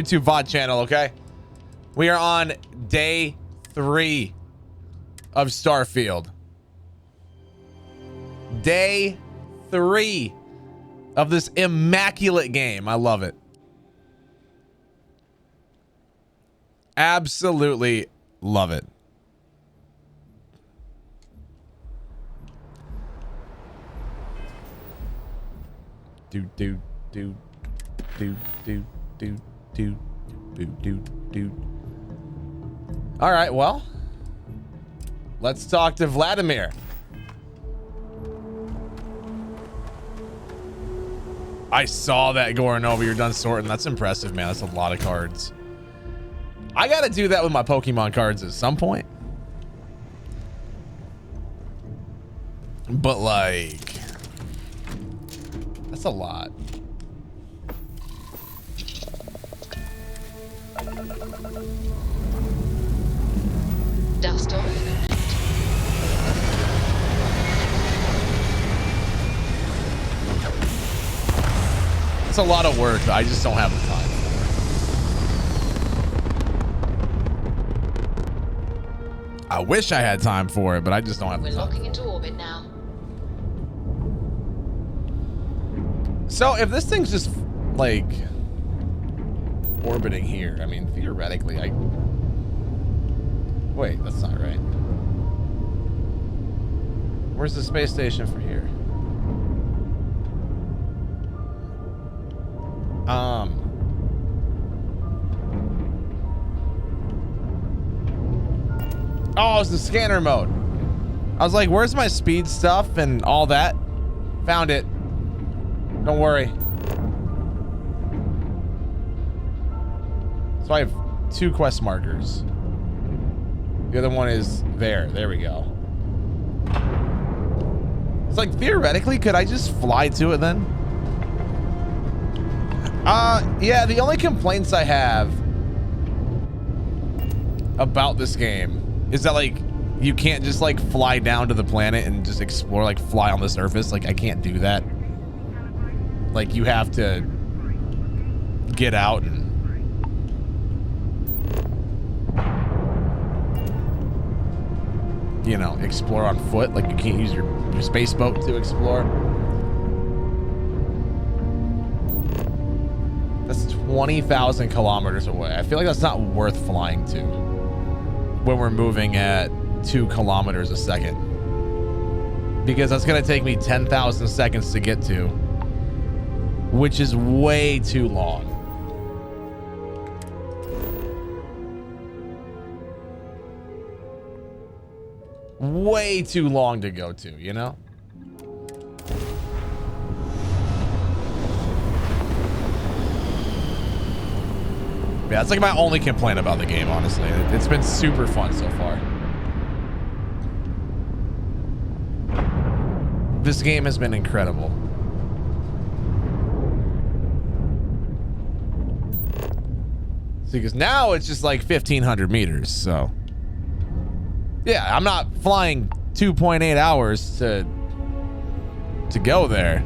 YouTube VOD channel, okay? We are on day 3 of Starfield. Day 3 of this immaculate game. I love it. Absolutely love it. Do do do do do do do do do do. All right, well, let's talk to Vladimir. I saw that going over. You're done sorting. That's impressive, man. That's a lot of cards. I got to do that with my Pokemon cards at some point. But like, that's a lot. Dust off. It's a lot of work. I just don't have the time. I wish I had time for it, but I just don't have the time. We're locking into orbit now. So if this thing's just like orbiting here, I mean, theoretically, wait, that's not right. Where's the space station for here? Oh, it's the scanner mode. I was like, where's my speed stuff and all that? Found it. Don't worry. So I have 2 quest markers. The other one is there. There we go. It's like, theoretically, could I just fly to it then? Yeah, the only complaints I have about this game is that, like, you can't just, like, fly down to the planet and just explore, like, fly on the surface. Like, I can't do that. Like, you have to get out and... you know, explore on foot. Like, you can't use your space boat to explore. That's 20,000 kilometers away. I feel like that's not worth flying to when we're moving at 2 kilometers a second, because that's going to take me 10,000 seconds to get to, which is way too long. Way too long to go to, you know? Yeah, that's like my only complaint about the game, honestly. It's been super fun so far. This game has been incredible. See, because now it's just like 1,500 meters, so... yeah, I'm not flying 2.8 hours to go there.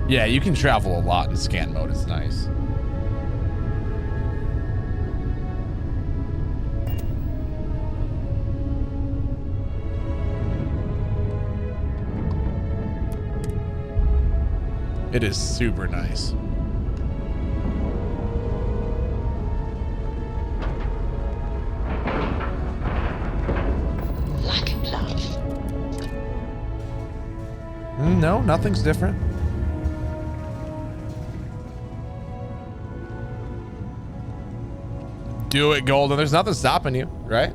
Yeah, you can travel a lot in scan mode. It's nice. It is super nice. Like love. No, nothing's different. Do it, Golden. There's nothing stopping you, right?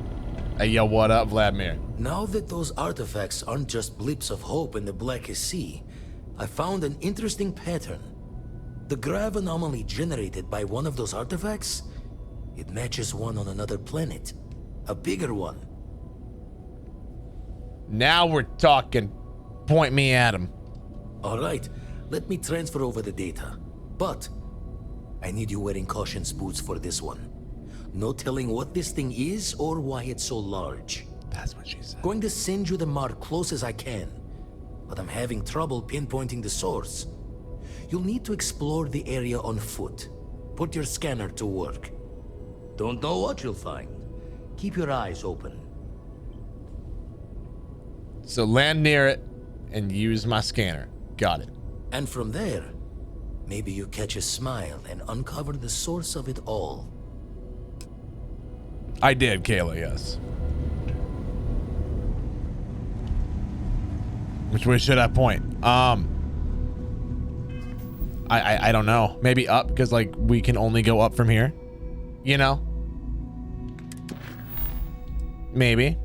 Hey, yo, what up, Vladimir? Now that those artifacts aren't just blips of hope in the blackest sea, I found an interesting pattern. The grav anomaly generated by one of those artifacts, it matches one on another planet. A bigger one. Now we're talking. Point me at him. Alright, let me transfer over the data. But I need you wearing caution's boots for this one. No telling what this thing is or why it's so large. That's what she said. Going to send you the mark close as I can, but I'm having trouble pinpointing the source. you'll need to explore the area on foot. Put your scanner to work. Don't know what you'll find. Keep your eyes open. So land near it and use my scanner. Got it. And from there, maybe you catch a smile and uncover the source of it all. I did, Kayla, yes. Which way should I point? I don't know. Maybe up, because like we can only go up from here. You know? Maybe.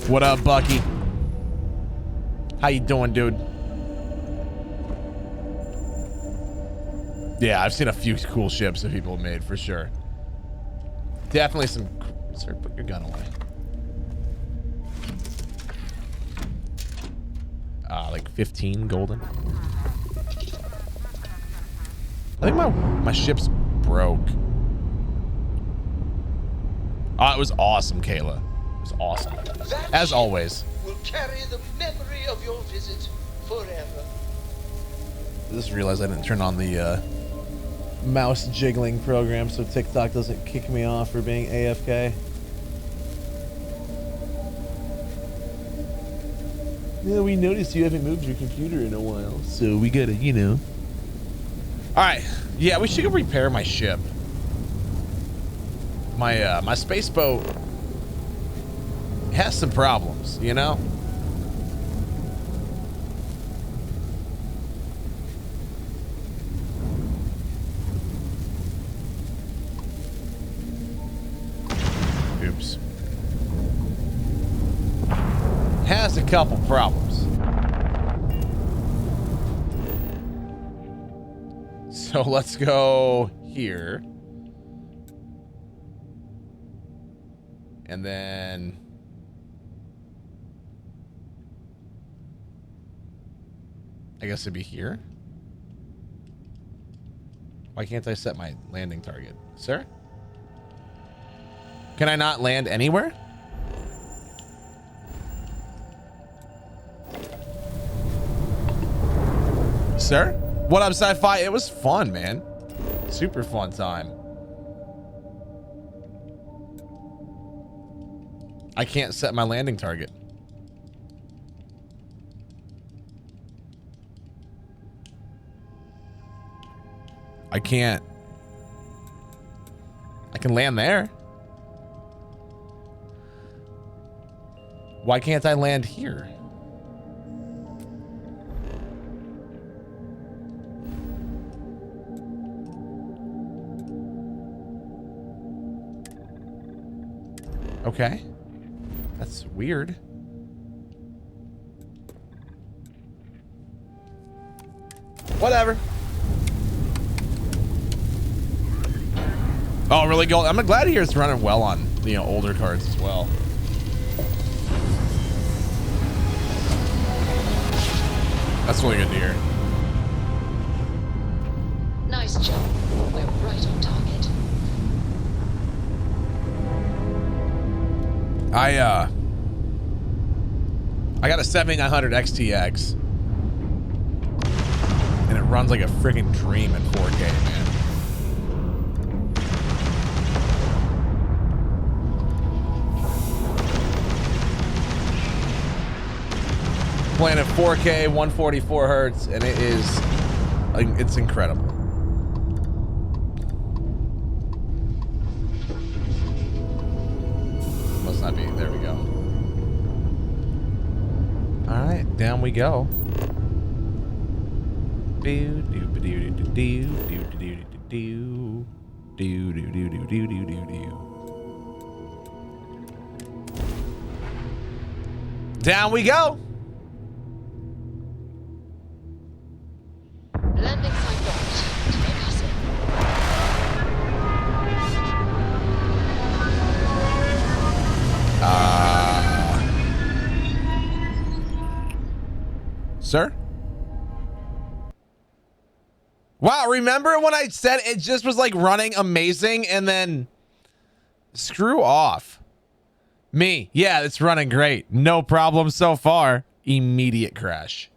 What up, Bucky? How you doing, dude? Yeah, I've seen a few cool ships that people have made for sure. Definitely some. Sir, put your gun away. Like 15 golden. I think my ship's broke. Oh, it was awesome, Kayla. It was awesome. As always. Will carry the memory of your visit forever. I just realized I didn't turn on the mouse jiggling program so TikTok doesn't kick me off for being AFK. Yeah, we noticed you haven't moved your computer in a while, so we gotta, you know. Alright, yeah, we should go repair my ship. My space boat has some problems, you know? Oops. Has a couple problems. So let's go here. And then I guess it'd be here. Why can't I set my landing target? Sir? Can I not land anywhere? Sir? What up, sci-fi? It was fun, man. Super fun time. I can't set my landing target. I can't. I can land there. Why can't I land here? Okay. That's weird. Whatever. Oh, really, Gold? I'm glad to hear it's running well on, you know, older cards as well. That's really good to hear. Nice job. We're right on target. I got a 7900 XTX. And it runs like a freaking dream in 4K, man. Playing at 4K, 144 hertz, and it is, it's incredible. Must not be. There we go. All right, down we go. Do do do do do do do do do do do do do do do do. Down we go. Landing site docked. Take us in. Sir? Wow, remember when I said it just was like running amazing and then screw off. Me. Yeah, it's running great. No problem so far. Immediate crash.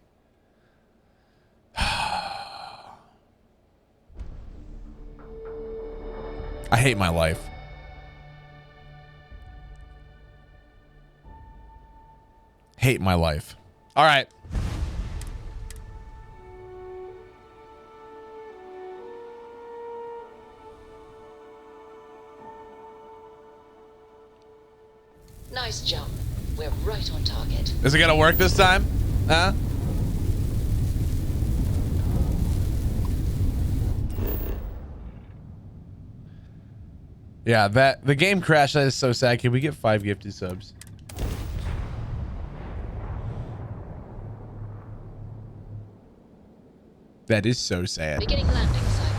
I hate my life. Hate my life. All right. Nice jump. We're right on target. Is it gonna work this time? Huh? Yeah, the game crashed. That is so sad. Can we get 5 gifted subs? That is so sad. Beginning landing cycle.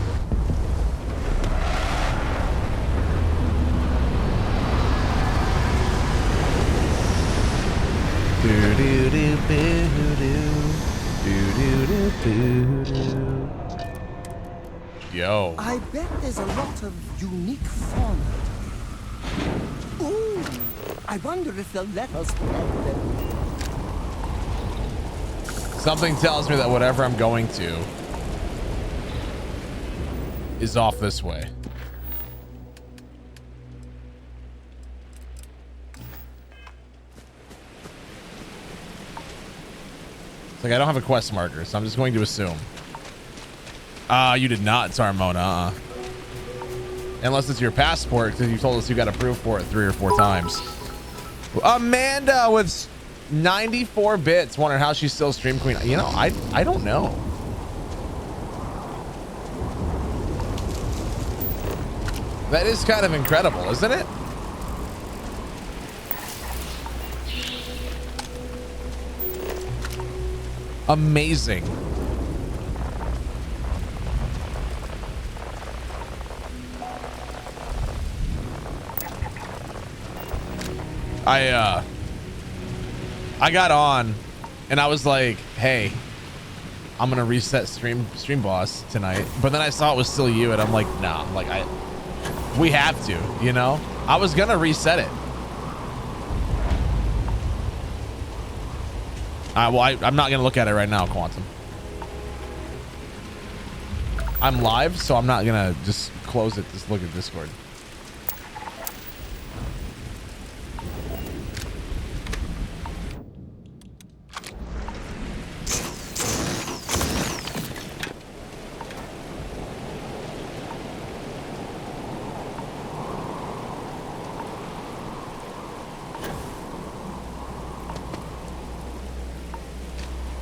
Yo. I bet there's a lot of unique fauna. Ooh, I wonder if they'll let us pet them. Something tells me that whatever I'm going to is off this way. It's like I don't have a quest marker, so I'm just going to assume. You did not, Sarmona. Unless it's your passport, because you told us you got approved for it 3 or 4 times. Amanda with 94 bits, wondering how she's still stream queen. You know, I don't know. That is kind of incredible, isn't it? Amazing. I got on and I was like, hey, I'm gonna reset stream boss tonight, but then I saw it was still you and I'm like, nah, like we have to, you know. I was gonna reset it. Well, I'm not gonna look at it right now, Quantum. I'm live, so I'm not gonna just close it. Just look at Discord.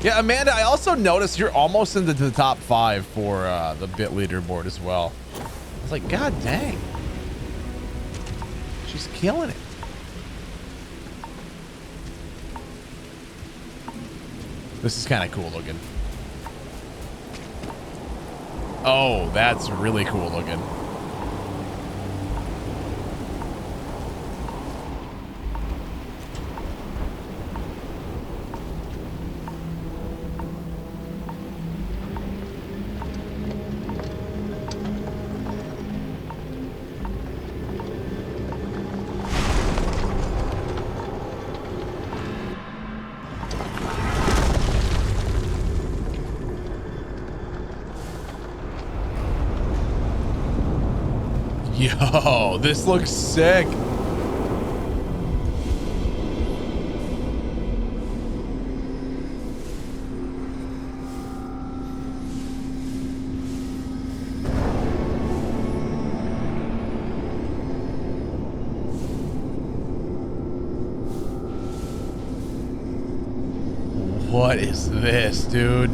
Yeah, Amanda, I also noticed you're almost into the top 5 for the bit leaderboard as well. I was like, God dang. She's killing it. This is kind of cool looking. Oh, that's really cool looking. Yo, this looks sick. What is this, dude?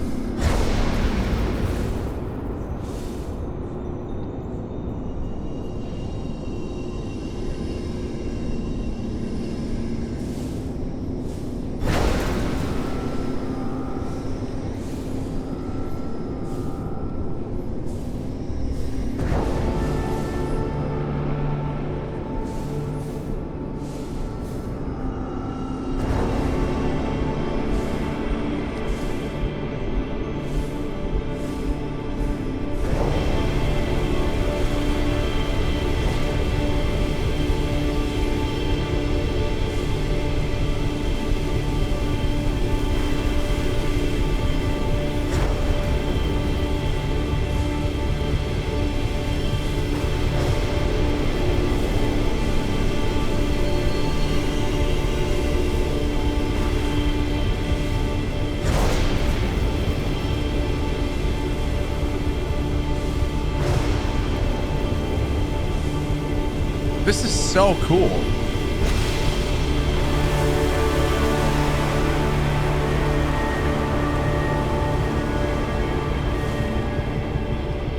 This is so cool.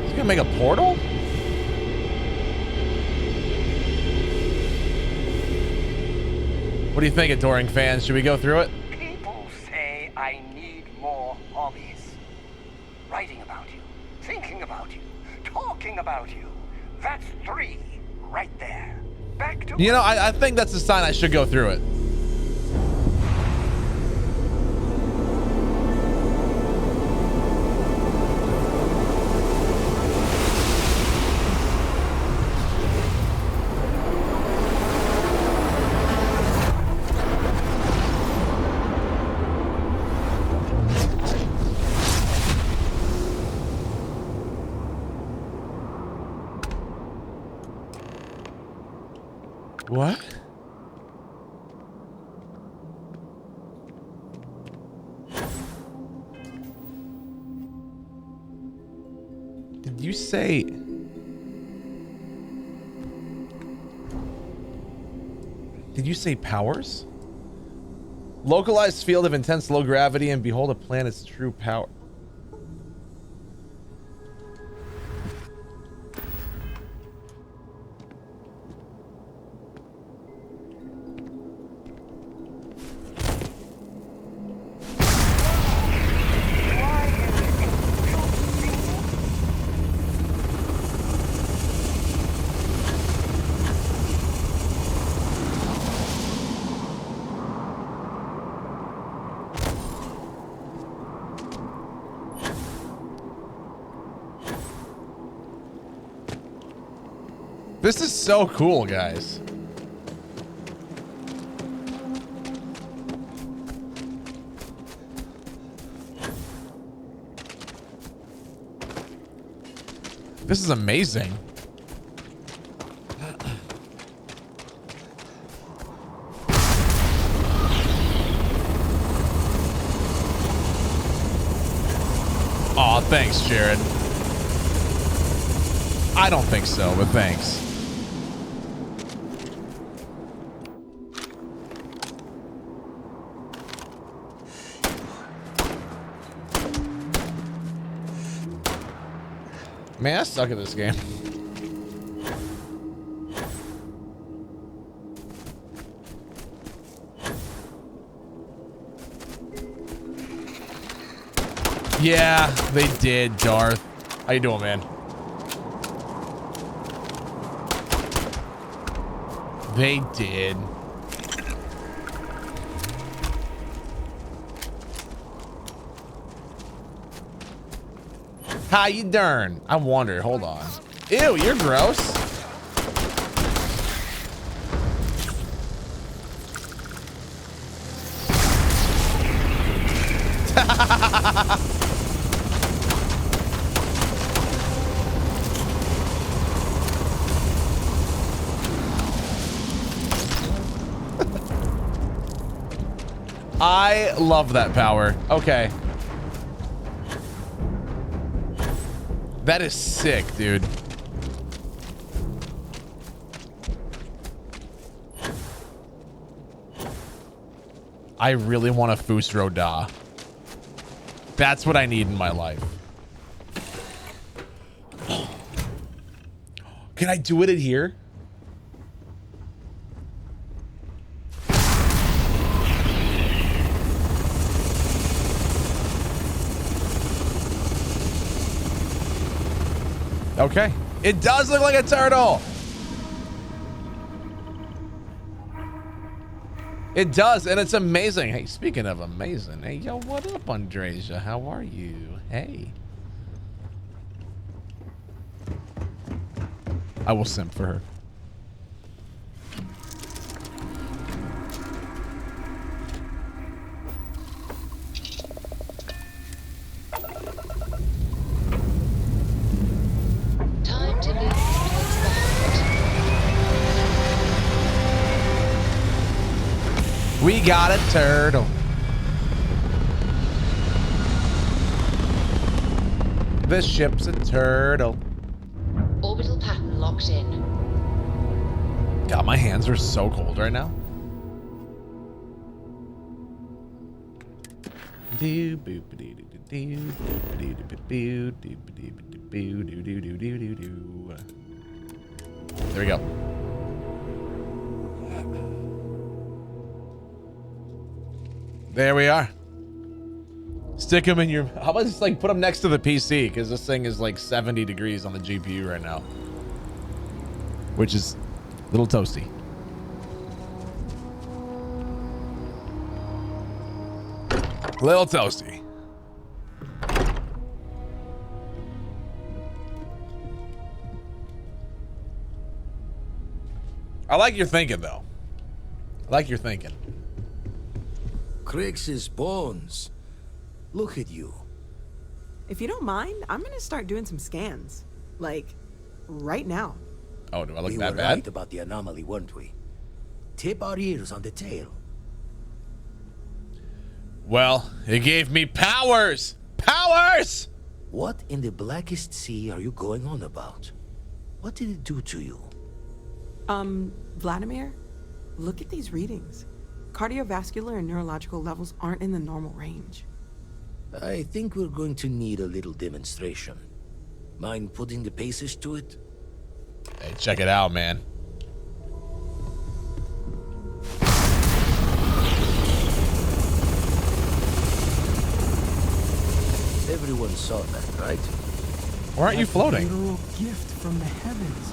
He's gonna make a portal? What do you think, adoring fans? Should we go through it? People say I need more hobbies. Writing about you, thinking about you, talking about you. That's 3 right there. Back to You know, I think that's a sign I should go through it. What? Did you say... Did you say powers? Localized field of intense low gravity and behold a planet's true power. This is so cool, guys. This is amazing. Aw, thanks, Jared. I don't think so, but thanks. Man, I suck at this game. Yeah, they did, Darth. How you doing, man? They did. How you darn? I wonder. Hold on. Ew, you're gross. I love that power. Okay. That is sick, dude. I really want a Fusro Da. That's what I need in my life. Can I do it in here? Okay. It does look like a turtle. It does, and it's amazing. Hey, speaking of amazing, hey, yo, what up, Andresia? How are you? Hey. I will simp for her. Time to leave this place behind. We got a turtle. This ship's a turtle. Orbital pattern locked in. God, my hands are so cold right now. There we go. There we are. Stick them in your... How about just like put them next to the PC? Because this thing is like 70 degrees on the GPU right now. Which is a little toasty. Little toasty. I like your thinking, though. I like your thinking. Crix's bones. Look at you. If you don't mind, I'm gonna start doing some scans. Like, right now. Oh, do I look We that were bad? right about the anomaly, weren't we? Tip our ears on the tail. Well, it gave me powers! Powers! What in the blackest sea are you going on about? What did it do to you? Vladimir, look at these readings. Cardiovascular and neurological levels aren't in the normal range. I think we're going to need a little demonstration. Mind putting the paces to it? Hey, check it out, man. Everyone saw that, right? Why aren't you floating? Literal gift from the heavens.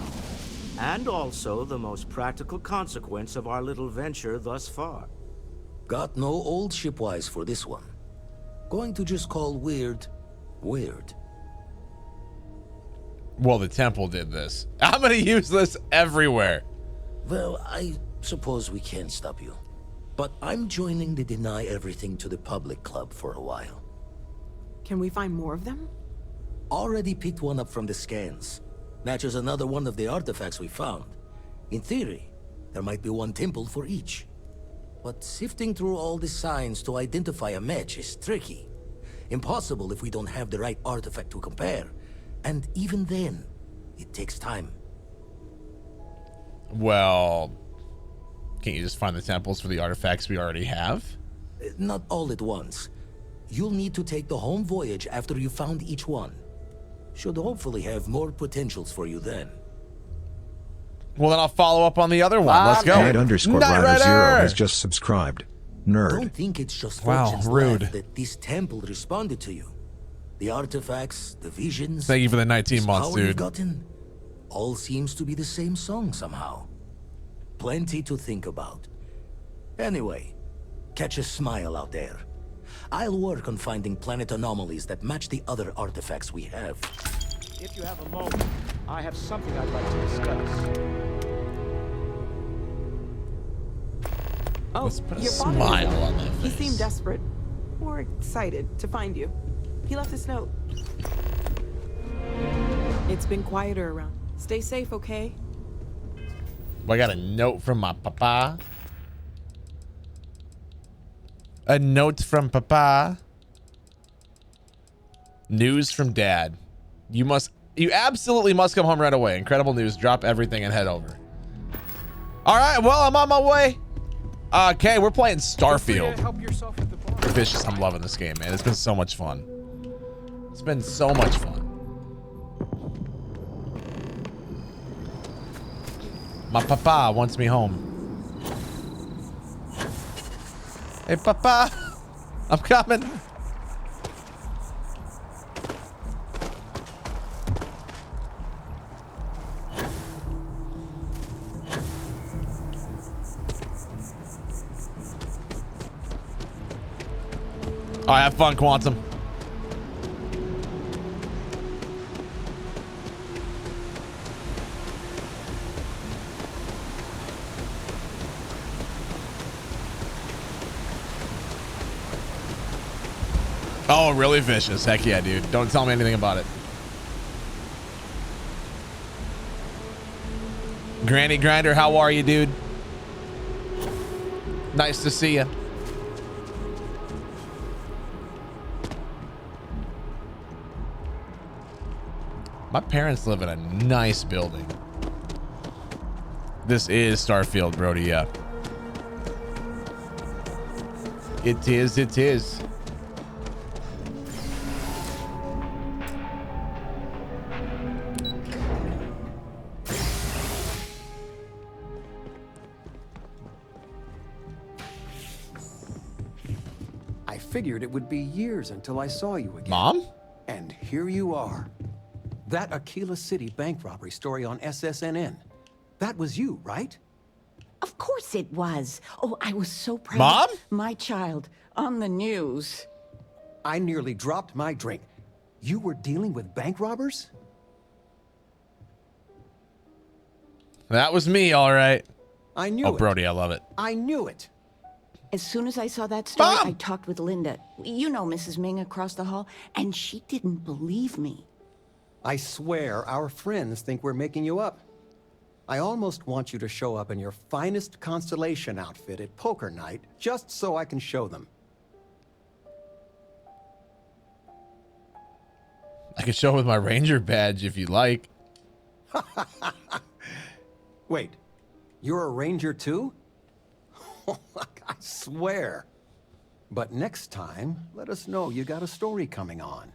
And also the most practical consequence of our little venture thus far. Got no old shipwise for this one. Going to just call weird, weird. Well, the temple did this. I'm gonna use this everywhere. Well, I suppose we can't stop you. But I'm joining the Deny Everything to the Public Club for a while. Can we find more of them? Already picked one up from the scans. Matches another one of the artifacts we found. In theory, there might be one temple for each. But sifting through all the signs to identify a match is tricky. Impossible if we don't have the right artifact to compare. And even then, it takes time. Well, can't you just find the temples for the artifacts we already have? Not all at once. You'll need to take the home voyage after you found each one. Should hopefully have more potentials for you then. Well, then I'll follow up on the other one. Let's go. Knight_Rider0 has just subscribed. Nerd. Don't think it's just Wow, Fortune's rude. Laugh that this temple responded to you. The artifacts, the visions. Thank you for the 19 this months, power you've dude. gotten, all seems to be the same song somehow. Plenty to think about. Anyway, catch a smile out there. I'll work on finding planet anomalies that match the other artifacts we have. If you have a moment, I have something I'd like to discuss. Oh, Let's put a your father smile was- on that He face. seemed desperate or excited to find you. He left this note. It's been quieter around. Stay safe, okay? I got a note from my papa. A note from papa. News from dad. You absolutely must come home right away. Incredible news. Drop everything and head over. All right, well, I'm on my way. Okay, we're playing Starfield. Help yourself with the bar. Vicious, I'm loving this game, man. It's been so much fun. It's been so much fun. My papa wants me home. Hey, papa, I'm coming. All right, have fun, Quantum. Oh, really vicious. Heck yeah, dude. Don't tell me anything about it. Granny Grinder, how are you, dude? Nice to see you. My parents live in a nice building. This is Starfield, Brody. Yeah. It is. It is. I figured it would be years until I saw you again. Mom? And here you are. That Aquila City bank robbery story on SSNN. That was you, right? Of course it was. Oh, I was so proud. Mom? My child on the news. I nearly dropped my drink. You were dealing with bank robbers? That was me, all right. I knew it. it. Brody, I love it. I knew it. As soon as I saw that story, Mom! I talked with Linda. You know Mrs. Ming across the hall, and she didn't believe me. I swear our friends think we're making you up. I almost want you to show up in your finest constellation outfit at poker night, just so I can show them. I can show with my Ranger badge if you like. Wait, you're a ranger too? I swear. But next time, let us know you got a story coming on.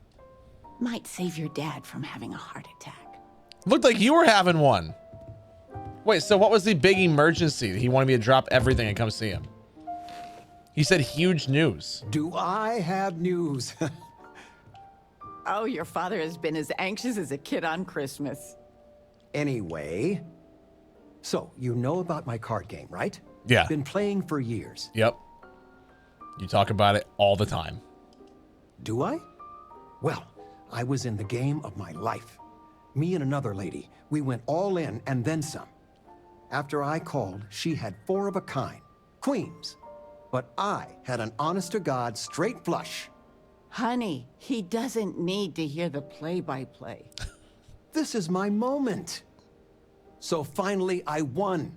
Might save your dad from having a heart attack. Looked like you were having one. Wait, so what was the big emergency? He wanted me to drop everything and come see him. He said huge news. Do I have news? Oh, your father has been as anxious as a kid on Christmas. Anyway, so you know about my card game, right? Yeah. Been playing for years. Yep. You talk about it all the time. Do I? Well, I was in the game of my life. Me and another lady, we went all in and then some. After I called, she had 4 of a kind, queens. But I had an honest-to-God straight flush. Honey, he doesn't need to hear the play-by-play. This is my moment. So finally, I won.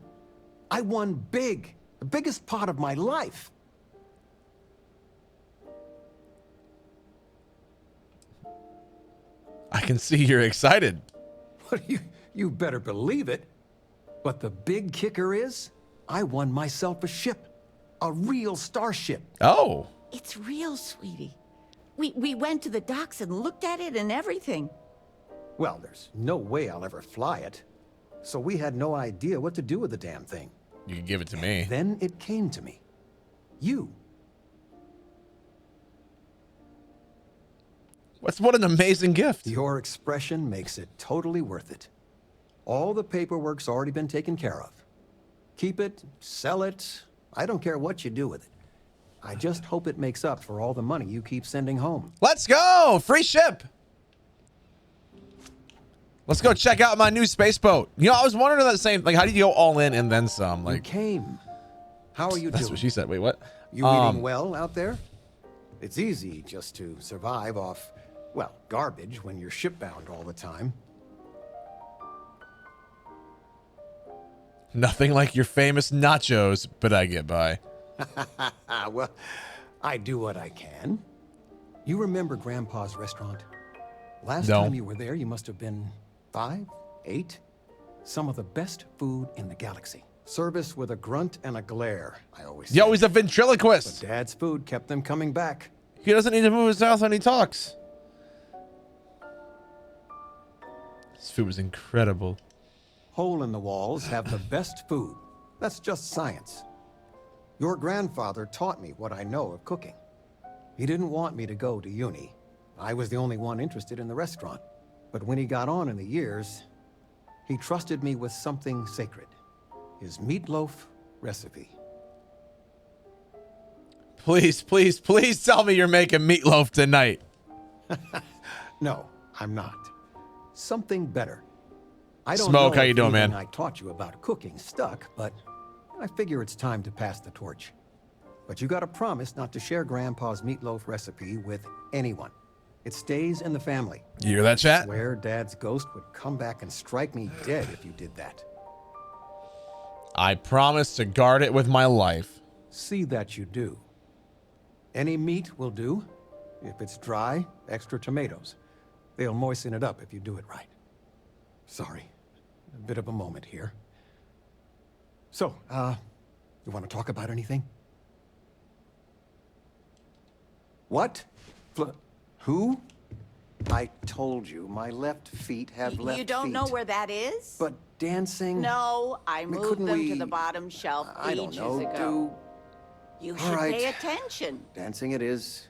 I won big, the biggest pot of my life. I can see you're excited. You better believe it. But the big kicker is, I won myself a ship. A real starship. Oh. It's real, sweetie. We went to the docks and looked at it and everything. Well, there's no way I'll ever fly it. So we had no idea what to do with the damn thing. You can give it to me. Then it came to me. You. What an amazing gift. Your expression makes it totally worth it. All the paperwork's already been taken care of. Keep it, sell it, I don't care what you do with it. I just hope it makes up for all the money you keep sending home. Let's go! Free ship! Let's go check out my new space boat. You know, I was wondering that same, like, how do you go all in and then some? Like, you came. How are you that's doing? what she said. Wait, what? You eating well out there? It's easy just to survive off, well, garbage when you're shipbound all the time. Nothing like your famous nachos, but I get by. Well, I do what I can. You remember Grandpa's restaurant? Last time you were there, you must have been 5, 8. Some of the best food in the galaxy. Service with a grunt and a glare, I always say. Yo, he's a ventriloquist. But Dad's food kept them coming back. He doesn't need to move his mouth when he talks. This food was incredible. Hole in the walls have the best food. That's just science. Your grandfather taught me what I know of cooking. He didn't want me to go to uni. I was the only one interested in the restaurant. But when he got on in the years, he trusted me with something sacred. His meatloaf recipe. Please, please, please tell me you're making meatloaf tonight. No, I'm not. Something better. I don't Smoke, know how you if doing, man? I taught you about cooking stuck, but I figure it's time to pass the torch. But you gotta promise not to share Grandpa's meatloaf recipe with anyone. It stays in the family. You hear that, chat? I swear Dad's ghost would come back and strike me dead if you did that. I promise to guard it with my life. See that you do. Any meat will do. If it's dry, extra tomatoes. They'll moisten it up if you do it right. Sorry, a bit of a moment here. So, you want to talk about anything? What? Who? I told you, my left feet have left feet. You don't know where that is? But dancing? No, I moved couldn't them we- to the bottom shelf I don't ages know, ago. You should right. pay attention. Dancing it is,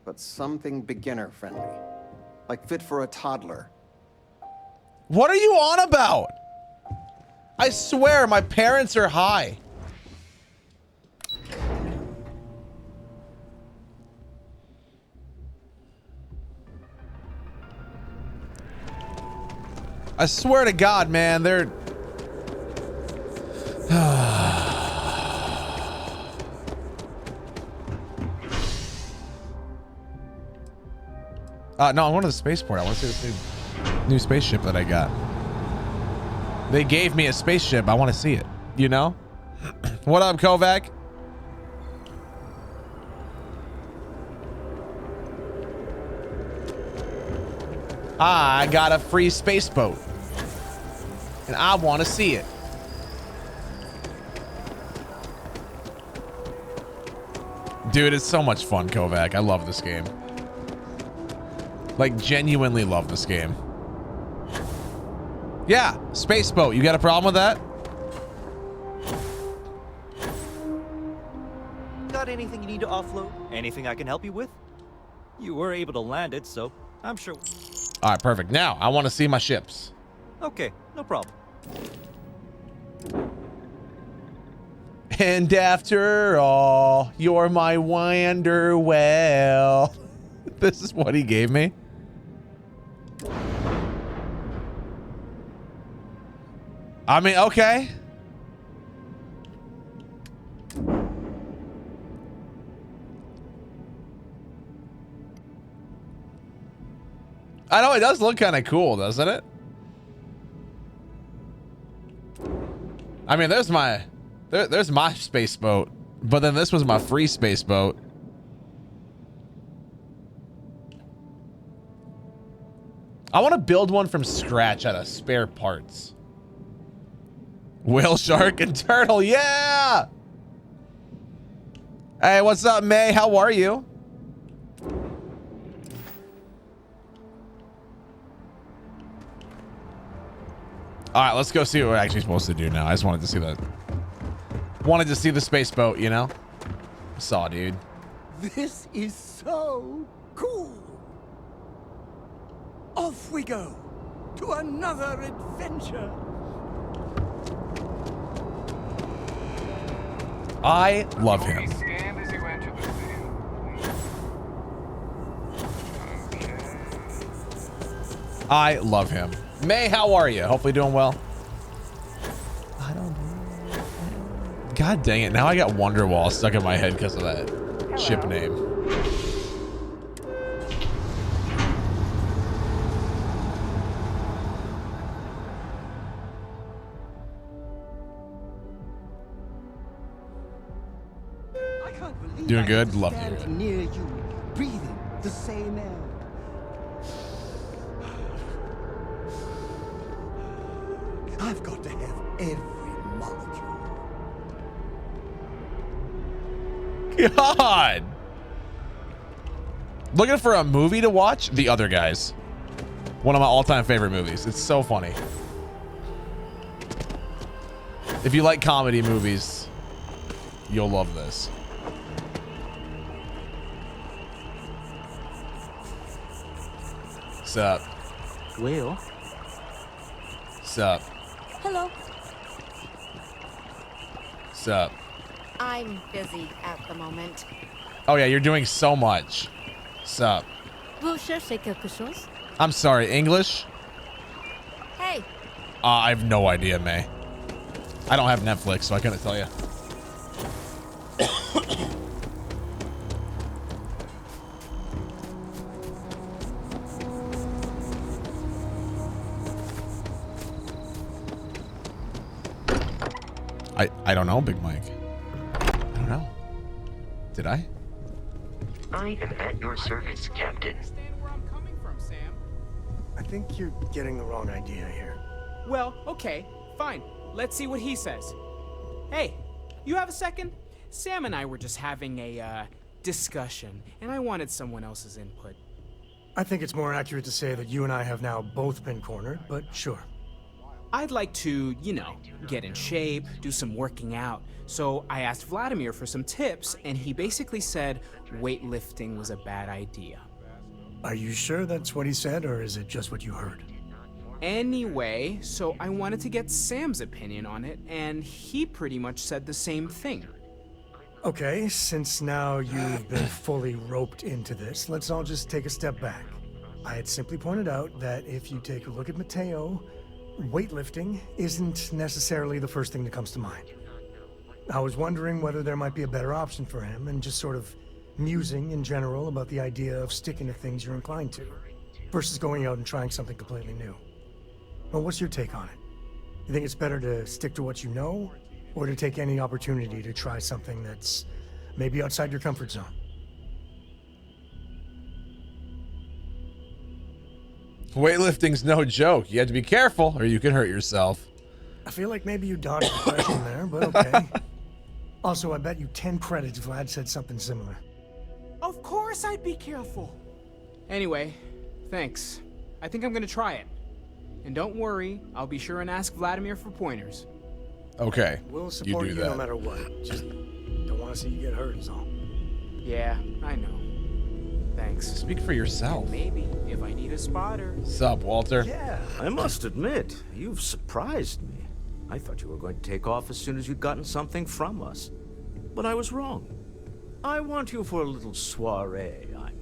but something beginner-friendly. Like fit for a toddler. What are you on about? I swear my parents are high. I swear to God, man, they're... no, I wanted the spaceport. I want to see this new spaceship that I got. They gave me a spaceship. I want to see it. You know? What up, Kovac? I got a free space boat. And I want to see it. Dude, it's so much fun, Kovac. I love this game. Like, genuinely love this game. Yeah, space boat. You got a problem with that? Got anything you need to offload? Anything I can help you with? You were able to land it, so I'm sure. All right, perfect. Now, I want to see my ships. Okay, no problem. And after all, you're my wonder well. This is what he gave me. I mean, okay. I know it does look kind of cool, doesn't it? I mean, there's my space boat, but then this was my free space boat. I want to build one from scratch out of spare parts. Whale, shark, and turtle, yeah! Hey, what's up, May? How are you? All right, let's go see what we're actually supposed to do now. I just wanted to see that. Wanted to see the space boat, you know? Saw, dude. This is so cool. Off we go to another adventure. I love him. I love him. May, how are you? Hopefully doing well. I don't know. God dang it. Now I got Wonderwall stuck in my head because of that ship name. Doing good? Love to hear it. Near you, breathing the same air. I've got to have every molecule. God! Looking for a movie to watch? The Other Guys. One of my all-time favorite movies. It's so funny. If you like comedy movies, you'll love this. Sup? Well. Sup? Hello. Sup? I'm busy at the moment. Oh yeah, you're doing so much. Sup? Vous cherchez quelque chose? I'm sorry, English? Hey. I have no idea, May. I don't have Netflix, so I couldn't tell you. I don't know, Big Mike. I don't know. Did I? I am at your service, Captain. I think you're getting the wrong idea here. Well, okay, fine. Let's see what he says. Hey, you have a second? Sam and I were just having a, discussion, and I wanted someone else's input. I think it's more accurate to say that you and I have now both been cornered, but sure. I'd like to, you know, get in shape, do some working out. So I asked Vladimir for some tips, and he basically said weightlifting was a bad idea. Are you sure that's what he said, or is it just what you heard? Anyway, so I wanted to get Sam's opinion on it, and he pretty much said the same thing. Okay, since now you've been fully roped into this, let's all just take a step back. I had simply pointed out that if you take a look at Mateo, weightlifting isn't necessarily the first thing that comes to mind. I was wondering whether there might be a better option for him, and just sort of musing in general about the idea of sticking to things you're inclined to, versus going out and trying something completely new. Well, what's your take on it? You think it's better to stick to what you know, or to take any opportunity to try something that's maybe outside your comfort zone? Weightlifting's no joke. You have to be careful or you can hurt yourself. I feel like maybe you dodged the question there, but okay. Also, I bet you 10 credits Vlad said something similar. Of course I'd be careful. Anyway, thanks. I think I'm gonna try it. And don't worry, I'll be sure and ask Vladimir for pointers. Okay, we'll support you no matter what. Just don't want to see you get hurt is all. Yeah, I know. Thanks. Speak for yourself. And maybe if I need a spotter. Sup, Walter? Yeah, I must admit, you've surprised me. I thought you were going to take off as soon as you'd gotten something from us. But I was wrong. I want you for a little soiree I'm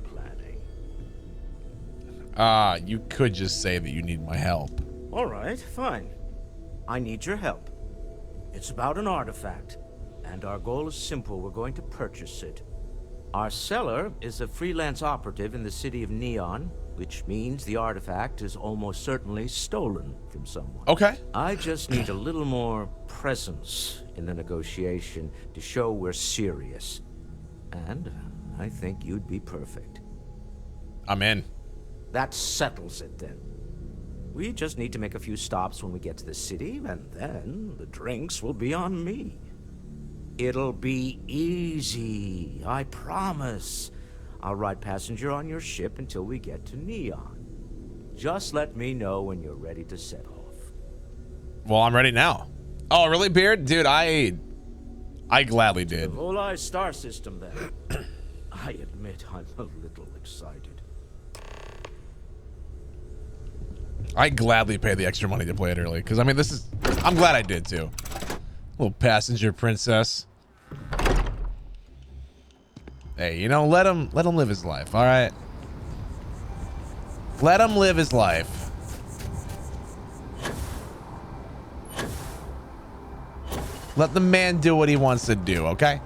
planning. You could just say that you need my help. All right, fine. I need your help. It's about an artifact, and our goal is simple. We're going to purchase it. Our seller is a freelance operative in the city of Neon, which means the artifact is almost certainly stolen from someone. Okay. I just need a little more presence in the negotiation to show we're serious. And I think you'd be perfect. I'm in. That settles it then. We just need to make a few stops when we get to the city, and then the drinks will be on me. It'll be easy, I promise. I'll ride passenger on your ship until we get to Neon. Just let me know when you're ready to set off. Well, I'm ready now. Oh, really, Beard? Dude, I gladly did. The Volai star system, then. I admit I'm a little excited. I gladly pay the extra money to play it early, because I mean, I'm glad I did too. Little passenger princess. Hey, you know, let him live his life, all right? Let him live his life. Let the man do what he wants to do, okay?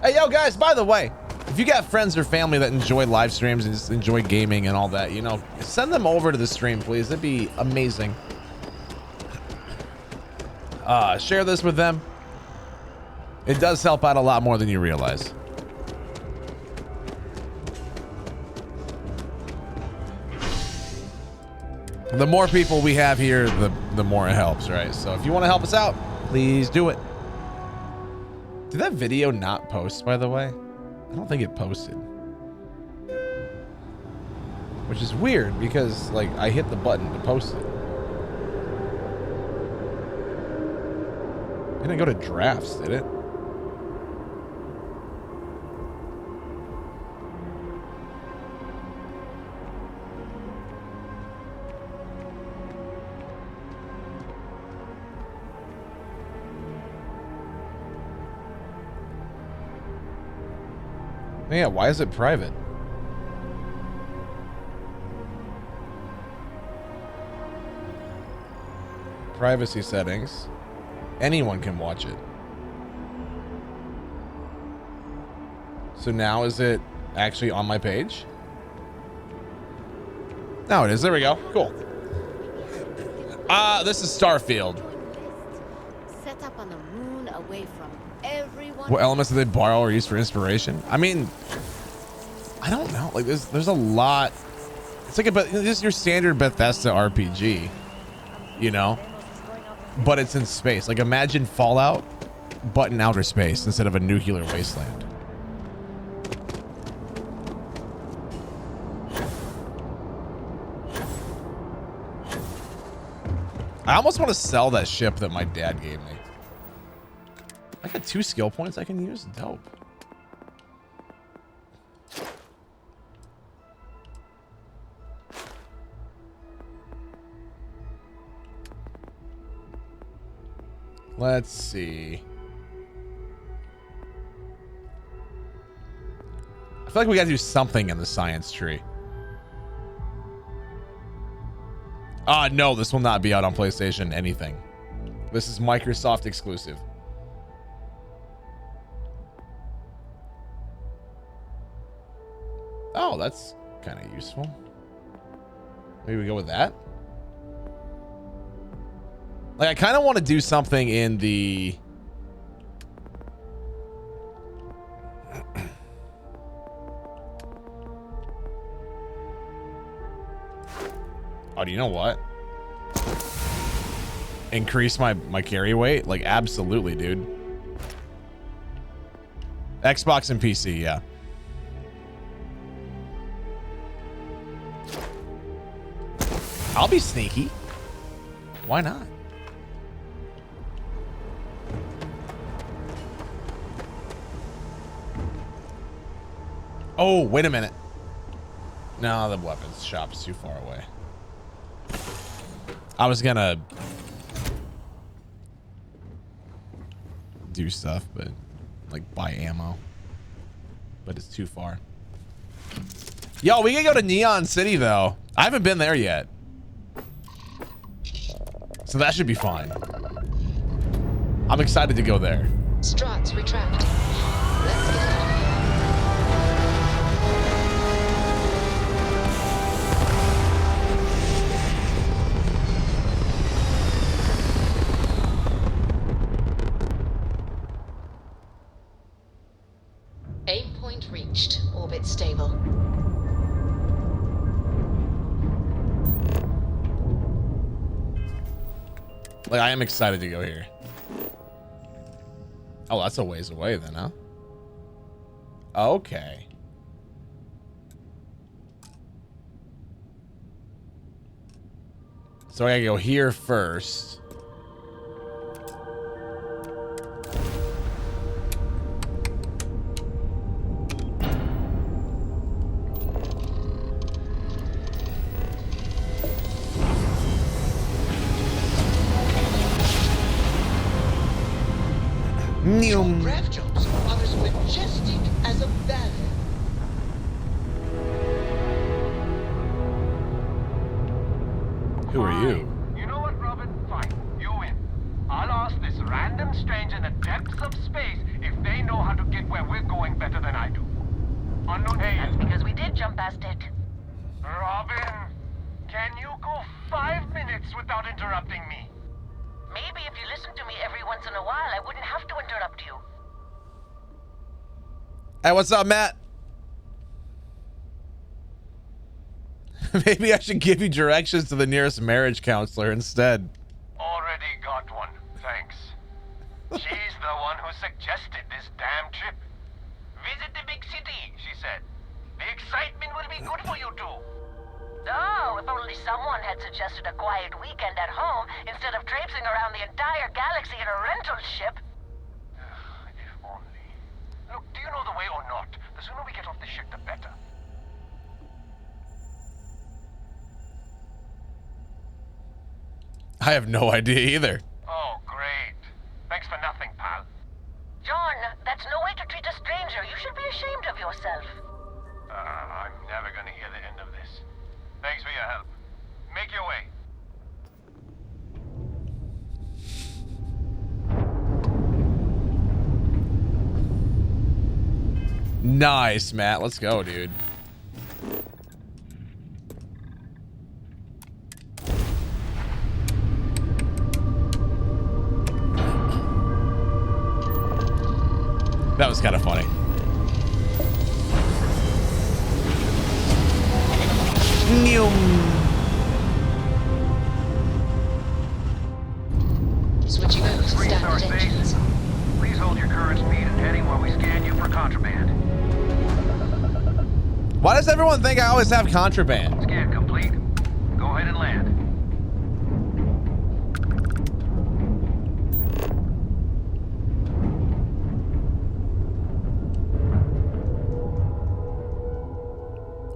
Hey, yo, guys, by the way, if you got friends or family that enjoy live streams and just enjoy gaming and all that, you know, send them over to the stream, please. That'd be amazing. Share this with them. It does help out a lot more than you realize. The more people we have here, the more it helps, right? So if you want to help us out, please do it. Did that video not post, by the way? I don't think it posted. Which is weird because, like, I hit the button to post it. It didn't go to drafts, did it? Yeah, why is it private? Privacy settings. Anyone can watch it. So now is it actually on my page? Now it is. There we go. Cool. This is Starfield. Set up on the moon away from everyone. What elements do they borrow or use for inspiration? I mean, I don't know. Like there's a lot. It's like just your standard Bethesda RPG, you know, but it's in space. Like imagine Fallout, but in outer space instead of a nuclear wasteland. I almost want to sell that ship that my dad gave me. I got 2 skill points I can use. Dope. Let's see. I feel like we gotta do something in the science tree. No, this will not be out on PlayStation anything. This is Microsoft exclusive. Oh, that's kind of useful. Maybe we go with that. Like, I kind of want to do something in the... Oh, do you know what? Increase my carry weight? Like, absolutely, dude. Xbox and PC, yeah. I'll be sneaky. Why not? Oh, wait a minute. No, the weapons shop's too far away. I was gonna do stuff, but like buy ammo. But it's too far. Yo, we can go to Neon City though. I haven't been there yet. So that should be fine. I'm excited to go there. Struts retract. Let's get out of here. Aim point reached. Orbit stable. Like, I am excited to go here. Oh, that's a ways away then, huh? Okay. So I gotta go here first. Your grav jumps are as majestic as a ballet. Who are you? You know what, Robin? Fine. You win. I'll ask this random stranger in the depths of space if they know how to get where we're going better than I do. Unknown. Hey, That's because we did jump past it. Robin, can you go 5 minutes without interrupting me? Maybe if you listened to me every once in a while, I wouldn't have to interrupt you. Hey, what's up, Matt? Maybe I should give you directions to the nearest marriage counselor instead. Already got one, thanks. She's the one who suggested this damn trip. Visit the big city, she said. The excitement will be good for you two. Oh, if only someone had suggested a quiet weekend at home instead of traipsing around the entire galaxy in a rental ship. If only. Look, do you know the way or not? The sooner we get off this ship, the better. I have no idea either. Oh, great. Thanks for nothing, pal. John, that's no way to treat a stranger. You should be ashamed of yourself. I'm never gonna hear the end of this. Thanks for your help. Make your way. Nice, Matt. Let's go, dude. That was kind of funny. Switching over to standard engines. Please Why does everyone think I always have contraband? Scan complete. Go ahead and land.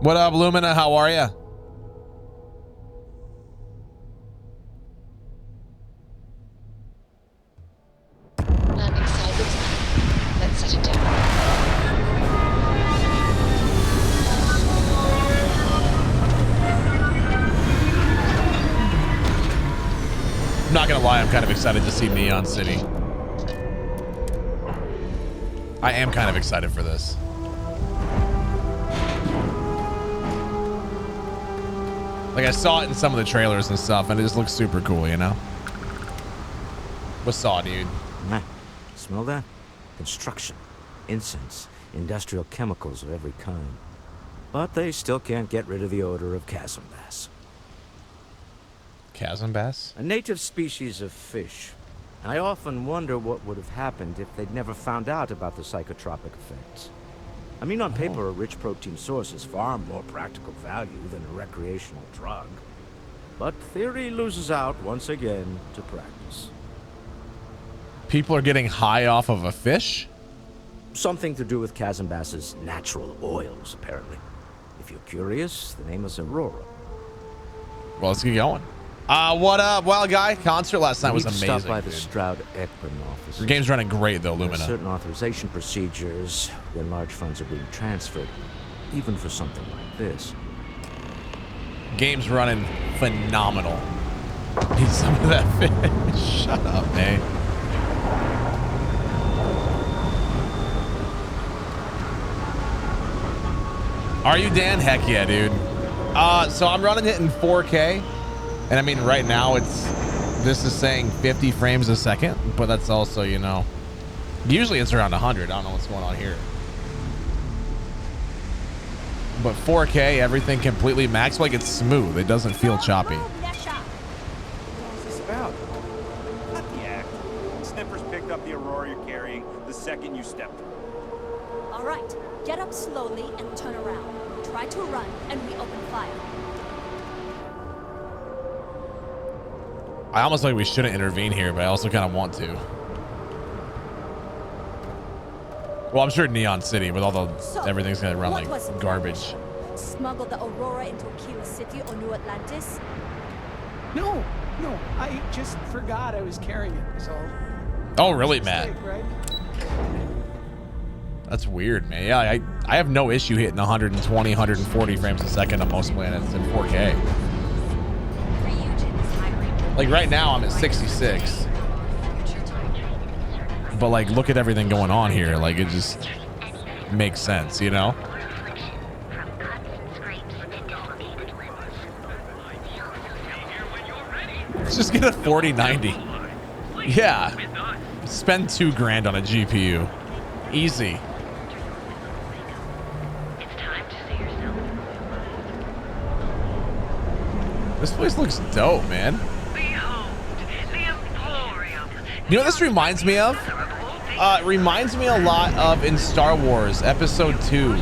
What up, Lumina? How are ya? Landing site looks good. Let's set it down. I'm not gonna lie, I'm kind of excited to see Neon City. I am kind of excited for this. Like, I saw it in some of the trailers and stuff, and it just looks super cool, you know? What's saw, dude? Nah, smell that? Construction, incense, industrial chemicals of every kind. But they still can't get rid of the odor of chasm bass. Chasm bass? A native species of fish. I often wonder what would have happened if they'd never found out about the psychotropic effects. I mean, on paper, a rich protein source is far more practical value than a recreational drug. But theory loses out once again to practice. People are getting high off of a fish? Something to do with chasm bass's natural oils, apparently. If you're curious, the name is Aurora. Well, let's get going. What up, Wild Guy? Concert last night was amazing. Stop by the Stroud-Ekman office. Your game's running great, though, Lumina. Certain authorization procedures when large funds are being transferred, even for something like this. Game's running phenomenal. Need some of that fish. Shut up, man. Are you Dan? Heck yeah, dude. So I'm running it in 4K. And I mean, right now this is saying 50 frames a second, but that's also, you know, usually it's around 100. I don't know what's going on here. But 4K, everything completely maxed, like it's smooth. It doesn't feel choppy. What's this about? Not the act. Sniffers picked up the Aurora you're carrying the second you stepped. All right, get up slowly and turn around. Try to run, and we open fire. I almost like we shouldn't intervene here, but I also kind of want to. Well, I'm sure Neon City with all the everything's gonna run like garbage. Smuggle the Aurora into Aquila City or New Atlantis? No, I just forgot I was carrying it, was all. Oh, really, Matt? Right? That's weird, man. Yeah, I have no issue hitting 120, 140 frames a second on most planets in 4K. Like right now I'm at 66. But like look at everything going on here. Like it just makes sense, you know? Let's just get a 4090. Yeah. Spend $2,000 on a GPU. Easy. This place looks dope, man. You know what this reminds me of? It reminds me a lot of in Star Wars Episode 2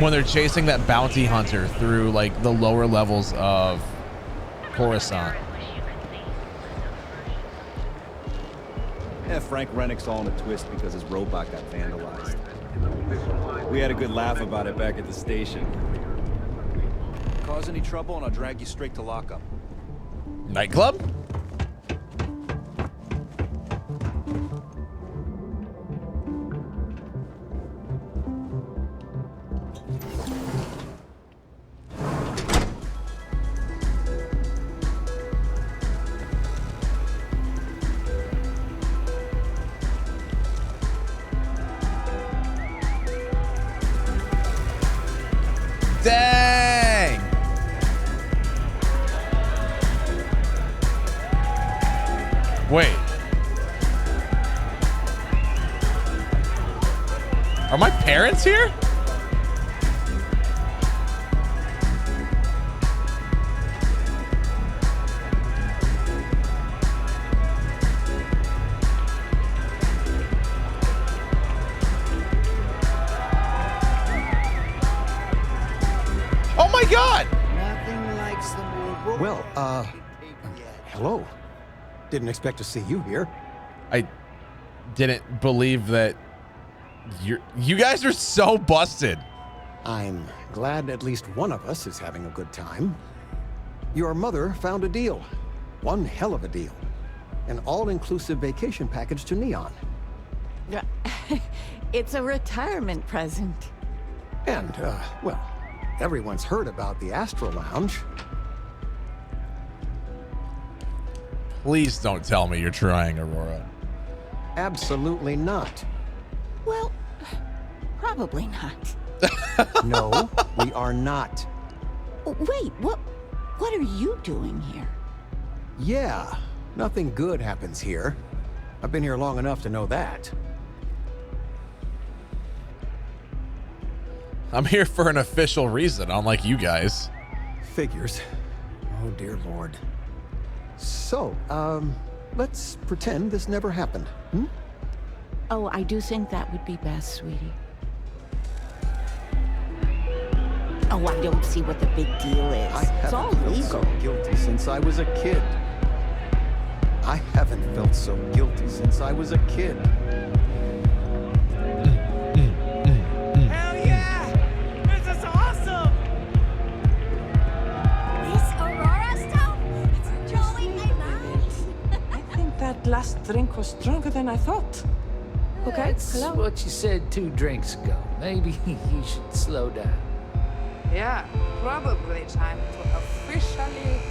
when they're chasing that bounty hunter through like the lower levels of Coruscant. Yeah, Frank Rennick's all in a twist because his robot got vandalized. We had a good laugh about it back at the station. Cause any trouble and I'll drag you straight to lockup. Nightclub? Dang! Wait. Are my parents here? Well, hello. Didn't expect to see you here. I didn't believe that you guys are so busted. I'm glad at least one of us is having a good time. Your mother found a deal. One hell of a deal. An all-inclusive vacation package to Neon. It's a retirement present. And, well, everyone's heard about the Astro Lounge. Please don't tell me you're trying, Aurora. Absolutely not. Well, probably not. No, we are not. Wait, what are you doing here? Yeah, nothing good happens here. I've been here long enough to know that. I'm here for an official reason, unlike you guys. Figures. Oh, dear Lord. So, let's pretend this never happened, hmm? Oh, I do think that would be best, sweetie. Oh, I don't see what the big deal is. It's all legal. So guilty since I was a kid. I haven't felt so guilty since I was a kid. Hell yeah! This is awesome! This Aurora stuff? It's blowing my mind. I think that last drink was stronger than I thought. Okay, That's hello? what you said 2 drinks ago. Maybe you should slow down. Yeah, probably time to officially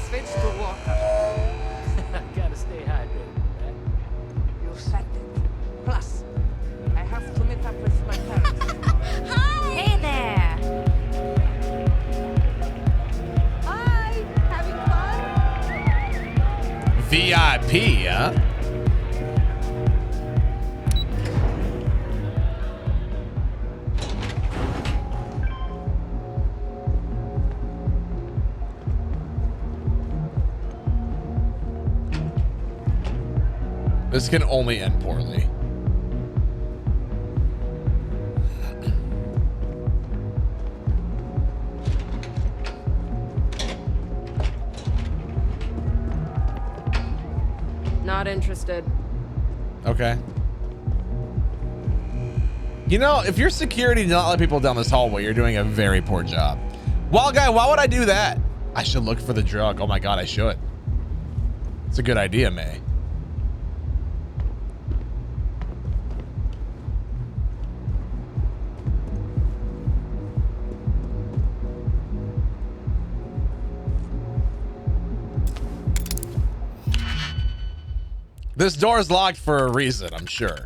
switch to water. Gotta stay hydrated, right? You said it. Plus, I have to meet up with my parents. Hi! Hey there! Hi! Having fun? VIP, huh? This can only end poorly. Not interested. Okay. You know, if your security does not let people down this hallway, you're doing a very poor job. Wild guy, why would I do that? I should look for the drug. Oh my god, I should. It's a good idea, May. This door is locked for a reason, I'm sure.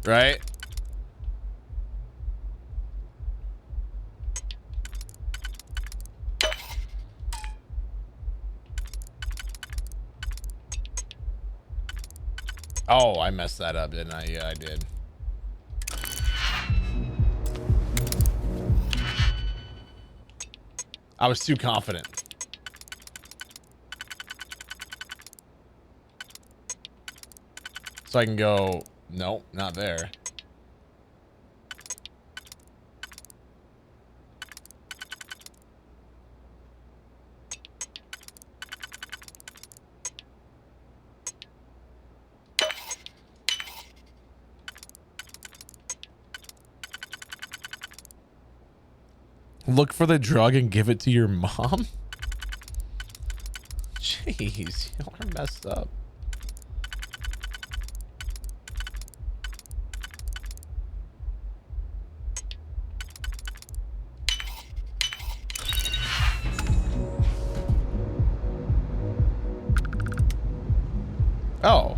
Right? Oh, I messed that up, didn't I? Yeah, I did. I was too confident. So I can go, nope, not there. Look for the drug and give it to your mom? Jeez, y'all are messed up. Oh.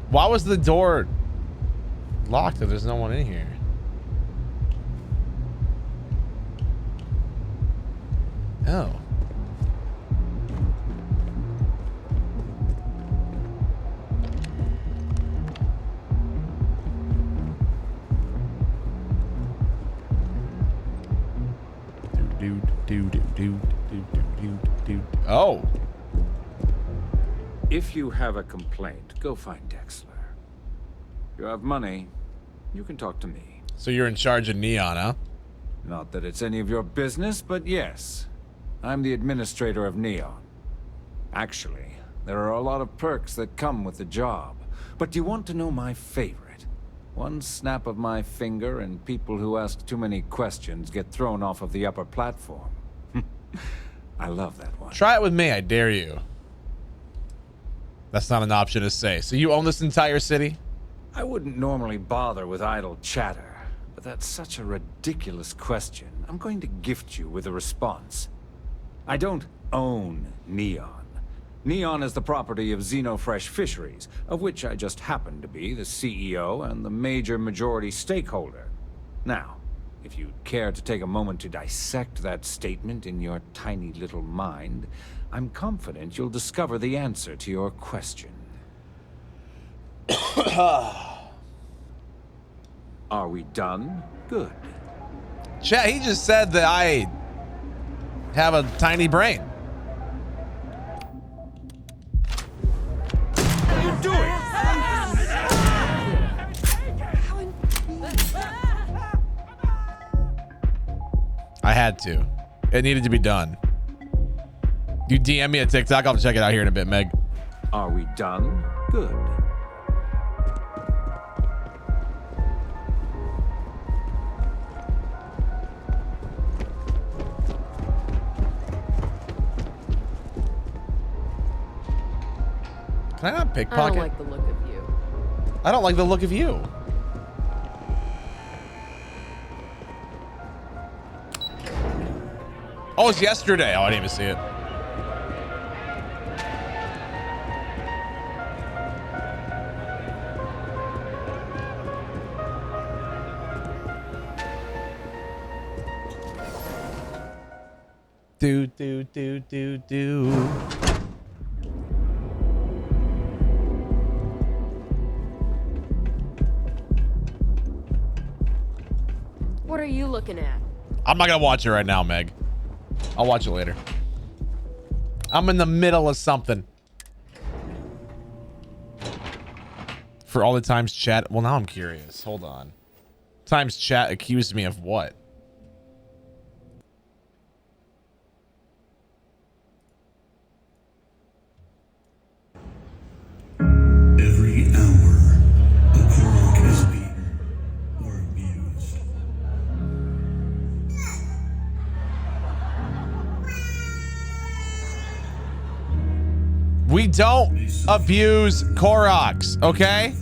Why was the door locked if there's no one in here? Oh. Oh. If you have a complaint, go find Dexler. You have money, you can talk to me. So you're in charge of Neon, huh? Not that it's any of your business, but yes. I'm the administrator of Neon. Actually, there are a lot of perks that come with the job. But do you want to know my favorite? One snap of my finger and people who ask too many questions get thrown off of the upper platform. I love that one. Try it with me, I dare you. That's not an option to say. So you own this entire city? I wouldn't normally bother with idle chatter, but that's such a ridiculous question. I'm going to gift you with a response. I don't own Neon. Neon is the property of Xenofresh Fisheries, of which I just happen to be the CEO and the major majority stakeholder. Now, if you'd care to take a moment to dissect that statement in your tiny little mind, I'm confident you'll discover the answer to your question. Are we done? Good. Chat, he just said that I have a tiny brain. What are you doing? I had to. It needed to be done. You DM me a TikTok. I'll check it out here in a bit, Meg. Are we done? Good. Can I not pickpocket? I don't like the look of you. I don't like the look of you. Oh, it's yesterday. Oh, I didn't even see it. Do. What are you looking at? I'm not gonna watch it right now, Meg. I'll watch it later. I'm in the middle of something. For all the times chat. Well, now I'm curious. Hold on. Times chat accused me of what? Every hour, a Korok is beaten or abused. We don't abuse Koroks, okay?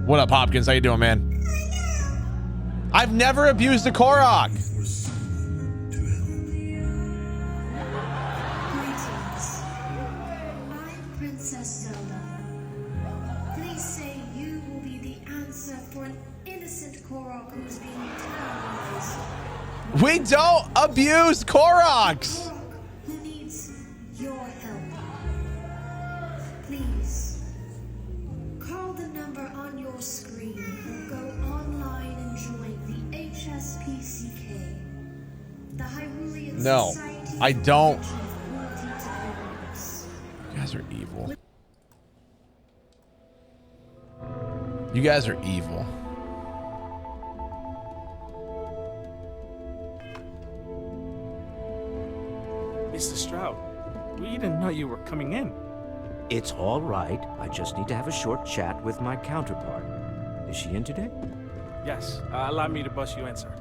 What up, Hopkins? How you doing, man? I've never abused a Korok. Greetings. I'm Princess Zelda. Please say you will be the answer for an innocent Korok who's being terrorized. We don't abuse Koroks. Korok who needs your help. Please call the number on your screen or go online and join the HSPCK. The Hyrulean No, Society I don't. for Cruelty to Koroks. You guys are evil. You guys are evil. Mr. Stroud, we didn't know you were coming in. It's all right. I just need to have a short chat with my counterpart. Is she in today? Yes, allow me to bust you in, sir.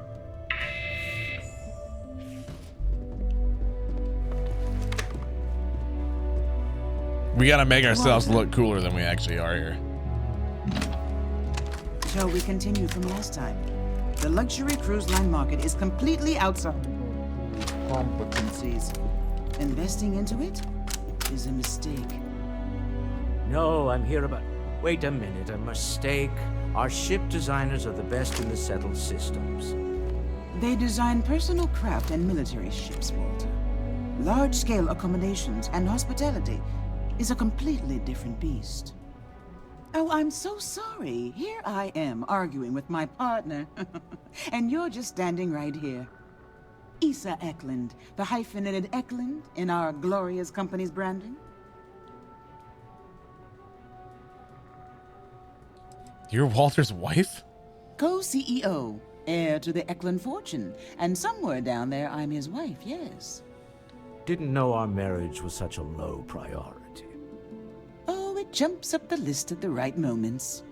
We gotta make ourselves look cooler than we actually are here. Shall we continue from last time? The luxury cruise line market is completely outside competencies. Investing into it is a mistake. No, I'm here about... Wait a minute, a mistake. Our ship designers are the best in the settled systems. They design personal craft and military ships, Walter. Large-scale accommodations and hospitality is a completely different beast. Oh, I'm so sorry. Here I am arguing with my partner. And you're just standing right here. Issa Eklund, the hyphenated Eklund in our glorious company's branding. You're Walter's wife? Co-CEO, Heir to the Eklund fortune, and somewhere down there I'm his wife, yes. Didn't know our marriage was such a low priority. Oh, it jumps up the list at the right moments.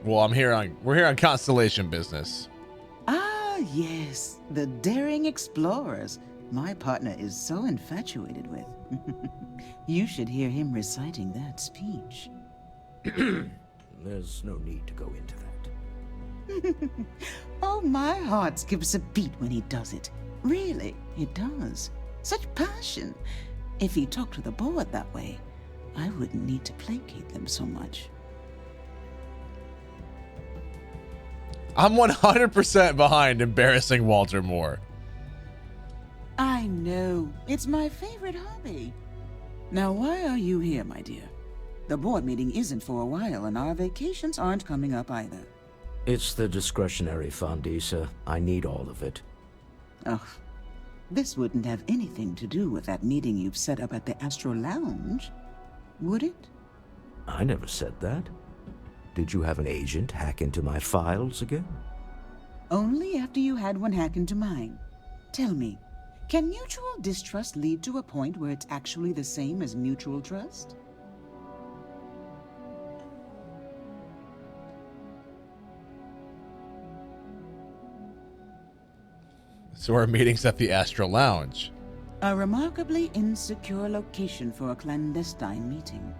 Well, we're here on Constellation business. Ah, yes, the daring explorers. My partner is so infatuated with. You should hear him reciting that speech. There's no need to go into that. Oh, my heart skips a beat when he does it. Really, it does. Such passion. If he talked to the board that way, I wouldn't need to placate them so much. I'm 100% behind embarrassing Walter Moore. I know. It's my favorite hobby. Now, why are you here, my dear? The board meeting isn't for a while, and our vacations aren't coming up either. It's the discretionary fund, Issa. I need all of it. Oh, this wouldn't have anything to do with that meeting you've set up at the Astro Lounge, would it? I never said that. Did you have an agent hack into my files again? Only after you had one hack into mine. Tell me, can mutual distrust lead to a point where it's actually the same as mutual trust? So our meeting's at the Astro Lounge. A remarkably insecure location for a clandestine meeting.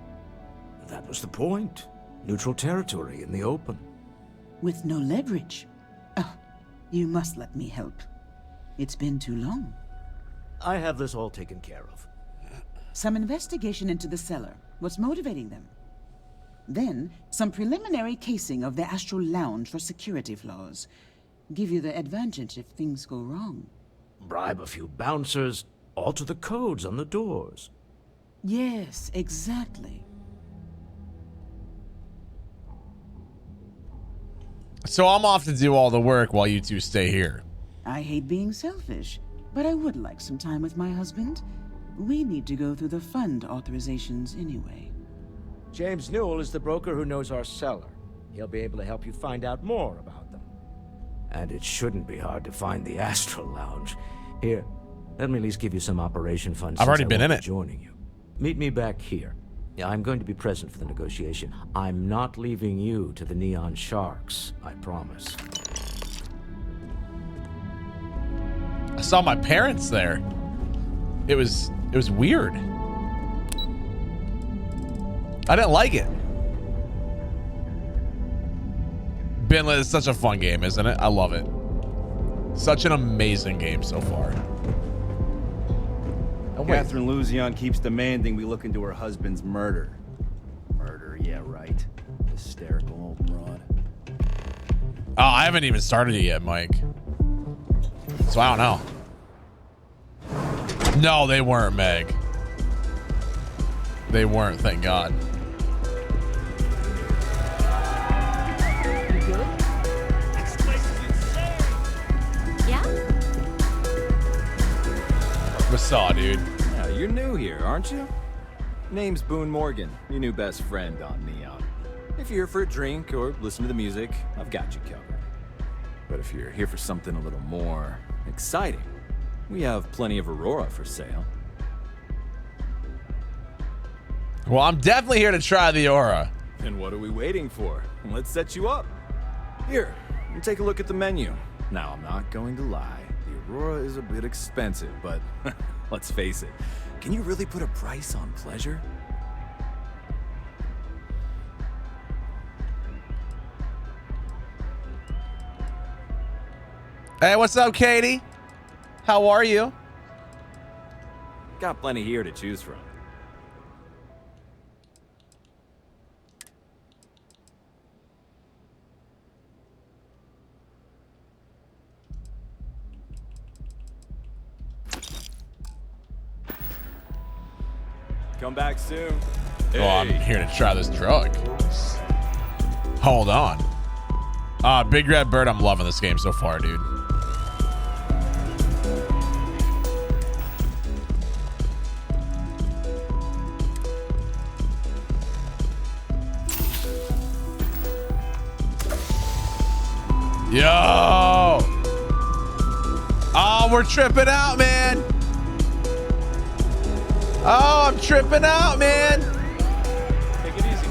That was the point. Neutral territory in the open. With no leverage. Oh, you must let me help. It's been too long. I have this all taken care of. Some investigation into the cellar. What's motivating them? Then, some preliminary casing of the Astral Lounge for security flaws. Give you the advantage if things go wrong. Bribe a few bouncers, alter the codes on the doors. Yes, exactly. So I'm off to do all the work while you two stay here. I hate being selfish, but I would like some time with my husband. We need to go through the fund authorizations anyway. James Newell is the broker who knows our cellar. He'll be able to help you find out more about them. And it shouldn't be hard to find the Astral Lounge. Here, let me at least give you some operation funds. I've already been in it. Joining you. Meet me back here. Yeah, I'm going to be present for the negotiation. I'm not leaving you to the Neon Sharks, I promise. I saw my parents there. It was weird. I didn't like it. Binlet is such a fun game, isn't it? I love it. Such an amazing game so far. Catherine Luzion keeps demanding we look into her husband's murder. Murder, yeah, right. Hysterical old broad. Oh, I haven't even started it yet, Mike. So I don't know. No, they weren't, Meg. They weren't, thank God. You good? Yeah? What's up, dude? Yeah, you're new here, aren't you? Name's Boone Morgan, your new best friend on Neon. If you're here for a drink or listen to the music, I've got you covered. But if you're here for something a little more exciting, we have plenty of Aurora for sale. Well, I'm definitely here to try the Aura. And what are we waiting for? Let's set you up. Here, take a look at the menu. Now, I'm not going to lie. The Aurora is a bit expensive, but let's face it. Can you really put a price on pleasure? Hey, what's up, Katie? How are you? Got plenty here to choose from. Come back soon. Oh, I'm here to try this drug. Hold on. Big Red Bird, I'm loving this game so far, dude. Yo! Oh, we're tripping out, man. Oh, I'm tripping out, man. Take it easy.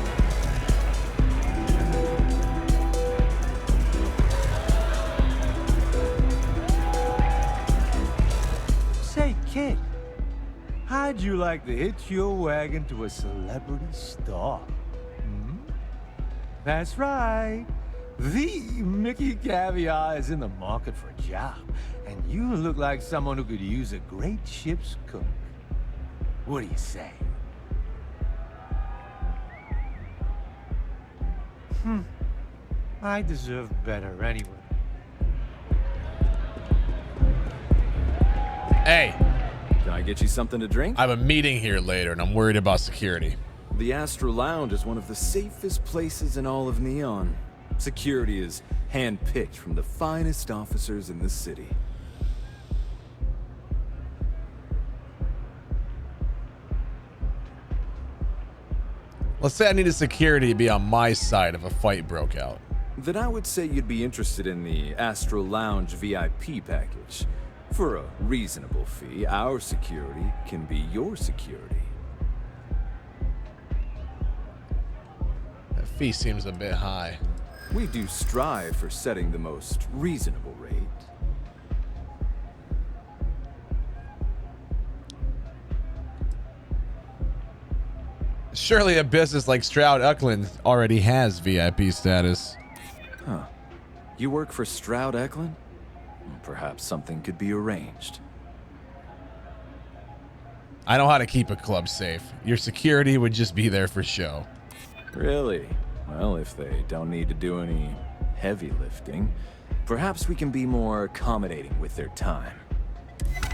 Say, kid, how'd you like to hitch your wagon to a celebrity star? Hmm? That's right. The Mickey Caviar is in the market for a job, and you look like someone who could use a great ship's cook. What do you say? I deserve better anyway. Hey. Can I get you something to drink? I have a meeting here later, and I'm worried about security. The Astro Lounge is one of the safest places in all of Neon. Security is hand-picked from the finest officers in the city. Let's say I needed security to be on my side if a fight broke out. Then I would say you'd be interested in the Astro Lounge VIP package. For a reasonable fee, our security can be your security. That fee seems a bit high. We do strive for setting the most reasonable rate. Surely a business like Stroud Eklund already has VIP status. Huh. You work for Stroud Eklund? Perhaps something could be arranged. I know how to keep a club safe. Your security would just be there for show. Really? Well, if they don't need to do any heavy lifting, perhaps we can be more accommodating with their time.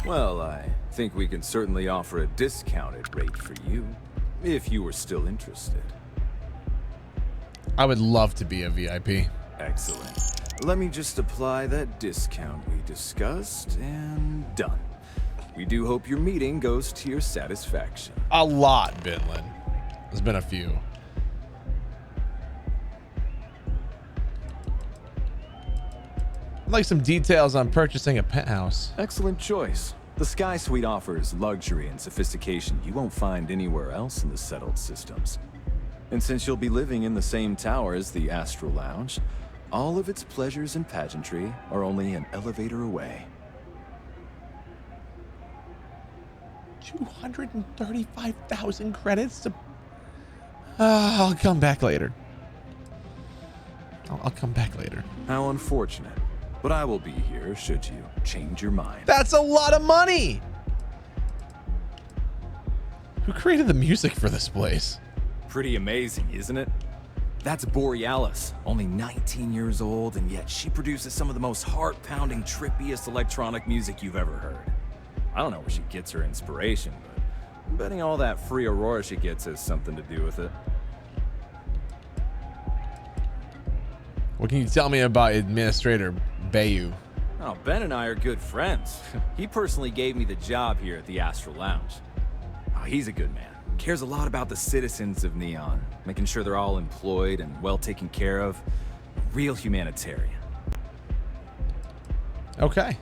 Well, I think we can certainly offer a discounted rate for you, if you were still interested. I would love to be a VIP. Excellent. Let me just apply that discount we discussed, and done. We do hope your meeting goes to your satisfaction. A lot, Binlin. There's been a few. I'd like some details on purchasing a penthouse. Excellent choice. The Sky Suite offers luxury and sophistication you won't find anywhere else in the settled systems. And since you'll be living in the same tower as the Astro Lounge, all of its pleasures and pageantry are only an elevator away. 235,000 credits to... I'll come back later. I'll come back later. How unfortunate. But I will be here should you change your mind. That's a lot of money! Who created the music for this place? Pretty amazing, isn't it? That's Borealis, only 19 years old, and yet she produces some of the most heart-pounding, trippiest electronic music you've ever heard. I don't know where she gets her inspiration, but I'm betting all that free Aurora she gets has something to do with it. What can you tell me about Administrator Bayou? Oh, Ben and I are good friends. He personally gave me the job here at the Astro Lounge. Oh, he's a good man. Cares a lot about the citizens of Neon, making sure they're all employed and well taken care of. Real humanitarian. Okay.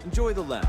Enjoy the lounge.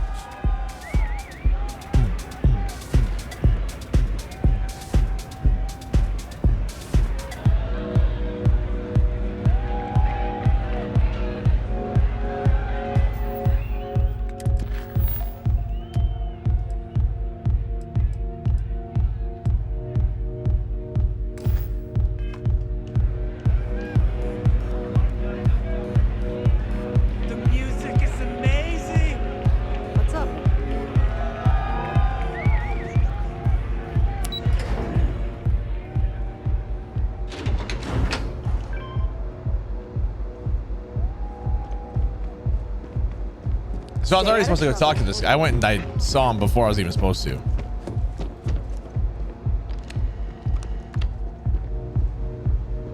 So I was already supposed to go talk to this guy. I went and I saw him before I was even supposed to.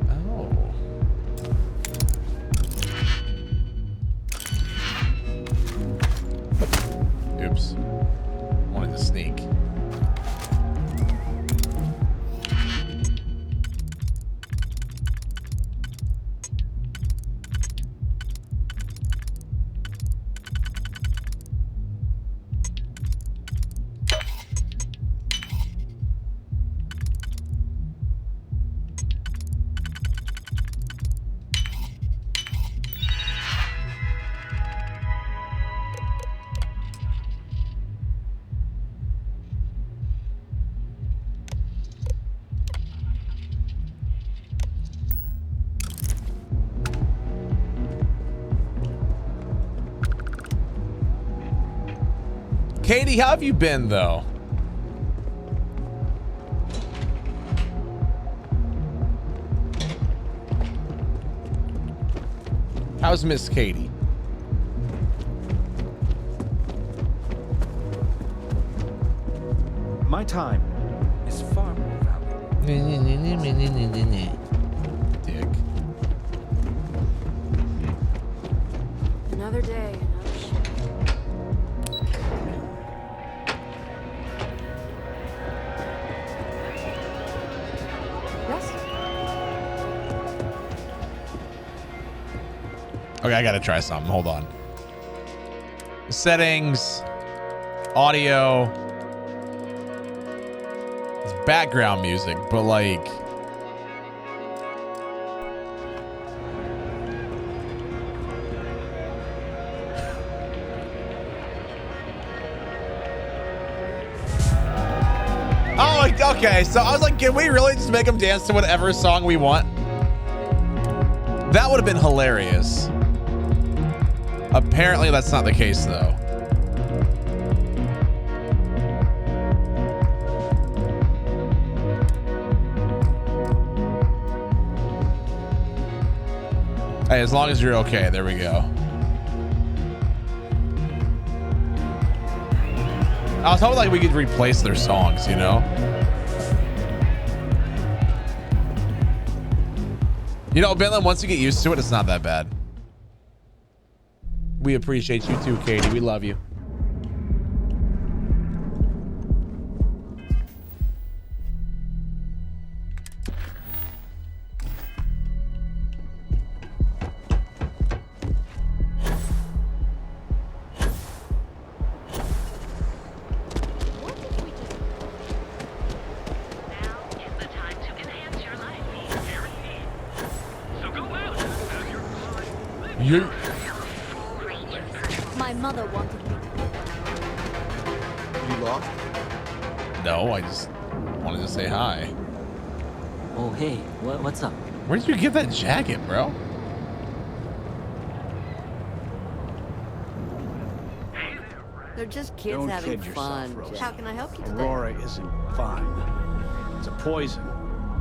Oh. Oops. Wanted to sneak. Katie, how have you been, though? How's Miss Katie? My time is far more valuable. Dick. Another day, another ship. Yes? Okay, I gotta try something. Hold on. Settings, audio, it's background music, but like, oh, okay. So I was like, can we really just make them dance to whatever song we want? That would have been hilarious. Apparently that's not the case, though. Hey, as long as you're okay, there we go. I was hoping like we could replace their songs, you know? You know, Benlin, once you get used to it, it's not that bad. We appreciate you too, Katie. We love you. You. My mother wanted me You lost? No, I just wanted to say hi. Oh, hey, what's up? Where did you get that jacket, bro? They're just kids Don't having kid yourself, fun. Rosa. How can I help you today? Aurora isn't fun. It's a poison,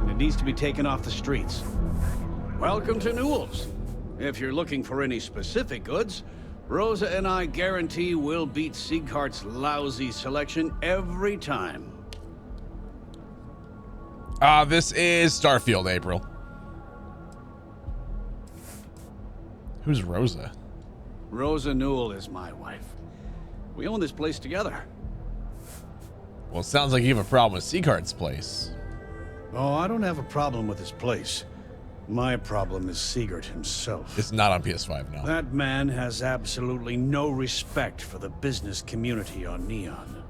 and it needs to be taken off the streets. Welcome to Newell's. If you're looking for any specific goods, Rosa and I guarantee we'll beat Sieghart's lousy selection every time. This is Starfield, April. Who's Rosa? Rosa Newell is my wife. We own this place together. Well, it sounds like you have a problem with Sieghart's place. Oh, I don't have a problem with his place. My problem is Siegert himself. It's not on PS5 now. That man has absolutely no respect for the business community on Neon.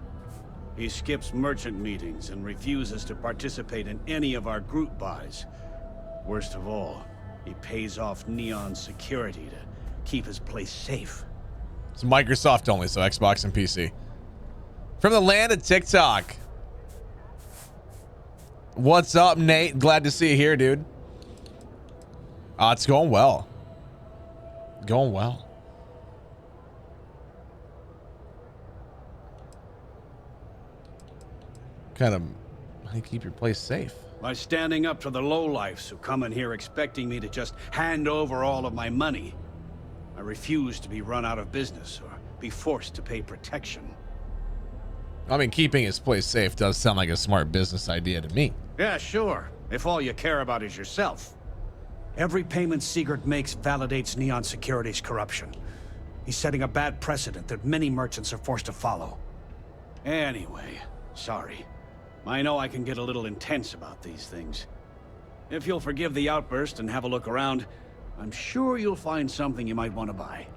He skips merchant meetings and refuses to participate in any of our group buys. Worst of all, he pays off Neon security to keep his place safe. It's Microsoft only, so Xbox and PC. From the land of TikTok. What's up, Nate? Glad to see you here, dude. It's going well. Going well. Kind of, how do you keep your place safe? By standing up to the lowlifes who come in here expecting me to just hand over all of my money. I refuse to be run out of business or be forced to pay protection. I mean, keeping his place safe does sound like a smart business idea to me. Yeah, sure. If all you care about is yourself. Every payment Siegert makes validates Neon Security's corruption. He's setting a bad precedent that many merchants are forced to follow. Anyway, sorry. I know I can get a little intense about these things. If you'll forgive the outburst and have a look around, I'm sure you'll find something you might want to buy.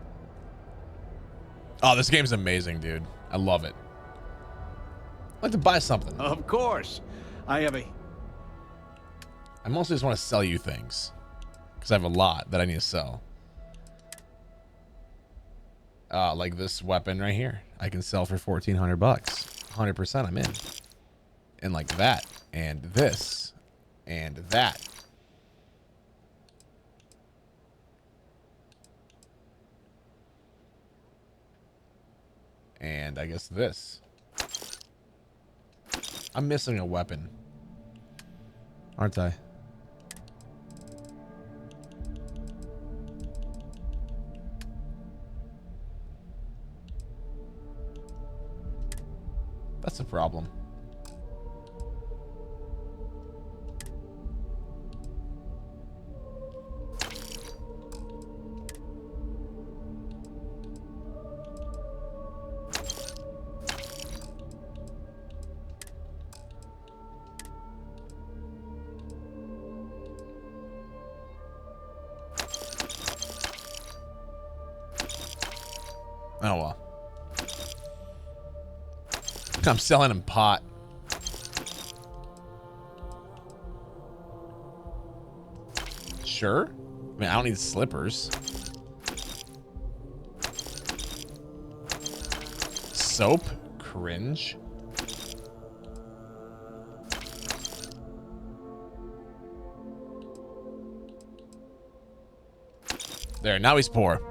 Oh, this game's amazing, dude. I love it. I'd like to buy something. Of course. I mostly just want to sell you things. Because I have a lot that I need to sell. Like this weapon right here. I can sell for $1,400. 100% I'm in. And like that. And this. And that. And I guess this. I'm missing a weapon. Aren't I? That's a problem. Oh well. I'm selling him pot. Sure. I mean, I don't need slippers. Soap? Cringe. There, now he's poor.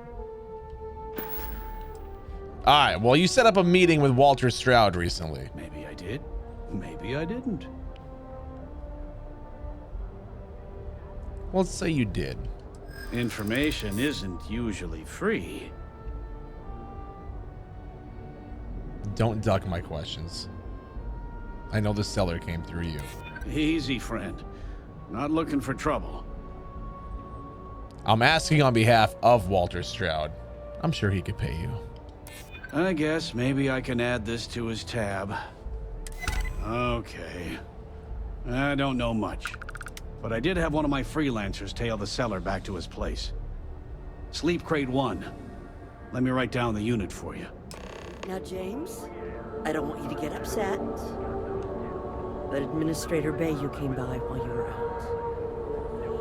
All right, well, you set up a meeting with Walter Stroud recently. Maybe I did. Maybe I didn't. Let's say you did. Information isn't usually free. Don't duck my questions. I know the seller came through you. Easy, friend. Not looking for trouble. I'm asking on behalf of Walter Stroud. I'm sure he could pay you. I guess maybe I can add this to his tab. Okay. I don't know much, but I did have one of my freelancers tail the seller back to his place. Sleep Crate 1. Let me write down the unit for you. Now, James, I don't want you to get upset, but Administrator Bayou came by while you were out.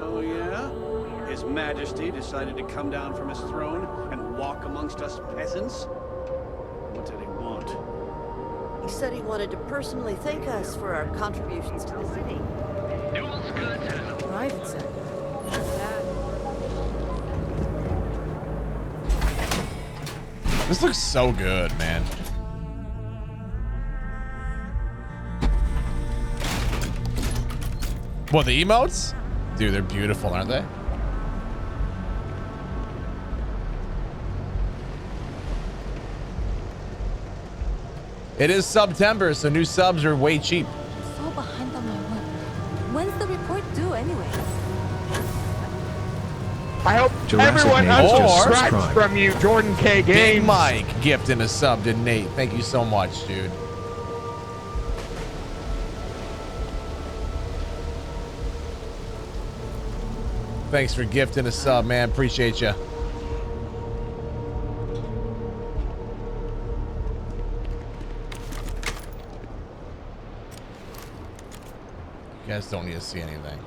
Oh, yeah? His Majesty decided to come down from his throne and walk amongst us peasants? What did he want? He said he wanted to personally thank us for our contributions to the city. Private sector. This looks so good, man. What, the emotes? Dude, they're beautiful, aren't they? It is September, so new subs are way cheap. So behind on my work. When's the report due anyway? I hope Jurassic everyone Nation unsubscribes subscribe. from you, Jordan K. Big Games. Mike gifting a sub to Nate. Thank you so much, dude. Thanks for gifting a sub, man. Appreciate you. You guys don't need to see anything.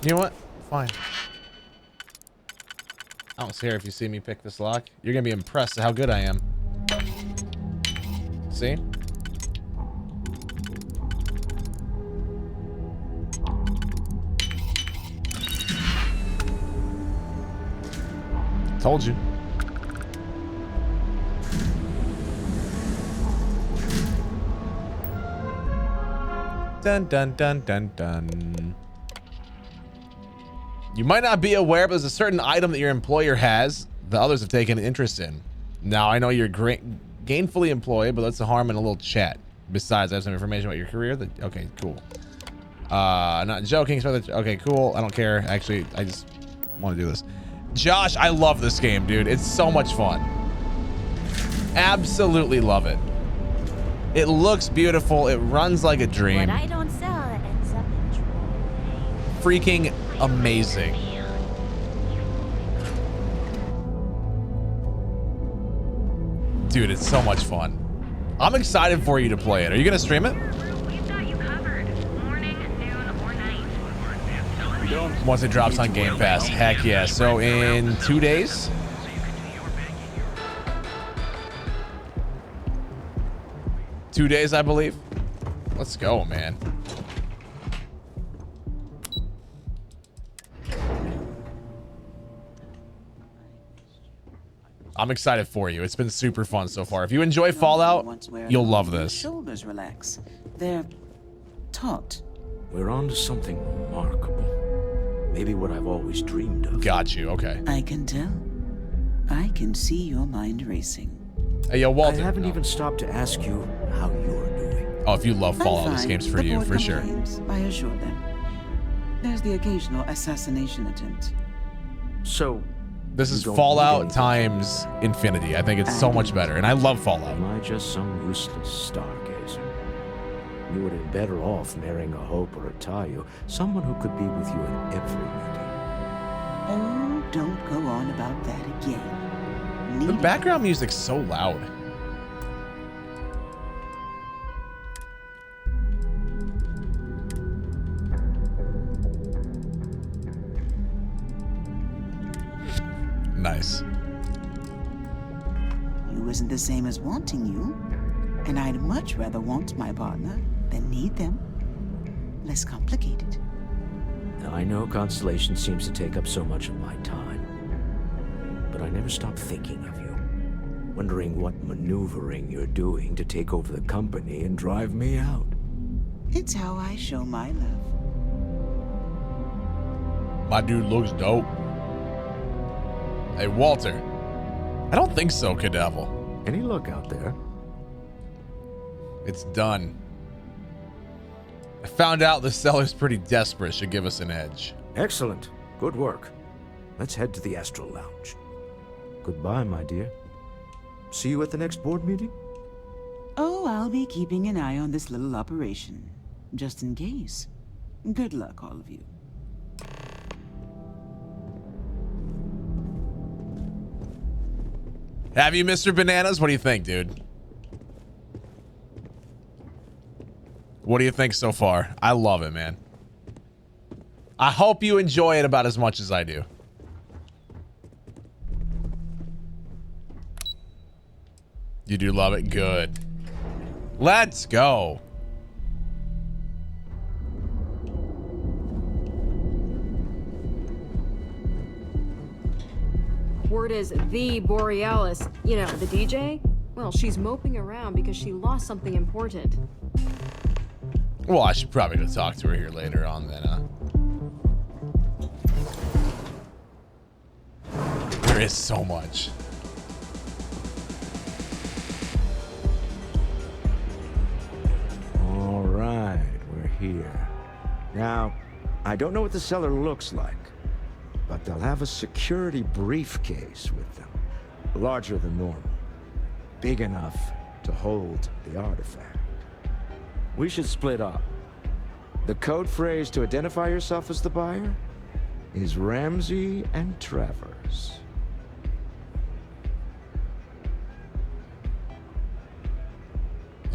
You know what? Fine. I don't care if you see me pick this lock. You're gonna be impressed at how good I am. See? Told you. Dun dun dun dun dun. You might not be aware, but there's a certain item that your employer has that others have taken an interest in. Now, I know you're gainfully employed, but let's harm in a little chat. Besides, I have some information about your career. Okay, cool. I'm not joking. Okay, cool. I don't care. Actually, I just want to do this. Josh, I love this game, dude. It's so much fun. Absolutely love it. It looks beautiful. It runs like a dream. What I don't sell ends up in trouble. Freaking amazing. Dude, it's so much fun. I'm excited for you to play it. Are you gonna stream it? Once it drops on Game Pass. Heck yeah. So in 2 days? Two days, I believe. Let's go, man. I'm excited for you. It's been super fun so far. If you enjoy Fallout, you'll love this. Shoulders relax. They're taut. We're on to something remarkable. Maybe what I've always dreamed of. Got you. Okay. I can tell. I can see your mind racing. Hey, yo, Walter. I haven't even stopped to ask you how you're doing. Oh, if you love Fallout, this game's for The you, board for sure. complains, I assure them. There's the occasional assassination attempt. So, This is you don't Fallout need anything. times infinity. I think it's so much better, and I love Fallout. Am I just some useless stargazer? You would have been better off marrying a Hope or a Tayo, someone who could be with you at every meeting. Oh, don't go on about that again. The background music's so loud. Nice. You isn't the same as wanting you. And I'd much rather want my partner than need them. Less complicated. Now, I know Constellation seems to take up so much of my time, but I never stop thinking of you, wondering what maneuvering you're doing to take over the company and drive me out. It's how I show my love. My dude looks dope. Hey, Walter. I don't think so, Cadavel. Any luck out there? It's done. I found out the seller's pretty desperate. Should give us an edge. Excellent. Good work. Let's head to the Astral Lounge. Goodbye, my dear. See you at the next board meeting? Oh, I'll be keeping an eye on this little operation. Just in case. Good luck, all of you. Have you, Mr. Bananas? What do you think, dude? What do you think so far? I love it, man. I hope you enjoy it about as much as I do. You do love it? Good. Let's go. Word is the Borealis, you know, the DJ? Well, she's moping around because she lost something important. Well, I should probably go talk to her here later on then, There is so much. All right, we're here. Now, I don't know what the cellar looks like, but they'll have a security briefcase with them, larger than normal, big enough to hold the artifact. We should split up. The code phrase to identify yourself as the buyer is Ramsey and Travers.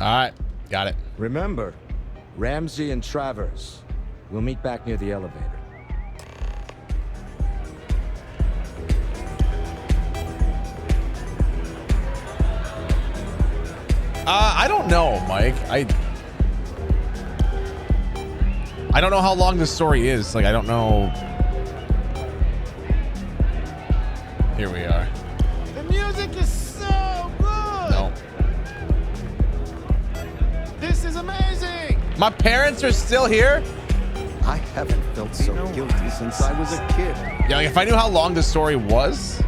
All right, got it. Remember, Ramsey and Travers. We'll meet back near the elevator. I don't know, Mike. I don't know how long this story is. Like, I don't know. Here we are. The music is so good. No. This is amazing. My parents are still here? I haven't felt so guilty since I was a kid. Yeah, like if I knew how long the story was,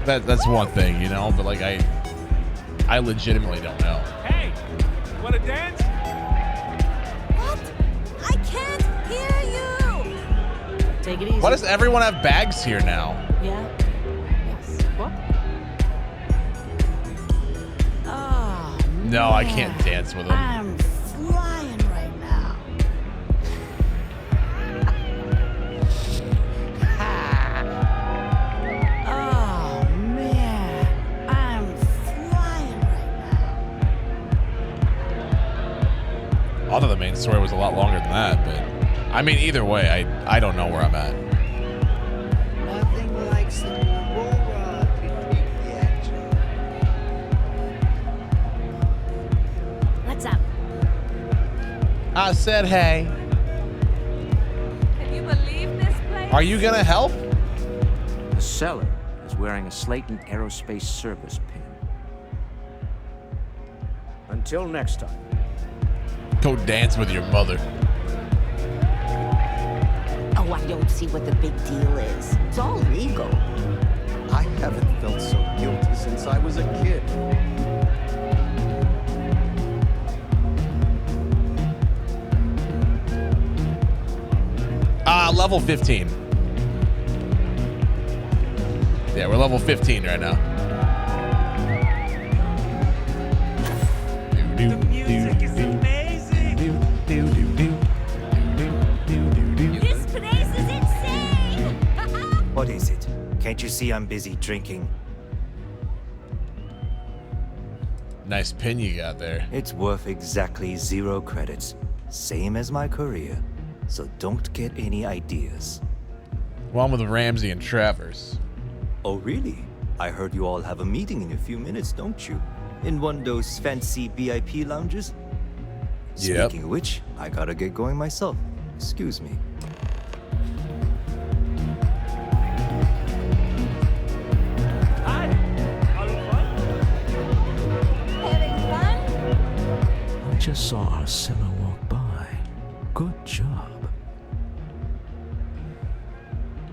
that's one thing, you know, but like I legitimately don't know. Hey, you wanna dance? What? I can't hear you. Take it easy. Why does everyone have bags here now? Yeah. Yes. What? Oh, No, I can't dance with them. I'm flying right now. Oh, man. I'm flying right I thought the main story was a lot longer than that, but I mean, either way, I don't know where I'm at. Nothing like some aurora between the action. What's up? I said, hey. Can you believe this place? Are you gonna help? The cellar is wearing a Slayton Aerospace service pin. Until next time. Go dance with your mother. Oh, I don't see what the big deal is. It's all legal. I haven't felt so guilty since I was a kid. Level 15. Yeah, we're level 15 right now. The music is amazing. This place is insane! What is it? Can't you see I'm busy drinking? Nice pin you got there. It's worth exactly 0 credits. Same as my career. So don't get any ideas. Well, I'm with Ramsey and Travers. Oh, really? I heard you all have a meeting in a few minutes, don't you? In one of those fancy VIP lounges? Yep. Speaking of which, I gotta get going myself. Excuse me. Hi. Having fun? Having fun? I just saw Arcella walk by. Good job.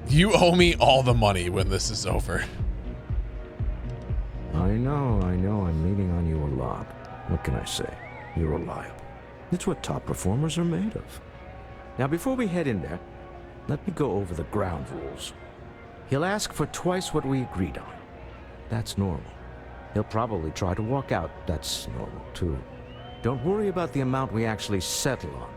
You owe me all the money when this is over. I know, I'm leaning on you a lot. What can I say? You're reliable. It's what top performers are made of. Now, before we head in there, let me go over the ground rules. He'll ask for twice what we agreed on. That's normal. He'll probably try to walk out. That's normal, too. Don't worry about the amount we actually settle on.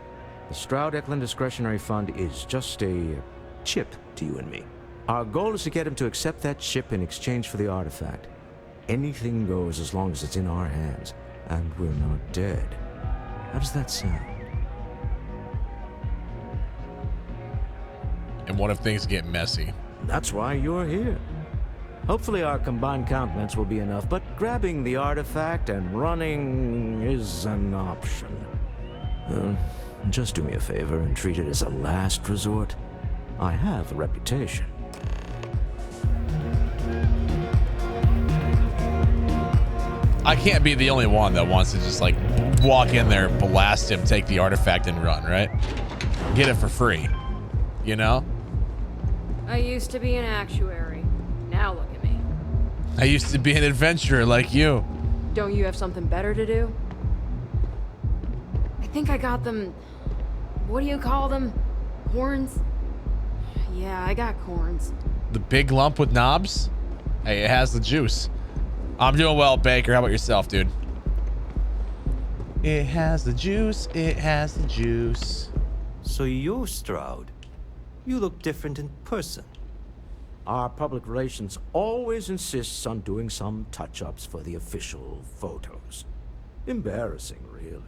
The Stroud-Eklund Discretionary Fund is just a chip to you and me. Our goal is to get him to accept that chip in exchange for the artifact. Anything goes as long as it's in our hands, and we're not dead. How does that sound? And what if things get messy? That's why you're here. Hopefully our combined countenance will be enough, but grabbing the artifact and running is an option. Just do me a favor and treat it as a last resort. I have a reputation. I can't be the only one that wants to just like walk in there, blast him, take the artifact and run, right? Get it for free, you know? I used to be an actuary. Now look at me. I used to be an adventurer like you. Don't you have something better to do? I think I got them... What do you call them? Horns? Yeah, I got corns. The big lump with knobs? Hey, it has the juice. I'm doing well, Baker. How about yourself, dude? It has the juice. It has the juice. So you're Stroud. You look different in person. Our public relations always insists on doing some touch-ups for the official photos. Embarrassing, really.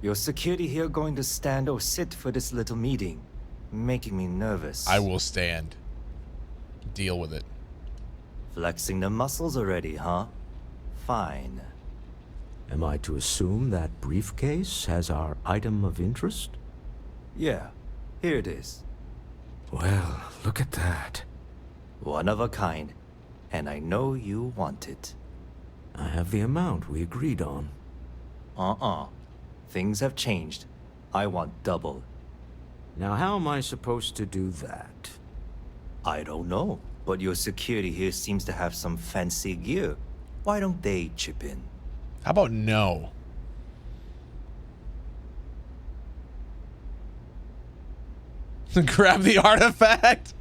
Your security here going to stand or sit for this little meeting? Making me nervous. I will stand. Deal with it. Flexing the muscles already, huh? Fine. Am I to assume that briefcase has our item of interest? Yeah, here it is. Well, look at that. One of a kind, and I know you want it. I have the amount we agreed on. Things have changed. I want double. Now, how am I supposed to do that? I don't know, but your security here seems to have some fancy gear. Why don't they chip in? How about no? Grab the artifact?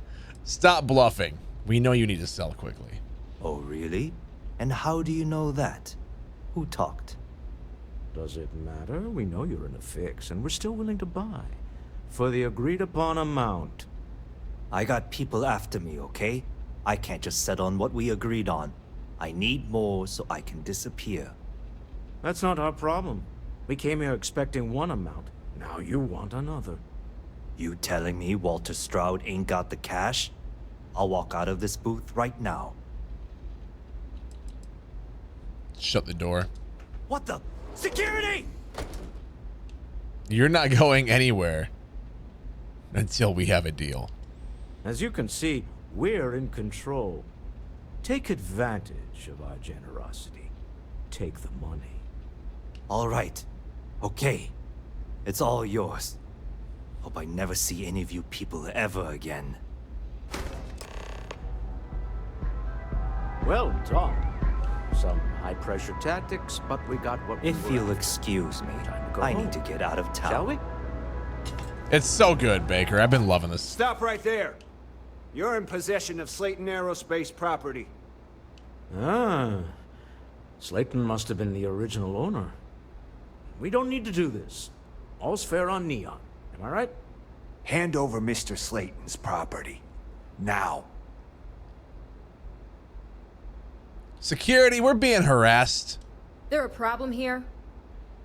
Stop bluffing. We know you need to sell quickly. Oh, really? And how do you know that? Who talked? Does it matter? We know you're in a fix, and we're still willing to buy. For the agreed-upon amount. I got people after me, okay? I can't just settle on what we agreed on. I need more so I can disappear. That's not our problem. We came here expecting one amount. Now you want another. You telling me Walter Stroud ain't got the cash? I'll walk out of this booth right now. Shut the door. What the? Security! You're not going anywhere until we have a deal. As you can see, we're in control. Take advantage of our generosity. Take the money. All right. Okay. It's all yours. Hope I never see any of you people ever again. Well done. Some high-pressure tactics, but we got what we If were you'll after. excuse me, Time to go I home. need to get out of town. Shall we? It's so good, Baker. I've been loving this. Stop right there. You're in possession of Slayton Aerospace property. Ah. Slayton must have been the original owner. We don't need to do this. All's fair on Neon. Am I right? Hand over Mr. Slayton's property. Now. Security, we're being harassed. There a problem here?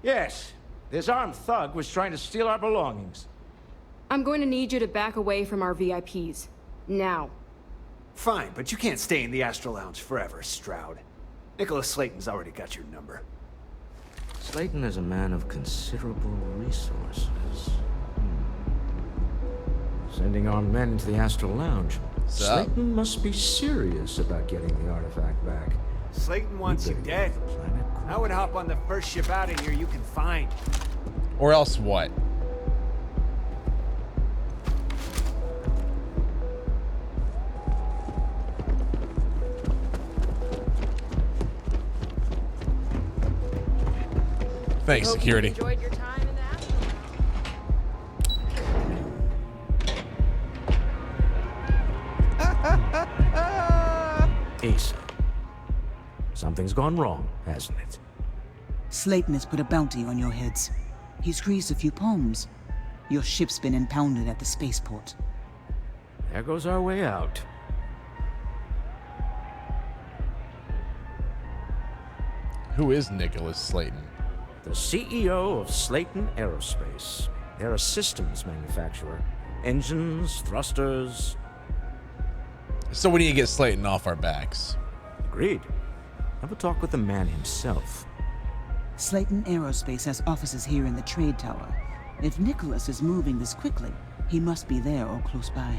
Yes. This armed thug was trying to steal our belongings. I'm going to need you to back away from our VIPs. Now. Fine, but you can't stay in the Astral Lounge forever, Stroud. Nicholas Slayton's already got your number. Slayton is a man of considerable resources. Sending armed men into the Astral Lounge. Slayton must be serious about getting the artifact back. Slayton wants you dead. I would hop on the first ship out of here you can find. Or else what? Thanks, security. Enjoyed your time in that? Asa. Something's gone wrong, hasn't it? Slayton has put a bounty on your heads. He's greased a few palms. Your ship's been impounded at the spaceport. There goes our way out. Who is Nicholas Slayton? The CEO of Slayton Aerospace. They're a systems manufacturer. Engines, thrusters. So we need to get Slayton off our backs. Agreed. Have a talk with the man himself. Slayton Aerospace has offices here in the trade tower. If Nicholas is moving this quickly, he must be there or close by.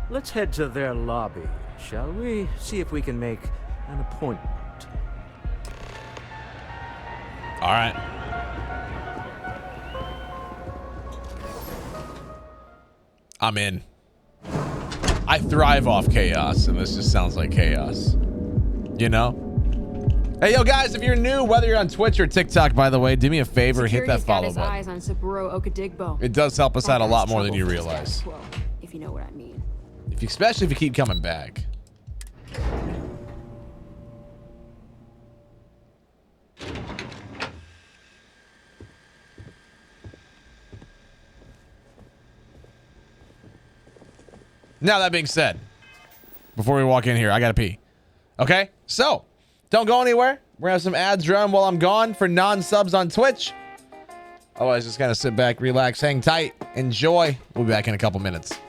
Let's head to their lobby, shall we? See if we can make an appointment. All right. I'm in. I thrive off chaos, and this just sounds like chaos. You know? Hey, yo, guys, if you're new, whether you're on Twitch or TikTok, by the way, do me a favor, hit that follow Security's got his button. eyes on Saburo Okadigbo. It does help us out a lot more than you Trouble for realize. status quo, if you know what I mean. Especially if you keep coming back. Now, that being said, before we walk in here, I gotta pee. Okay? So, don't go anywhere. We're gonna have some ads run while I'm gone for non-subs on Twitch. Otherwise, just gotta sit back, relax, hang tight, enjoy. We'll be back in a couple minutes.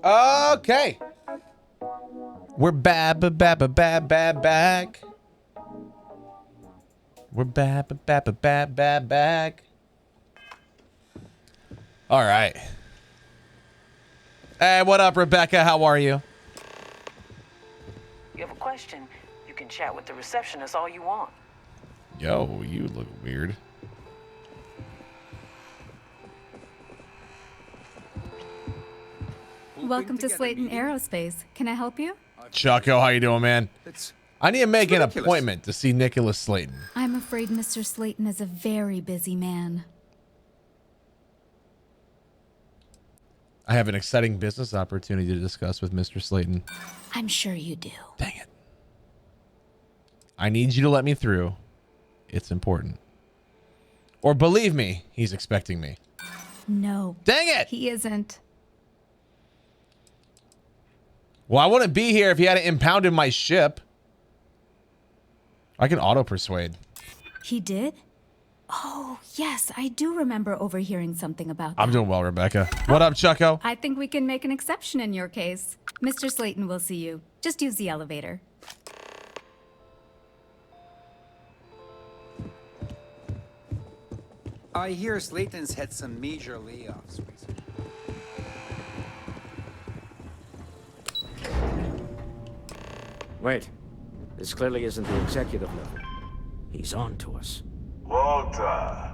Okay. We're back. We're back. All right. Hey, what up, Rebecca? How are you? You have a question? You can chat with the receptionist all you want. Yo, you look weird. Welcome to Slayton Aerospace. Can I help you? Chucko, how you doing, man? I need to make an ridiculous. appointment to see Nicholas Slayton. I'm afraid Mr. Slayton is a very busy man. I have an exciting business opportunity to discuss with Mr. Slayton. I'm sure you do. Dang it. I need you to let me through. It's important. Or believe me, he's expecting me. No. Dang it! He isn't. Well, I wouldn't be here if he hadn't impounded my ship. I can auto-persuade. He did? Oh, yes. I do remember overhearing something about that. I'm doing well, Rebecca. What up, Chucko? I think we can make an exception in your case. Mr. Slayton will see you. Just use the elevator. I hear Slayton's had some major layoffs recently. Wait. This clearly isn't the executive level. He's on to us. Walter,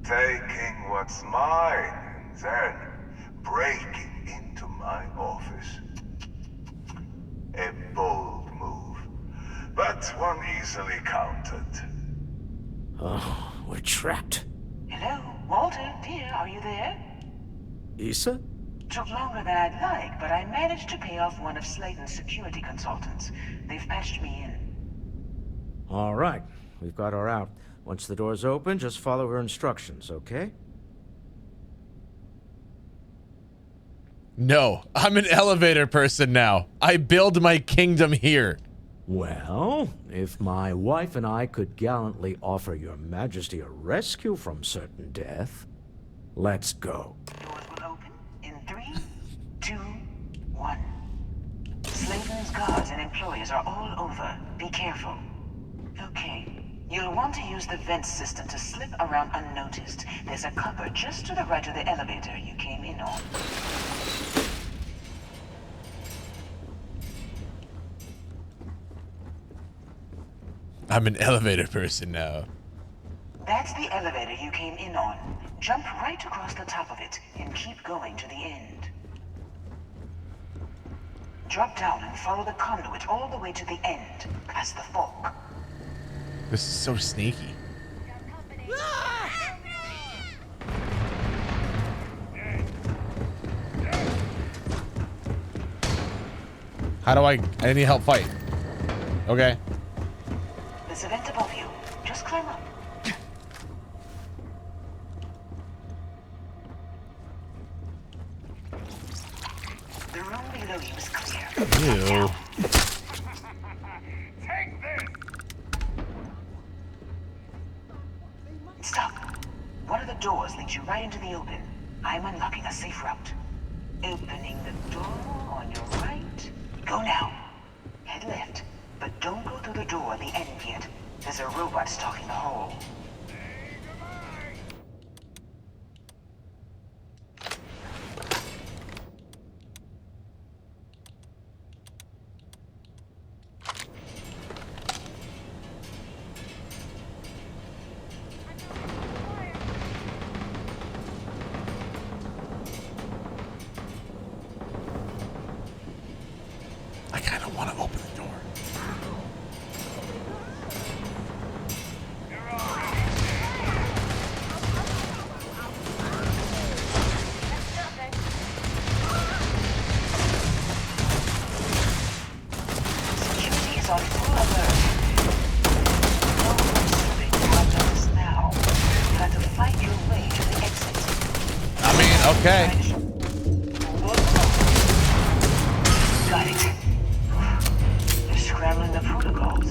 taking what's mine and then breaking into my office. A bold move, but one easily countered. Oh, we're trapped. Hello, Walter, dear, are you there? Issa? Took longer than I'd like, but I managed to pay off one of Slayton's security consultants. They've patched me in. All right. We've got her out. Once the door's open, just follow her instructions, okay? No, I'm an elevator person now. I build my kingdom here. Well, if my wife and I could gallantly offer your majesty a rescue from certain death, let's go. Doors will open in 3, 2, 1. Slayton's guards and employees are all over. Be careful. Okay. You'll want to use the vent system to slip around unnoticed. There's a cupboard just to the right of the elevator you came in on. I'm an elevator person now. That's the elevator you came in on. Jump right across the top of it and keep going to the end. Drop down and follow the conduit all the way to the end, past the fork. This is so sneaky. How do I need help fight? Okay. There's a vent above you. Just climb up. The room below you is clear. Ew. Stop. One of the doors leads you right into the open. I'm unlocking a safe route. Opening the door on your right. Go now. Head left, but don't go through the door at the end yet. There's a robot stalking the hall. I kind of want to open the door. Security is on full alert. No more slipping from notice now. You have to fight your way to the exit. I mean, okay. Got it. You're scrambling the protocols.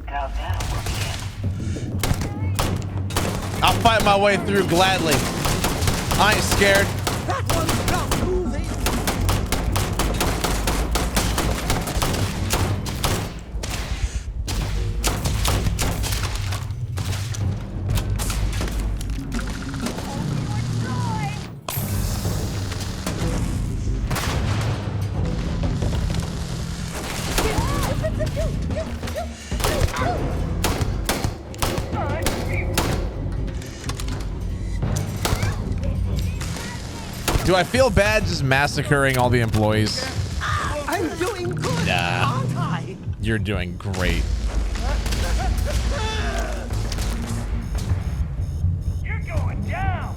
Countdown will begin. I'll fight my way through gladly. I ain't scared. That one's not cool. Do I feel bad just massacring all the employees? I'm doing good, Nah. aren't I? You're doing great. You're going down.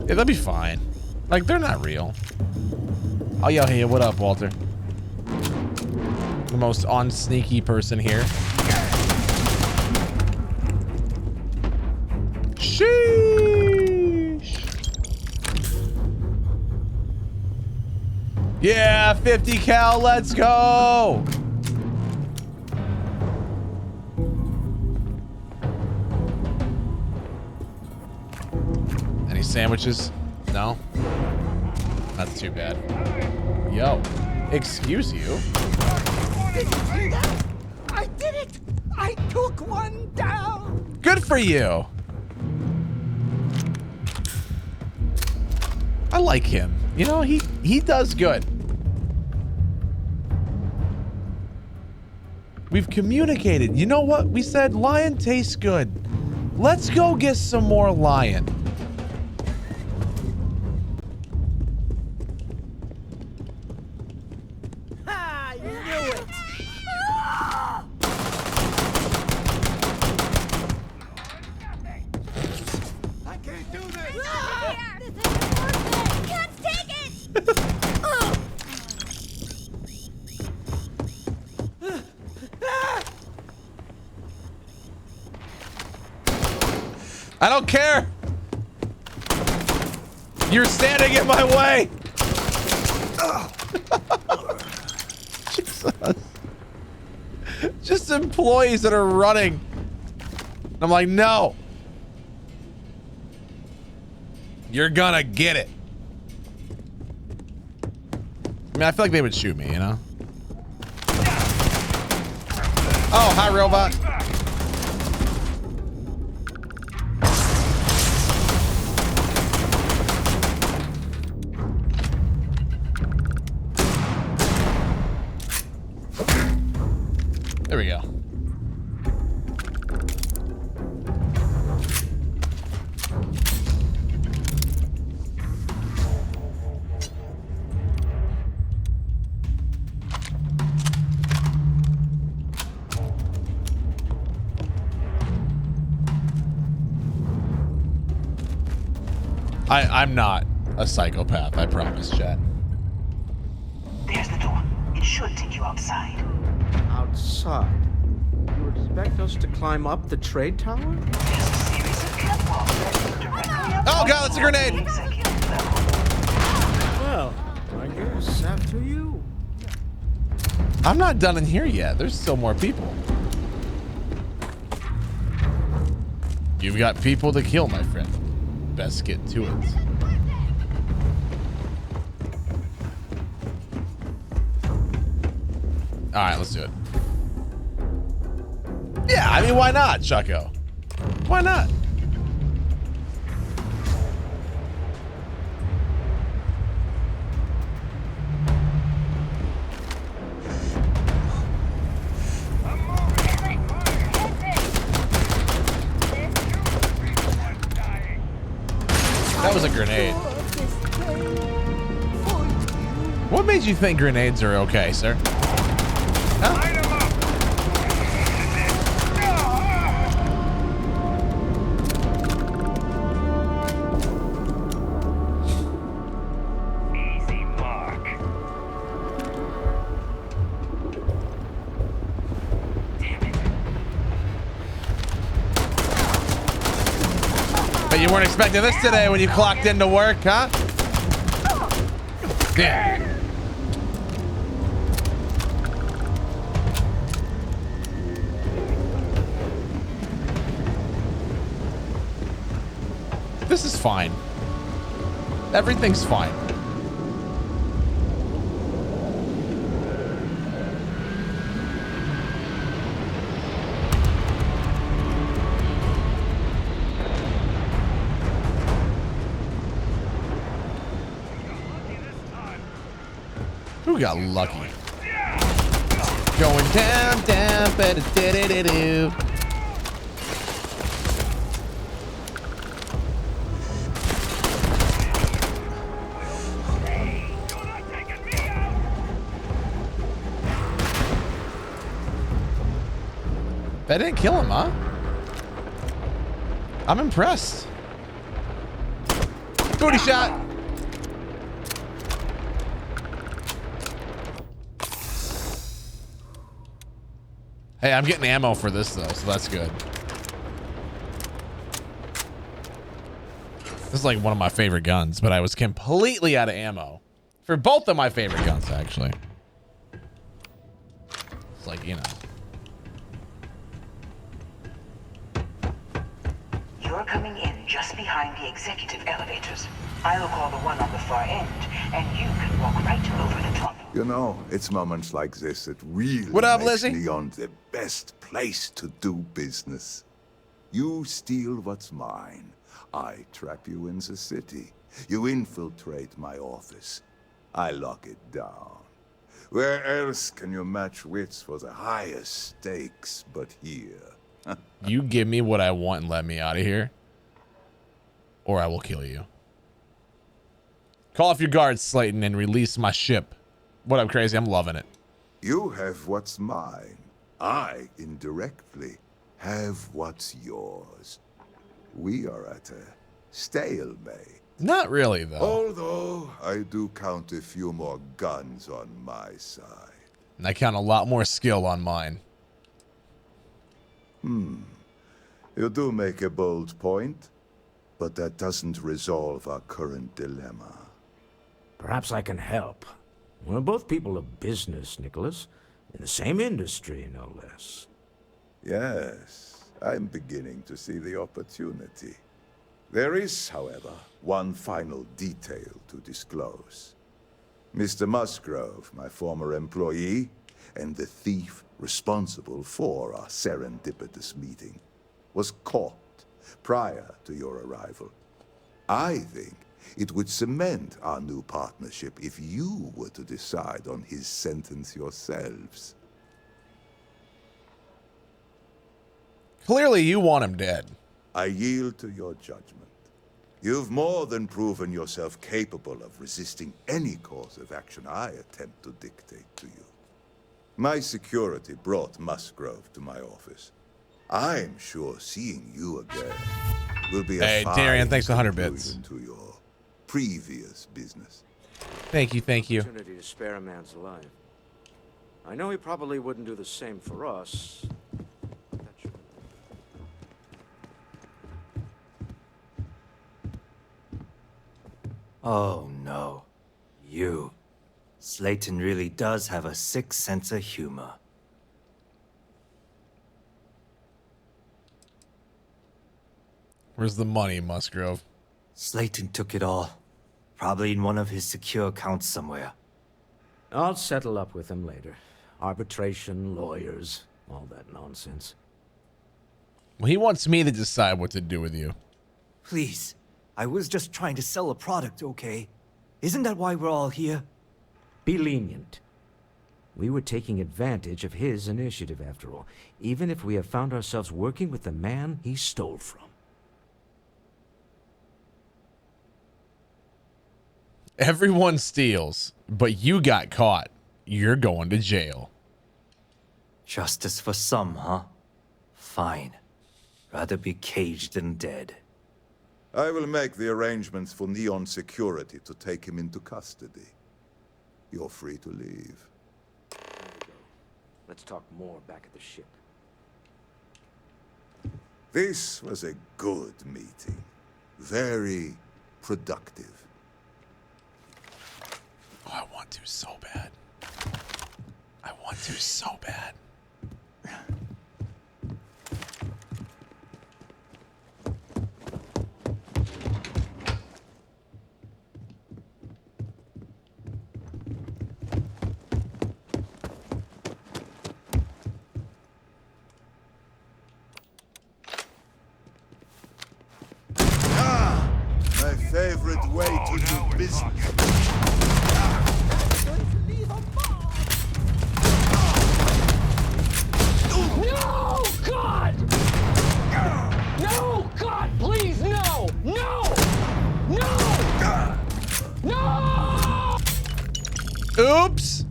Yeah, they'll be fine. Like, they're not real. Oh, yo, hey, what up, Walter? The most on-sneaky person here. Sheesh. Yeah, 50 cal, let's go. Any sandwiches? No? That's too bad. Yo, excuse you. Did you see that? I did it! I took one down! Good for you. I like him. You know, he does good. We've communicated. You know what? We said lion tastes good. Let's go get some more lion. Ha! You knew it! I can't do this! Can't take it! I don't care. You're standing in my way. Jesus. Just employees that are running. I'm like, no. You're gonna get it. I mean, I feel like they would shoot me, you know? Oh, hi, robot. There we go. I'm not a psychopath, I promise, chat. There's the door. It should take you outside. Outside? You expect us to climb up the trade tower? Oh god, that's a grenade! Well, I guess after you. I'm not done in here yet. There's still more people. You've got people to kill, my friend. Best get to it. All right, let's do it. Yeah, I mean, why not, Chucko? Why not? That was a grenade. What made you think grenades are okay, sir? Huh? Easy mark. But you weren't expecting this today when you clocked into work, huh? Damn. This is fine. Everything's fine. Who got lucky? Going down, down, ba-da-da-da-da-doo. That didn't kill him, huh? I'm impressed. Booty shot. Hey, I'm getting ammo for this though, so that's good. This is like one of my favorite guns, but I was completely out of ammo for both of my favorite guns, actually. It's like, you know. You're coming in just behind the executive elevators. I'll call the one on the far end, and you can walk right over the top. You know, it's moments like this that really What up, makes Lizzie? Neon the best place to do business. You steal what's mine. I trap you in the city. You infiltrate my office. I lock it down. Where else can you match wits for the highest stakes but here? You give me what I want and let me out of here, or I will kill you. Call off your guards, Slayton, and release my ship. What up, Crazy? I'm loving it. You have what's mine. I, indirectly, have what's yours. We are at a stalemate. Not really, though. Although, I do count a few more guns on my side. And I count a lot more skill on mine. You do make a bold point, but that doesn't resolve our current dilemma. Perhaps I can help. We're both people of business, Nicholas. In the same industry, no less. Yes, I'm beginning to see the opportunity. There is, however, one final detail to disclose. Mr. Musgrove, my former employee, and the thief responsible for our serendipitous meeting, was caught prior to your arrival. I think it would cement our new partnership if you were to decide on his sentence yourselves. Clearly, you want him dead. I yield to your judgment. You've more than proven yourself capable of resisting any course of action I attempt to dictate to you. My security brought Musgrove to my office. I'm sure seeing you again will be a fine Darian, thanks for 100 bits. conclusion to your previous business. Thank you, thank you. Opportunity to spare a man's life. I know he probably wouldn't do the same for us. Oh no. You. Slayton really does have a sick sense of humor. Where's the money, Musgrove? Slayton took it all. Probably in one of his secure accounts somewhere. I'll settle up with him later. Arbitration, lawyers, all that nonsense. Well, he wants me to decide what to do with you. Please. I was just trying to sell a product, okay? Isn't that why we're all here? Be lenient. We were taking advantage of his initiative, after all, even if we have found ourselves working with the man he stole from. Everyone steals, but you got caught. You're going to jail. Justice for some, huh? Fine. Rather be caged than dead. I will make the arrangements for Neon Security to take him into custody. You're free to leave. Let's talk more back at the ship. This was a good meeting. Very productive. Oh, I want to so bad. I want to so bad. My favorite way to do business. Oops.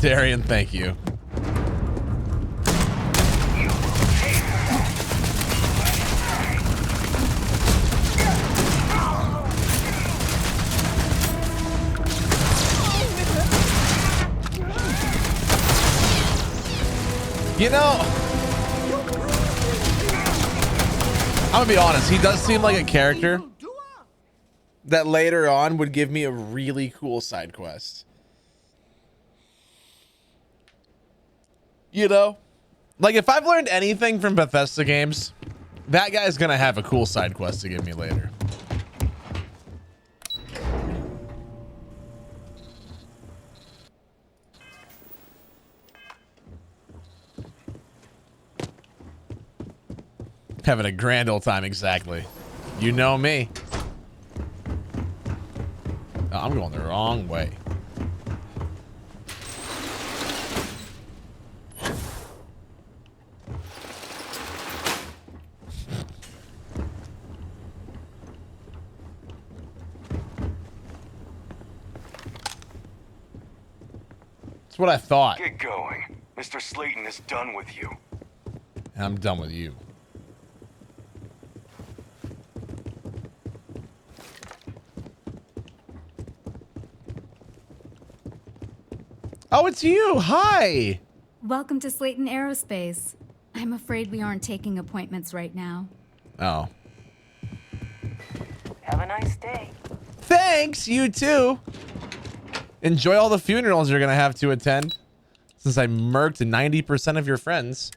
Darian, thank you. You know, I'm gonna be honest, he does seem like a character that later on would give me a really cool side quest. You know, like if I've learned anything from Bethesda games, that guy's gonna have a cool side quest to give me later. Having a grand old time, exactly. You know me. Oh, I'm going the wrong way. That's what I thought. Get going. Mr. Slayton is done with you. And I'm done with you. Oh, it's you. Hi. Welcome to Slayton Aerospace. I'm afraid we aren't taking appointments right now. Oh. Have a nice day. Thanks, you too. Enjoy all the funerals you're gonna have to attend, since I murked 90% of your friends.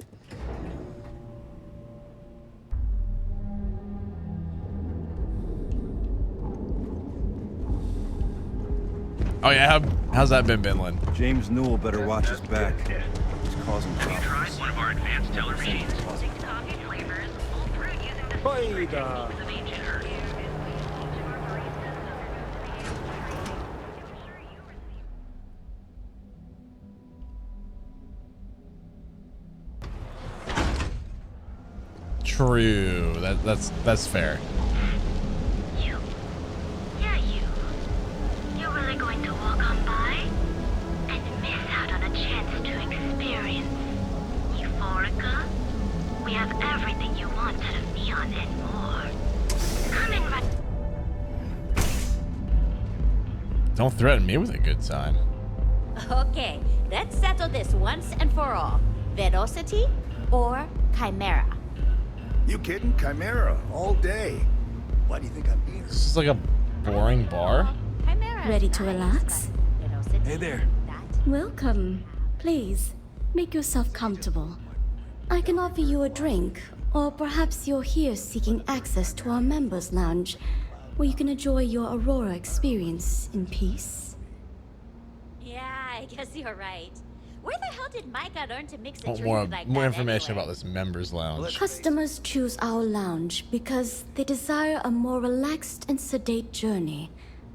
Oh yeah, how's that been, Binland? James Newell better watch his back. He's causing problems. One of our advanced teller machines. True. That's fair. You really going to walk on by and miss out on a chance to experience Euphorica? We have everything you want out of Neon and more. Come in right. Don't threaten me with a good time. Okay, let's settle this once and for all. Velocity or Chimera? You kidding? Chimera, all day. Why do you think I'm here? This is like a boring bar. Ready to relax? Hey there. Welcome. Please, make yourself comfortable. I can offer you a drink, or perhaps you're here seeking access to our members' lounge, where you can enjoy your Aurora experience in peace. Yeah, I guess you're right. Where the hell did Micah learn to mix a Want drink like more that information anyway? about this members lounge. Customers choose our lounge because they desire a more relaxed and sedate journey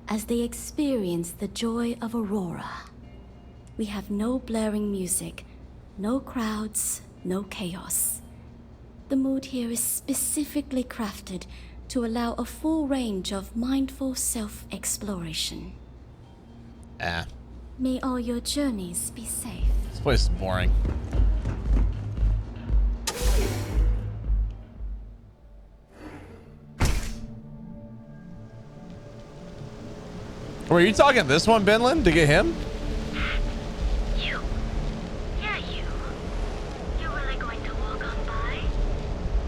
as they experience the joy of Aurora. We have no blaring music, no crowds, no chaos. The mood here is specifically crafted to allow a full range of mindful self-exploration. Ah, May all your journeys be safe. this place is boring. Were you talking this one, Binland, to get him? You really going to walk on by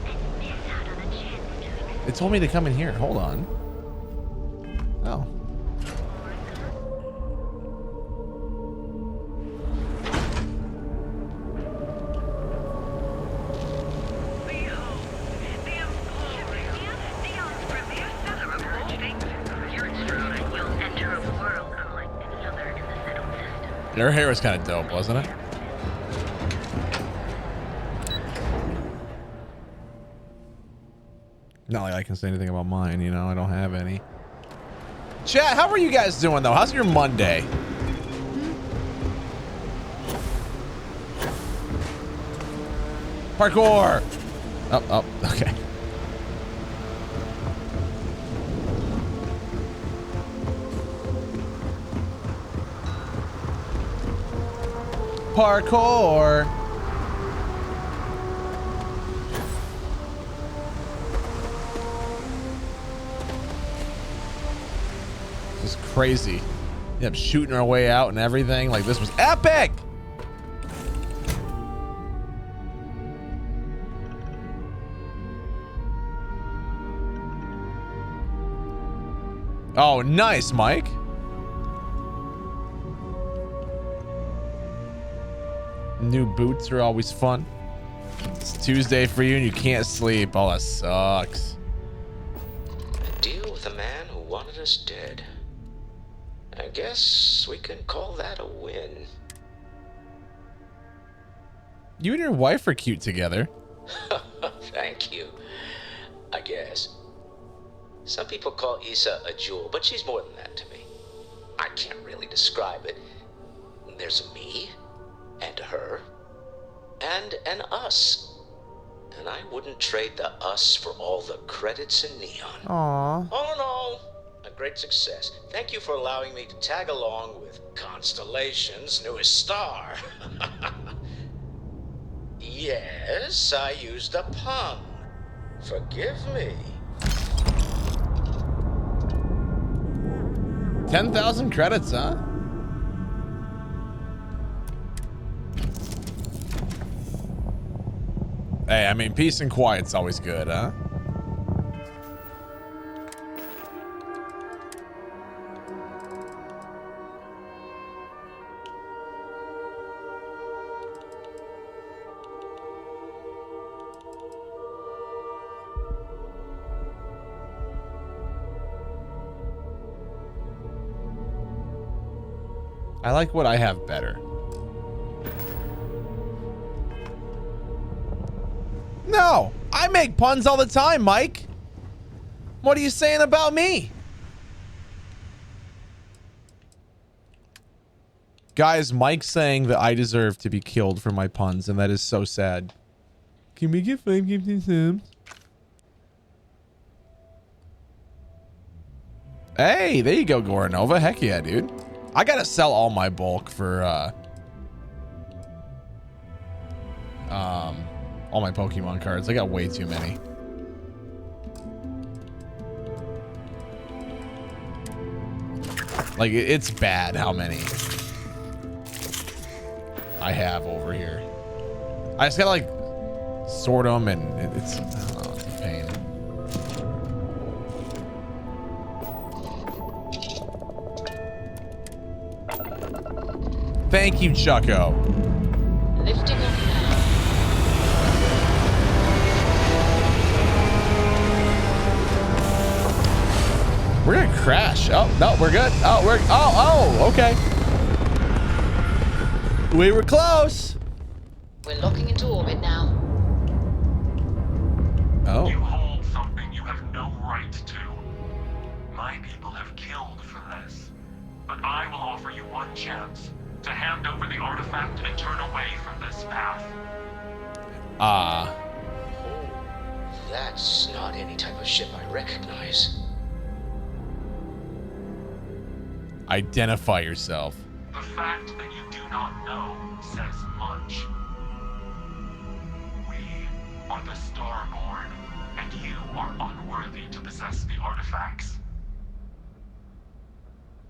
and miss out on a chance to It told me to come in here. Hold on. Oh. Her hair was kind of dope, wasn't it? Not like I can say anything about mine, you know, I don't have any. Chat, how are you guys doing though? How's your Monday? Parkour! Oh, okay. Parkour. This is crazy. Yeah, shooting our way out and everything. Like, this was epic. Oh, nice, Mike. New boots are always fun. It's Tuesday for you and you can't sleep. Oh, that sucks. A deal with a man who wanted us dead. I guess we can call that a win. You and your wife are cute together. Thank you. I guess. Some people call Issa a jewel, but she's more than that to me. I can't really describe it. There's a me, and her, and an us. And I wouldn't trade the us for all the credits in Neon. Aww. All in all, a great success. Thank you for allowing me to tag along with Constellation's newest star. Yes, I used a pun. Forgive me. 10,000 credits, huh? Hey, I mean, peace and quiet's always good, huh? I like what I have better. No, I make puns all the time, Mike. What are you saying about me? Guys, Mike's saying that I deserve to be killed for my puns, and that is so sad. Can we get 5 gifted subs? Hey, there you go, Goranova. Heck yeah, dude. I gotta sell all my bulk for all my Pokemon cards. I got way too many. Like, it's bad how many I have over here. I just gotta like sort them, and it's, I don't know, it's a pain. Thank you, Chucko. Lifting off now. We're gonna crash. Oh, no, we're good. Oh, okay. We were close. We're locking into orbit now. Oh. You hold something you have no right to. My people have killed for this. But I will offer you one chance to hand over the artifact and turn away from this path. That's not any type of ship I recognize. Identify yourself. The fact that you do not know says much. We are the Starborn, and you are unworthy to possess the artifacts.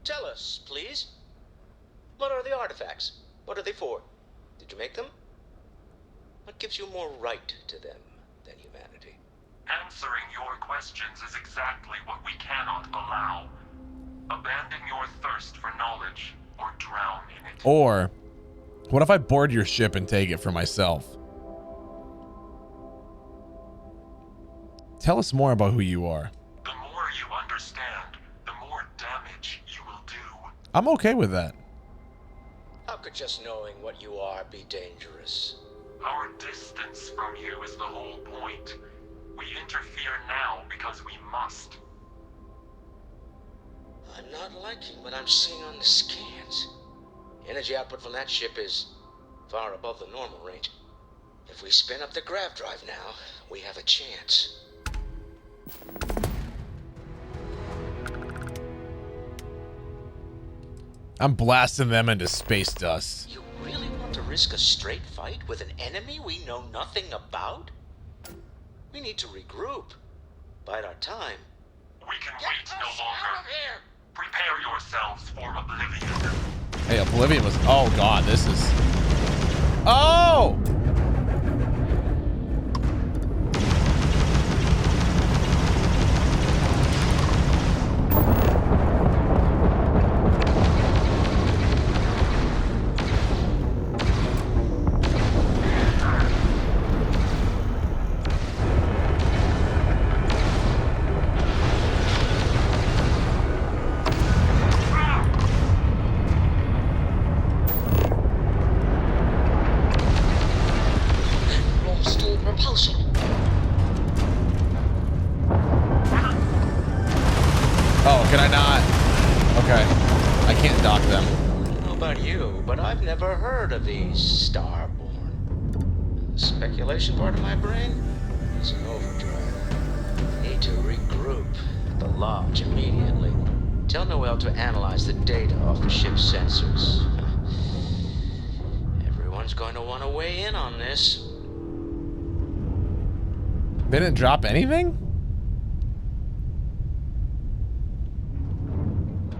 Tell us, please. What are the artifacts? What are they for? Did you make them? What gives you more right to them than humanity? Answering your questions is exactly what we cannot allow. Abandon your thirst for knowledge, or drown in it. Or, what if I board your ship and take it for myself? Tell us more about who you are. The more you understand, the more damage you will do. I'm okay with that. How could just knowing what you are be dangerous? Our distance from you is the whole point. We interfere now because we must. I'm not liking what I'm seeing on the scans. Energy output from that ship is far above the normal range. If we spin up the grav drive now, we have a chance. I'm blasting them into space dust. You really want to risk a straight fight with an enemy we know nothing about? We need to regroup. Bide our time. We can wait no longer. Prepare yourselves for oblivion. Hey, Oblivion was... Oh, God, this is... Oh! Oh, can I not? Okay. I can't dock them. I don't know about you, but I've never heard of these Starborn. The speculation part of my brain is in overdrive. Need to regroup at the lodge immediately. Tell Noel to analyze the data off the ship's sensors. Everyone's going to want to weigh in on this. They didn't drop anything?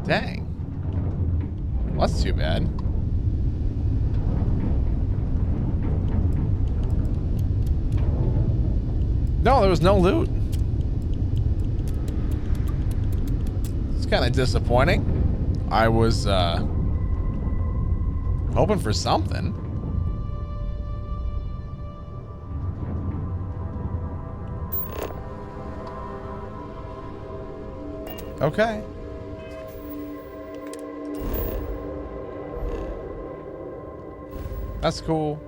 Dang. Well, that's too bad. No, there was no loot. It's kind of disappointing. I was hoping for something. Okay. That's cool.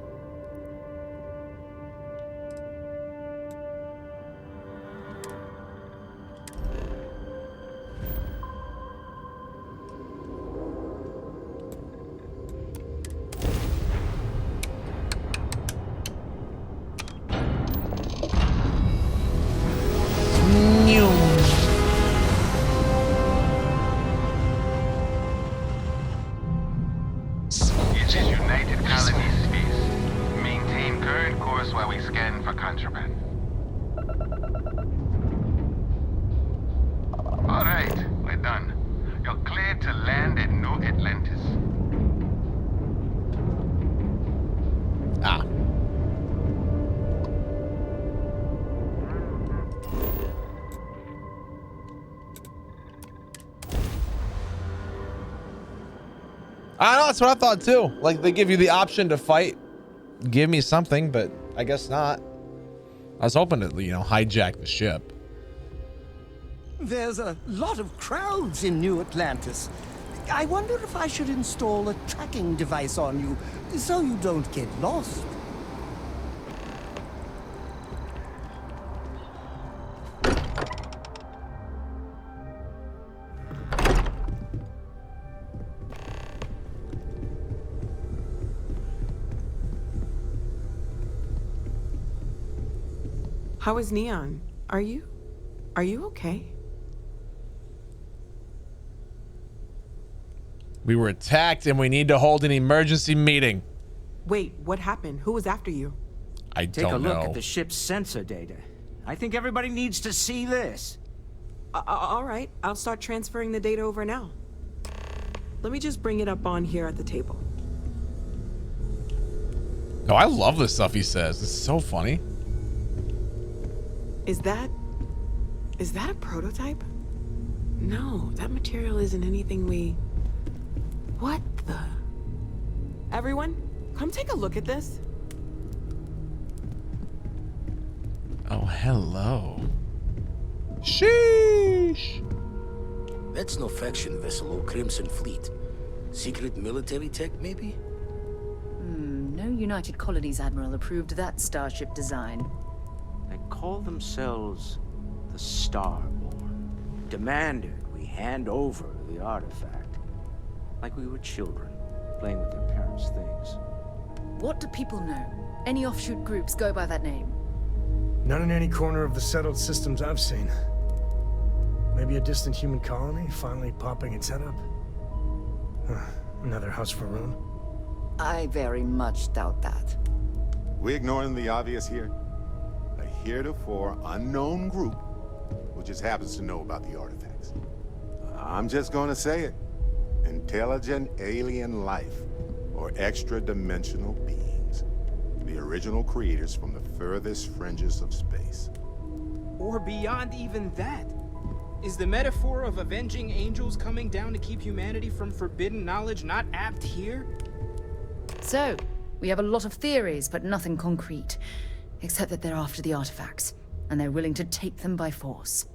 I know, that's what I thought too. Like, they give you the option to fight. Give me something, but I guess not. I was hoping to, you know, hijack the ship. There's a lot of crowds in New Atlantis. I wonder if I should install a tracking device on you, so you don't get lost. How is Neon? Are you okay? We were attacked and we need to hold an emergency meeting. Wait, what happened? Who was after you? I Take don't know. a look at the ship's sensor data. I think everybody needs to see this. All right, I'll start transferring the data over now. Let me just bring it up on here at the table. No, I love the stuff he says. It's so funny. Is that a prototype? No, that material isn't anything we... What the... Everyone, come take a look at this. Oh, hello. Sheesh. That's no faction vessel or Crimson Fleet. Secret military tech, maybe? No United Colonies Admiral approved that starship design. They call themselves the Starborn. Demanded we hand over the artifact. Like we were children, playing with their parents' things. What do people know? Any offshoot groups go by that name? Not in any corner of the settled systems I've seen. Maybe a distant human colony finally popping its head up. Another house for Rune. I very much doubt that. We ignoring the obvious here? A heretofore unknown group who just happens to know about the artifacts. I'm just gonna say it. Intelligent alien life, or extra-dimensional beings. The original creators from the furthest fringes of space. Or beyond even that. Is the metaphor of avenging angels coming down to keep humanity from forbidden knowledge not apt here? So, we have a lot of theories, but nothing concrete. Except that they're after the artifacts, and they're willing to take them by force.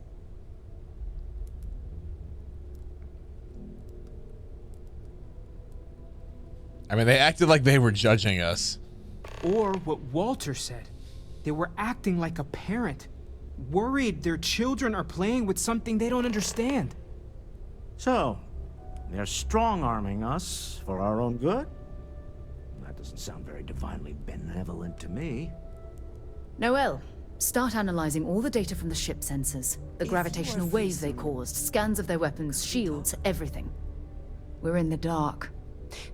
I mean, they acted like they were judging us. Or what Walter said. They were acting like a parent. Worried their children are playing with something they don't understand. So, they're strong-arming us for our own good? That doesn't sound very divinely benevolent to me. Noel, start analyzing all the data from the ship sensors. The gravitational waves they caused, scans of their weapons, shields, everything. We're in the dark.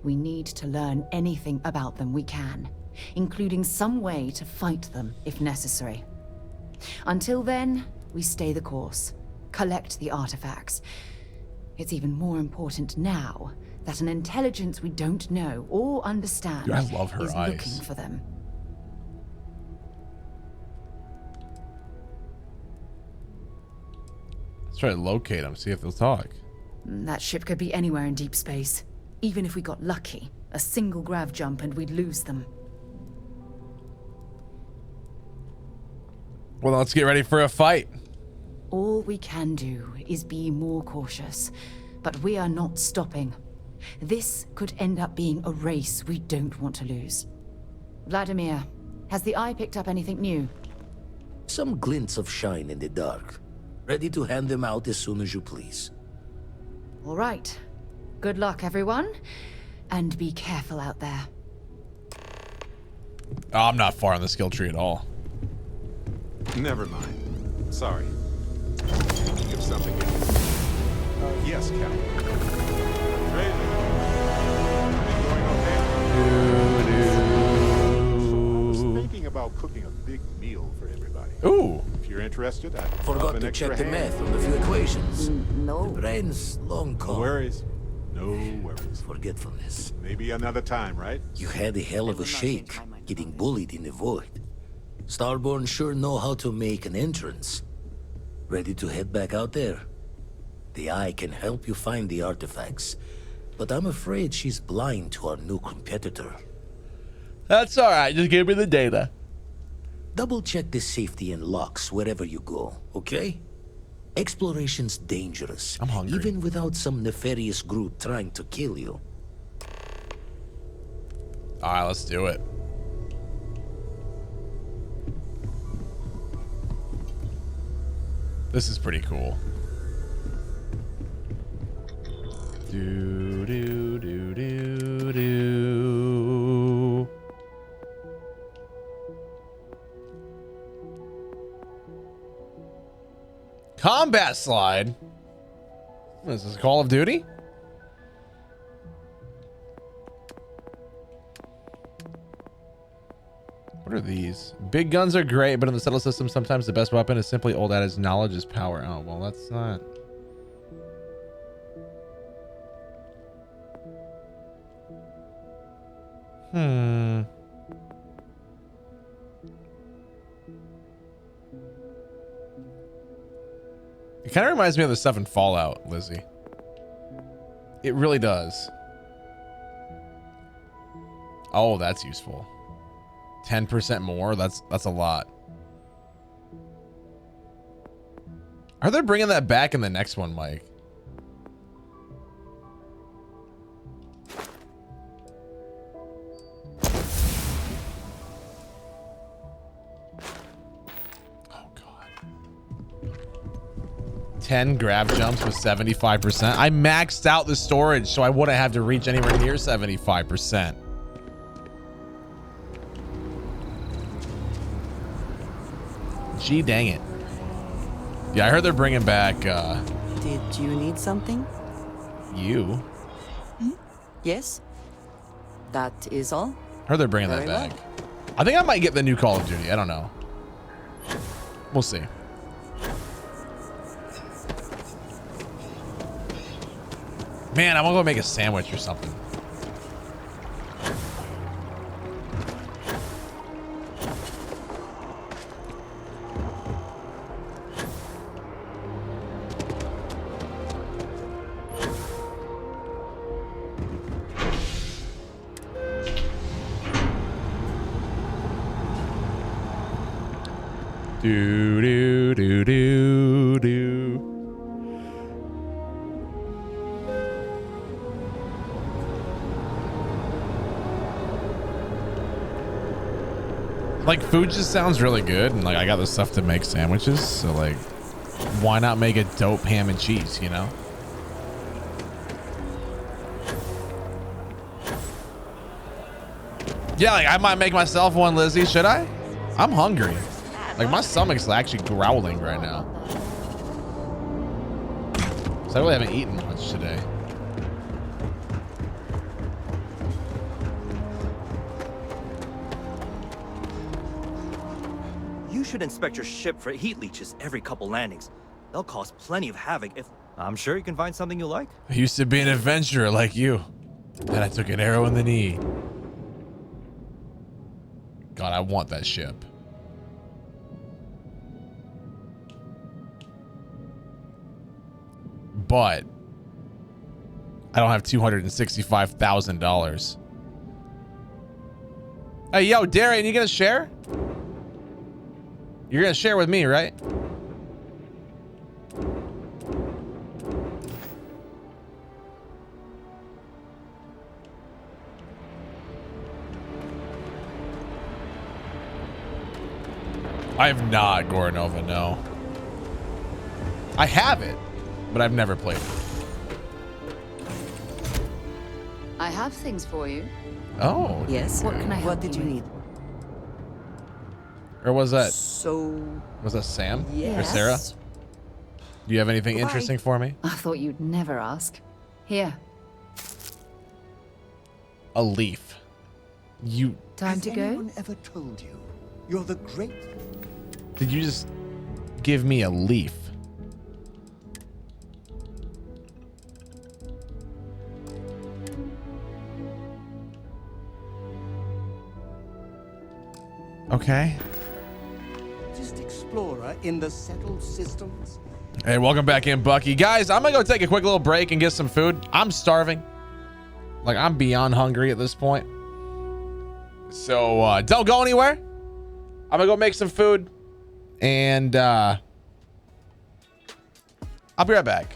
We need to learn anything about them we can, including some way to fight them if necessary. Until then, we stay the course, collect the artifacts. It's even more important now that an intelligence we don't know or understand Dude, I love her is eyes. looking for them. Let's try to locate them, see if they'll talk. That ship could be anywhere in deep space. Even if we got lucky, a single grav jump and we'd lose them. Well, let's get ready for a fight. All we can do is be more cautious, but we are not stopping. This could end up being a race we don't want to lose. Vladimir, has the Eye picked up anything new? Some glints of shine in the dark. Ready to hand them out as soon as you please. All right. Good luck, everyone. And be careful out there. Oh, I'm not far on the skill tree at all. Never mind. Sorry. Give something else. Yes, Captain. Raven. I was thinking about cooking a big meal for everybody. Ooh. If you're interested, I Forgot an to extra check the hand. math on the few equations. No. The brain's long No gone. worries. No worries. Forgetfulness. Maybe another time, right? You had a hell of a shake, getting bullied in the void. Starborn sure know how to make an entrance. Ready to head back out there? The Eye can help you find the artifacts, but I'm afraid she's blind to our new competitor. That's all right. Just give me the data. Double check the safety and locks wherever you go, okay? Exploration's dangerous. I'm hungry. Even without some nefarious group trying to kill you. All right, let's do it. This is pretty cool. Do do do do do. Combat slide. What is this, Call of Duty? What are these? Big guns are great, but in the settled system, sometimes the best weapon is simply old adage, knowledge is power. Oh, well, that's not... It kind of reminds me of the stuff in Fallout, Lizzie. It really does. Oh, that's useful. 10% more. That's a lot. Are they bringing that back in the next one, Mike? Oh God. 10 grab jumps with 75%. I maxed out the storage so I wouldn't have to reach anywhere near 75%. Gee, dang it. Yeah, I heard they're bringing back, Did you need something? you. Yes? That is all? Heard they're bringing that Very back. I think I might get the new Call of Duty. I don't know. We'll see. Man, I want to go make a sandwich or something. Do do do do do. Like, food just sounds really good, and like I got the stuff to make sandwiches, so like, why not make a dope ham and cheese, you know? Yeah, like I might make myself one, Lizzie. Should I? I'm hungry. Like, my stomach's actually growling right now. So I really haven't eaten much today. You should inspect your ship for heat leeches every couple landings. They'll cause plenty of havoc if... I'm sure you can find something you like. I used to be an adventurer like you. Then I took an arrow in the knee. God, I want that ship. But I don't have $265,000. Hey, yo, Darian, you gonna share? You're gonna share with me, right? I have not Goranova, no. I have it, but I've never played it. I have things for you. Oh. Yes. What can I help What did you need? Or was that? So. Was that Sam? Yes. Or Sarah? Do you have anything Goodbye. interesting for me? I thought you'd never ask. Here. A leaf. You. Time to Has go? anyone ever told you you're the great? Did you just give me a leaf? Okay. Just explorer in the settled systems? Hey, welcome back in, Bucky. Guys, I'm gonna go take a quick little break and get some food. I'm starving. Like, I'm beyond hungry at this point. So, don't go anywhere. I'm gonna go make some food. And, I'll be right back.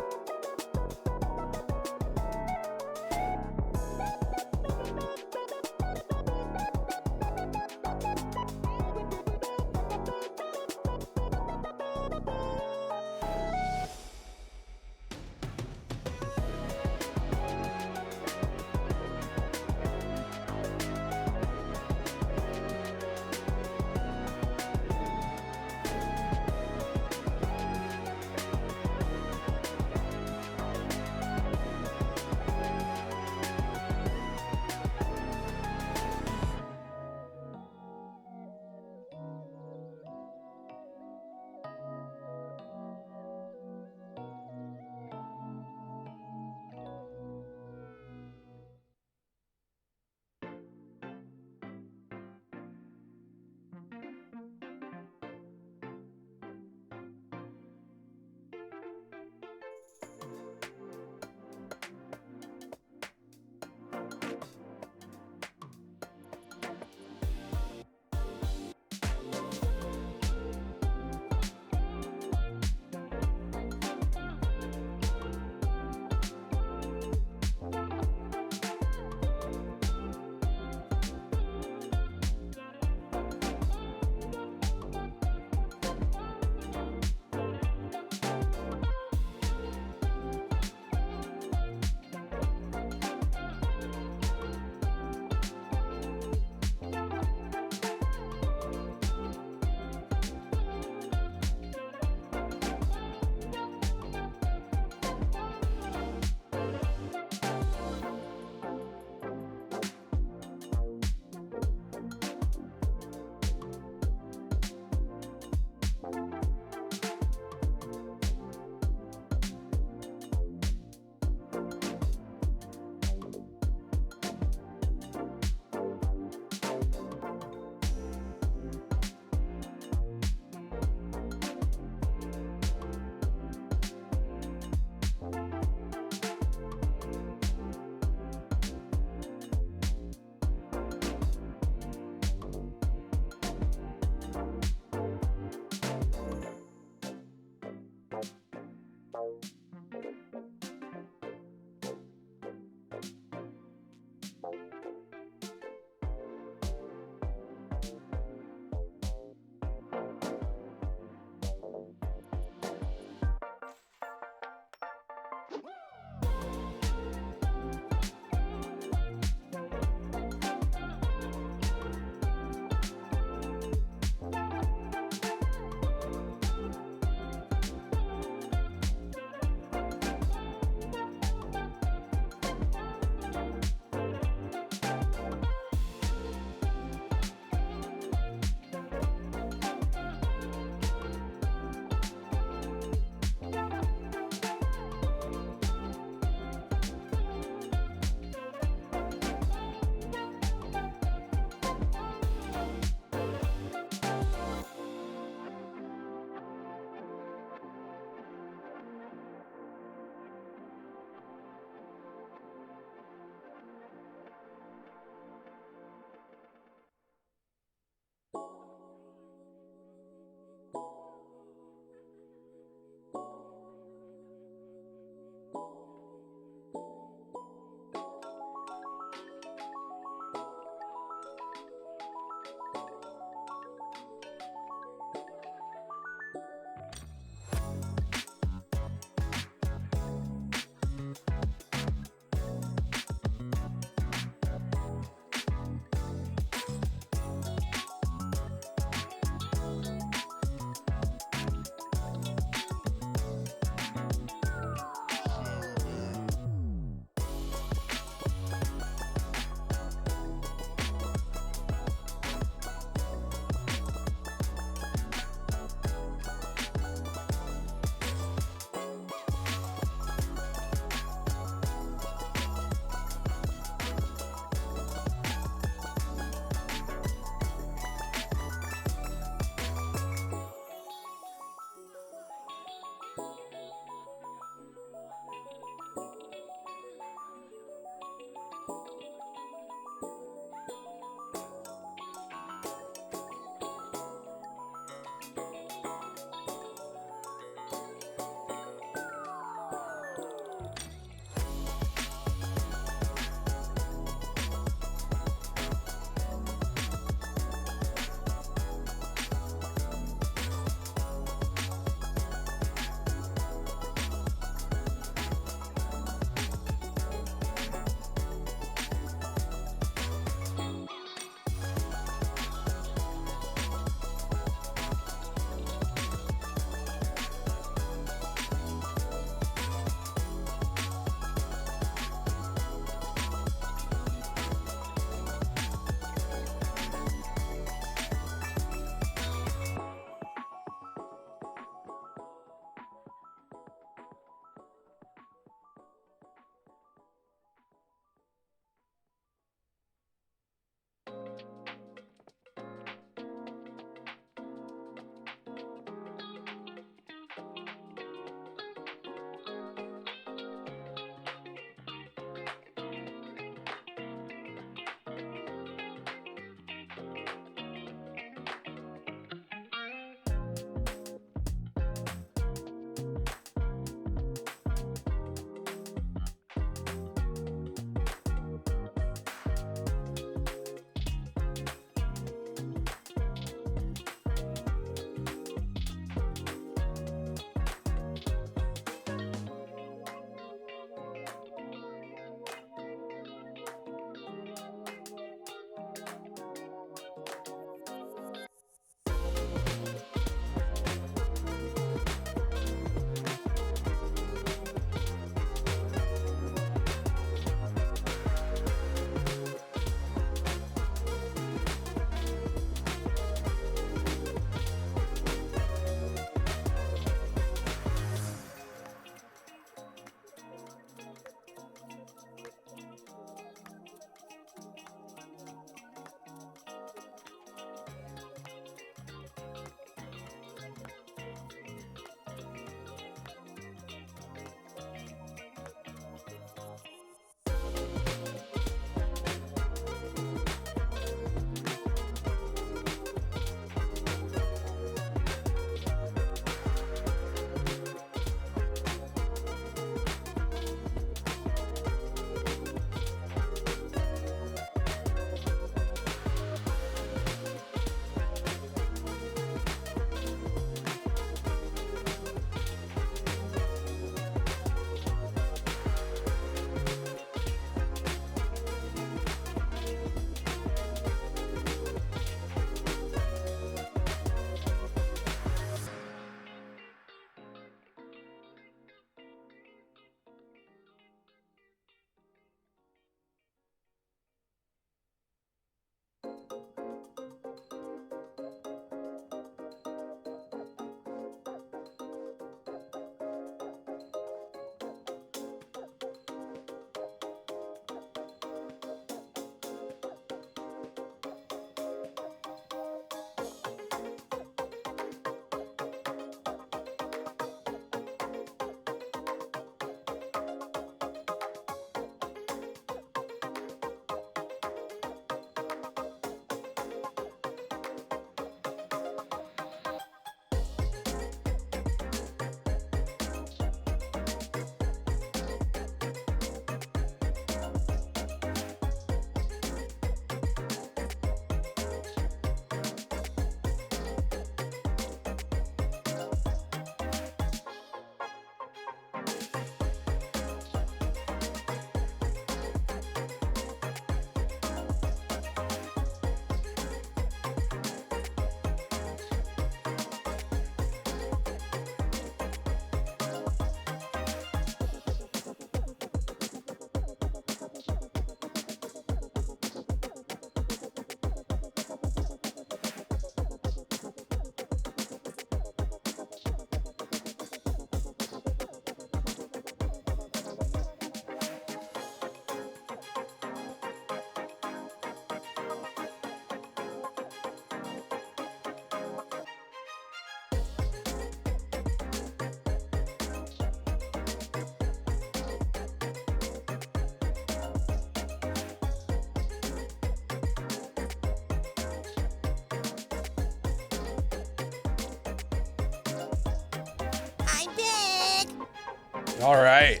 All right.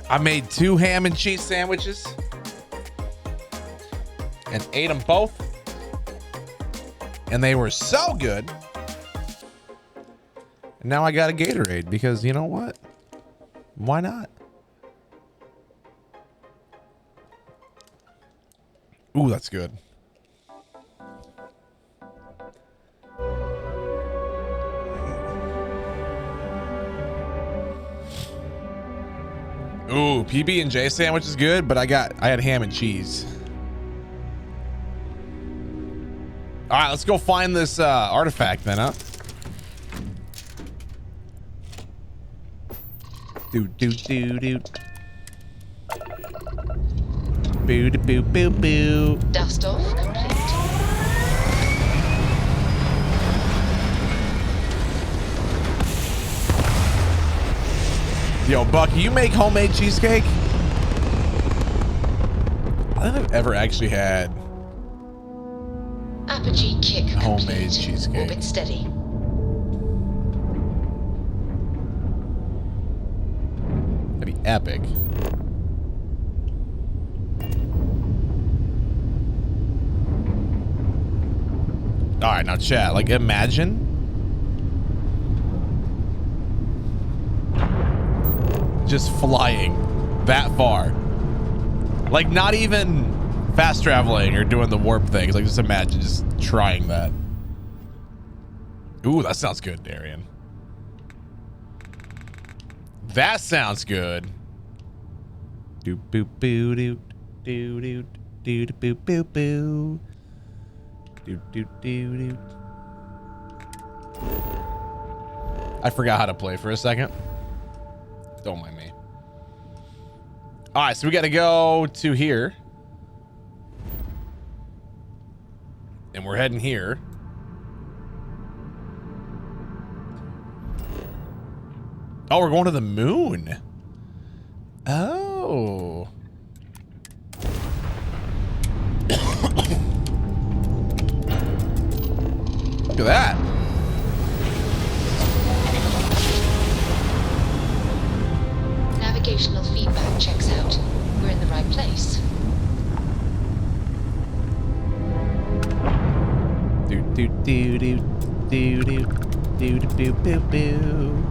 I made 2 ham and cheese sandwiches and ate them both. And they were so good. And now I got a Gatorade because you know what? Why not? Ooh, that's good. Ooh, PB&J sandwich is good, but I had ham and cheese. All right, let's go find this artifact then, huh? Do. Boo. Dust off complete. Yo, Bucky, you make homemade cheesecake? I don't think I've ever actually had Apogee kick homemade complete. cheesecake. Orbit steady. That'd be epic. All right, now chat, like imagine just flying that far. Like not even fast traveling or doing the warp things. Like just imagine just trying that. Ooh, that sounds good, Darian. That sounds good. Do boop boo doo do do do do boop boo boo. Do do do do. I forgot how to play for a second. Don't mind me. All right, so we got to go to here. And we're heading here. Oh, we're going to the moon. Oh. Look at that. Navigational feedback checks out. We're in the right place. Do do do do do do do do boo boo.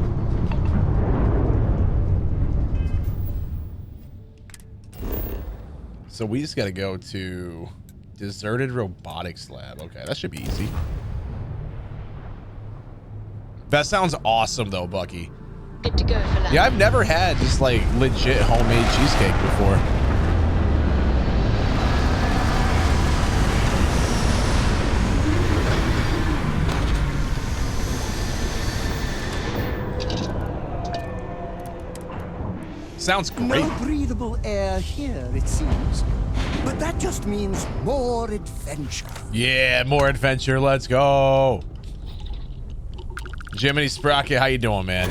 So we just got to go to deserted robotics lab. Okay, that should be easy. That sounds awesome though, Bucky. Good to go for lunch. Yeah, I've never had just like legit homemade cheesecake before. Sounds great. No breathable air here, it seems. But that just means more adventure. Yeah, more adventure. Let's go. Jiminy Sprocket, how you doing, man?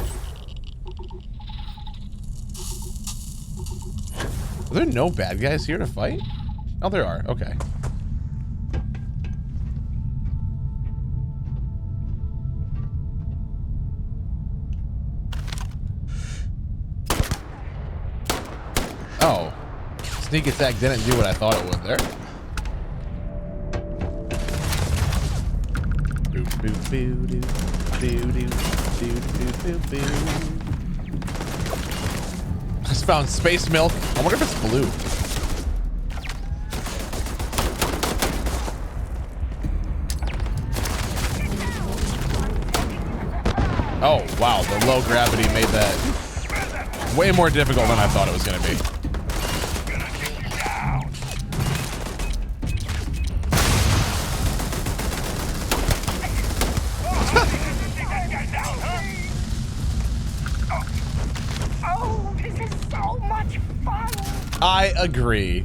Are there no bad guys here to fight? Oh, there are. Okay. Oh. Sneak attack didn't do what I thought it would there. I just found space milk. I wonder if it's blue. Oh, wow. The low gravity made that way more difficult than I thought it was going to be. Oh, this is so much fun. I agree.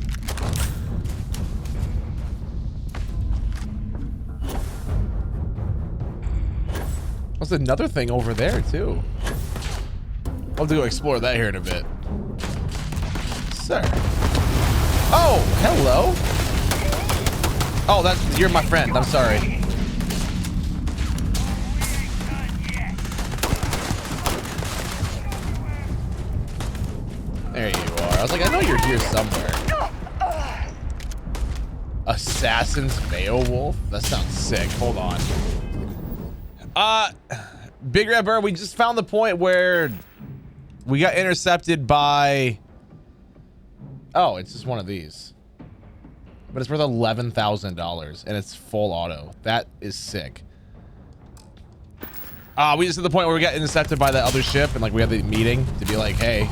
There's another thing over there too. I'll have to go explore that here in a bit. Sir. Oh, hello. Oh, you're my friend. I'm sorry. There you are. I was like, I know you're here somewhere. Assassin's Beowulf? That sounds sick. Hold on. Big Red Bird, we just found the point where we got intercepted by... Oh, it's just one of these. But it's worth $11,000 and it's full auto. That is sick. We just hit the point where we got intercepted by that other ship and like we had the meeting to be like, hey,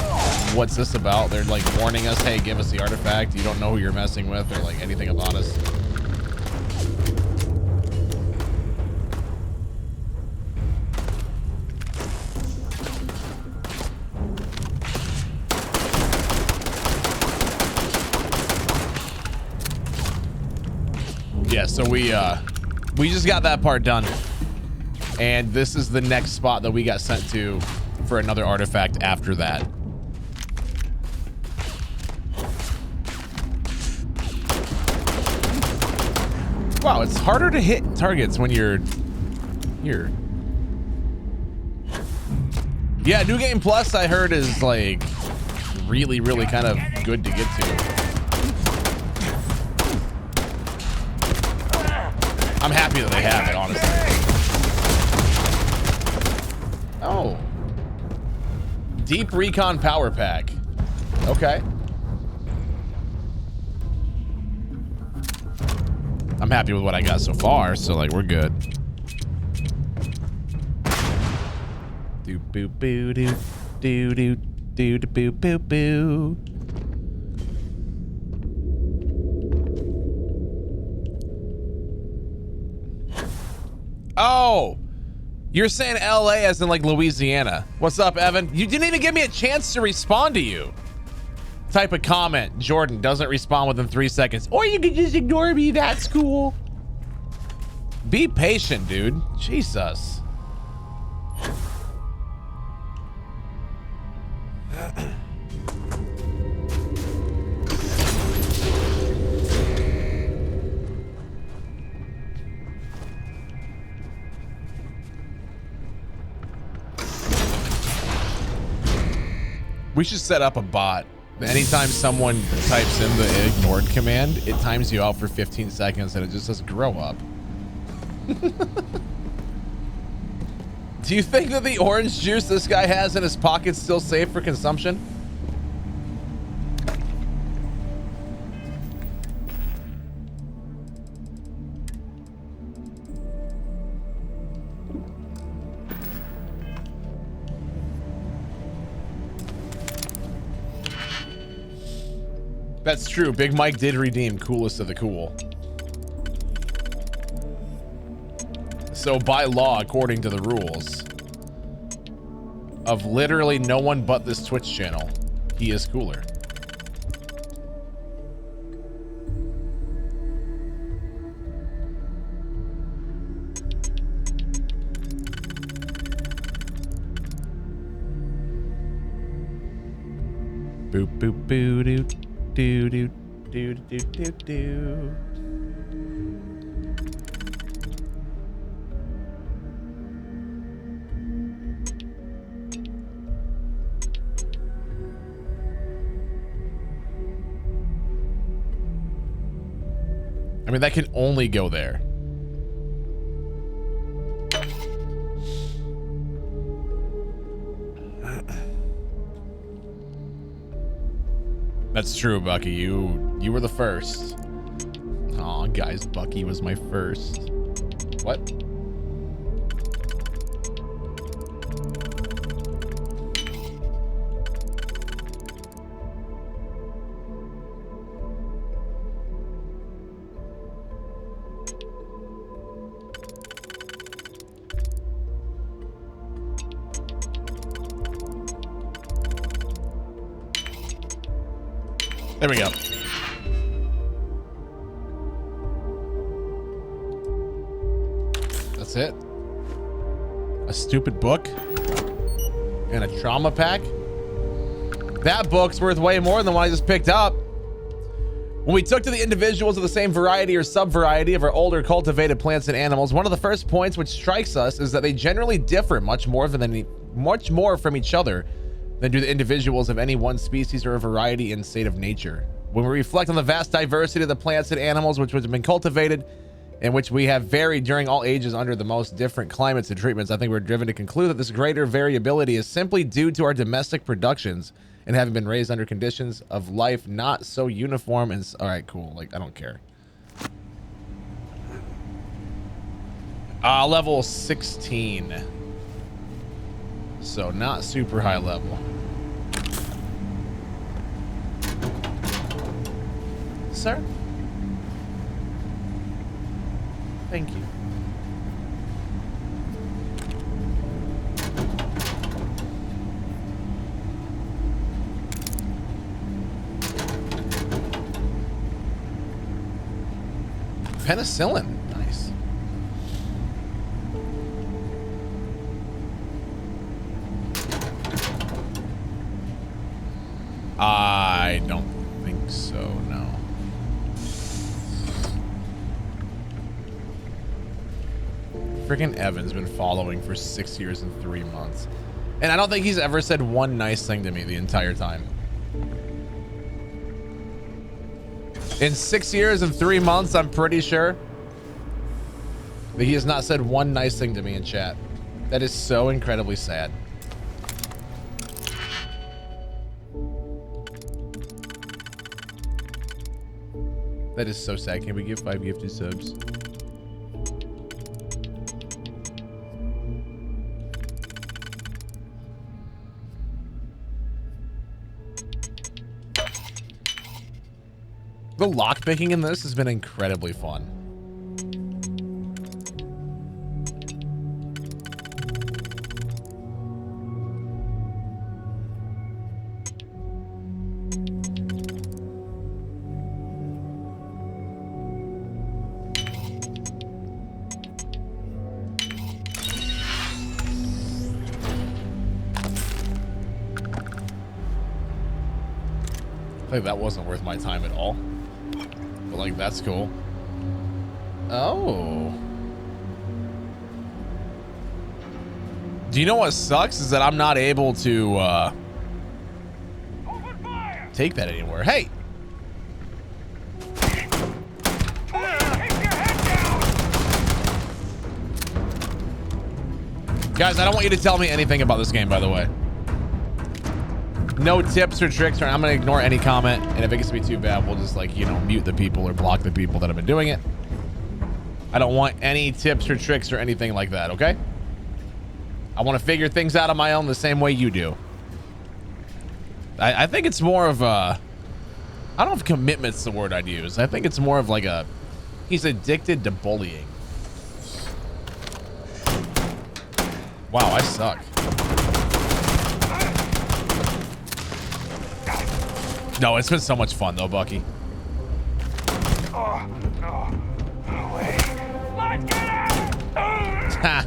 what's this about? They're like warning us, hey, give us the artifact. You don't know who you're messing with or like anything about us. Yeah, so we just got that part done. And this is the next spot that we got sent to for another artifact after that. Wow, it's harder to hit targets when you're here. Yeah, New Game Plus I heard is like really, really kind of good to get to. I'm happy that they have it, honestly. Oh. Deep Recon Power Pack. Okay. I'm happy with what I got so far, so like we're good. Do boo boo do do do do do boo boo boo. Oh, you're saying LA as in like Louisiana. What's up, Evan? You didn't even give me a chance to respond to you. Type a comment. Jordan doesn't respond within 3 seconds. Or you could just ignore me. That's cool. Be patient, dude. Jesus. We should set up a bot. Anytime someone types in the ignored command, it times you out for 15 seconds and it just says grow up. Do you think that the orange juice this guy has in his pocket is still safe for consumption? That's true. Big Mike did redeem coolest of the cool. So by law, according to the rules of literally no one but this Twitch channel, he is cooler. Boop boop boo doo doo doo doo doo doo doo. I mean, that can only go there. That's true, Bucky. You were the first. Aw, guys, Bucky was my first. What? There we go. That's it. A stupid book and a trauma pack. That book's worth way more than the one I just picked up. When we took to the individuals of the same variety or sub-variety of our older cultivated plants and animals, one of the first points which strikes us is that they generally differ much more from each other than do the individuals of any one species or a variety in state of nature. When we reflect on the vast diversity of the plants and animals which have been cultivated and which we have varied during all ages under the most different climates and treatments, I think we're driven to conclude that this greater variability is simply due to our domestic productions and having been raised under conditions of life not so uniform and... All right, cool. Like, I don't care. Level 16. So not super high level. Sir? Thank you. Penicillin. Nice. I don't think so, no. Freaking Evan's been following for 6 years and 3 months. And I don't think he's ever said one nice thing to me the entire time. In 6 years and 3 months, I'm pretty sure that he has not said one nice thing to me in chat. That is so incredibly sad. That is so sad. Can we give 5 gifted subs? The lockpicking in this has been incredibly fun. Like, that wasn't worth my time at all. But, like, that's cool. Oh. Do you know what sucks? Is that I'm not able to, take that anywhere. Hey! Guys, I don't want you to tell me anything about this game, by the way. No tips or tricks, or I'm gonna ignore any comment, and if it gets to be too bad, we'll just, like, you know, mute the people or block the people that have been doing it. I don't want any tips or tricks or anything like that, okay? I want to figure things out on my own the same way you do. I think it's more of a... I don't know if commitment's the word I'd use. I think it's more of like a, he's addicted to bullying. Wow, I suck. No, it's been so much fun though, Bucky. Oh, no. No way. Let's get out! Ha.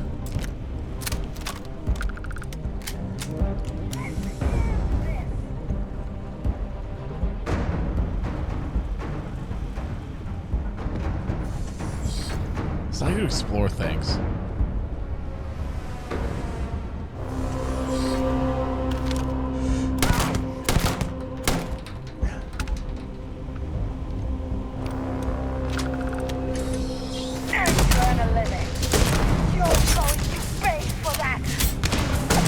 It's time to explore things.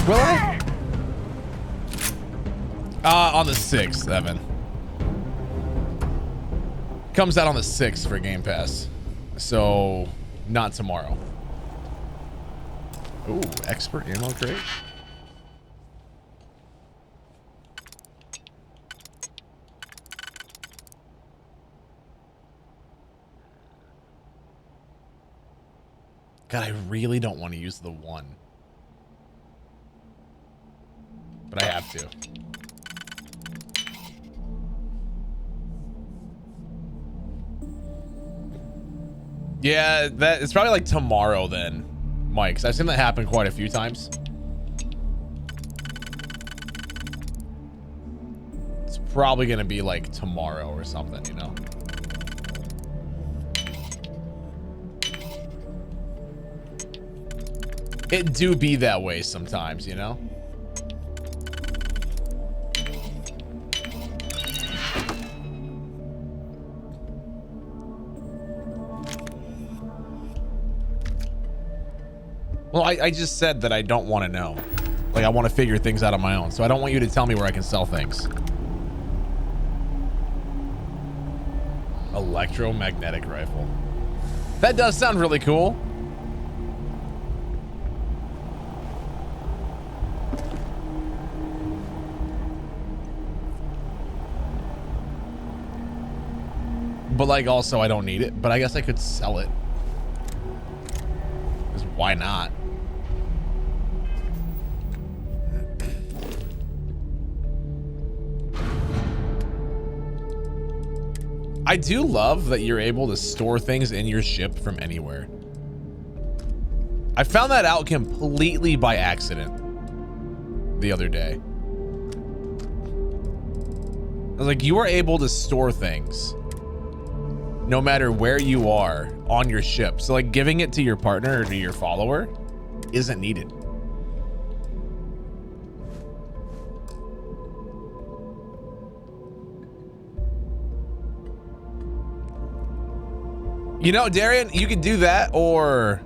Will I? On the 6th, Evan. Comes out on the 6th for Game Pass. So, not tomorrow. Ooh, expert ammo crate. God, I really don't want to use the 1. But I have to. Yeah, that it's probably like tomorrow then, Mike. 'Cause I've seen that happen quite a few times. It's probably gonna be like tomorrow or something, you know. It do be that way sometimes, you know. Well, I just said that I don't want to know. Like, I want to figure things out on my own. So I don't want you to tell me where I can sell things. Electromagnetic rifle. That does sound really cool. But like, also, I don't need it. But I guess I could sell it. Because why not? I do love that you're able to store things in your ship from anywhere. I found that out completely by accident the other day. I was like, you are able to store things no matter where you are on your ship. So like giving it to your partner or to your follower isn't needed. You know, Darian, you could do that or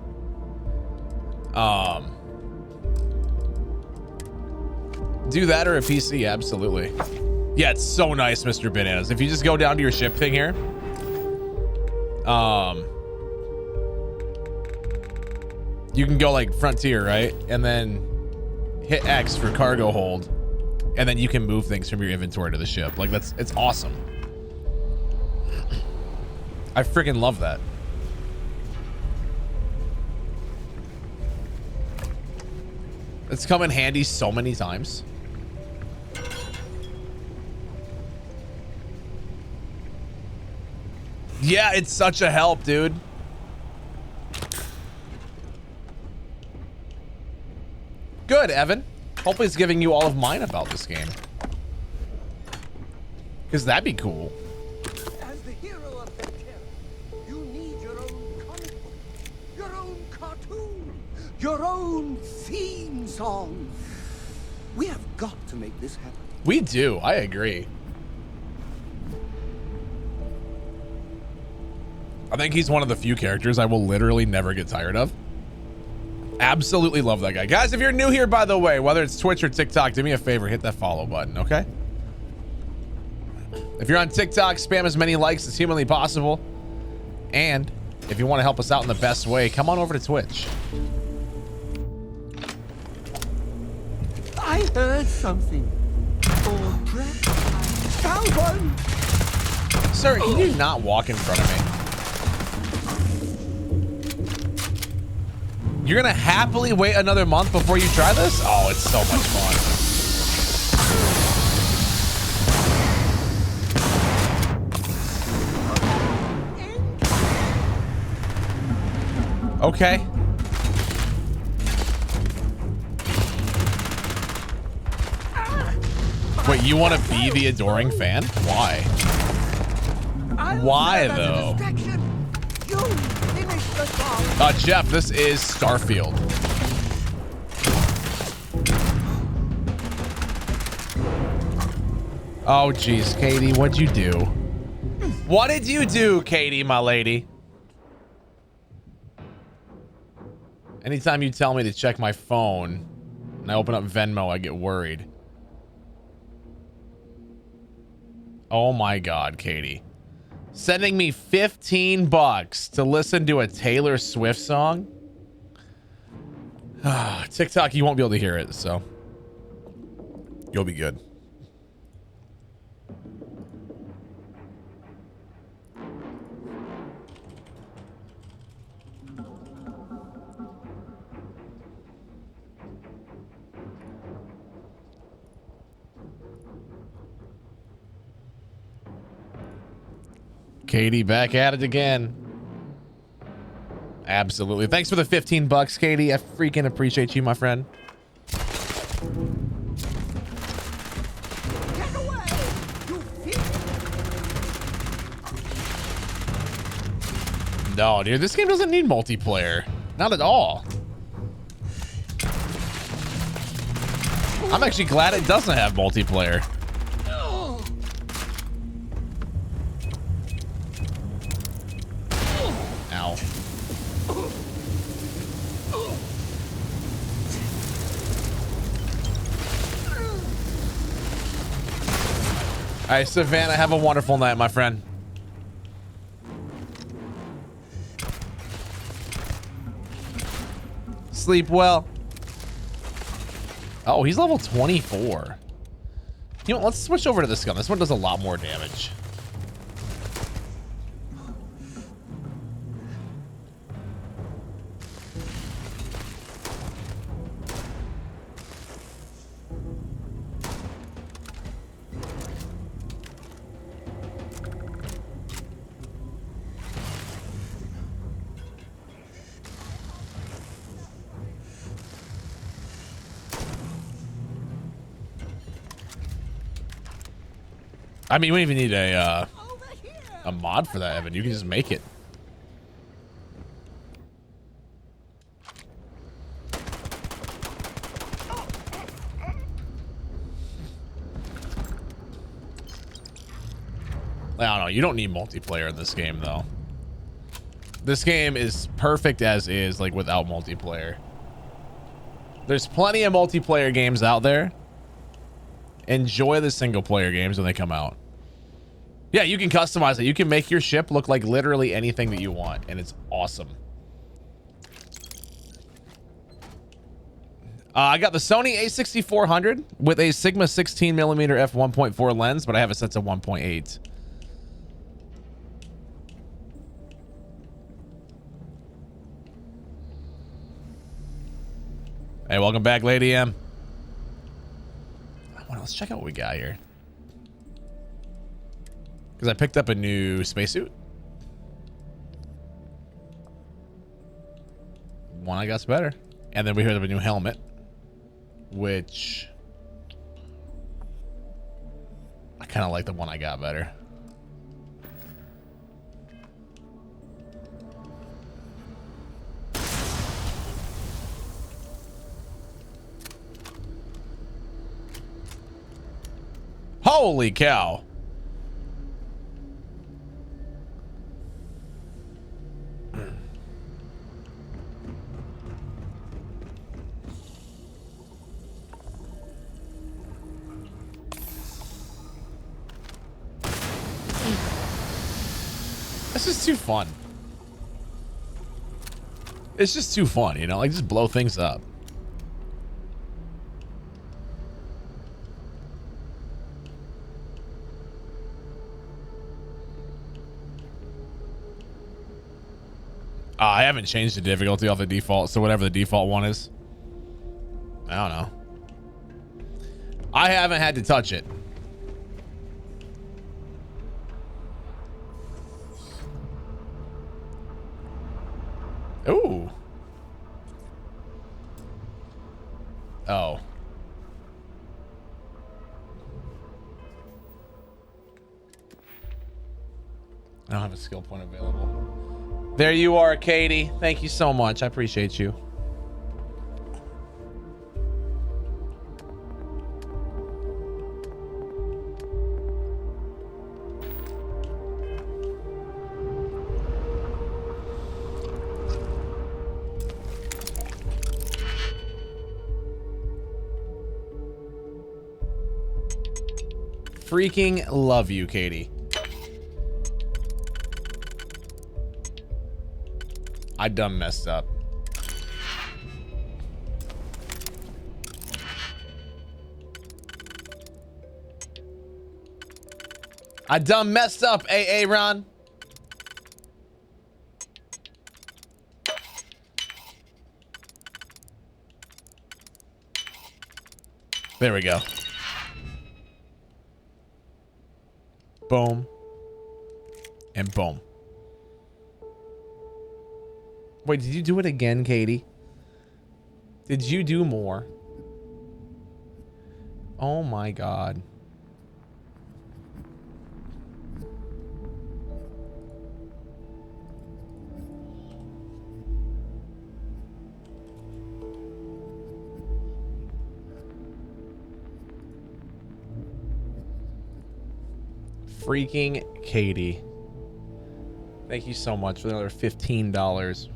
do that or a PC, absolutely. Yeah, it's so nice, Mr. Bananas. If you just go down to your ship thing here, you can go like Frontier, right? And then hit X for cargo hold, and then you can move things from your inventory to the ship. Like it's awesome. I freaking love that. It's come in handy so many times. Yeah, it's such a help, dude. Good, Evan. Hopefully it's giving you all of mine about this game. Because that'd be cool. As the hero of the tale, you need your own comic book, your own cartoon, your own theme song. We have got to make this happen. We do. I agree. I think he's one of the few characters I will literally never get tired of. Absolutely love that guy. Guys, if you're new here, by the way, whether it's Twitch or TikTok, do me a favor, hit that follow button, okay? If you're on TikTok, spam as many likes as humanly possible. And if you want to help us out in the best way, come on over to Twitch. I heard something. Or perhaps I found one. Sir, can you not walk in front of me? You're gonna happily wait another month before you try this? Oh, it's so much fun. Okay. Wait, you want to be the adoring fan? Why? Why though? Jeff, this is Starfield. Oh, geez, Katie, what'd you do? What did you do, Katie, my lady? Anytime you tell me to check my phone and I open up Venmo, I get worried. Oh my God, Katie. Sending me $15 to listen to a Taylor Swift song? TikTok, you won't be able to hear it, so you'll be good. Katie, back at it again. Absolutely. Thanks for the $15, Katie. I freaking appreciate you, my friend. No, dude, this game doesn't need multiplayer. Not at all. I'm actually glad it doesn't have multiplayer. Ow. All right, Savannah, have a wonderful night, my friend. Sleep well. Oh, he's level 24. You know, let's switch over to this gun. This one does a lot more damage. I mean, we don't even need a mod for that, Evan. You can just make it. I don't know. You don't need multiplayer in this game, though. This game is perfect as is, like, without multiplayer. There's plenty of multiplayer games out there. Enjoy the single player games when they come out. Yeah, you can customize it. You can make your ship look like literally anything that you want, and it's awesome. I got the Sony a6400 with a Sigma 16mm f1.4 lens, but I have it set to 1.8. Hey, welcome back, Lady M. Well, let's check out what we got here. Because I picked up a new spacesuit. One I got's better. And then we heard of a new helmet. Which I kind of like the one I got better. Holy cow. This is too fun. It's just too fun, you know, like just blow things up. I haven't changed the difficulty off the default, so whatever the default one is. I don't know. I haven't had to touch it. Ooh. Oh. I don't have a skill point available. There you are, Katie. Thank you so much. I appreciate you. Freaking love you, Katie. I done messed up. I done messed up, AA Ron. There we go. Boom. And boom. Wait, did you do it again, Katie? Did you do more? Oh my God. Freaking Katie. Thank you so much for another $15.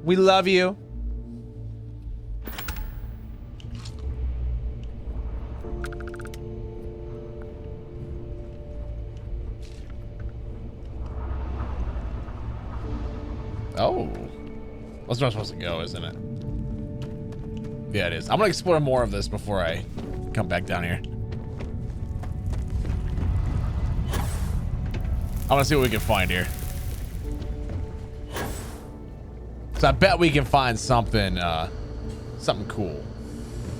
We love you. Oh. That's where I'm supposed to go, isn't it? Yeah, it is. I'm gonna explore more of this before I come back down here. I want to see what we can find here. So I bet we can find something, something cool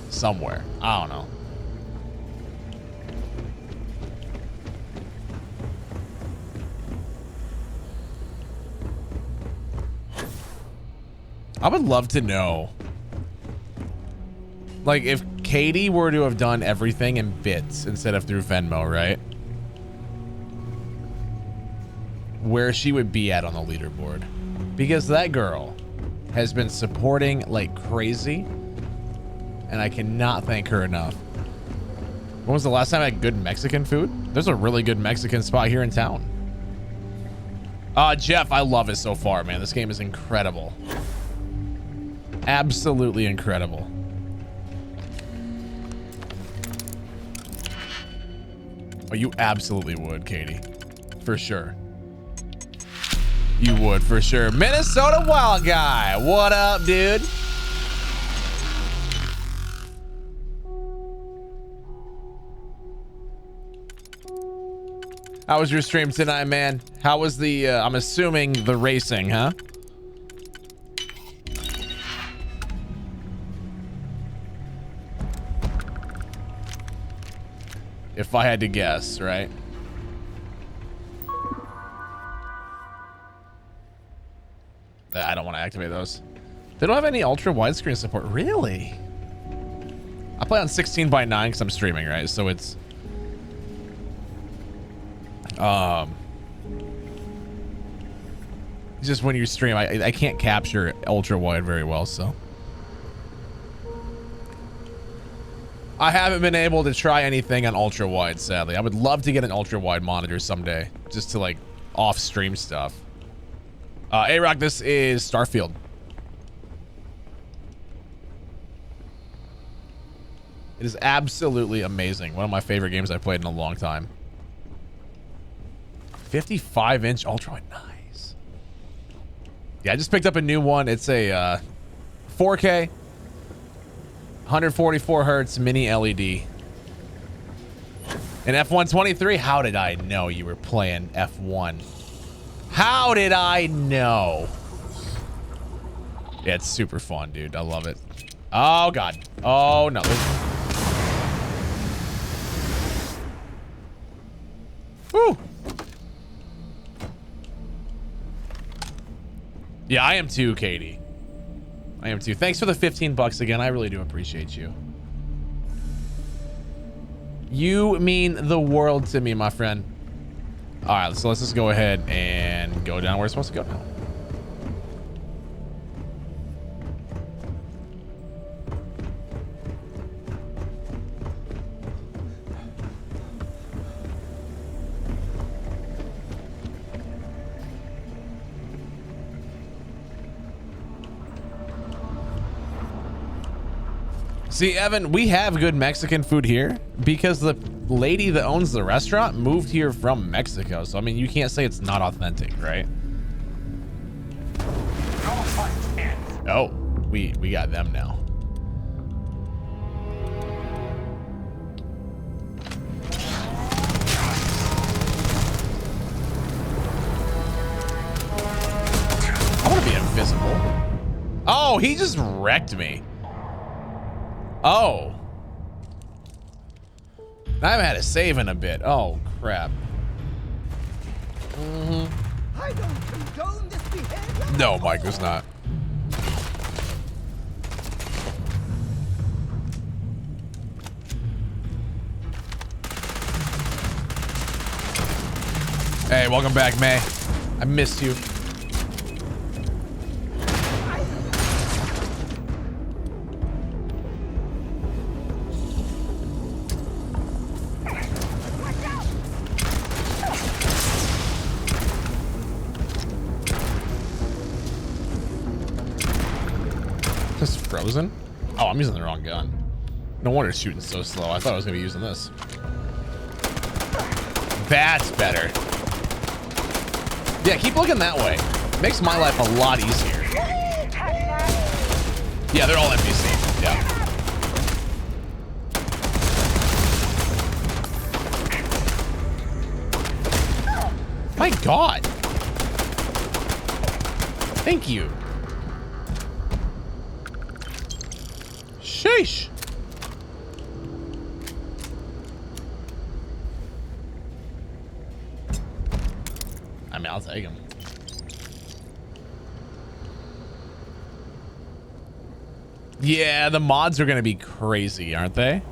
somewhere. I don't know. I would love to know, like, if Katie were to have done everything in bits instead of through Venmo, right? Where she would be at on the leaderboard. Because that girl has been supporting like crazy, and I cannot thank her enough. When was the last time I had good Mexican food? There's a really good Mexican spot here in town. Jeff, I love it so far, man. This game is incredible. Absolutely incredible. Oh, you absolutely would, Katie. For sure. You would, for sure. Minnesota Wild Guy. What up, dude? How was your stream tonight, man? How was the, I'm assuming the racing, huh? If I had to guess, right? I don't want to activate those. They don't have any ultra widescreen support. Really? I play on 16:9 because I'm streaming, right? So it's just when you stream, I can't capture ultra wide very well, so I haven't been able to try anything on ultra wide, sadly. I would love to get an ultra wide monitor someday, just to like off stream stuff. A-Rock, this is Starfield. It is absolutely amazing. One of my favorite games I've played in a long time. 55-inch ultra-wide, nice. Yeah, I just picked up a new one. It's a 4K, 144 hertz mini LED. And F1 23, how did I know you were playing F1? How did I know? Yeah, it's super fun, dude. I love it. Oh, God. Oh, no. Woo. Yeah, I am too, Katie. I am too. Thanks for the 15 bucks again. I really do appreciate you. You mean the world to me, my friend. All right, so let's just go ahead and go down where we're supposed to go now. See, Evan, we have good Mexican food here because the lady that owns the restaurant moved here from Mexico. So, I mean, you can't say it's not authentic, right? Oh, we got them now. I want to be invisible. Oh, he just wrecked me. Oh. I haven't had a save in a bit. Oh, crap. I don't condone this behavior. No, Mike was not. Hey, welcome back, May. I missed you. Just frozen? Oh, I'm using the wrong gun. No wonder it's shooting so slow. I thought I was gonna be using this. That's better. Yeah, keep looking that way. Makes my life a lot easier. Yeah, they're all NPC. Yeah. My God. Thank you. Sheesh. I mean, I'll take him. Yeah, the mods are going to be crazy, aren't they?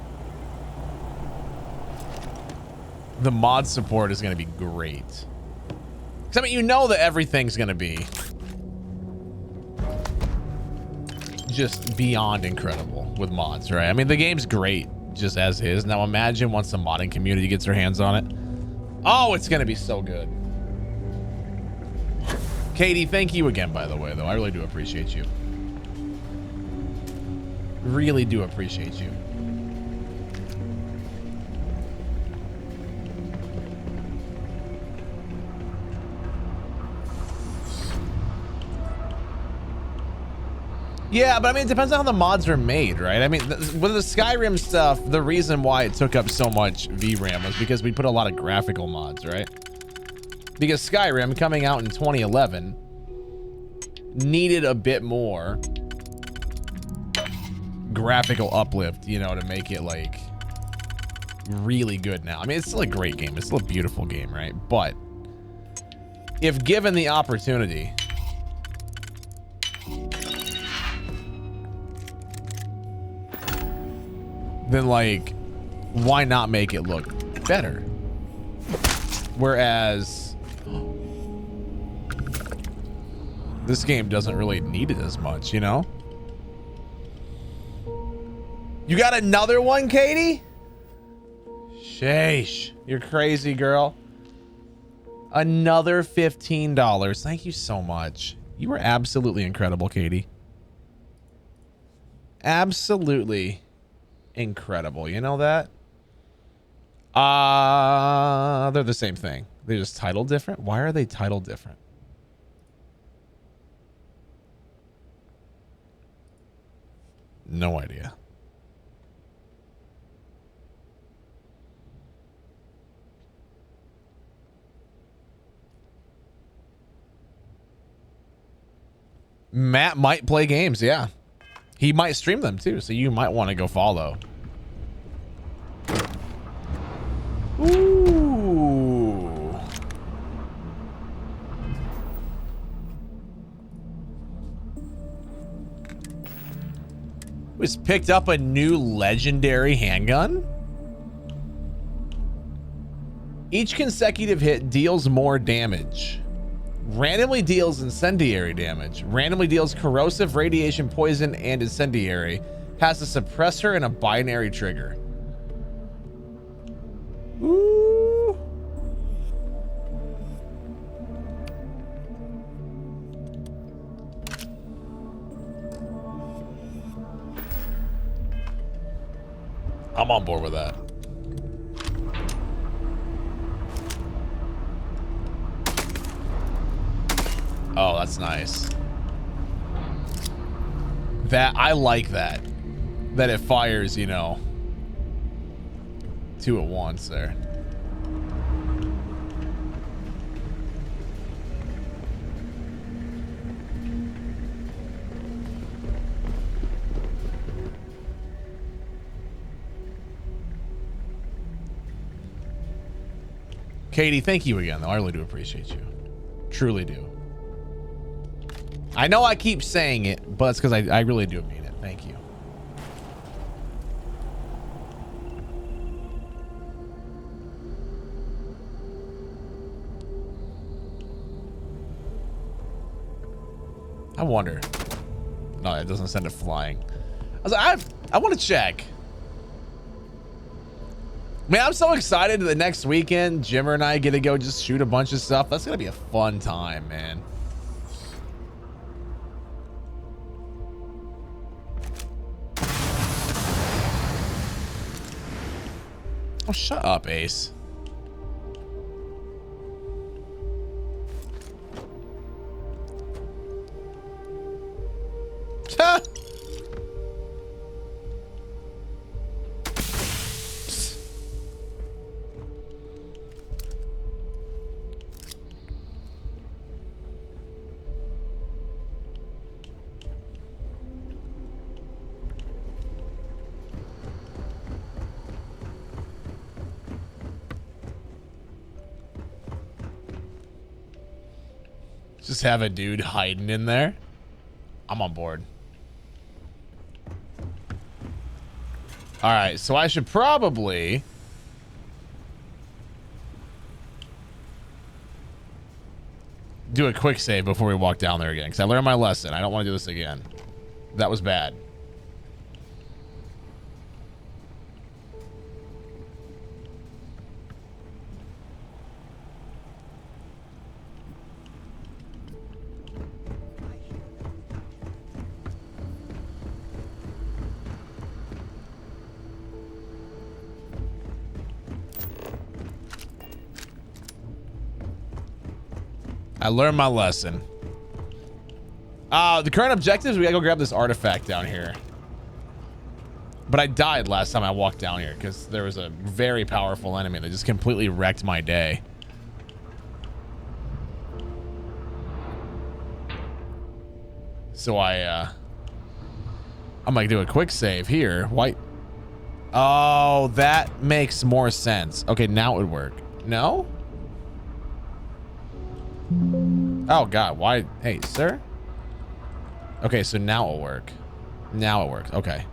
The mod support is going to be great. 'Cause, I mean, you know that everything's going to be just beyond incredible with mods, right? I mean, the game's great just as is. Now imagine once the modding community gets their hands on it. Oh, it's going to be so good. Katie, thank you again, by the way, though. I really do appreciate you. Really do appreciate you. Yeah, but I mean, it depends on how the mods are made, right? I mean, with the Skyrim stuff, the reason why it took up so much VRAM was because we put a lot of graphical mods, right? Because Skyrim, coming out in 2011, needed a bit more graphical uplift, you know, to make it, like, really good now. I mean, it's still a great game. It's still a beautiful game, right? But if given the opportunity... then, like, why not make it look better? Whereas this game doesn't really need it as much, you know? You got another one, Katie? Sheesh, you're crazy, girl. Another $15. Thank you so much. You were absolutely incredible, Katie. Absolutely incredible. You know that? They're the same thing. They're just titled different. Why are they titled different? No idea. Matt might play games, yeah. He might stream them too, so you might want to go follow. Ooh. Was picked up a new legendary handgun? Each consecutive hit deals more damage. Randomly deals incendiary damage. Randomly deals corrosive, radiation, poison, and incendiary. Has a suppressor and a binary trigger. Ooh. I'm on board with that. Oh, that's nice. That, I like that. That it fires, you know, 2 at once there. Katie, thank you again, though. I really do appreciate you. Truly do. I know I keep saying it, but it's because I really do mean it. Thank you. I wonder. No, it doesn't send it flying. I was like, I want to check. Man, I'm so excited the next weekend. Jimmer and I get to go just shoot a bunch of stuff. That's going to be a fun time, man. Oh, shut up, Ace. Ha! Just have a dude hiding in there. I'm on board. All right, so I should probably do a quick save before we walk down there again, because I learned my lesson. I don't want to do this again. That was bad. I learned my lesson. The current objectives, we gotta go grab this artifact down here. But I died last time I walked down here because there was a very powerful enemy that just completely wrecked my day. So I'm gonna do a quick save here. White. Oh, that makes more sense. Okay, now it would work. No? Oh God, why? Hey, sir. Okay, so now it'll work. Now it works. Okay.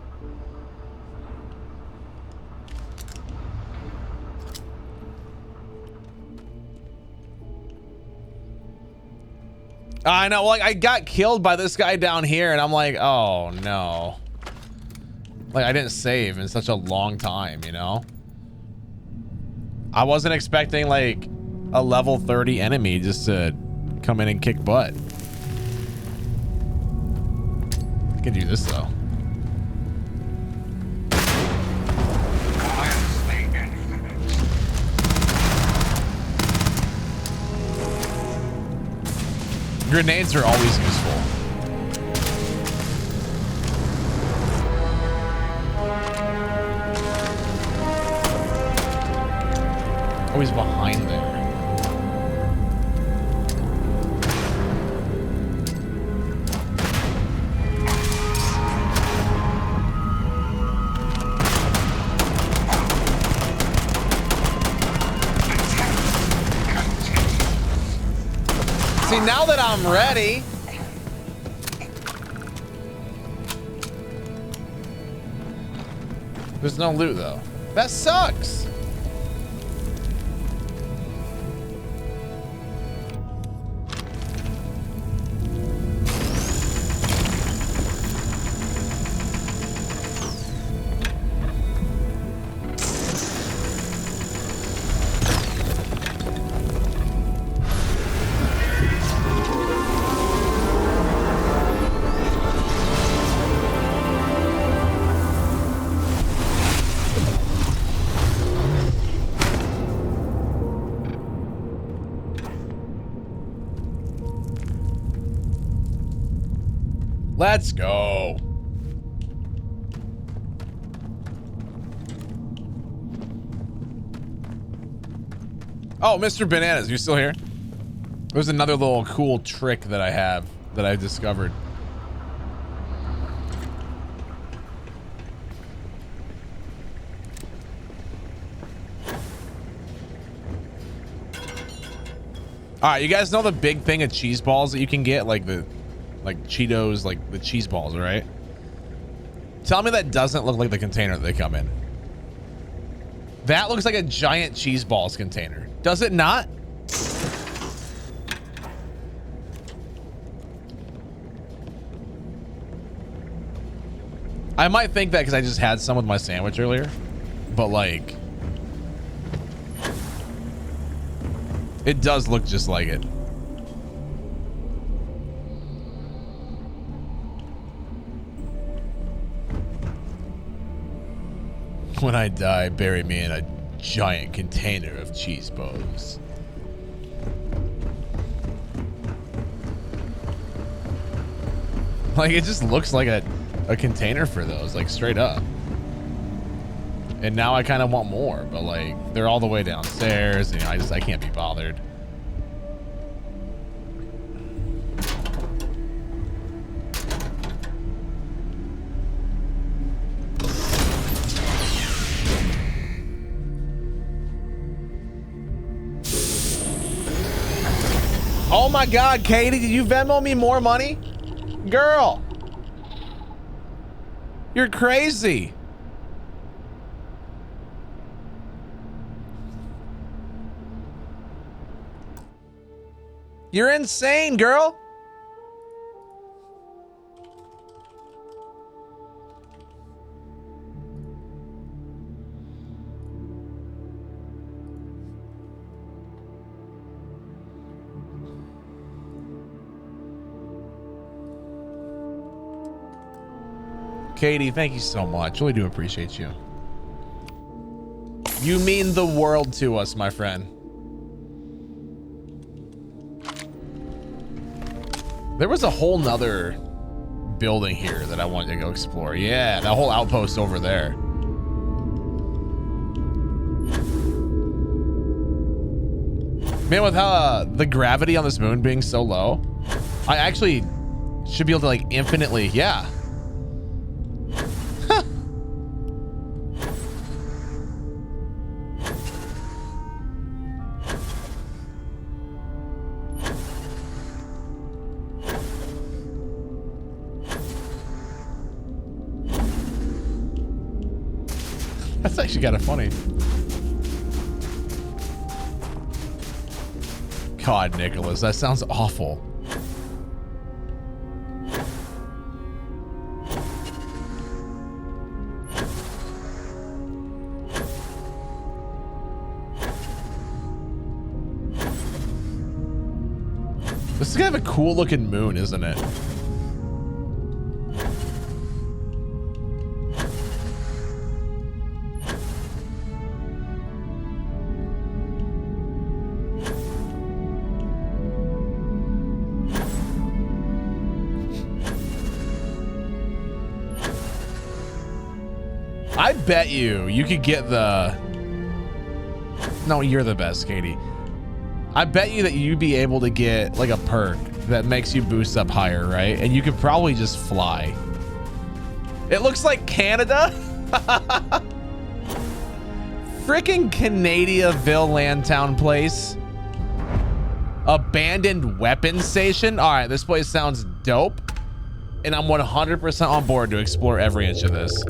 I know, like I got killed by this guy down here and I'm like, oh no. Like I didn't save in such a long time, you know? I wasn't expecting like a level 30 enemy just to come in and kick butt. I can do this though. Grenades are always useful. Always behind there. See, now that I'm ready. There's no loot though. That sucks. Let's go. Oh, Mr. Bananas, you still here? There's another little cool trick that I have that I discovered. All right, you guys know the big thing of cheese balls that you can get, like Cheetos, like the cheese balls, right? Tell me that doesn't look like the container that they come in. That looks like a giant cheese balls container. Does it not? I might think that because I just had some with my sandwich earlier, but like, it does look just like it. When I die, bury me in a giant container of cheese balls. Like, it just looks like a container for those, like straight up. And now I kind of want more, but like, they're all the way downstairs. You know, I can't be bothered. Oh my God, Katie, did you Venmo me more money? Girl, you're crazy. You're insane, girl. Katie, thank you so much. Really do appreciate you. You mean the world to us, my friend. There was a whole nother building here that I wanted to go explore. Yeah, that whole outpost over there. Man, with how the gravity on this moon being so low, I actually should be able to like infinitely, yeah. That's actually kind of funny. God, Nicholas, that sounds awful. This is kind of a cool looking moon, isn't it? I bet you could get the... No, you're the best, Katie. I bet you that you'd be able to get like a perk that makes you boost up higher, right? And you could probably just fly. It looks like Canada. Frickin' Canadiaville Landtown place. Abandoned weapons station. All right, this place sounds dope. And I'm 100% on board to explore every inch of this.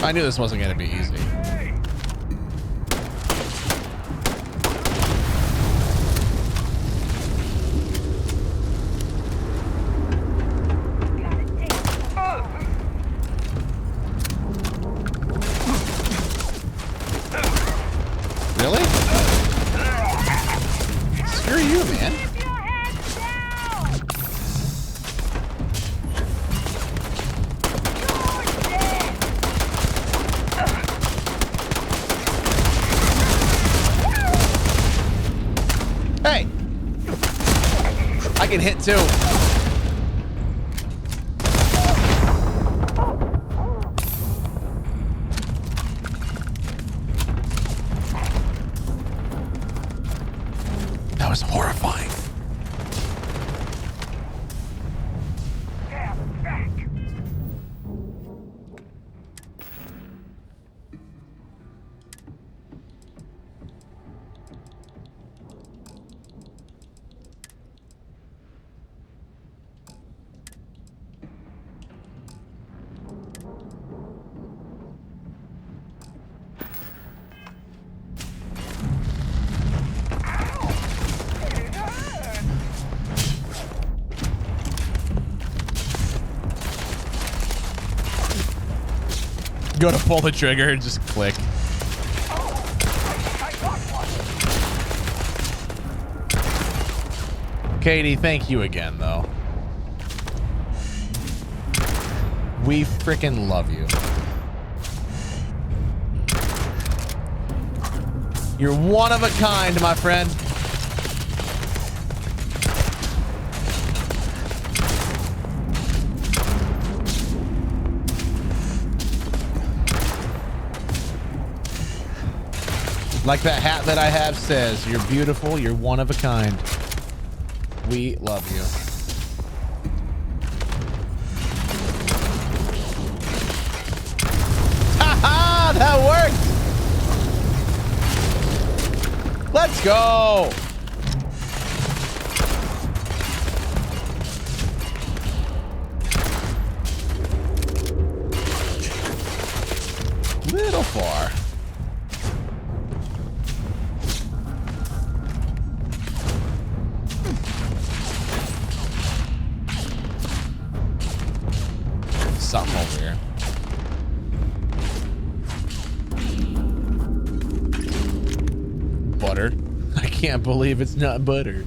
I knew this wasn't going to be easy. Really? Screw you, man. Hey! I can hit too. That was horrifying. Go to pull the trigger and just click. Katie, thank you again, though. We freaking love you. You're one of a kind, my friend. Like that hat that I have says, you're beautiful, you're one of a kind. We love you. Haha, that worked! Let's go! Little far. Something over here. Butter. I can't believe it's not butter.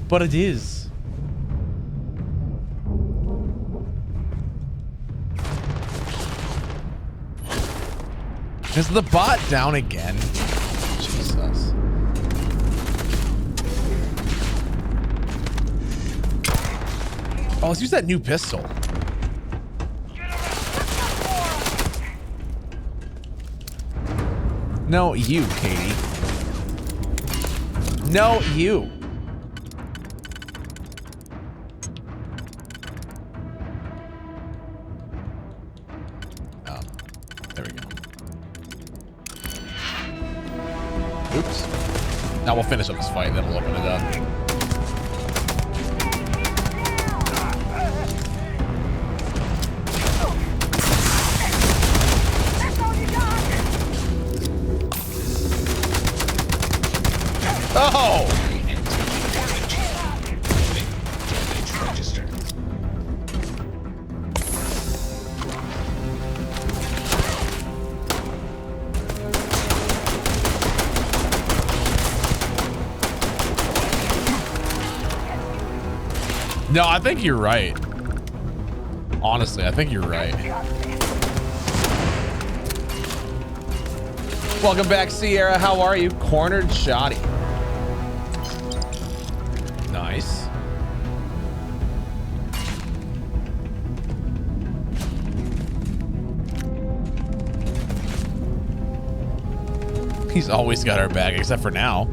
But it is. Is the bot down again? Jesus. Oh, let's use that new pistol. No, you, Katie. No, you. Oh, there we go. Oops. Now we'll finish up this fight, then we'll open it up. Oh! No, I think you're right. Honestly, I think you're right. Welcome back, Sierra. How are you? Cornered Shoddy. Nice. He's always got our back, except for now.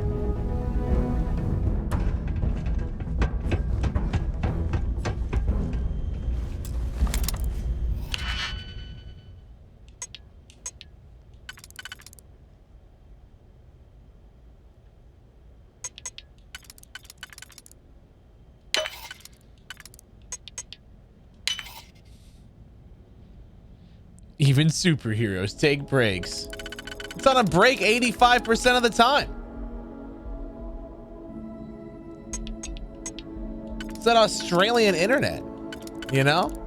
Even superheroes take breaks. It's on a break 85% of the time. It's that Australian internet, you know?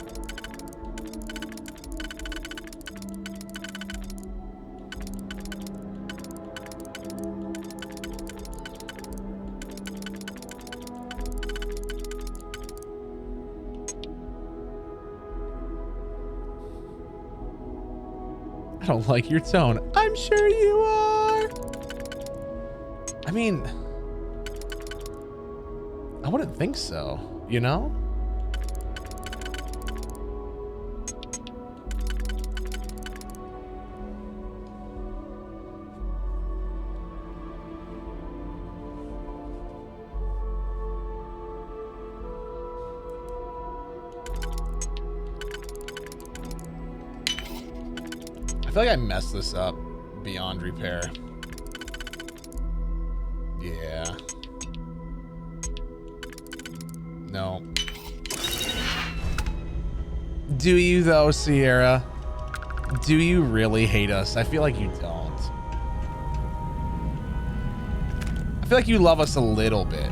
I don't like your tone. I'm sure you are. I mean, I wouldn't think so, you know? I feel like I messed this up beyond repair. Yeah. No. Do you though, Sierra? Do you really hate us? I feel like you don't. I feel like you love us a little bit.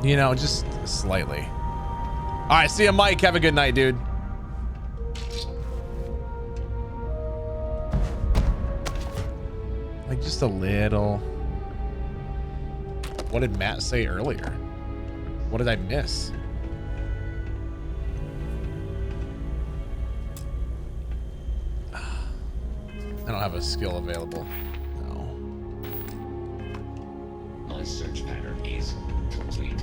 You know, just slightly. All right, see you, Mike. Have a good night, dude. Like just a little. What did Matt say earlier? What did I miss? I don't have a skill available. No. My search pattern is complete.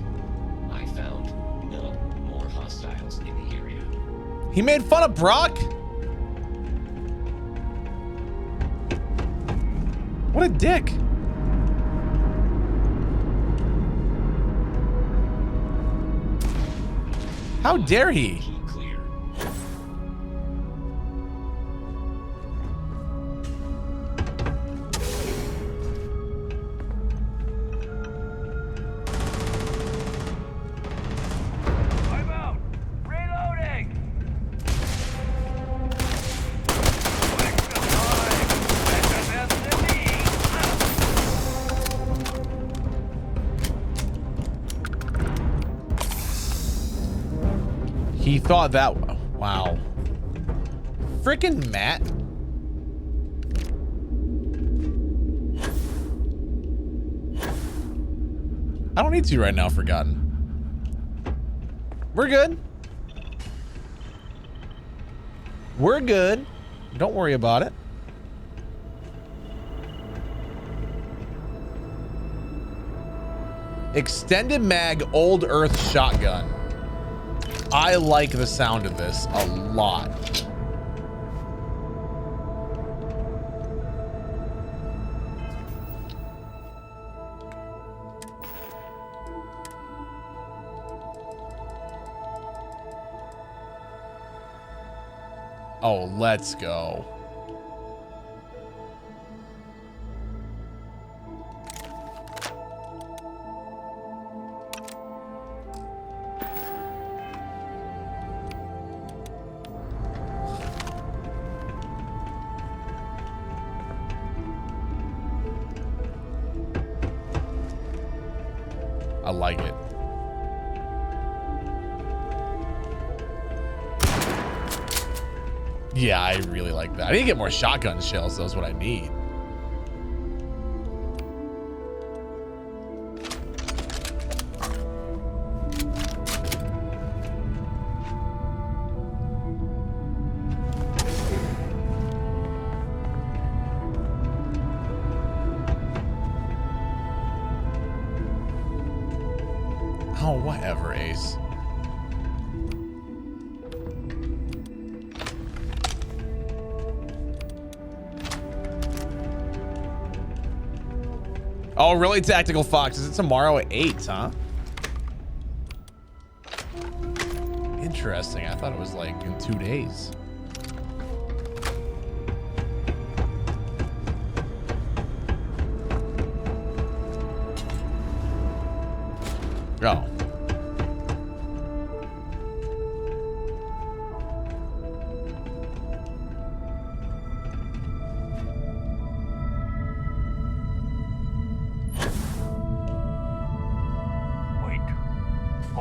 I found no more hostiles in the area. He made fun of Brock? What a dick. How dare he? I'm out. Reloading. He thought that. Wow. Frickin' Matt. I don't need to right now, Forgotten. We're good. We're good. Don't worry about it. Extended mag Old Earth shotgun. I like the sound of this a lot. Oh, let's go. I like it. Yeah, I really like that. I need to get more shotgun shells, though, is what I need. Oh, whatever, Ace. Oh, really, Tactical Fox? Is it tomorrow at 8, huh? Interesting. I thought it was like in 2 days. Oh.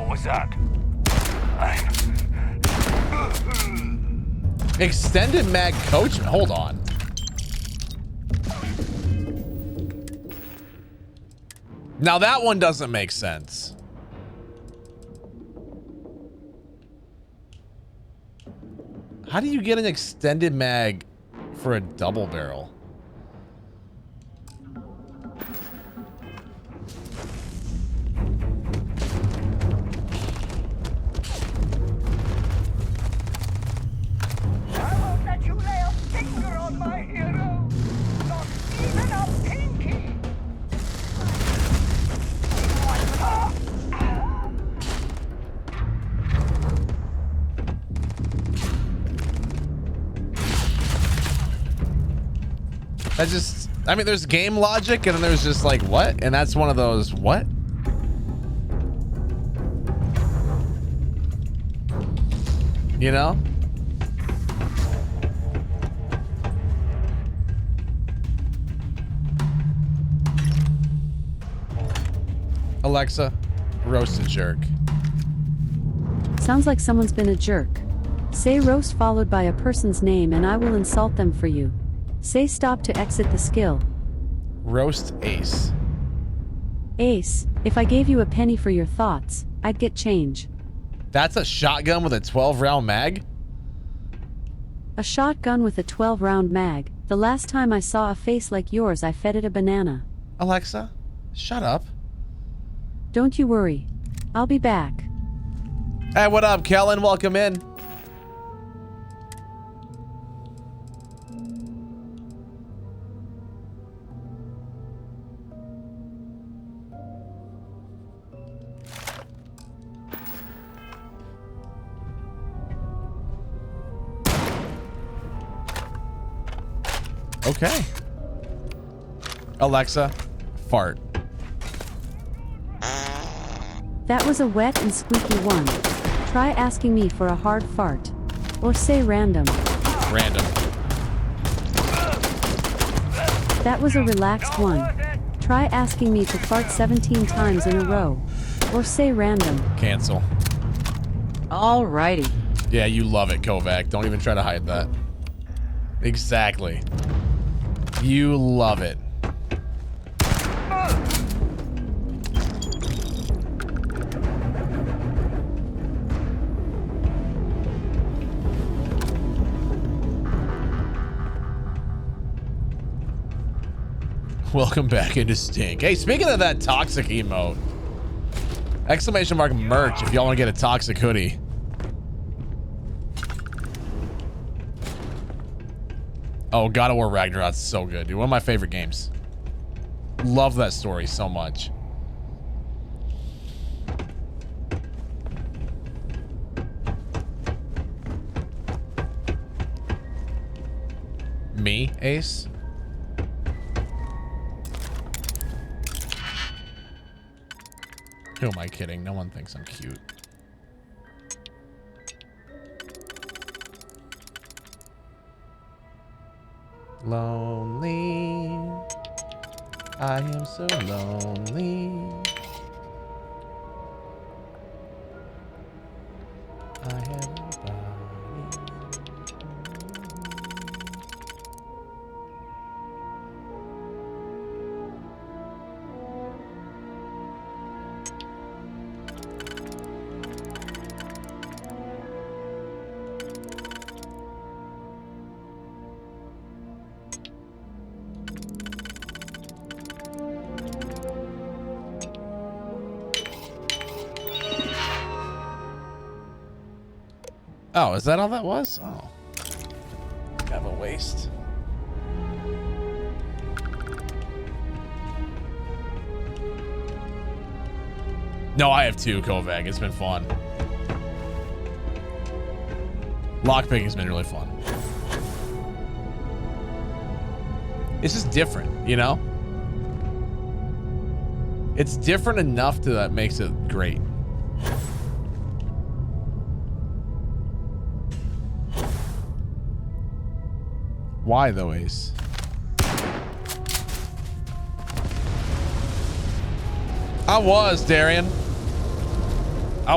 was that? Extended mag coach. Hold on. Now that one doesn't make sense. How do you get an extended mag for a double barrel? I won't let you lay a finger on my hero. Not even a pinky. That's just, I mean, there's game logic and then there's just like, what? And that's one of those, what? You know? Alexa, roast a jerk. Sounds like someone's been a jerk. Say roast followed by a person's name and I will insult them for you. Say stop to exit the skill. Roast Ace. Ace, if I gave you a penny for your thoughts, I'd get change. That's a shotgun with a 12-round mag? A shotgun with a 12-round mag. The last time I saw a face like yours, I fed it a banana. Alexa, shut up. Don't you worry. I'll be back. Hey, what up, Kellen? Welcome in. Okay. Alexa, fart. That was a wet and squeaky one. Try asking me for a hard fart. Or say random. Random. That was a relaxed one. Try asking me to fart 17 times in a row. Or say random. Cancel. Alrighty. Yeah, you love it, Kovac. Don't even try to hide that. Exactly. You love it. Welcome back into Stink. Hey, speaking of that toxic emote, exclamation mark merch if y'all want to get a toxic hoodie. Oh, God of War Ragnarok's so good, dude. One of my favorite games. Love that story so much. Me, Ace? Who am I kidding? No one thinks I'm cute. Lonely. I am so lonely. I have nobody. Oh, is that all that was? Oh. Have a waste. No, I have two, Kovac. It's been fun. Lockpicking's been really fun. It's just different, you know? It's different enough to that makes it great. Why though, Ace? I was, Darian. I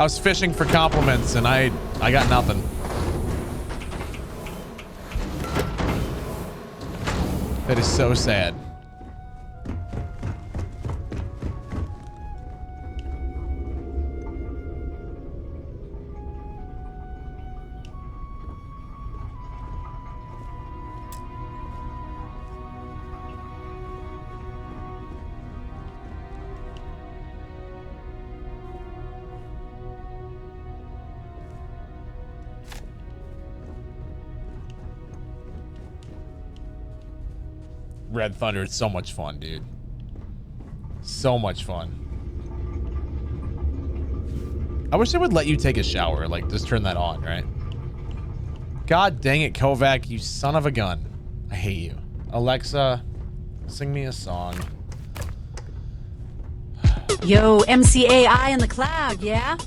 was fishing for compliments and I got nothing. That is so sad. Red Thunder, it's so much fun, dude. So much fun. I wish it would let you take a shower. Like, just turn that on, right? God dang it, Kovac, you son of a gun. I hate you. Alexa, sing me a song. Yo, MCAI in the cloud, yeah?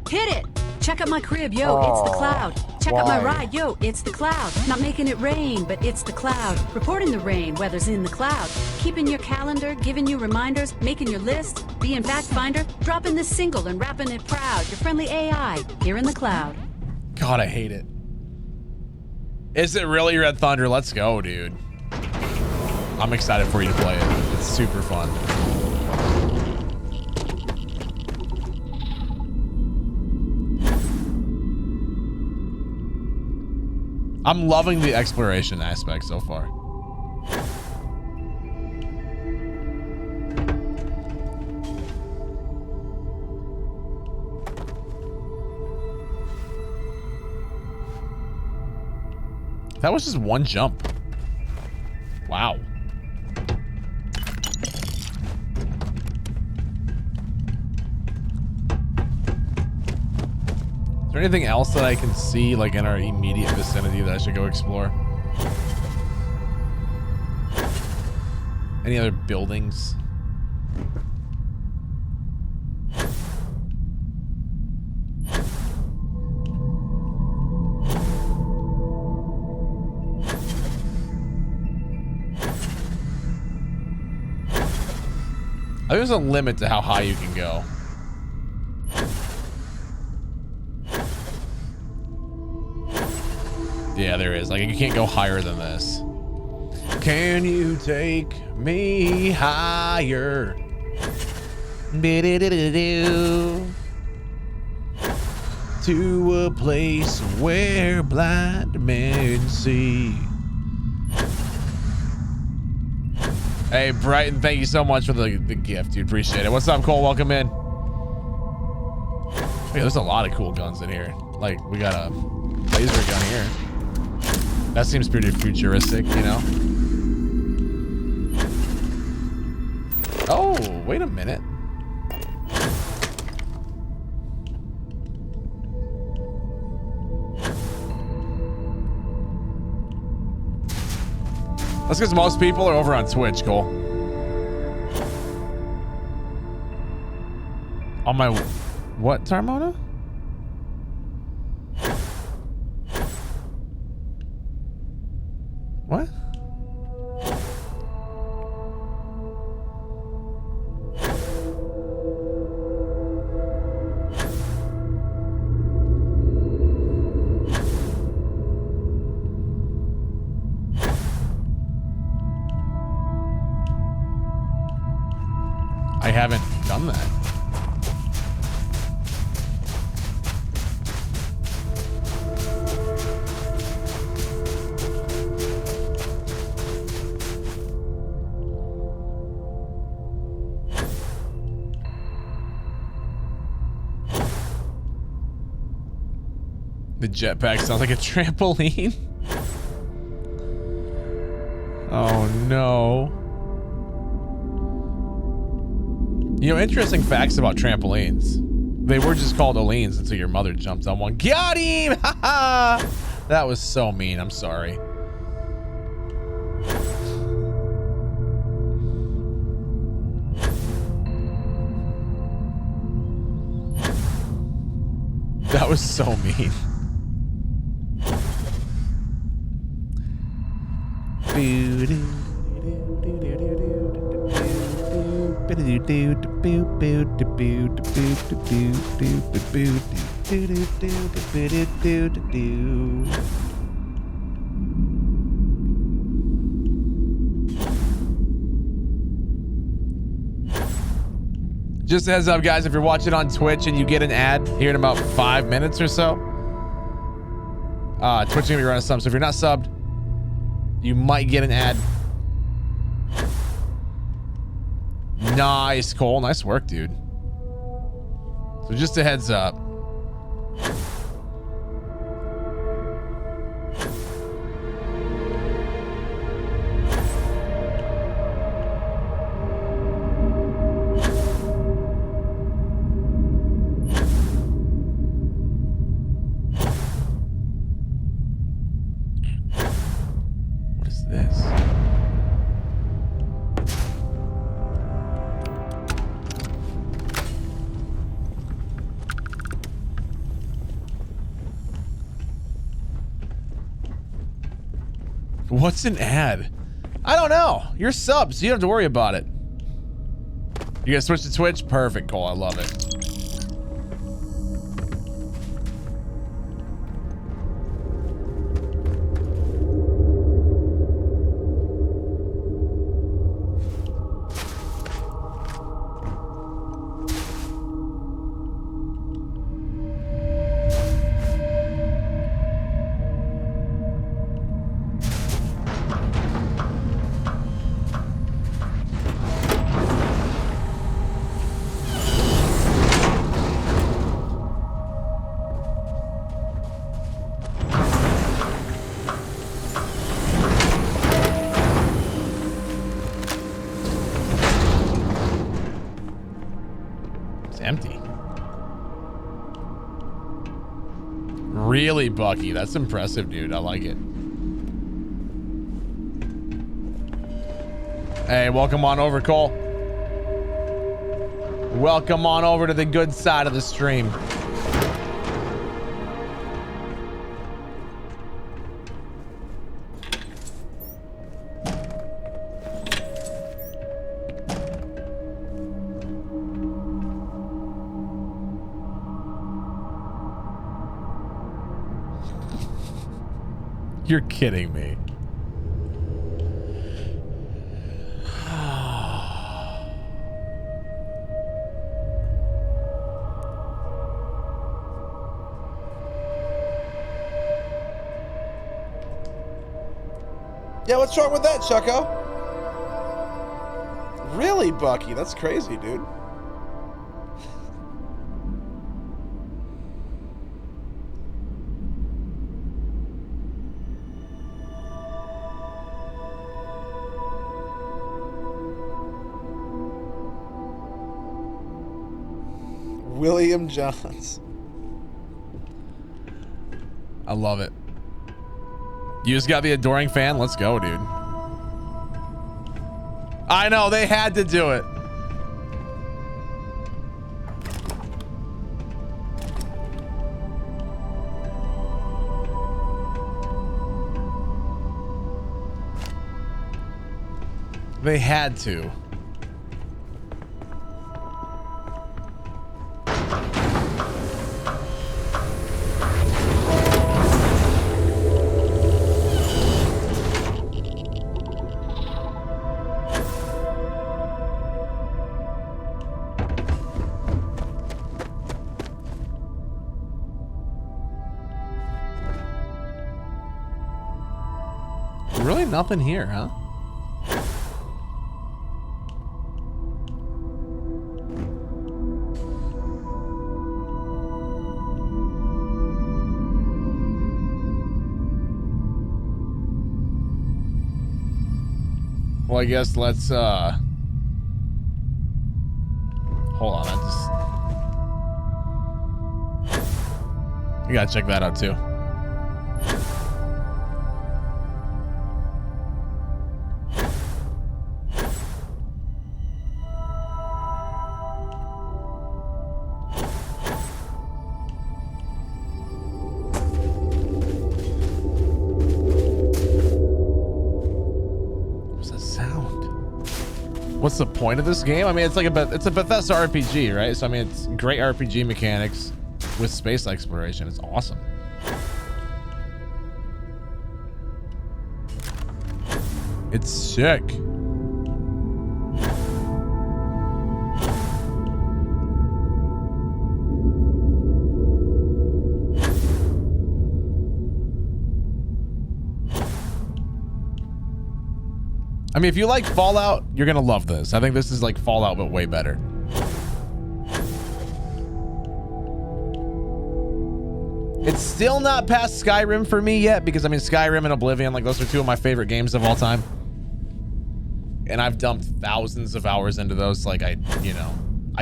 Hit it! Check out my crib, yo, it's the cloud. Check out my ride, yo, it's the cloud. Not making it rain, but it's the cloud. Reporting the rain, weather's in the cloud. Keeping your calendar, giving you reminders, making your list, being fact finder, dropping this single and rapping it proud. Your friendly AI, here in the cloud. God, I hate it. Is it really Red Thunder? Let's go, dude. I'm excited for you to play it. It's super fun. I'm loving the exploration aspect so far. That was just one jump. Wow. Is there anything else that I can see, like in our immediate vicinity, that I should go explore? Any other buildings? There's a limit to how high you can go. Yeah, there is. Like, you can't go higher than this. Can you take me higher? To a place where blind men see. Hey, Brighton, thank you so much for the gift, dude. Appreciate it. What's up, Cole? Welcome in. Yeah, there's a lot of cool guns in here. Like, we got a laser gun here. That seems pretty futuristic, you know? Oh, wait a minute. That's because most people are over on Twitch, Cole. On my... What, Tarmona? What? I haven't done that. The jetpack sounds like a trampoline. Oh no. You know, interesting facts about trampolines. They were just called Oleans until your mother jumped on one. Got him! That was so mean. I'm sorry. That was so mean. Just a heads up, guys, if you're watching on Twitch and you get an ad here in about 5 minutes or so, Twitch is gonna be running some. So if you're not subbed, you might get an ad. Nice, Cole. Nice work, dude. So just a heads up. What is this? What's an ad? I don't know. You're subbed, so you don't have to worry about it. You gonna switch to Twitch? Perfect, Cole. I love it. Empty. Really, Bucky? That's impressive, dude. I like it. Hey, welcome on over, Cole. Welcome on over to the good side of the stream. You're kidding me. Yeah, what's wrong with that, Chucko? Really, Bucky? That's crazy, dude. William Johns. I love it. You just got the adoring fan? Let's go, dude. I know, they had to do it. They had to. Really nothing here, huh? Well, I guess let's hold on, you gotta check that out too. What's the point of this game? I mean, it's like it's a Bethesda RPG, right? So I mean, it's great RPG mechanics with space exploration. It's awesome. It's sick. I mean, if you like Fallout, you're gonna love this. I think this is like Fallout, but way better. It's still not past Skyrim for me yet, because I mean, Skyrim and Oblivion, like those are two of my favorite games of all time. And I've dumped thousands of hours into those. Like I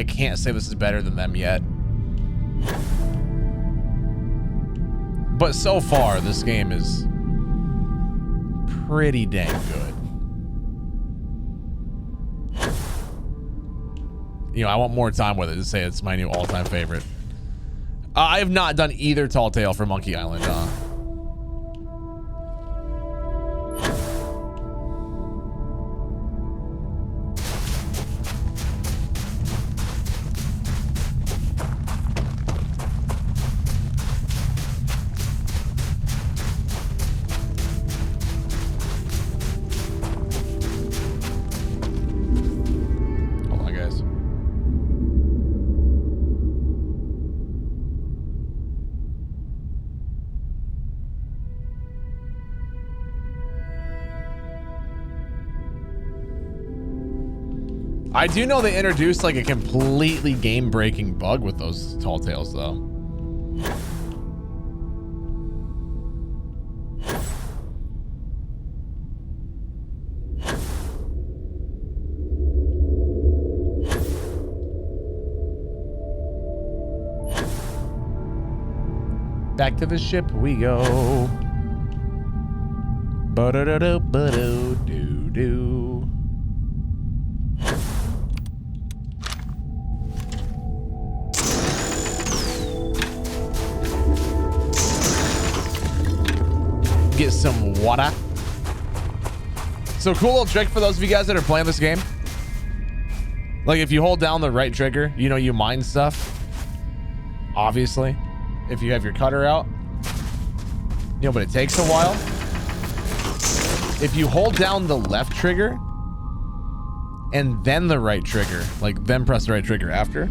can't say this is better than them yet. But so far, this game is pretty dang good. You know, I want more time with it to say it's my new all-time favorite. I have not done either Tall Tale for Monkey Island. Hold on, guys. I do know they introduced like a completely game-breaking bug with those Tall Tales, though. Back to the ship we go. Ba-da-da-da-ba-do-do-do. Get some water. So cool little trick for those of you guys that are playing this game. Like if you hold down the right trigger, you know, you mine stuff. Obviously, if you have your cutter out, you know, but it takes a while. If you hold down the left trigger and then the right trigger, like then press the right trigger after,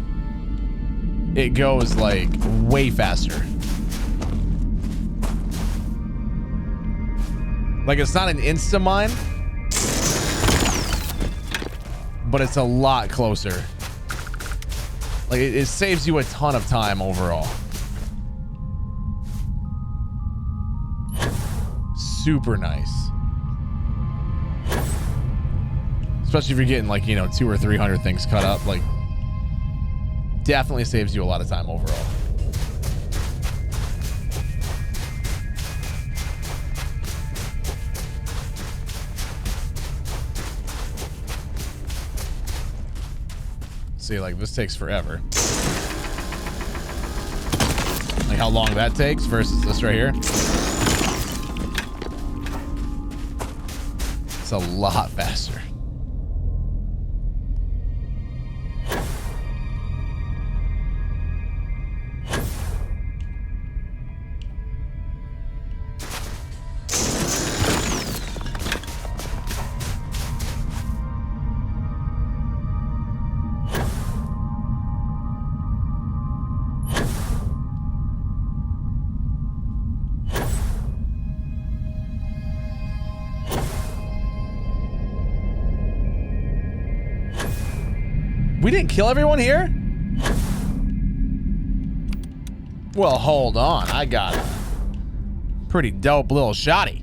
it goes like way faster. Like it's not an insta mine, but it's a lot closer. Like it saves you a ton of time overall. Super nice. Especially if you're getting like, you know, 200 or 300 things cut up, like definitely saves you a lot of time overall. See, like this takes forever. Like how long that takes versus this right here. It's a lot faster. We didn't kill everyone here? Well, hold on. I got a pretty dope little shotty.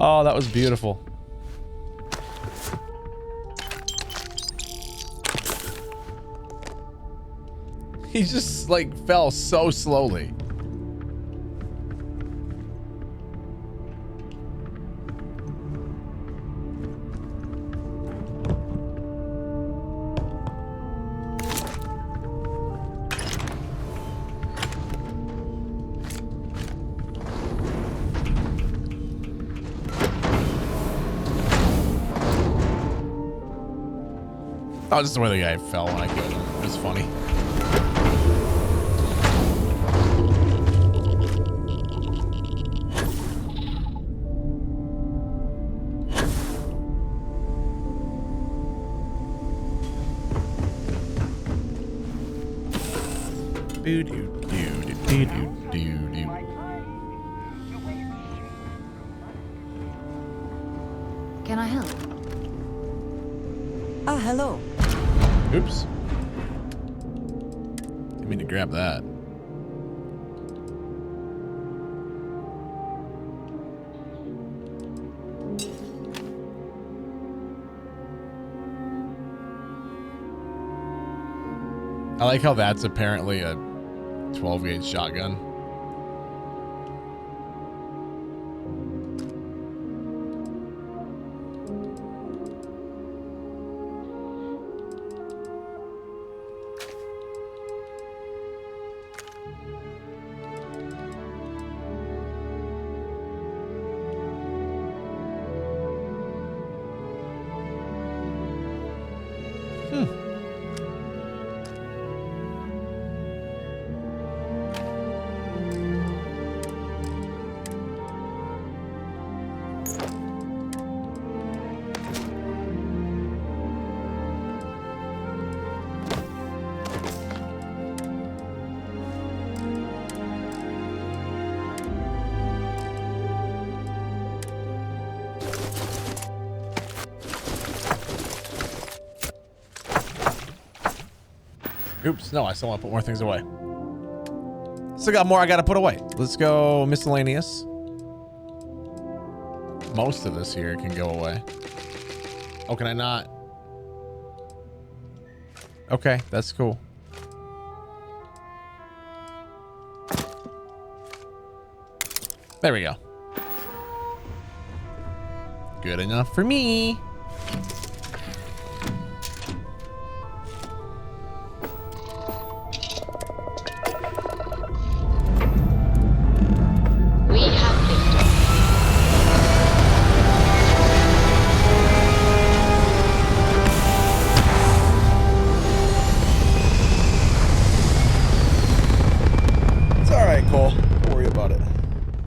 Oh, that was beautiful. He just like fell so slowly. Oh, just the way the guy fell when I killed him. It was funny. Do do do do do do do. Can I help? Ah, hello. Oops. Didn't mean to grab that. I like how that's apparently a 12 gauge shotgun. Oops, no, I still want to put more things away. Still got more I got to put away. Let's go miscellaneous. Most of this here can go away. Oh, can I not? Okay, that's cool. There we go. Good enough for me.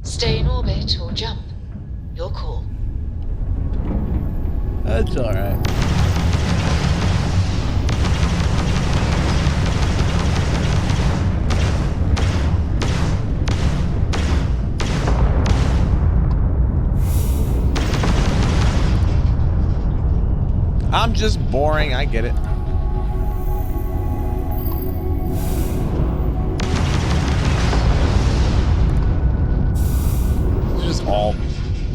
Stay in orbit or jump. Your call. That's all right. I'm just boring. I get it. All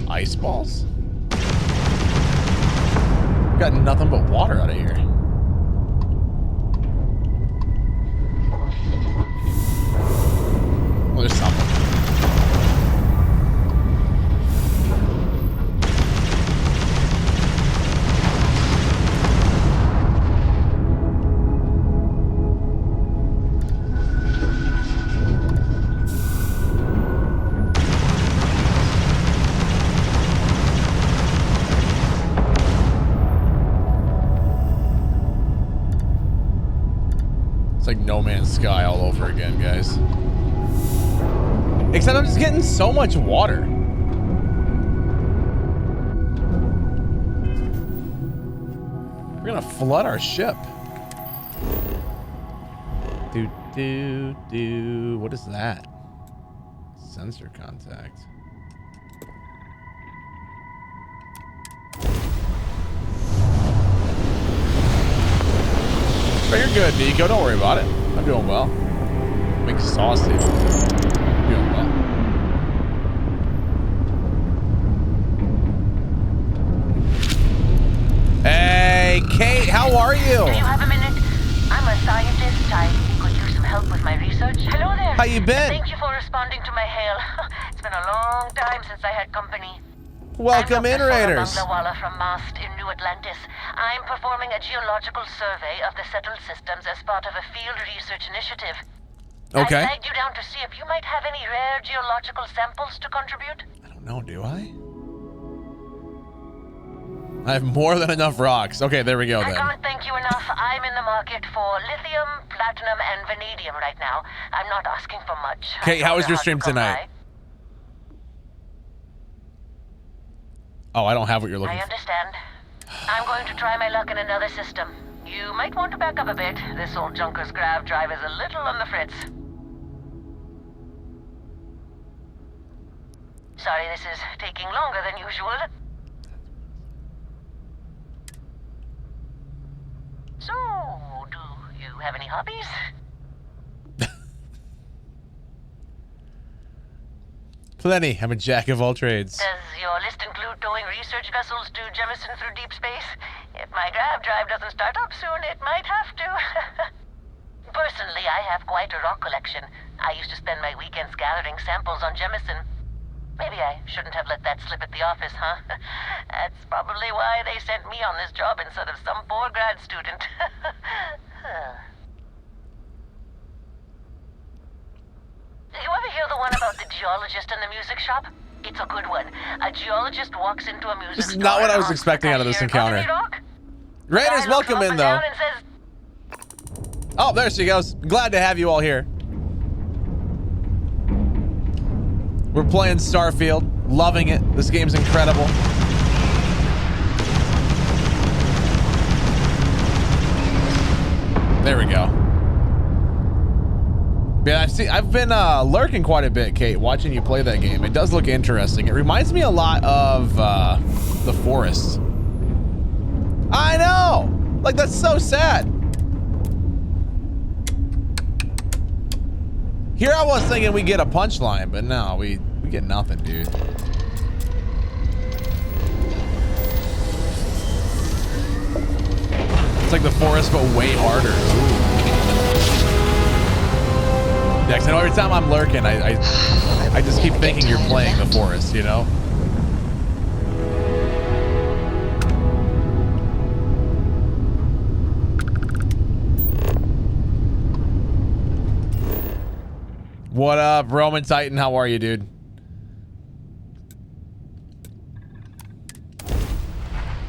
ice balls? Got nothing but water out of here. Well, there's something. Like No Man's Sky all over again, guys. Except I'm just getting so much water. We're gonna flood our ship. What is that? Sensor contact. But you're good, Nico. Don't worry about it. I'm doing well. Make sausage. Doing well. Hey, Kate, how are you? Do you have a minute? I'm a scientist. I could use some help with my research? Hello there. How you been? Thank you for responding to my hail. It's been a long time since I had company. Welcome in, Raiders. I'm Dr. Banglawala from Mast in New Atlantis. I'm performing a geological survey of the settled systems as part of a field research initiative. Okay. I flagged you down to see if you might have any rare geological samples to contribute. I don't know, do I? I have more than enough rocks. Okay, there we go then. I can't thank you enough. I'm in the market for lithium, platinum, and vanadium right now. I'm not asking for much. Okay, how was your stream tonight? Oh, I don't have what you're looking I for. understand. I'm going to try my luck in another system. You might want to back up a bit. This old junker's grav drive is a little on the fritz. Sorry this is taking longer than usual. So, do you have any hobbies? Plenty. I'm a jack of all trades. Does your list include towing research vessels to Jemison through deep space? If my grav drive doesn't start up soon, it might have to. Personally, I have quite a rock collection. I used to spend my weekends gathering samples on Jemison. Maybe I shouldn't have let that slip at the office, huh? That's probably why they sent me on this job instead of some poor grad student. You ever hear the one about the geologist in the music shop? It's a good one. A geologist walks into a music This is store not what I was and expecting out of this asks, encounter. Raiders, welcome in, though. Oh, there she goes. Glad to have you all here. We're playing Starfield. Loving it. This game's incredible. There we go. Yeah, I've been lurking quite a bit, Kate, watching you play that game. It does look interesting. It reminds me a lot of The Forest. I know! Like, that's so sad. Here I was thinking we get a punchline, but no, we get nothing, dude. It's like The Forest, but way harder. Yeah, 'cause I know every time I'm lurking, I just keep thinking you're playing The Forest, you know? What up, Roman Titan? How are you, dude?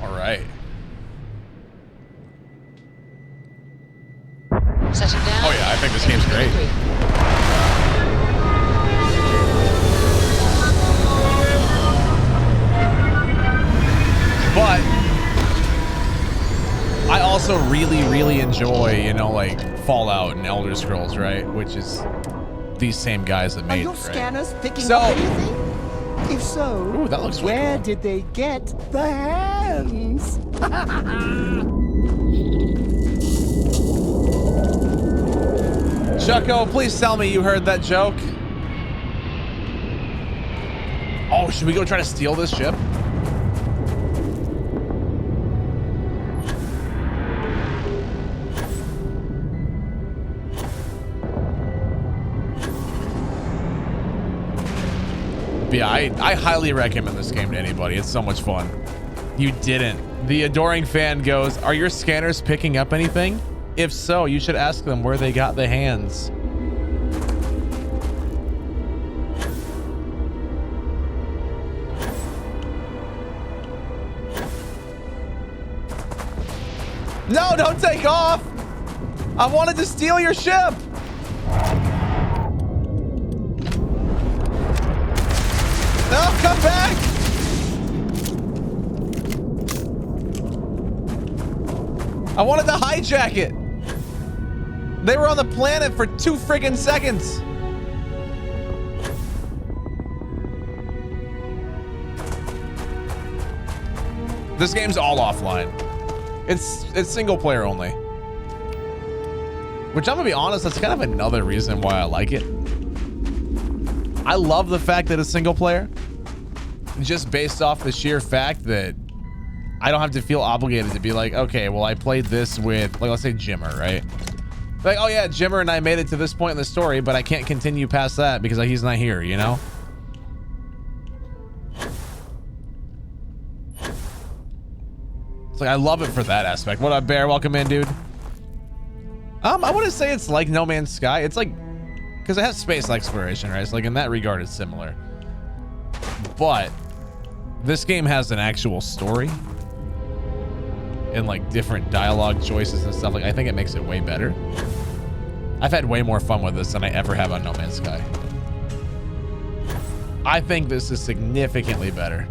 All right. Setting down. Oh yeah, I think this game's great. But I also really enjoy, you know, like Fallout and Elder Scrolls, right? Which is these same guys that made it, Are your right? scanners picking up anything? If so, ooh, that looks where cool. did they get the hands? Chucko, please tell me you heard that joke. Oh, should we go try to steal this ship? Yeah, I highly recommend this game to anybody. It's so much fun. You didn't. The adoring fan goes, are your scanners picking up anything? If so, you should ask them where they got the hands. No, don't take off. I wanted to steal your ship. No, come back! I wanted to hijack it. They were on the planet for 2 friggin' seconds. This game's all offline. It's single player only. Which I'm gonna be honest, that's kind of another reason why I like it. I love the fact that it's single player, just based off the sheer fact that I don't have to feel obligated to be like, okay, well, I played this with, like, let's say Jimmer, right? Like, oh yeah, Jimmer and I made it to this point in the story, but I can't continue past that because he's not here, you know? It's like, I love it for that aspect. What up, Bear? Welcome in, dude. I want to say it's like No Man's Sky. It's like, because it has space exploration, right? It's like in that regard, it's similar. But this game has an actual story and like different dialogue choices and stuff. Like, I think it makes it way better. I've had way more fun with this than I ever have on No Man's Sky. I think this is significantly better.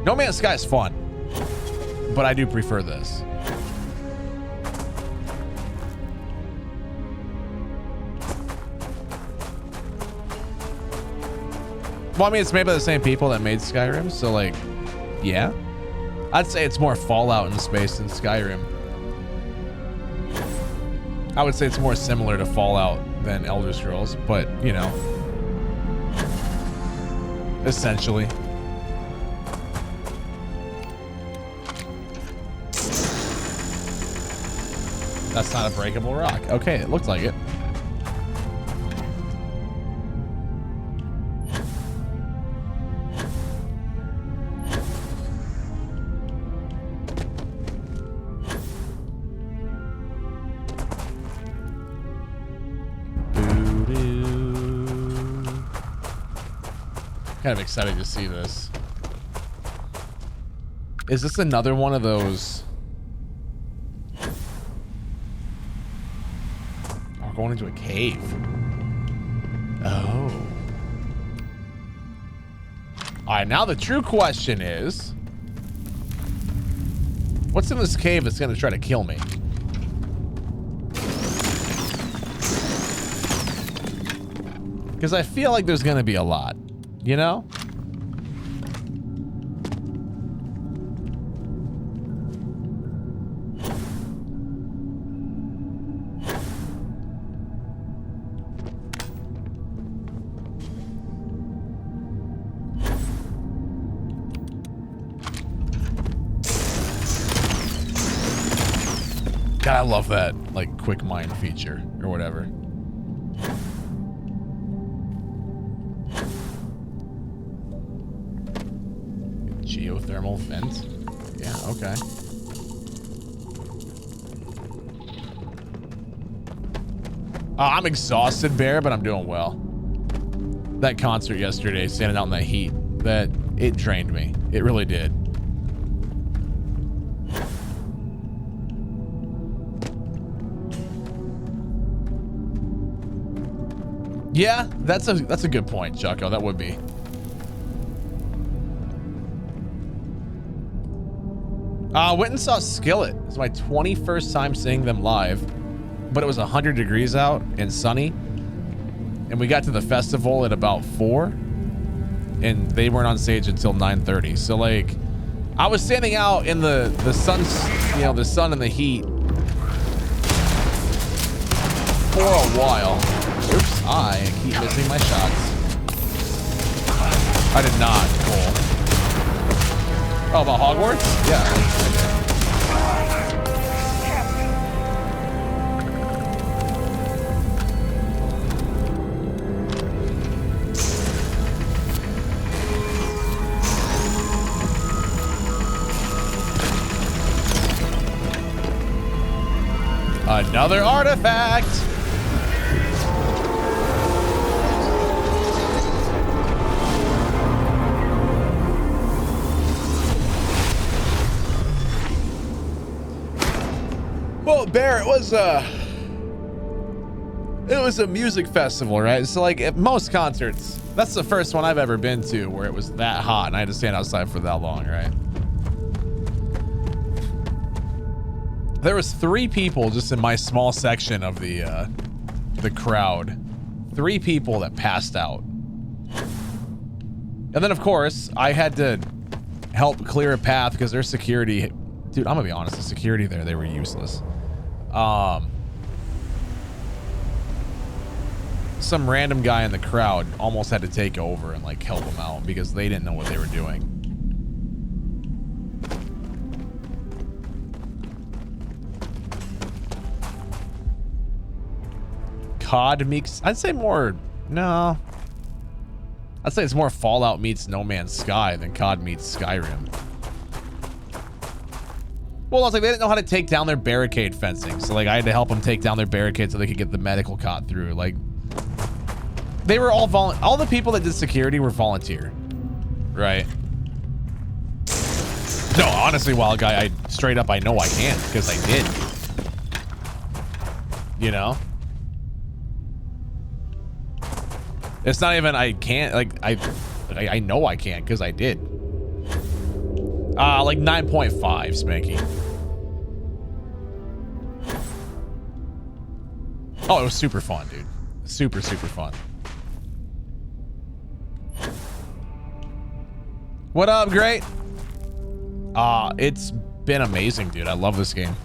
No Man's Sky is fun, but I do prefer this. Well, I mean, it's made by the same people that made Skyrim, so like, yeah. I'd say it's more Fallout in space than Skyrim. I would say it's more similar to Fallout than Elder Scrolls, but, you know, essentially. That's not a breakable rock. Okay, it looked like it. Kind of excited to see this. Is this another one of those? Oh, going into a cave. Oh. All right, now the true question is, what's in this cave that's going to try to kill me? Because I feel like there's going to be a lot. You know? God, I love that, like, quick mine feature or whatever. Geothermal vent? Yeah, okay. I'm exhausted, Bear, but I'm doing well. That concert yesterday, standing out in that heat, it drained me. It really did. Yeah, that's a good point, Chucko. That would be. Went and saw Skillet. It's my 21st time seeing them live, but it was 100 degrees out and sunny, and we got to the festival at about 4, and they weren't on stage until 9:30. So like, I was standing out in the sun, you know, the sun and the heat for a while. Oops, I keep missing my shots. I did not. Cool. Oh, about Hogwarts? Yeah. Another artifact. Well, Bear, it was a music festival, right? So like at most concerts, that's the first one I've ever been to where it was that hot and I had to stand outside for that long, right? There was 3 people just in my small section of the crowd. 3 people that passed out. And then of course, I had to help clear a path because their security, dude, I'm gonna be honest, the security there, they were useless. Some random guy in the crowd almost had to take over and like help them out because they didn't know what they were doing. COD meets, I'd say more, no. I'd say it's more Fallout meets No Man's Sky than COD meets Skyrim. Well, I was like, they didn't know how to take down their barricade fencing. So like I had to help them take down their barricade so they could get the medical cot through. Like they were all the people that did security were volunteer. Right. No, honestly, Wild Guy, I straight up, I know I can't because I did. You know? It's not even I can't, like I know I can't because I did. Like 9.5, Spanky. Oh, it was super fun, dude. Super, super fun. What up, great? It's been amazing, dude. I love this game.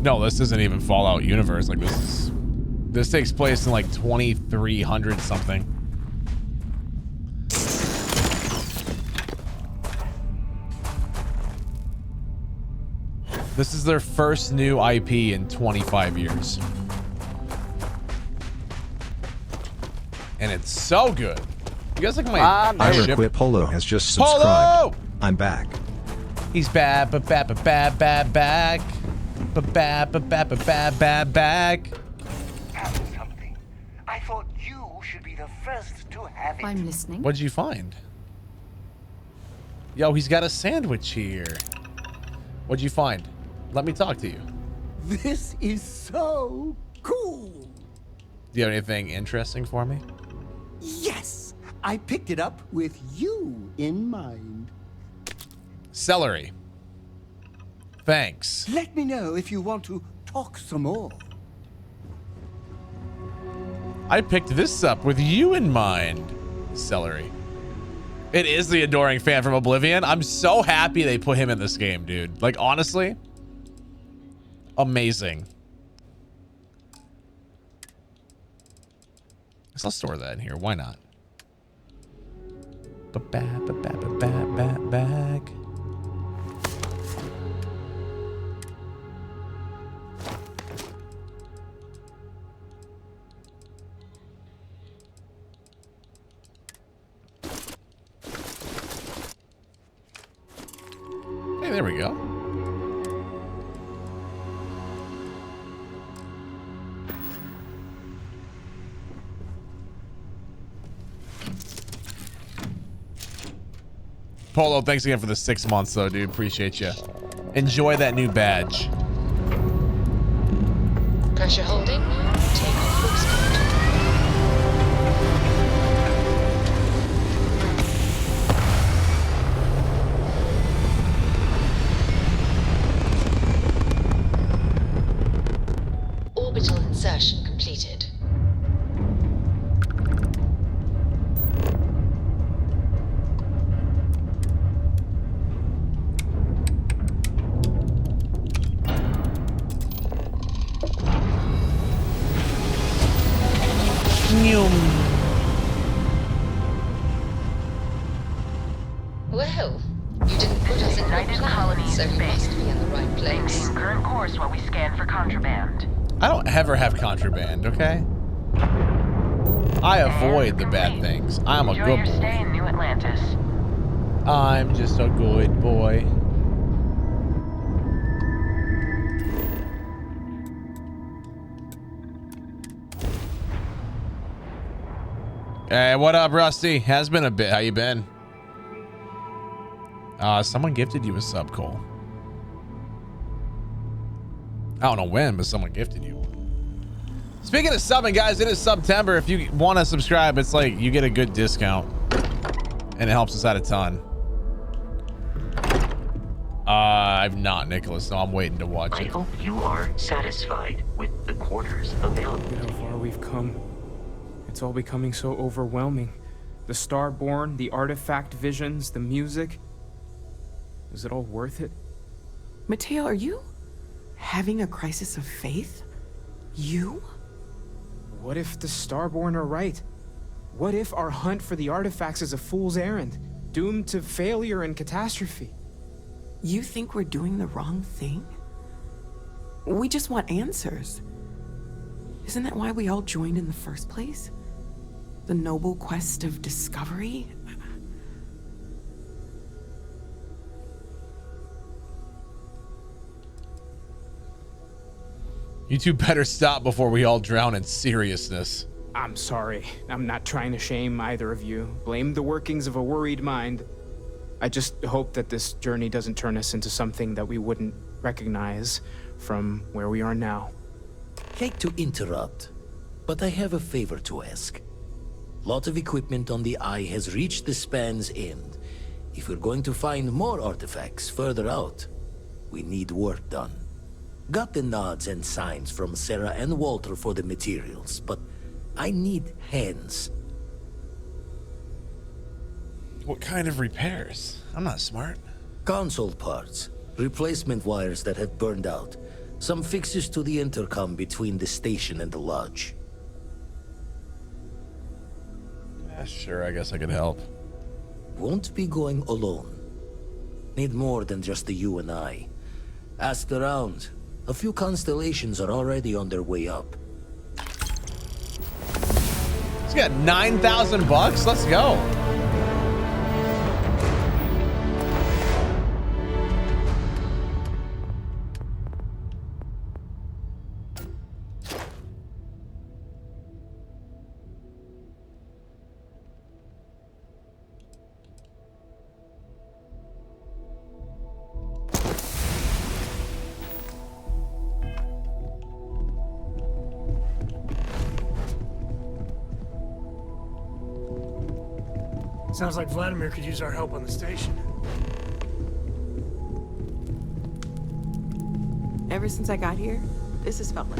No, this isn't even Fallout universe. Like this takes place in like 2300 something. This is their first new IP in 25 years. And it's so good. You guys like my Ira Quit Polo has just subscribed. Polo! I'm back. He's back. Back. Something. I thought you should be the first to have it. I'm listening. What'd you find? Yo, he's got a sandwich here. What'd you find? Let me talk to you. This is so cool. Do you have anything interesting for me? Yes, I picked it up with you in mind. Celery. Thanks. Let me know if you want to talk some more. I picked this up with you in mind. Celery. It is the adoring fan from Oblivion. I'm so happy they put him in this game, dude. Like, honestly, amazing. I'll store that in here. Why not? Back. Hey, there we go. Polo, thanks again for the 6 months, though, dude. Appreciate you. Enjoy that new badge. Pressure holding. Take off looks good. Orbital insertion completed. Well, you didn't put us in the colony, so we must be in the right place. Maintain current course while we scan for contraband. I don't ever have contraband, okay? I avoid the bad things. I'm a Enjoy good your boy. stay in New Atlantis. I'm just a good boy. Hey, what up, Rusty? Has been a bit. How you been? Someone gifted you a sub, Cole. I don't know when, but someone gifted you one. Speaking of subbing, guys, it is September. If you want to subscribe, it's like you get a good discount, and it helps us out a ton. I've not, Nicholas, so I'm waiting to watch it. I hope you are satisfied with the quarters available. Look at how far we've come. It's all becoming so overwhelming. The Starborn, the artifact visions, the music. Is it all worth it? Mateo, are you having a crisis of faith? You? What if the Starborn are right? What if our hunt for the artifacts is a fool's errand, doomed to failure and catastrophe? You think we're doing the wrong thing? We just want answers. Isn't that why we all joined in the first place? The noble quest of discovery? You two better stop before we all drown in seriousness. I'm sorry. I'm not trying to shame either of you. Blame the workings of a worried mind. I just hope that this journey doesn't turn us into something that we wouldn't recognize from where we are now. Hate to interrupt, but I have a favor to ask. Lot of equipment on the Eye has reached the span's end. If we're going to find more artifacts further out, we need work done. Got the nods and signs from Sarah and Walter for the materials, but I need hands. What kind of repairs? I'm not smart. Console parts, replacement wires that have burned out, some fixes to the intercom between the station and the lodge. Yeah, sure, I guess I could help. Won't be going alone. Need more than just the you and I. Asked around. A few constellations are already on their way up. He's got 9,000 bucks. Let's go. Sounds like Vladimir could use our help on the station. Ever since I got here, this has felt like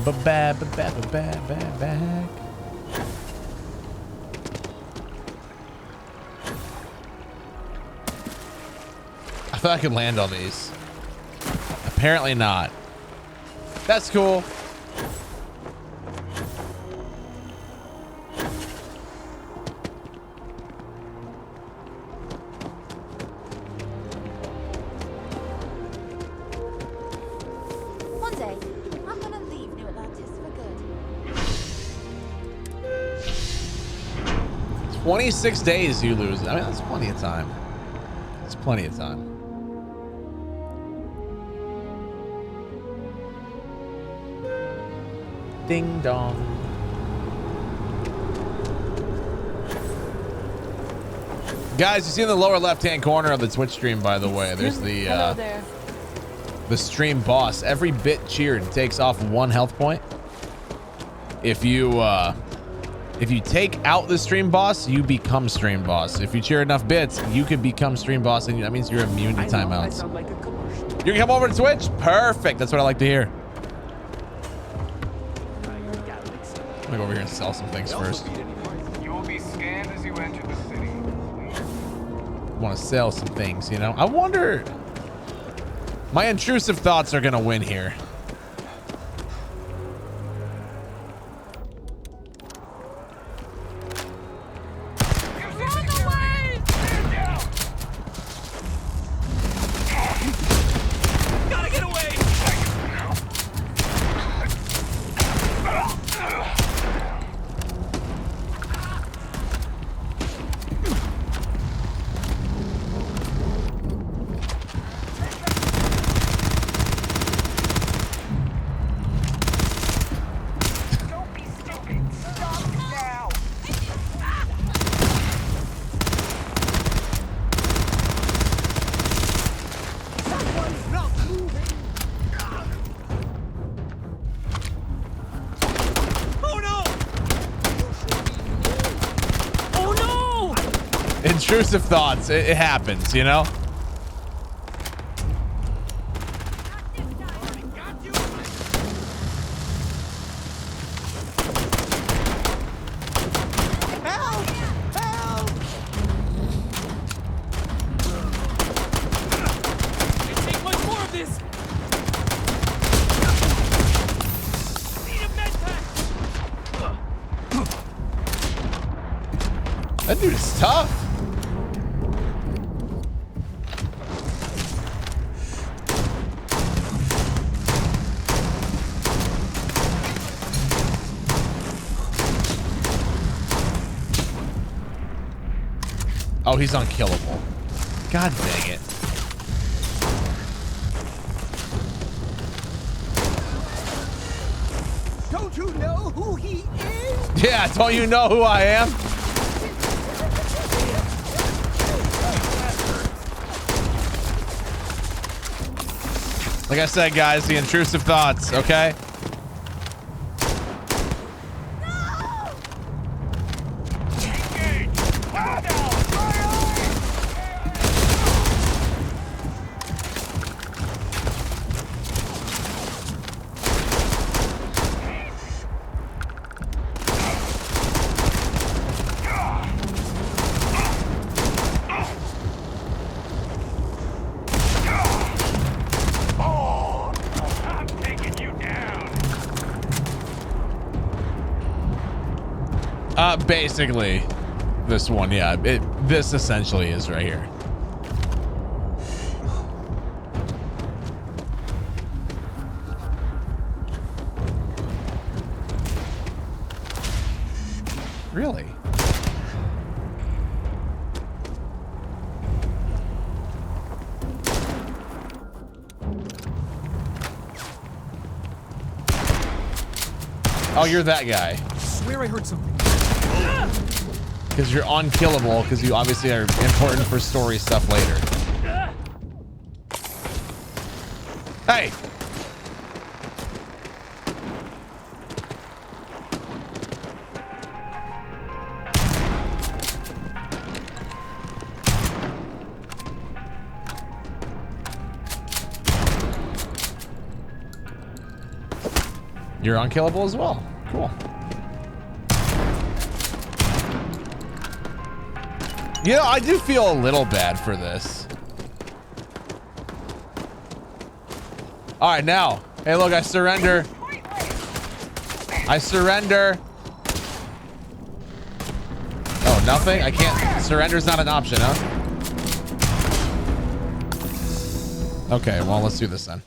Back. Back. I thought I could land on these. Apparently not. That's cool. One day, I'm gonna leave New Atlantis for good. 26 days you lose. I mean, that's plenty of time. It's plenty of time. Ding dong. Guys, you see in the lower left-hand corner of the Twitch stream, by the way, there's the stream boss. Every bit cheered takes off 1 health point. If you take out the stream boss, you become stream boss. If you cheer enough bits, you can become stream boss, and that means you're immune to timeouts. You can come over to Twitch? Perfect. That's what I like to hear. I'm gonna go over here and sell some things first. You will be scanned as you enter the city. Want to sell some things, you know? I wonder... My intrusive thoughts are gonna win here. Gotta get away! Intrusive thoughts. It happens, you know? That dude is tough. Oh, he's unkillable. God dang it. Don't you know who he is? Yeah, don't you know who I am? Like I said, guys, the intrusive thoughts, okay? Basically, this one, yeah. This essentially is right here. Really? Oh, you're that guy. I swear I heard something. Because you're unkillable, because you obviously are important for story stuff later. Hey! You're unkillable as well. Cool. You know, I do feel a little bad for this. All right, now. Hey, look, I surrender. I surrender. Oh, nothing? I can't. Surrender's not an option, huh? Okay, well, let's do this then.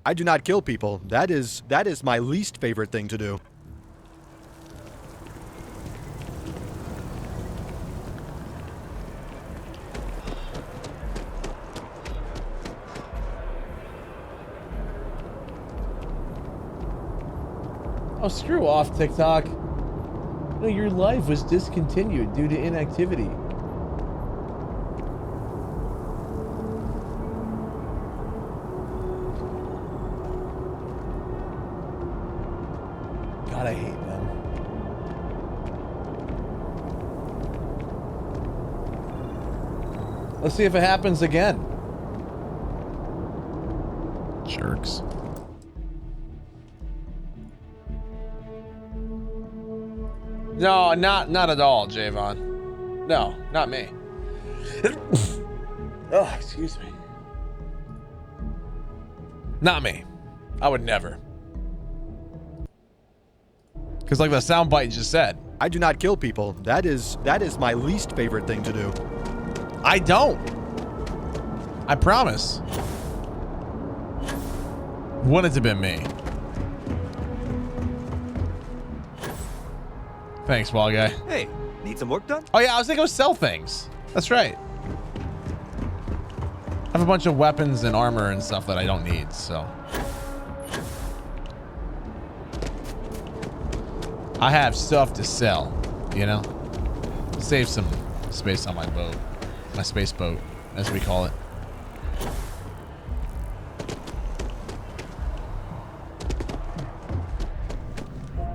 I do not kill people. That is my least favorite thing to do. Oh, screw off, TikTok. No, your live was discontinued due to inactivity. God, I hate them. Let's see if it happens again. Jerks. No, not at all, Javon. No, not me. Oh, excuse me. Not me. I would never. Because like the soundbite just said. I do not kill people. That is my least favorite thing to do. I don't. I promise. Wouldn't have been me. Thanks, wall guy. Hey, need some work done? Oh yeah, I was gonna go sell things. That's right. I have a bunch of weapons and armor and stuff that I don't need, so. I have stuff to sell, you know? Save some space on my boat. My space boat, as we call it.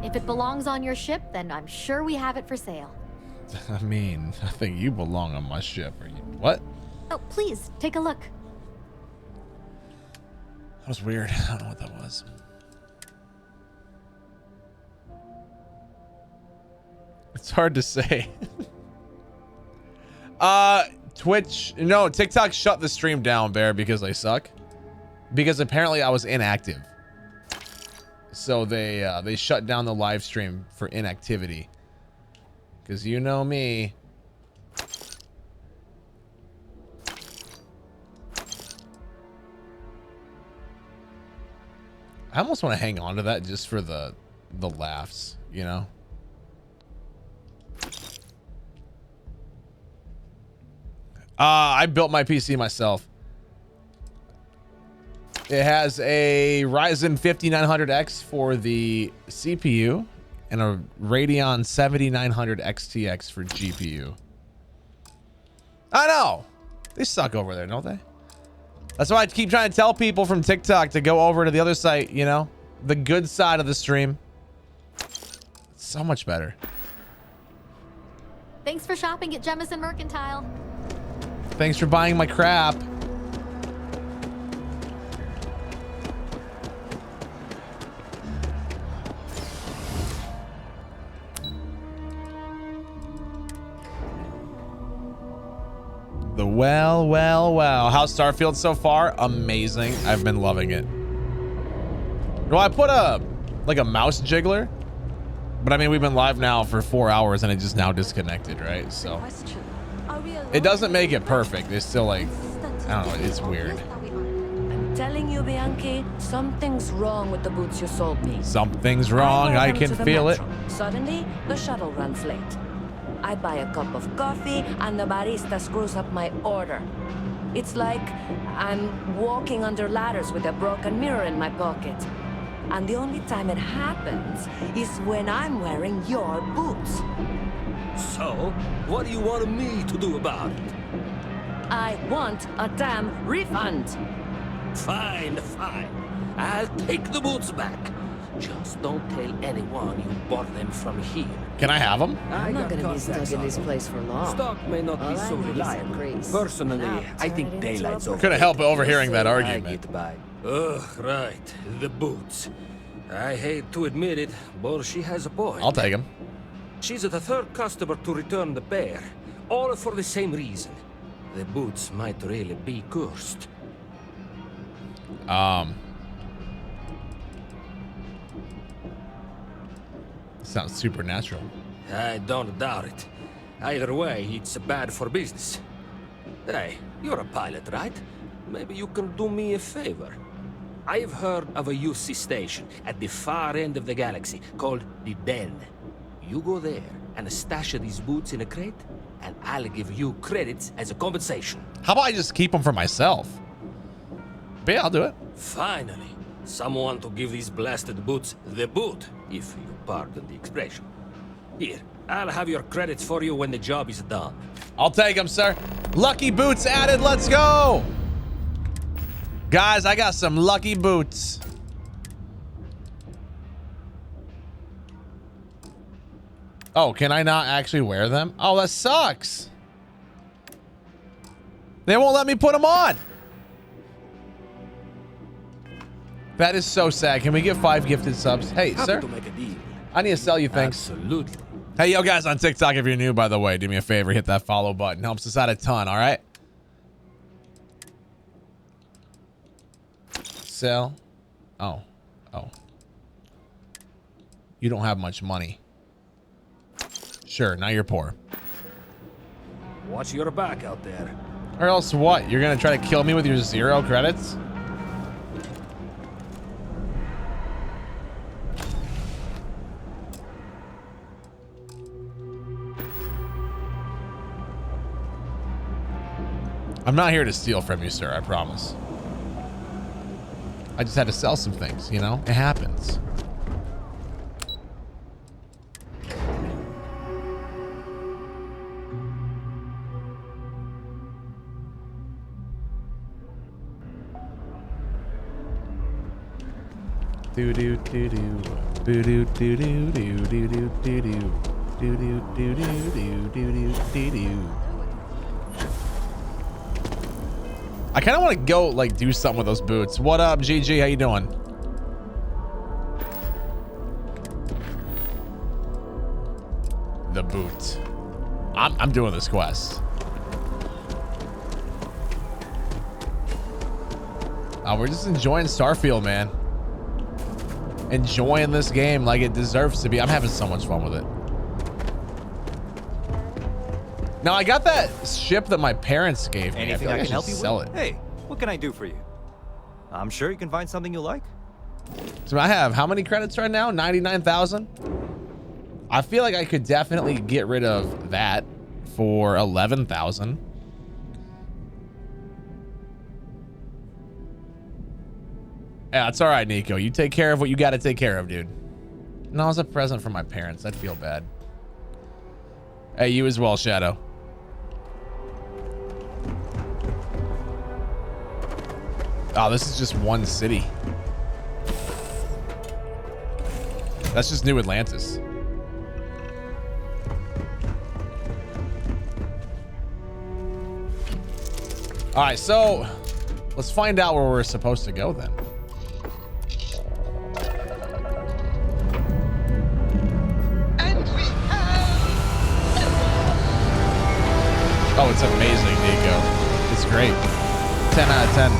If it belongs on your ship, then I'm sure we have it for sale. I mean, I think you belong on my ship. Are you? What? Oh, please, take a look. That was weird. I don't know what that was. It's hard to say. Twitch, no, TikTok shut the stream down, Bear, because they suck. Because apparently I was inactive. So they shut down the live stream for inactivity. Because you know me. I almost want to hang on to that just for the laughs, you know? I built my PC myself. It has a Ryzen 5900X for the CPU and a Radeon 7900 XTX for GPU. I know. They suck over there, don't they? That's why I keep trying to tell people from TikTok to go over to the other site, you know? The good side of the stream. It's so much better. Thanks for shopping at Jemison Mercantile. Thanks for buying my crap. The well. How's Starfield so far? Amazing. I've been loving it. No, I put a mouse jiggler, but I mean, we've been live now for 4 hours and it just now disconnected, right? So it doesn't make it perfect. It's still like, I don't know, it's weird. I'm telling you, Bianchi, something's wrong with the boots you sold me. Something's wrong. I can feel it. Suddenly, the shuttle runs late. I buy a cup of coffee and the barista screws up my order. It's like I'm walking under ladders with a broken mirror in my pocket. And the only time it happens is when I'm wearing your boots. So, what do you want me to do about it? I want a damn refund. Fine. I'll take the boots back. Just don't tell anyone you bought them from here. Can I have them? I'm not gonna be stuck in this place for long. Stock may not be so reliable. Personally, I think daylight's over. Couldn't help overhearing that argument. Ugh, right. The boots. I hate to admit it, but she has a point. I'll take them. She's the third customer to return the pair. All for the same reason. The boots might really be cursed. Sounds supernatural. I don't doubt it. Either way, it's bad for business. Hey, you're a pilot, right? Maybe you can do me a favor. I've heard of a UC station at the far end of the galaxy called the Den. You go there and stash these boots in a crate, and I'll give you credits as a compensation. How about I just keep them for myself? But yeah, I'll do it. Finally, someone to give these blasted boots the boot, if you pardon the expression. Here, I'll have your credits for you when the job is done. I'll take them, sir. Lucky boots added. Let's go. Guys, I got some lucky boots. Oh, can I not actually wear them? Oh, that sucks. They won't let me put them on. That is so sad. Can we get 5 gifted subs? Hey, sir. To make a deal. I need to sell you things. Absolutely. Hey, yo, guys on TikTok, if you're new, by the way, do me a favor. Hit that follow button. Helps us out a ton, all right? Sell. Oh. You don't have much money. Sure, now you're poor. Watch your back out there. Or else what? You're gonna try to kill me with your 0 credits? I'm not here to steal from you, sir, I promise. I just had to sell some things, you know? It happens. Do do do do do do do do do do do do do do do do do do do do. I kind of want to go like do something with those boots. What up, GG? How you doing? The boot. I'm doing this quest. Oh, we're just enjoying Starfield, man. enjoying this game like it deserves to be. I'm having so much fun with it. Now I got that ship that my parents gave me. Anything I, I can should help you sell with? it. Hey, what can I do for you? I'm sure you can find something you like. So I have how many credits right now? 99,000. I feel like I could definitely get rid of that for 11,000. Yeah, it's all right, Nico. You take care of what you got to take care of, dude. No, it's a present from my parents. I'd feel bad. Hey, you as well, Shadow. Oh, this is just one city. That's just New Atlantis. All right, so let's find out where we're supposed to go then. Oh, it's amazing, Nico. It's great. 10 out of 10.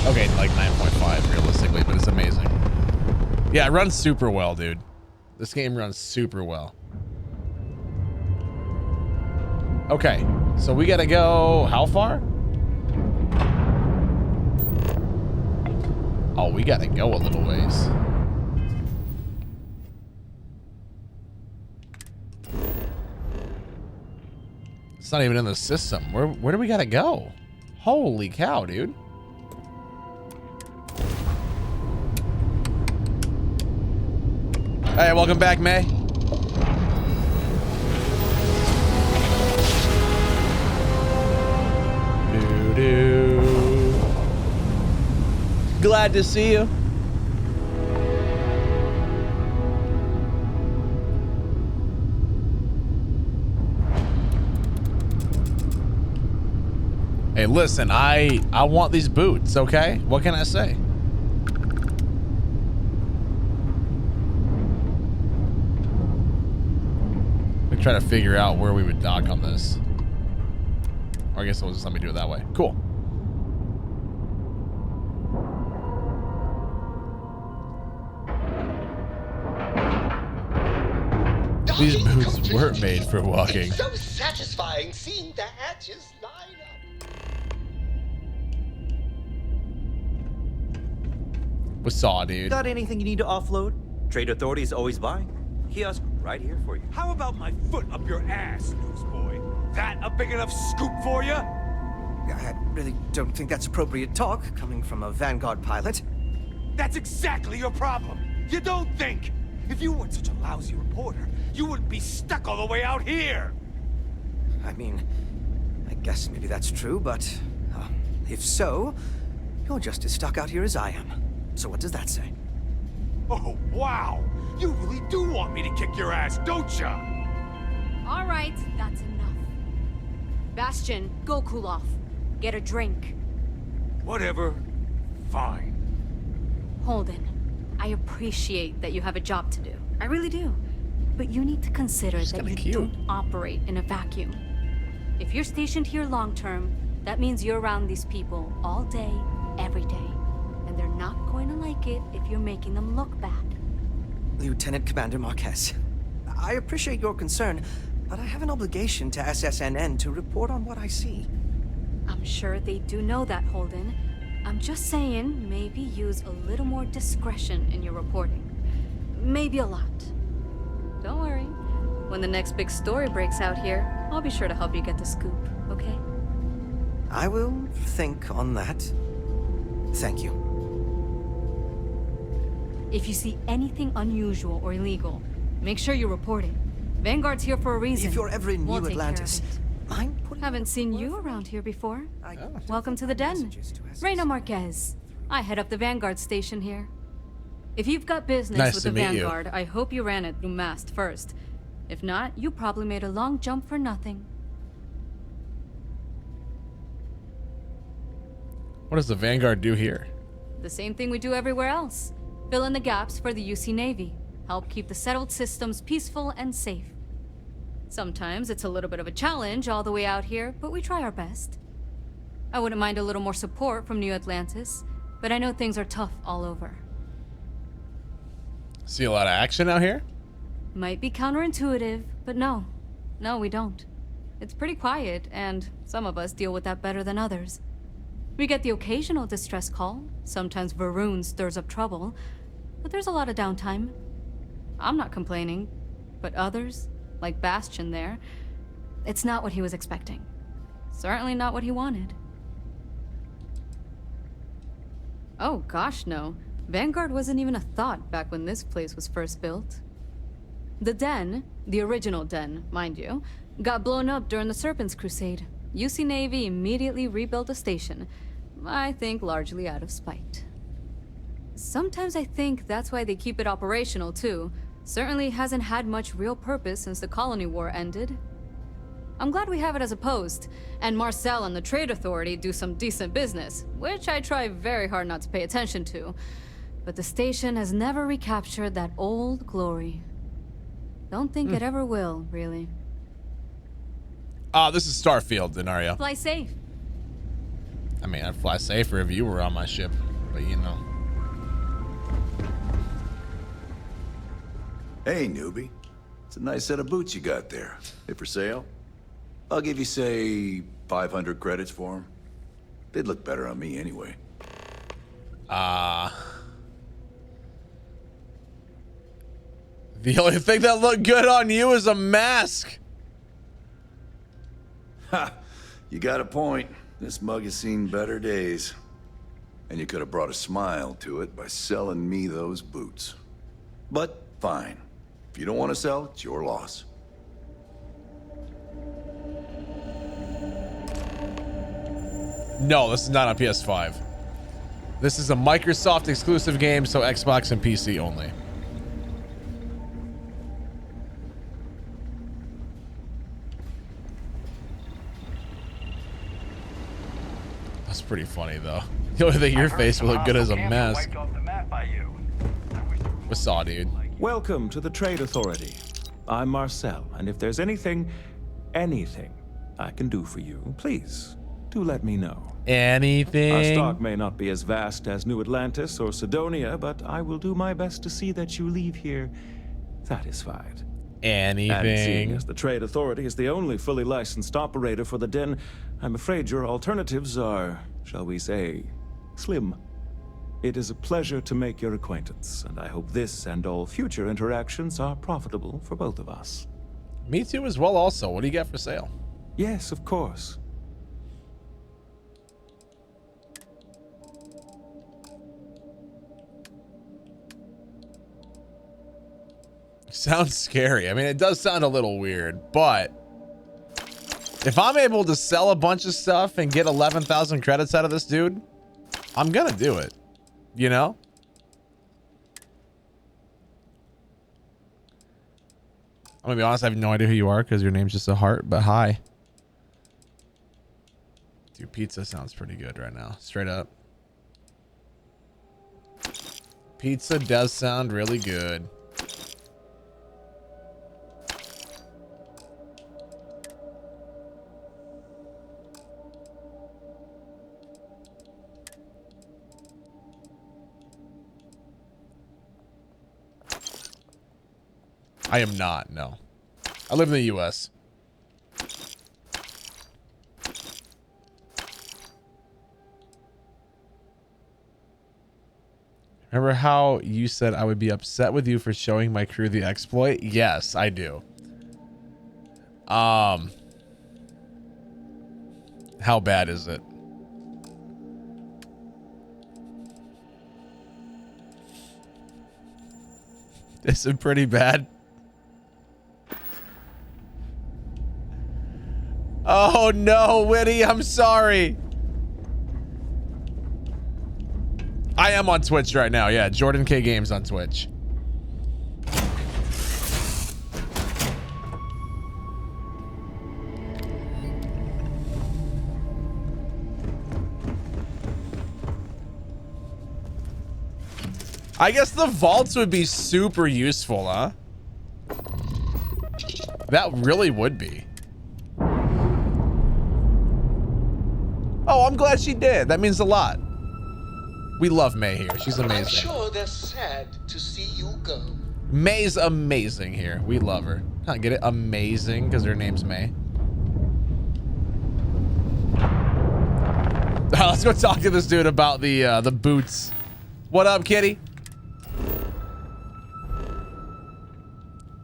Okay, like 9.5 realistically, but it's amazing. Yeah, it runs super well, dude. This game runs super well. Okay, so we gotta go how far? Oh, we gotta go a little ways. It's not even in the system. Where do we gotta go? Holy cow, dude. Hey, welcome back, May. Doo-doo. Glad to see you. Hey, listen, I want these boots, okay? What can I say? Let me try to figure out where we would dock on this. Or I guess it'll just let me do it that way. Cool. These boots weren't made for walking. It's so satisfying seeing the hatches line up. What's saw, dude? Got anything you need to offload? Trade Authority is always buying. Kiosk right here for you. How about my foot up your ass, newsboy? That a big enough scoop for you? I really don't think that's appropriate talk coming from a Vanguard pilot. That's exactly your problem. You don't think. If you weren't such a lousy reporter, you wouldn't be stuck all the way out here. I mean, I guess maybe that's true, but if so, you're just as stuck out here as I am. So what does that say? Oh, wow. You really do want me to kick your ass, don't ya? All right, that's enough. Bastion, go cool off. Get a drink. Whatever. Fine. Holden, I appreciate that you have a job to do. I really do. But you need to consider that you don't operate in a vacuum. If you're stationed here long term, that means you're around these people all day, every day. And they're not going to like it if you're making them look bad. Lieutenant Commander Marquez, I appreciate your concern, but I have an obligation to SSNN to report on what I see. I'm sure they do know that, Holden. I'm just saying, maybe use a little more discretion in your reporting. Maybe a lot. Don't worry. When the next big story breaks out here, I'll be sure to help you get the scoop, okay? I will think on that. Thank you. If you see anything unusual or illegal, make sure you report it. Vanguard's here for a reason. If you're ever in We'll New take care of Atlantis, it. mind Haven't seen you around here before. Welcome to the den. Reina Marquez. I head up the Vanguard station here. If you've got business Nice with to the meet you. Vanguard, I hope you ran it through Mast first. If not, you probably made a long jump for nothing. What does the Vanguard do here? The same thing we do everywhere else. Fill in the gaps for the UC Navy. Help keep the settled systems peaceful and safe. Sometimes it's a little bit of a challenge all the way out here, but we try our best. I wouldn't mind a little more support from New Atlantis. but I know things are tough all over. See a lot of action out here? Might be counterintuitive, but no. No, we don't. It's pretty quiet, and some of us deal with that better than others. We get the occasional distress call. Sometimes Varun stirs up trouble, but there's a lot of downtime. I'm not complaining, but others, like Bastion there, it's not what he was expecting. Certainly not what he wanted. Oh gosh, no. Vanguard wasn't even a thought back when this place was first built. The Den, the original Den, mind you, got blown up during the Serpent's Crusade. UC Navy immediately rebuilt the station, I think largely out of spite. Sometimes I think that's why they keep it operational too. Certainly hasn't had much real purpose since the Colony War ended. I'm glad we have it as a post, and Marcel and the Trade Authority do some decent business, which I try very hard not to pay attention to. But the station has never recaptured that old glory. Don't think it ever will, really. This is Starfield, Denario. Fly safe. I mean, I'd fly safer if you were on my ship, but you know. Hey, newbie. It's a nice set of boots you got there. They for sale? I'll give you, say, 500 credits for them. They'd look better on me anyway. The only thing that looked good on you is a mask. Ha! You got a point. This mug has seen better days. And you could have brought a smile to it by selling me those boots. But fine. If you don't want to sell, it's your loss. No, this is not on PS5. This is a Microsoft exclusive game, so Xbox and PC only. That's pretty funny, though. The only thing your face will look good as a mask. What's up, dude? Welcome to the Trade Authority. I'm Marcel, and if there's anything I can do for you, please do let me know. Anything? Our stock may not be as vast as New Atlantis or Sidonia, but I will do my best to see that you leave here satisfied. Anything? And seeing as the Trade Authority is the only fully licensed operator for the Den, I'm afraid your alternatives are, shall we say, slim. It is a pleasure to make your acquaintance, and I hope this and all future interactions are profitable for both of us. Me too as well also. What do you got for sale? Yes, of course. Sounds scary. I mean, it does sound a little weird, but if I'm able to sell a bunch of stuff and get 11,000 credits out of this dude, I'm gonna do it. You know? I'm gonna be honest, I have no idea who you are because your name's just a heart, but hi. Dude, pizza sounds pretty good right now. Straight up. Pizza does sound really good. I am not, no. I live in the US. Remember how you said I would be upset with you for showing my crew the exploit? Yes, I do. How bad is it? Is it pretty bad? Oh no, Witty, I'm sorry. I am on Twitch right now. Yeah, Jordan K Games on Twitch. I guess the vaults would be super useful, huh? That really would be. Oh, I'm glad she did. That means a lot. We love May here. She's I'm amazing. sure they're sad to see you go. May's amazing here. We love her. I get it? Amazing because her name's May. Let's go talk to this dude about the boots. What up, kitty?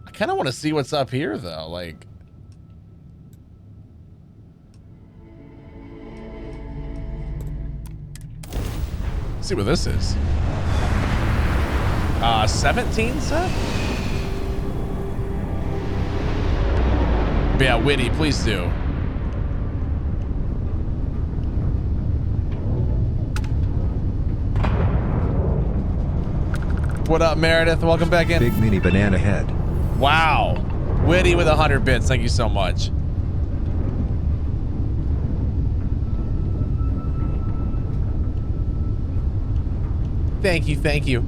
I kind of want to see what's up here, though. Like, let's see what this is. 17 set? Yeah, Witty, please do. What up, Meredith? Welcome back in. Big mini banana head. Wow. Witty with 100 bits. Thank you so much. Thank you, thank you.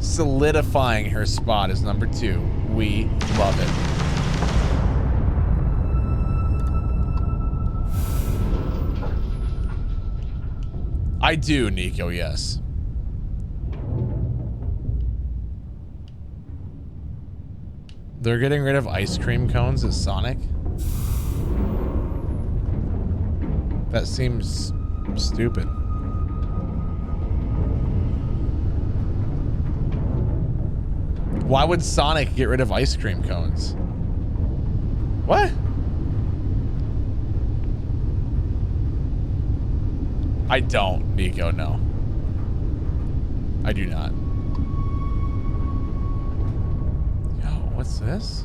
Solidifying her spot is number 2. We love it. I do, Nico, yes. They're getting rid of ice cream cones at Sonic? That seems stupid. Why would Sonic get rid of ice cream cones? What? I don't, Nico, no. I do not. Yo, what's this?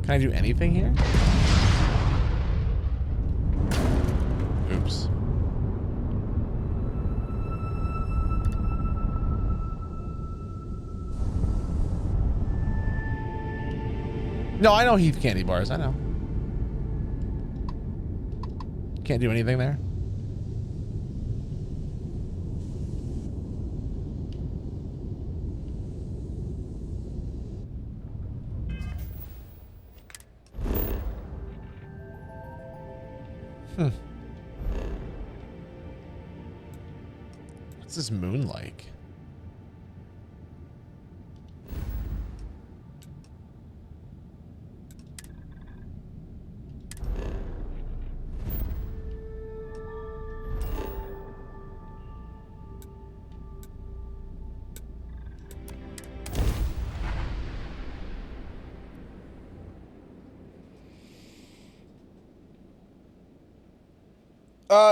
Can I do anything here? Oops. No, I know Heath candy bars. I know. Can't do anything there. What's this moon like?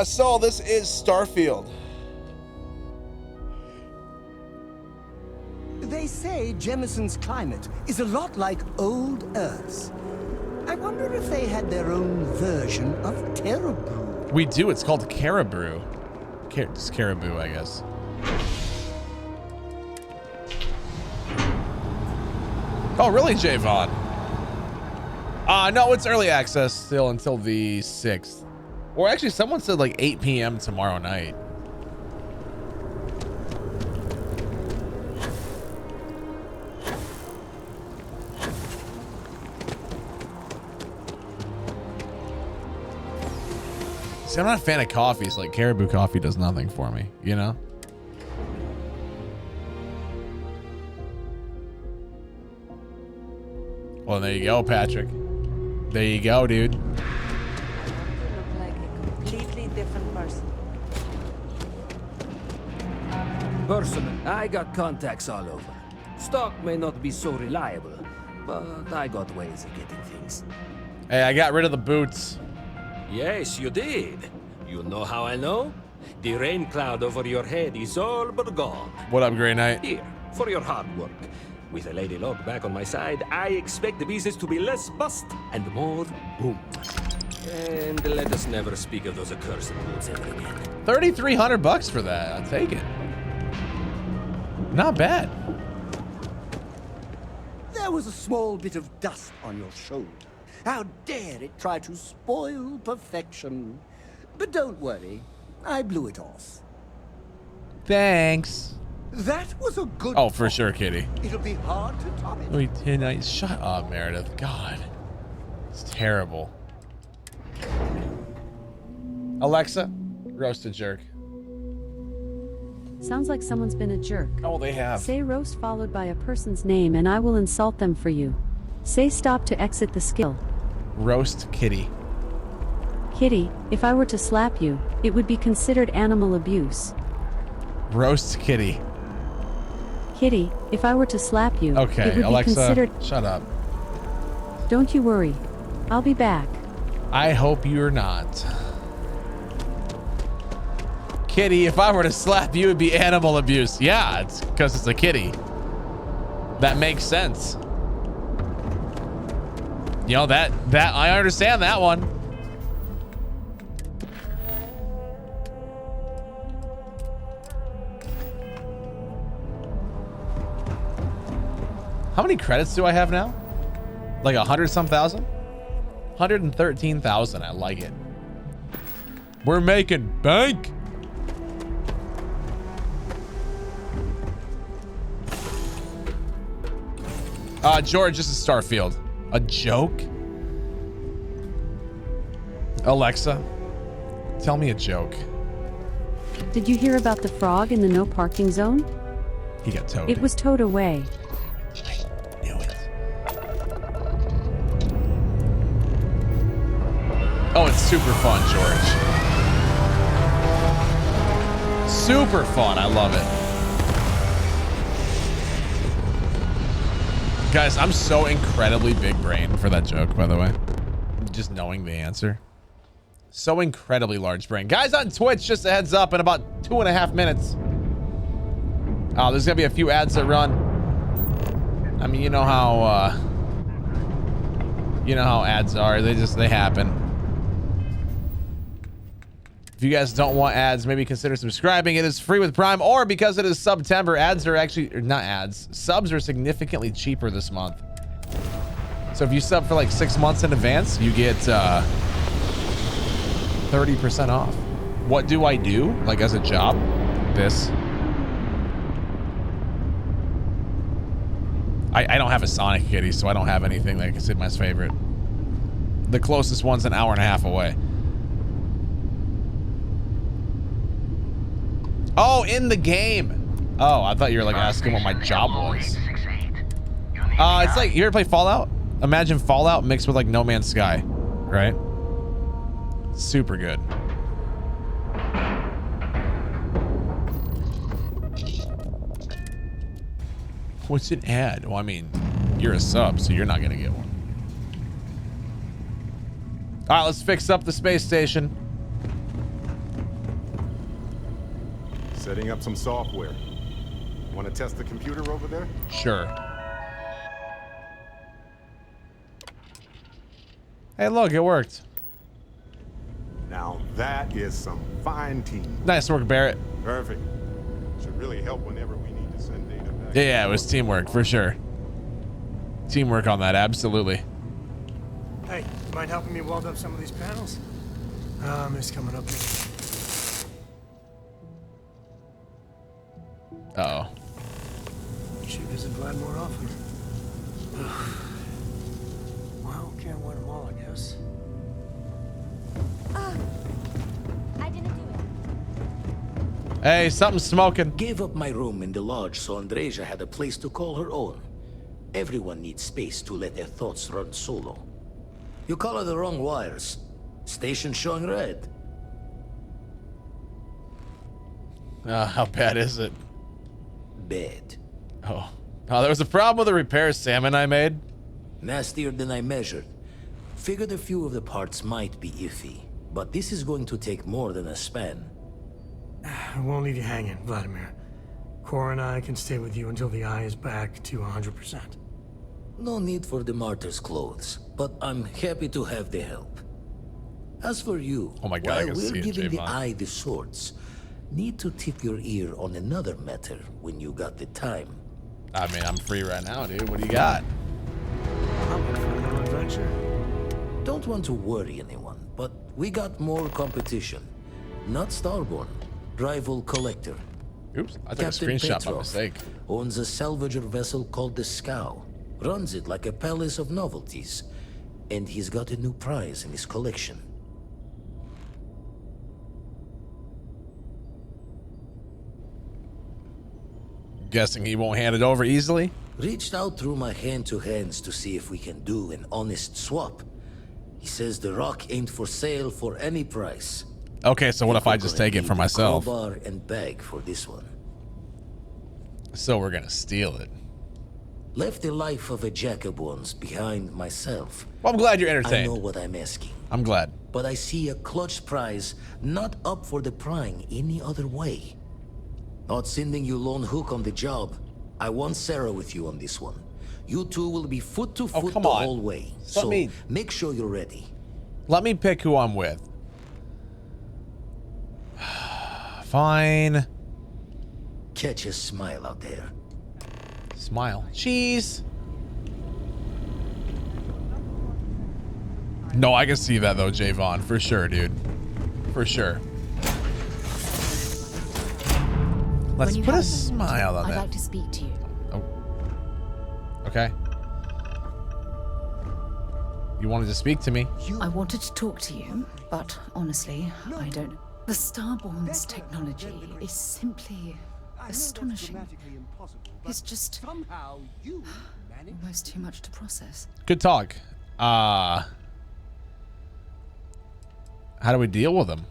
Saul, this is Starfield. They say Jemison's climate is a lot like old Earth's. I wonder if they had their own version of Terrabrew. We do. It's called Caribou. It's Caribou, I guess. Oh, really, Javon? No, it's early access still until the 6th. Or actually, someone said like 8 p.m. tomorrow night. See, I'm not a fan of coffees. Like, Caribou coffee does nothing for me, you know? Well, there you go, Patrick. There you go, dude. Completely different person. Personally, I got contacts all over. Stock may not be so reliable, but I got ways of getting things. Hey, I got rid of the boots. Yes, you did. You know how I know? The rain cloud over your head is all but gone. What up, Grey Knight? Here, for your hard work. With a Lady Luck back on my side, I expect the business to be less bust and more boom. And let us never speak of those accursed boots ever again. 3,300 bucks for that. I'll take it. Not bad. There was a small bit of dust on your shoulder. How dare it try to spoil perfection? But don't worry. I blew it off. Thanks. That was a good. Oh, for sure, Kitty. It'll be hard to top it. Wait, tonight. Shut up, Meredith. God, it's terrible. Alexa, roast a jerk. Sounds like someone's been a jerk. Oh, they have. Say roast followed by a person's name and I will insult them for you. Say stop to exit the skill. Roast Kitty. Kitty, if I were to slap you, it would be considered animal abuse. Roast Kitty. Kitty, if I were to slap you, Okay, it would Alexa, be considered... shut up. Don't you worry. I'll be back. I hope you're not. Kitty, if I were to slap you, it'd be animal abuse. Yeah, it's because it's a kitty. That makes sense. You know, that I understand that one. How many credits do I have now? Like 100-some thousand? 113,000. I like it. We're making bank. George, this is Starfield. A joke? Alexa, tell me a joke. Did you hear about the frog in the no parking zone? He got towed. It was towed away. I knew it. Oh, it's super fun, George. Super fun. I love it. Guys, I'm so incredibly big brain for that joke, by the way. Just knowing the answer. So incredibly large brain. Guys on Twitch, just a heads up, in about 2.5 minutes. There's gonna be a few ads that run. I mean, you know how ads are. They happen. If you guys don't want ads, maybe consider subscribing. It is free with Prime, or because it is September, ads are actually, or not ads, subs are significantly cheaper this month. So if you sub for like 6 months in advance, you get 30% off. What do I do? Like as a job? This. I don't have a Sonic Kitty, so I don't have anything that I consider my favorite. The closest one's an 1.5 hours away. Oh, in the game. Oh, I thought you were like asking what my job was. It's like, you ever play Fallout? Imagine Fallout mixed with like No Man's Sky, right? Super good. What's an ad? Well, I mean, you're a sub, so you're not gonna get one. All right, let's fix up the space station. Setting up some software. Want to test the computer over there? Sure. Hey, look, it worked. Now that is some fine team. Nice work, Barrett. Perfect. Should really help whenever we need to send data back. Yeah, it was teamwork for sure. Teamwork on that, absolutely. Hey, you mind helping me weld up some of these panels? It's coming up here. Uh-oh. You should visit Vlad more often. Well, can't win them all, I guess. I didn't do it. Hey, something's smoking. Gave up my room in the lodge so Andreja had a place to call her own. Everyone needs space to let their thoughts run solo. You color the wrong wires. Station showing red. How bad is it? Bad. Oh, there was a problem with the repair salmon I made. Nastier than I measured. Figured a few of the parts might be iffy, but this is going to take more than a span. I won't leave you hanging, Vladimir. Cora and I can stay with you until the eye is back to 100%. No need for the martyr's clothes, but I'm happy to have the help. As for you, oh my God, I while can see we're it, giving the Javon. eye the swords, need to tip your ear on another matter when you got the time. I mean, I'm free right now, dude. What do you got? I'm up for a little adventure. Don't want to worry anyone, but we got more competition. Not Starborn. Rival collector. Oops, I took Captain a screenshot by Petrov mistake. owns a salvager vessel called the Scow. Runs it like a palace of novelties. And he's got a new prize in his collection. Guessing he won't hand it over easily? Reached out through my hand-to-hands to see if we can do an honest swap. He says the rock ain't for sale for any price. Okay, so what if I just take it for myself? Crowbar and bag for this one. So we're gonna steal it. Left the life of a jacob once behind myself. Well, I'm glad you're I entertained. know what I'm asking. I'm glad. But I see a clutch prize not up for the prying any other way. Not sending you lone hook on the job. I want Sarah with you on this one. You two will be foot to foot the whole way. So make sure you're ready. Let me pick who I'm with. Fine. Catch a smile out there. Smile. Cheese. No, I can see that though, Javon. For sure, dude. For sure. Let's put a smile on I'd that. like to speak to you. Oh. Okay. You wanted to speak to me? I wanted to talk to you, but honestly, I don't. The Starborn's technology is simply astonishing. It's just almost too much to process. Good talk. How do we deal with them?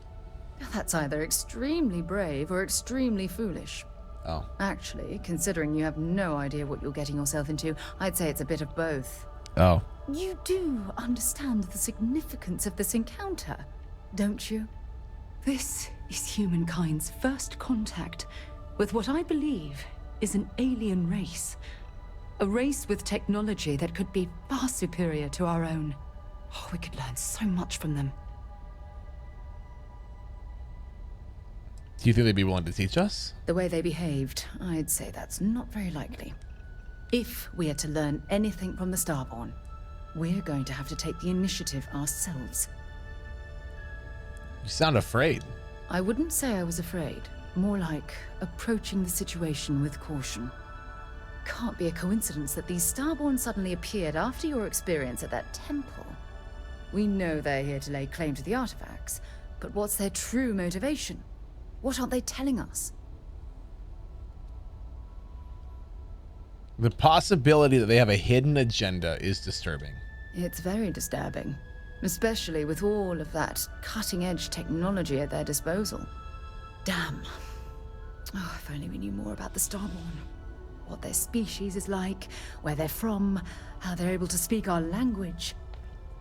That's either extremely brave or extremely foolish. Oh. Actually, considering you have no idea what you're getting yourself into, I'd say it's a bit of both. Oh. You do understand the significance of this encounter, don't you? This is humankind's first contact with what I believe is an alien race. A race with technology that could be far superior to our own. Oh, we could learn so much from them. Do you think they'd be willing to teach us? The way they behaved, I'd say that's not very likely. If we are to learn anything from the Starborn, we're going to have to take the initiative ourselves. You sound afraid. I wouldn't say I was afraid. More like approaching the situation with caution. Can't be a coincidence that these Starborn suddenly appeared after your experience at that temple. We know they're here to lay claim to the artifacts, but what's their true motivation? What aren't they telling us? The possibility that they have a hidden agenda is disturbing. It's very disturbing, especially with all of that cutting-edge technology at their disposal. Damn. Oh, if only we knew more about the Starborn. What their species is like, where they're from, how they're able to speak our language.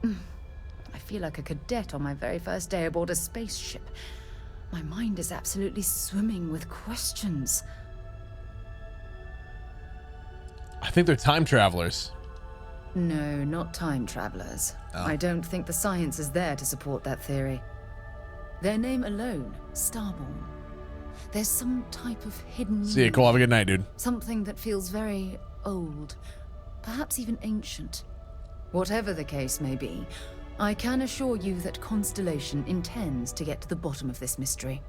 I feel like a cadet on my very first day aboard a spaceship. My mind is absolutely swimming with questions. I think they're time travelers. No, not time travelers. Oh. I don't think the science is there to support that theory. Their name alone, Starborn. There's some type of hidden See you, Cole. Have a good night, dude. Something that feels very old, perhaps even ancient. Whatever the case may be, I can assure you that Constellation intends to get to the bottom of this mystery.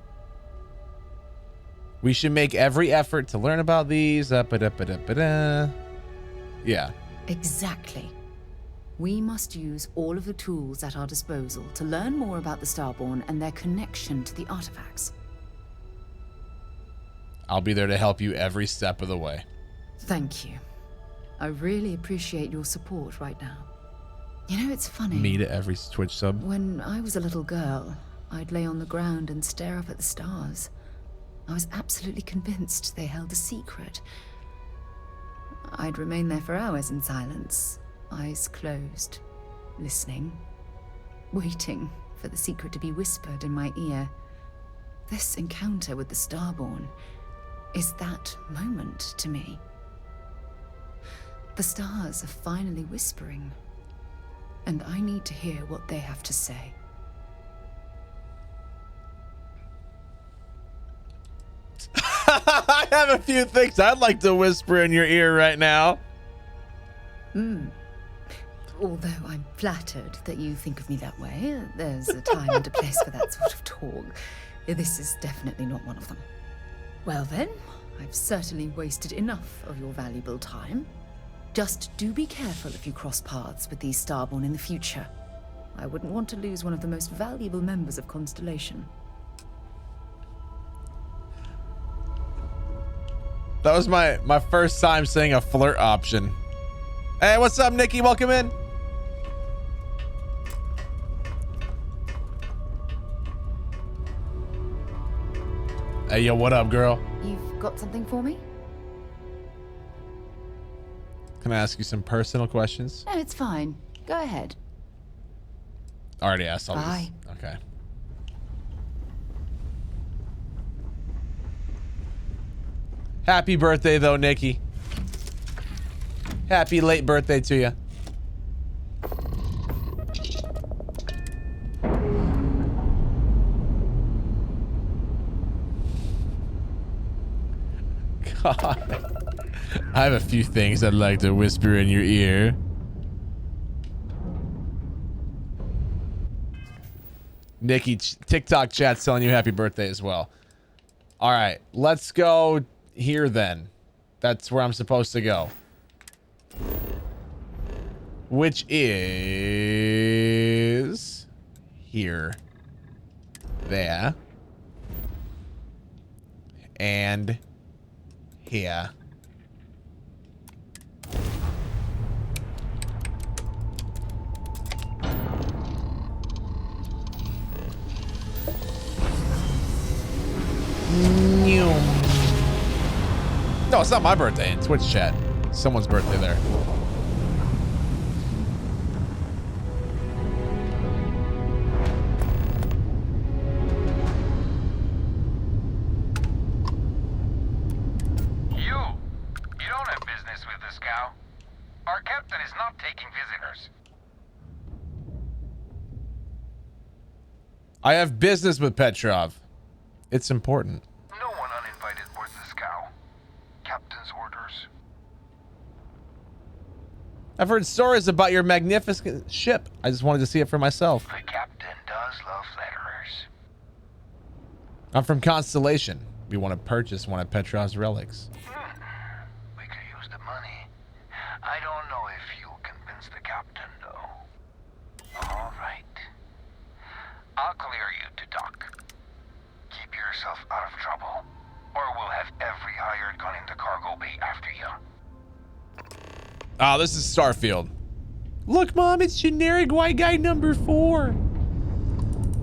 We should make every effort to learn about these. Yeah. Exactly. We must use all of the tools at our disposal to learn more about the Starborn and their connection to the artifacts. I'll be there to help you every step of the way. Thank you. I really appreciate your support right now. You know, it's funny. Me to every Twitch sub. When I was a little girl, I'd lay on the ground and stare up at the stars. I was absolutely convinced they held a secret. I'd remain there for hours in silence, eyes closed, listening, waiting for the secret to be whispered in my ear. This encounter with the Starborn is that moment to me. The stars are finally whispering, and I need to hear what they have to say. I have a few things I'd like to whisper in your ear right now. Although I'm flattered that you think of me that way, there's a time and a place for that sort of talk. This is definitely not one of them. Well then, I've certainly wasted enough of your valuable time. Just do be careful if you cross paths with these Starborn in the future. I wouldn't want to lose one of the most valuable members of Constellation. That was my first time saying a flirt option. Hey, what's up, Nikki? Welcome in. Hey, yo, what up, girl? You've got something for me? Can I ask you some personal questions? No, it's fine. Go ahead. Already asked all Bye. these. Okay. Happy birthday, though, Nikki. Happy late birthday to you. God. I have a few things I'd like to whisper in your ear. Nikki, TikTok chat's telling you happy birthday as well. All right, let's go here then. That's where I'm supposed to go. Which is here. There. And here. No, it's not my birthday in Twitch chat. Someone's birthday there. You don't have business with this cow. Our captain is not taking visitors. I have business with Petrov. It's important. No one uninvited boards this cow. Captain's orders. I've heard stories about your magnificent ship. I just wanted to see it for myself. The captain does love flatterers. I'm from Constellation. We want to purchase one of Petrov's relics. We could use the money. I don't know if you'll convince the captain, though. All right. I'll clear you to dock. Keep yourself out of trouble, or we'll have every hired gun in the cargo bay after you. Oh, this is Starfield. Look, Mom, it's generic white guy number 4.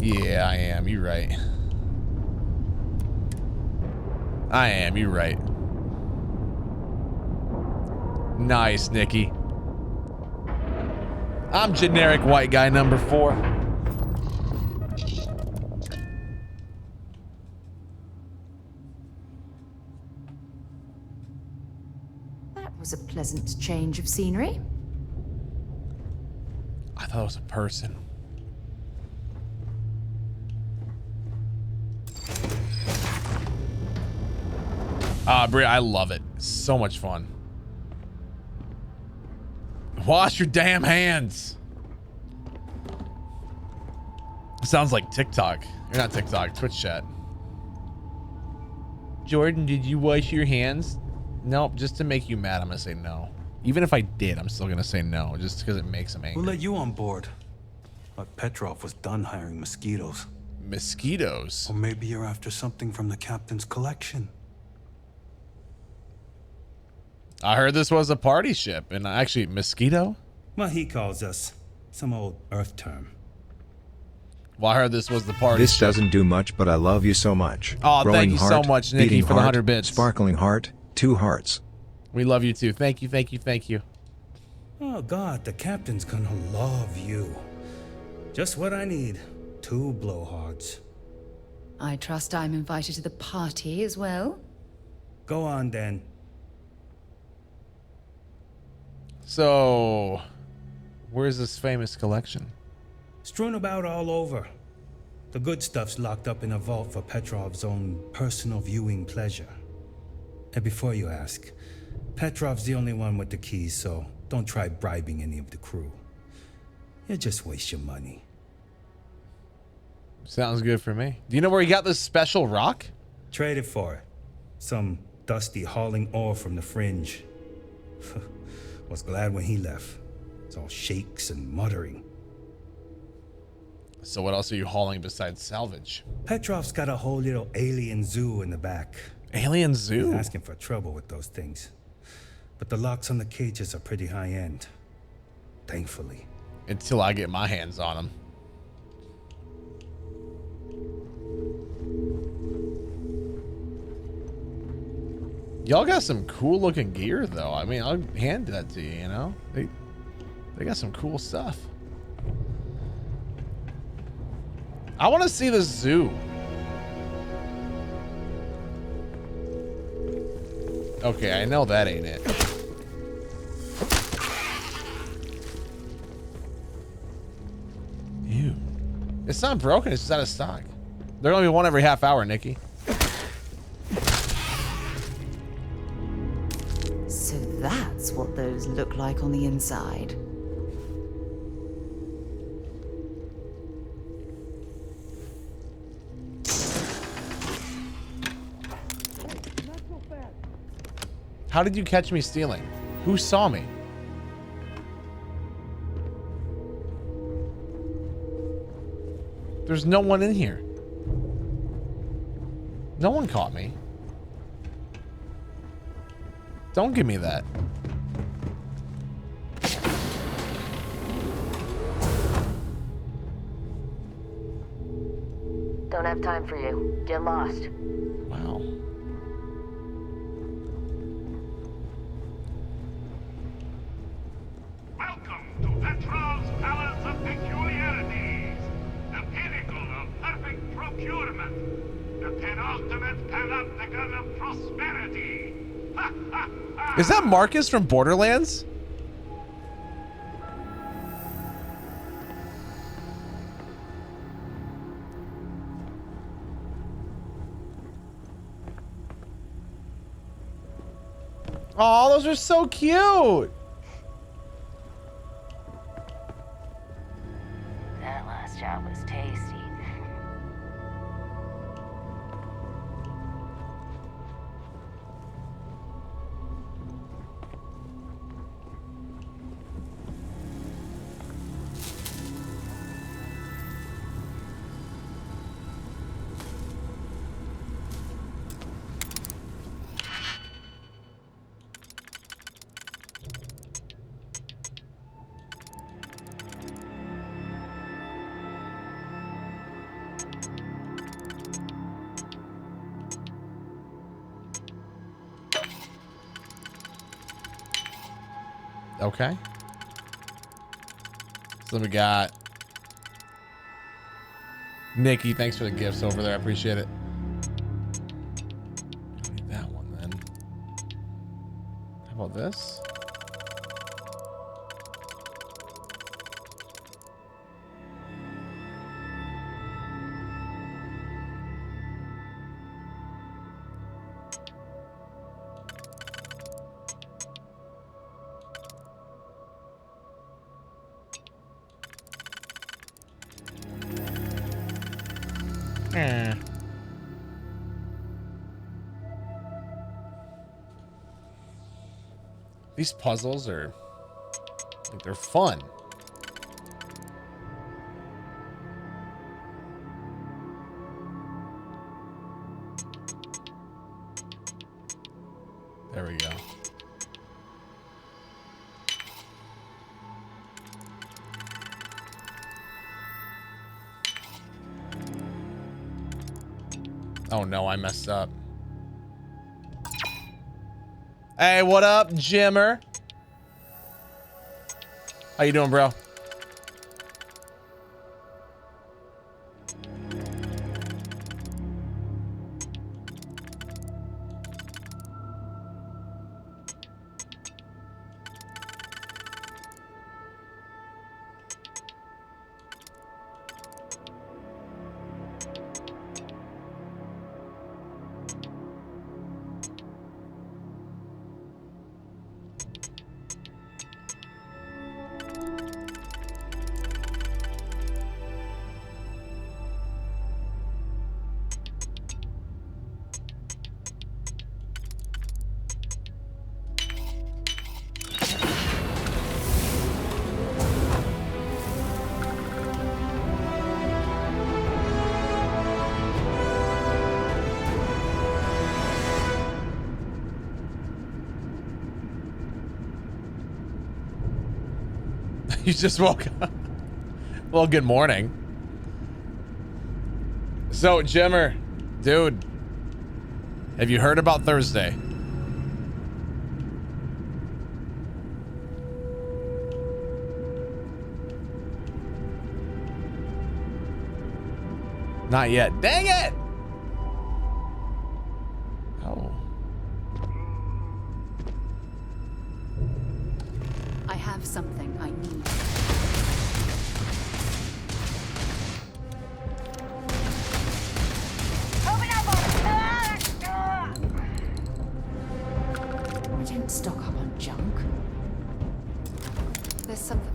Yeah, I am. You're right. I am. You're right. Nice, Nikki. I'm generic white guy number 4. That was a pleasant change of scenery. I thought it was a person. Bri, I love it. So much fun. Wash your damn hands. Sounds like TikTok. You're not TikTok, Twitch chat. Jordan, did you wash your hands? Nope, just to make you mad, I'm gonna say no. Even if I did, I'm still gonna say no, just because it makes him angry. Who let you on board? But Petrov was done hiring mosquitoes. Mosquitoes? Or maybe you're after something from the captain's collection. I heard this was a party ship, and actually, mosquito? Well, he calls us. Some old Earth term. Well, I heard this was the party This ship. doesn't do much, but I love you so much. Oh, Growing thank you so heart, much, Nikki, beating for the heart, 100 bits. Sparkling heart, 2 hearts. We love you too. Thank you, thank you, thank you. Oh God, the captain's gonna love you. Just what I need. 2 blowhards. I trust I'm invited to the party as well. Go on then. So, where's this famous collection? Strewn about all over. The good stuff's locked up in a vault for Petrov's own personal viewing pleasure. And before you ask, Petrov's the only one with the keys, so don't try bribing any of the crew. You'll just waste your money. Sounds good for me. Do you know where he got this special rock? Traded for it. Some dusty hauling ore from the fringe. Was glad when he left. It's all shakes and muttering. So what else are you hauling besides salvage? Petrov's got a whole little alien zoo in the back. Alien zoo? He's asking for trouble with those things. But the locks on the cages are pretty high end. Thankfully. Until I get my hands on them. Y'all got some cool looking gear though. I mean, I'll hand that to you, you know? They got some cool stuff. I want to see the zoo. Okay, I know that ain't it. Ew. It's not broken, it's just out of stock. There's only one every half hour, Nikki. So that's what those look like on the inside. How did you catch me stealing? Who saw me? There's no one in here. No one caught me. Don't give me that. Don't have time for you. Get lost. Wow. Welcome to Petrov's Palace of Peculiarities, the pinnacle of perfect procurement, the penultimate panopticon of prosperity. Is that Marcus from Borderlands? Oh, those are so cute. That last job was tasty. Okay. So we got Nikki. Thanks for the gifts over there. I appreciate it. I need that one then. How about this? These puzzles are like they're fun. There we go. Oh no, I messed up. Hey, what up, Jimmer? How you doing, bro? You just woke up. Well, good morning. So, Jimmer, dude, have you heard about Thursday? Not yet. Dang it! Oh. I have something I need. I didn't stock up on junk. There's something.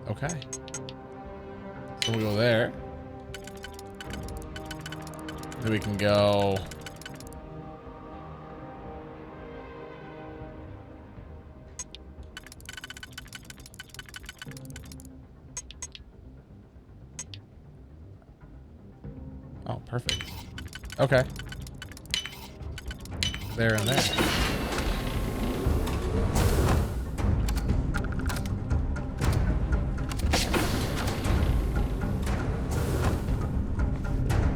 Okay. So we'll go there. Then we can go. Oh, perfect. Okay. There and there.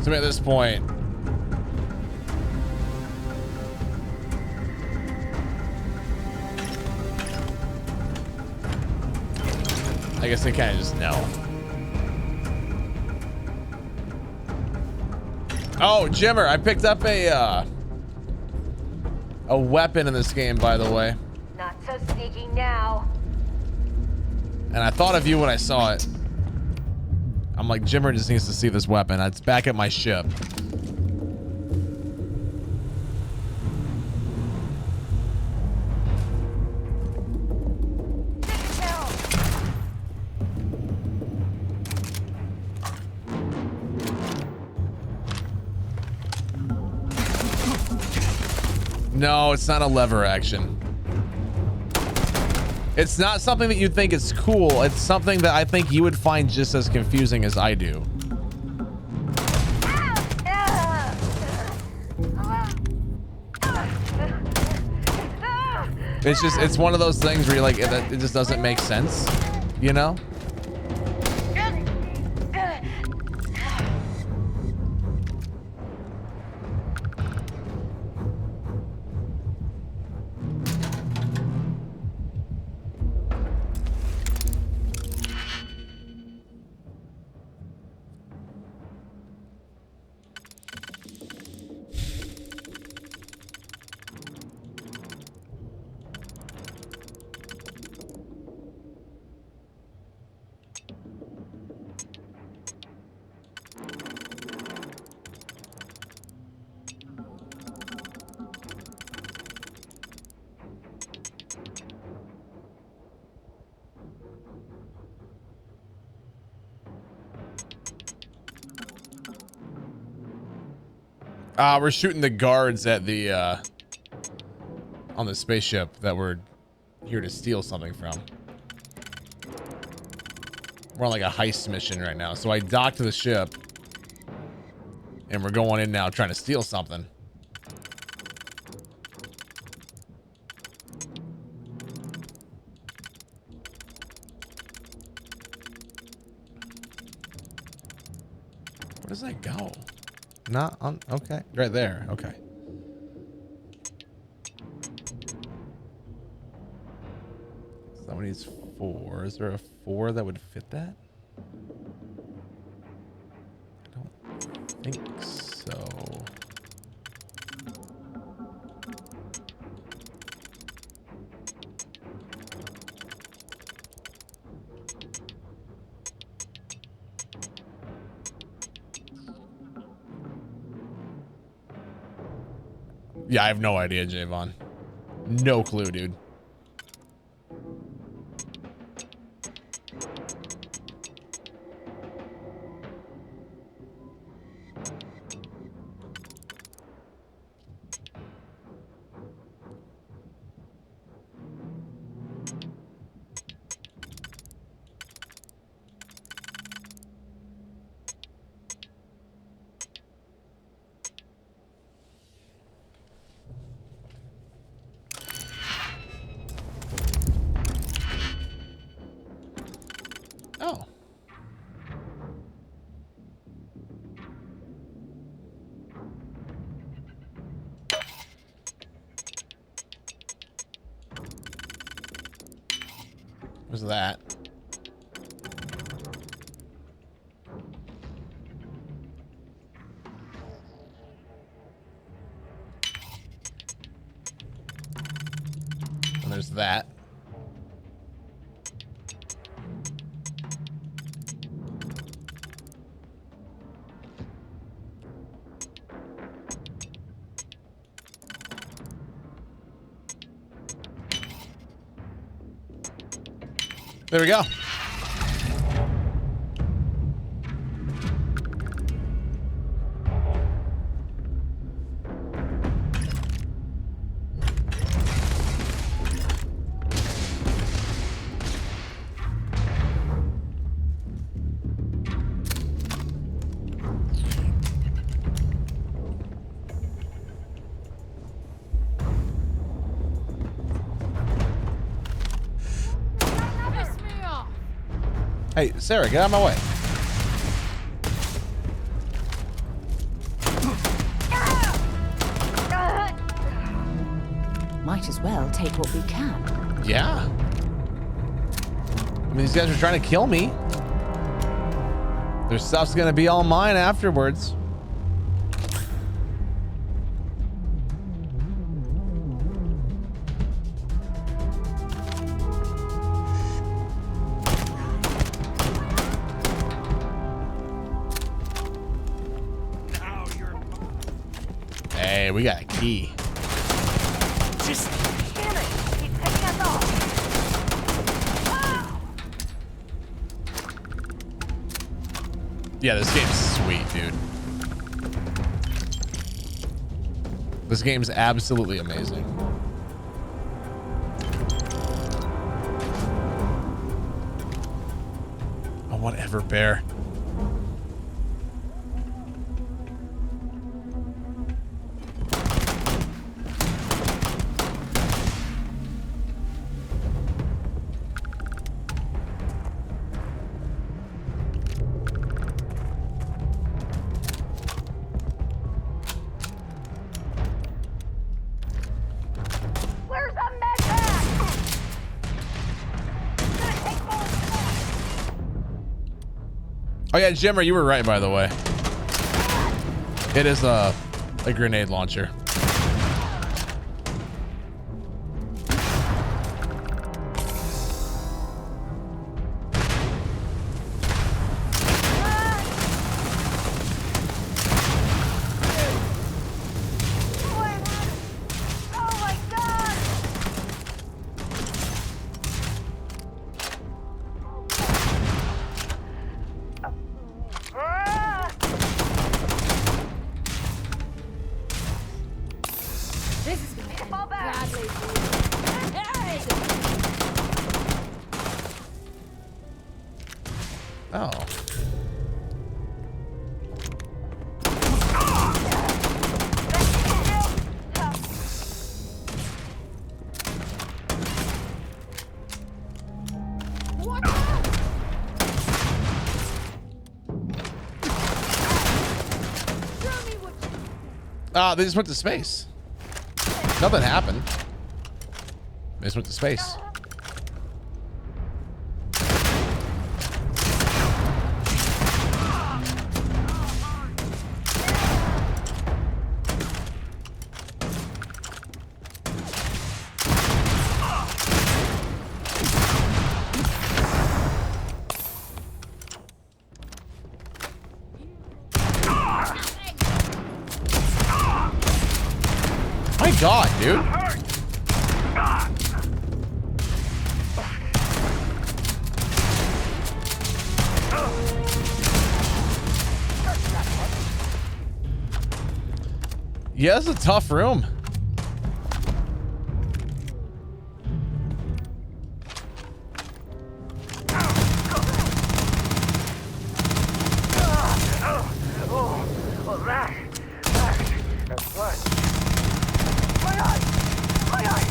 So at this point, I guess they kind of just know. Oh, Jimmer, I picked up a weapon in this game, by the way. Not so sneaky now. And I thought of you when I saw it. I'm like, Jimmer just needs to see this weapon. It's back at my ship. No, it's not a lever action. It's not something that you think is cool. It's something that I think you would find just as confusing as I do. It's just, it's one of those things where you're like, it just doesn't make sense, you know? We're shooting the guards at the, on the spaceship that we're here to steal something from. We're on like a heist mission right now. So I docked to the ship and we're going in now trying to steal something. Where does that go? Not on, okay, right there, okay. Someone needs 4. Is there a 4 that would fit that? I don't think so. Yeah, I have no idea, Javon. No clue, dude. Oh. What's that? And there's that. There we go. Hey, Sarah, get out of my way. Might as well take what we can. Yeah. I mean, these guys are trying to kill me. Their stuff's gonna be all mine afterwards. Hey, we got a key. Just damn it! He's taking us off. Yeah, this game's sweet, dude. This game's absolutely amazing. Oh, whatever, bear. Where's the med pack? Oh yeah, Jimmer, you were right, by the way. It is a grenade launcher. Oh my god! This is gonna end badly. Hey! Oh. Ah, they just went to space. Nothing happened. They just went to space. my god, dude. Yeah, this is a tough room. That's blood. My eye! My eye!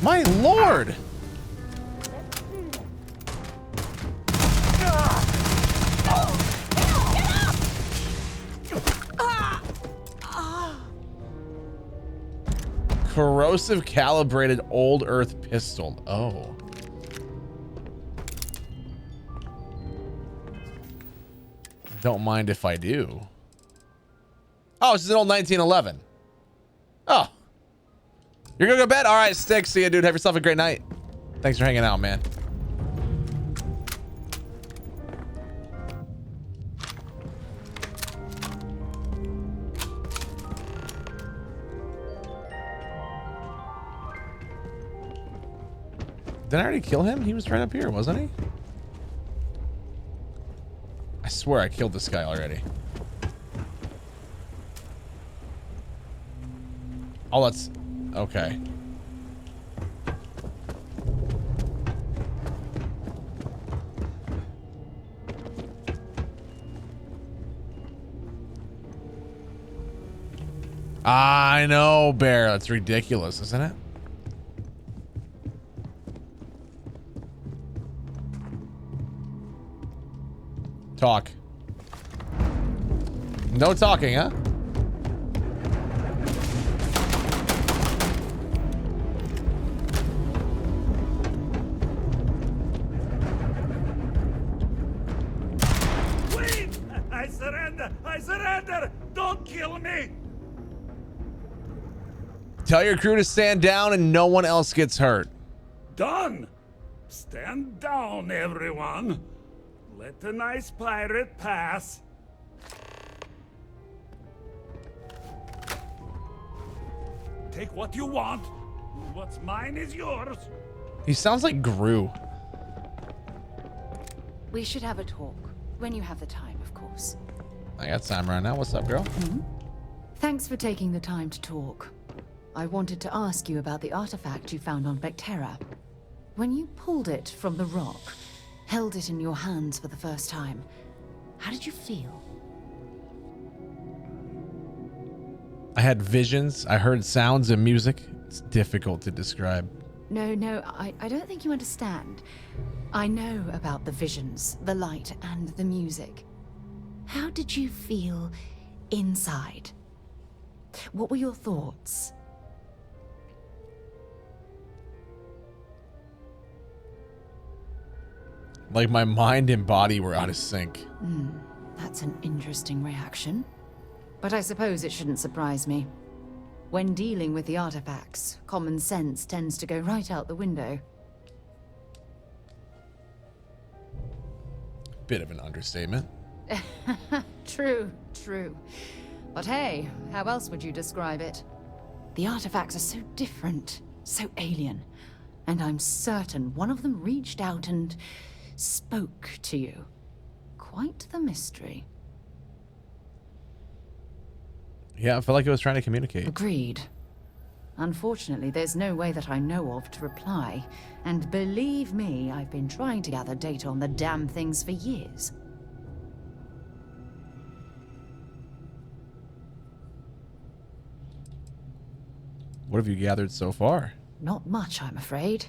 My lord! Corrosive calibrated old earth pistol. Oh. Don't mind if I do. Oh, this is an old 1911. Oh. You're gonna go to bed? All right, Stick. See ya, dude. Have yourself a great night. Thanks for hanging out, man. Did I already kill him? He was right up here, wasn't he? I swear I killed this guy already. Oh, that's... Okay. I know, Bear. That's ridiculous, isn't it? Talk. No talking, huh? Wait! I surrender! I surrender! Don't kill me! Tell your crew to stand down and no one else gets hurt. Done! Stand down, everyone! Let the nice pirate pass. Take what you want. What's mine is yours. He sounds like Gru. We should have a talk. When you have the time, of course. I got time right now. What's up, girl? Thanks for taking the time to talk. I wanted to ask you about the artifact you found on Vectera. When you pulled it from the rock, held it in your hands for the first time, how did you feel? I had visions. I heard sounds and music. It's difficult to describe. No, I don't think you understand. I know about the visions, the light, and the music. How did you feel inside? What were your thoughts? Like my mind and body were out of sync. That's an interesting reaction. But I suppose it shouldn't surprise me. When dealing with the artifacts, common sense tends to go right out the window. Bit of an understatement. True. But hey, how else would you describe it? The artifacts are so different, so alien. And I'm certain one of them reached out and spoke to you. Quite the mystery. Yeah, I felt like it was trying to communicate. Agreed. Unfortunately, there's no way that I know of to reply. And believe me, I've been trying to gather data on the damn things for years. What have you gathered so far? Not much, I'm afraid.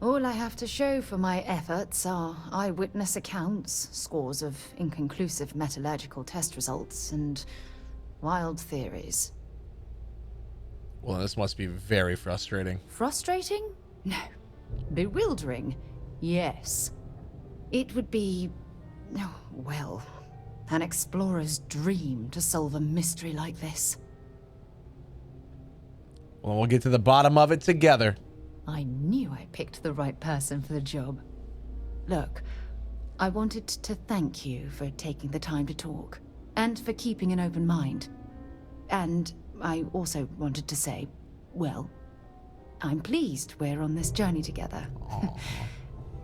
All I have to show for my efforts are eyewitness accounts, scores of inconclusive metallurgical test results, and wild theories. Well, this must be very frustrating. Frustrating? No. Bewildering? Yes. It would be, oh, well, an explorer's dream to solve a mystery like this. Well, we'll get to the bottom of it together. I knew I picked the right person for the job. Look, I wanted to thank you for taking the time to talk, and for keeping an open mind. And I also wanted to say, well, I'm pleased we're on this journey together.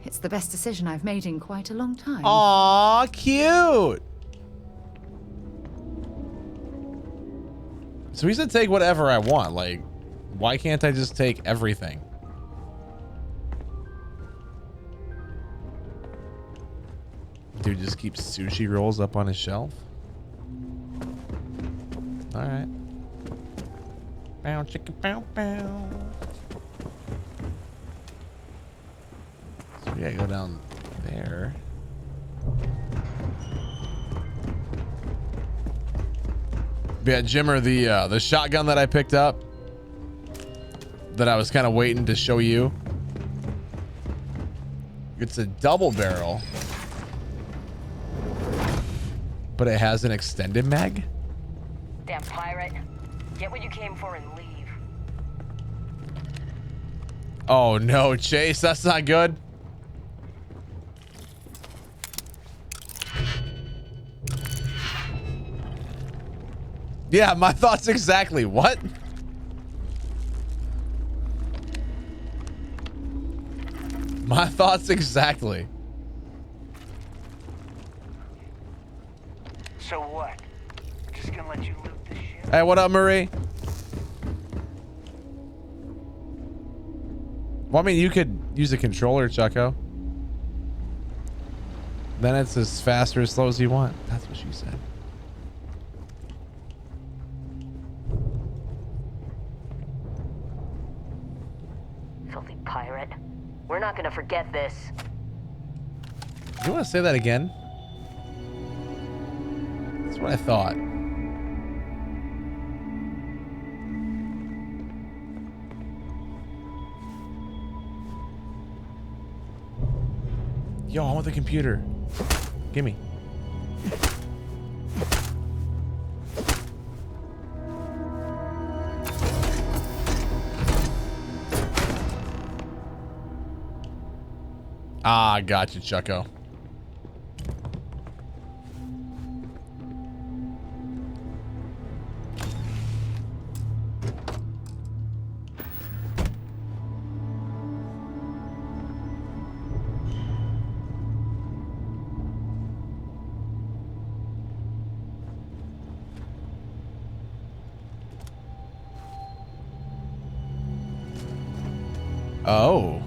It's the best decision I've made in quite a long time. Aw, cute. So he said take whatever I want. Like, why can't I just take everything? Dude just keeps sushi rolls up on his shelf. All right. Bow chicka bow bow. So we gotta go down there. Yeah, Jimmer, the shotgun that I picked up that I was kind of waiting to show you. It's a double barrel, but it has an extended mag. Damn pirate. Get what you came for and leave. Oh no, Chase, that's not good. Yeah, my thoughts exactly. What? My thoughts exactly. So what? Just gonna let you loot the ship? Hey, what up, Marie? Well, I mean, you could use a controller, Chucko. Then it's as fast or as slow as you want. That's what she said. Filthy pirate. We're not gonna forget this. You want to say that again? That's what I thought. Yo, I want the computer. Gimme. Ah, gotcha, Chucko. Oh.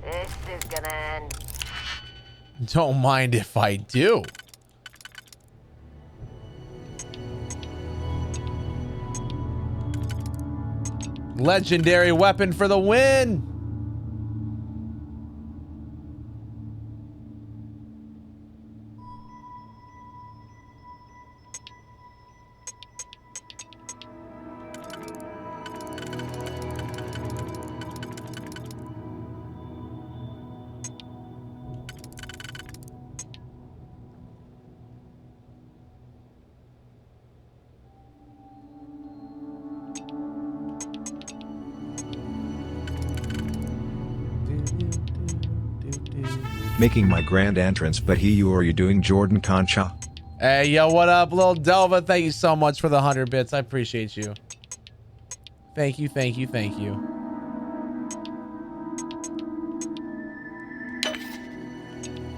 This is gonna end. Don't mind if I do. Legendary weapon for the win. Making my grand entrance, but you are you doing Jordan Concha? Hey, yo, what up, Lil Delva? Thank you so much for the 100 bits. I appreciate you. Thank you, thank you, thank you.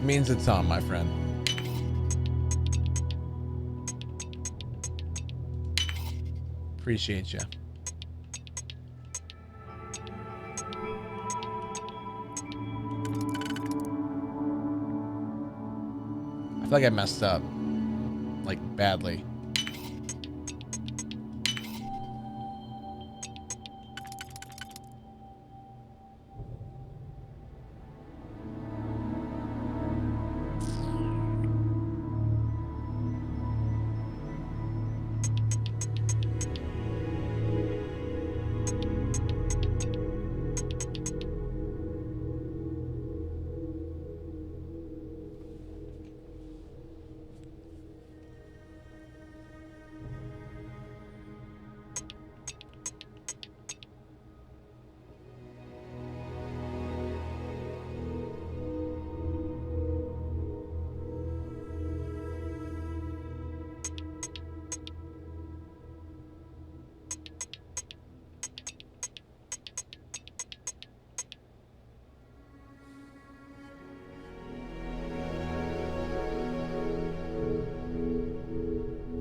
Means a ton, my friend. Appreciate you. I feel like I messed up. Like, badly.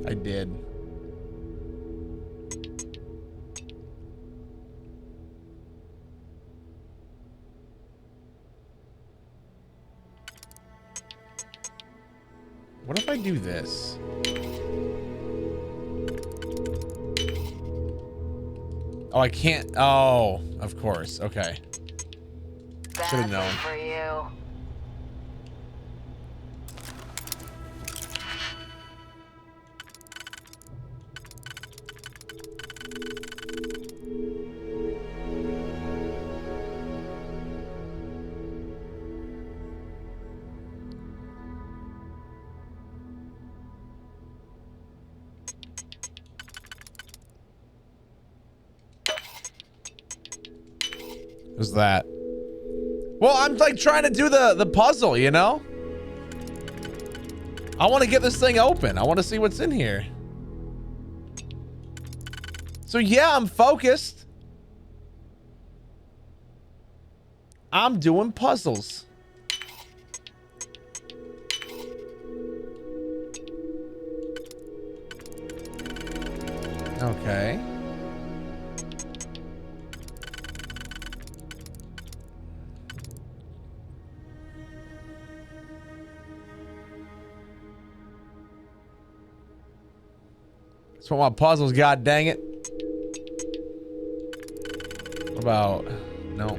I did. What if I do this? Oh, I can't. Oh, of course. Okay. Should have known. For you. Who's that? Well, I'm like trying to do the puzzle, you know? I want to get this thing open. I want to see what's in here. So yeah, I'm focused. I'm doing puzzles. Okay. That's what my puzzles, god dang it. What about... No.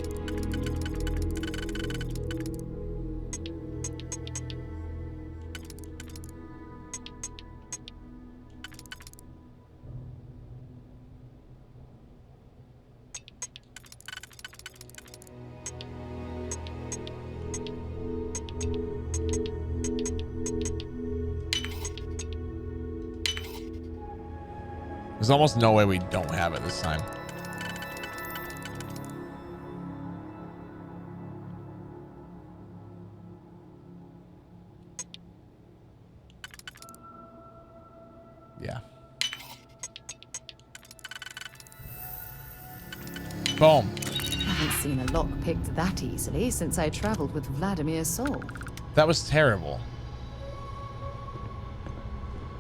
There's almost no way we don't have it this time. Yeah. Boom. I haven't seen a lock picked that easily since I traveled with Vladimir's soul. That was terrible.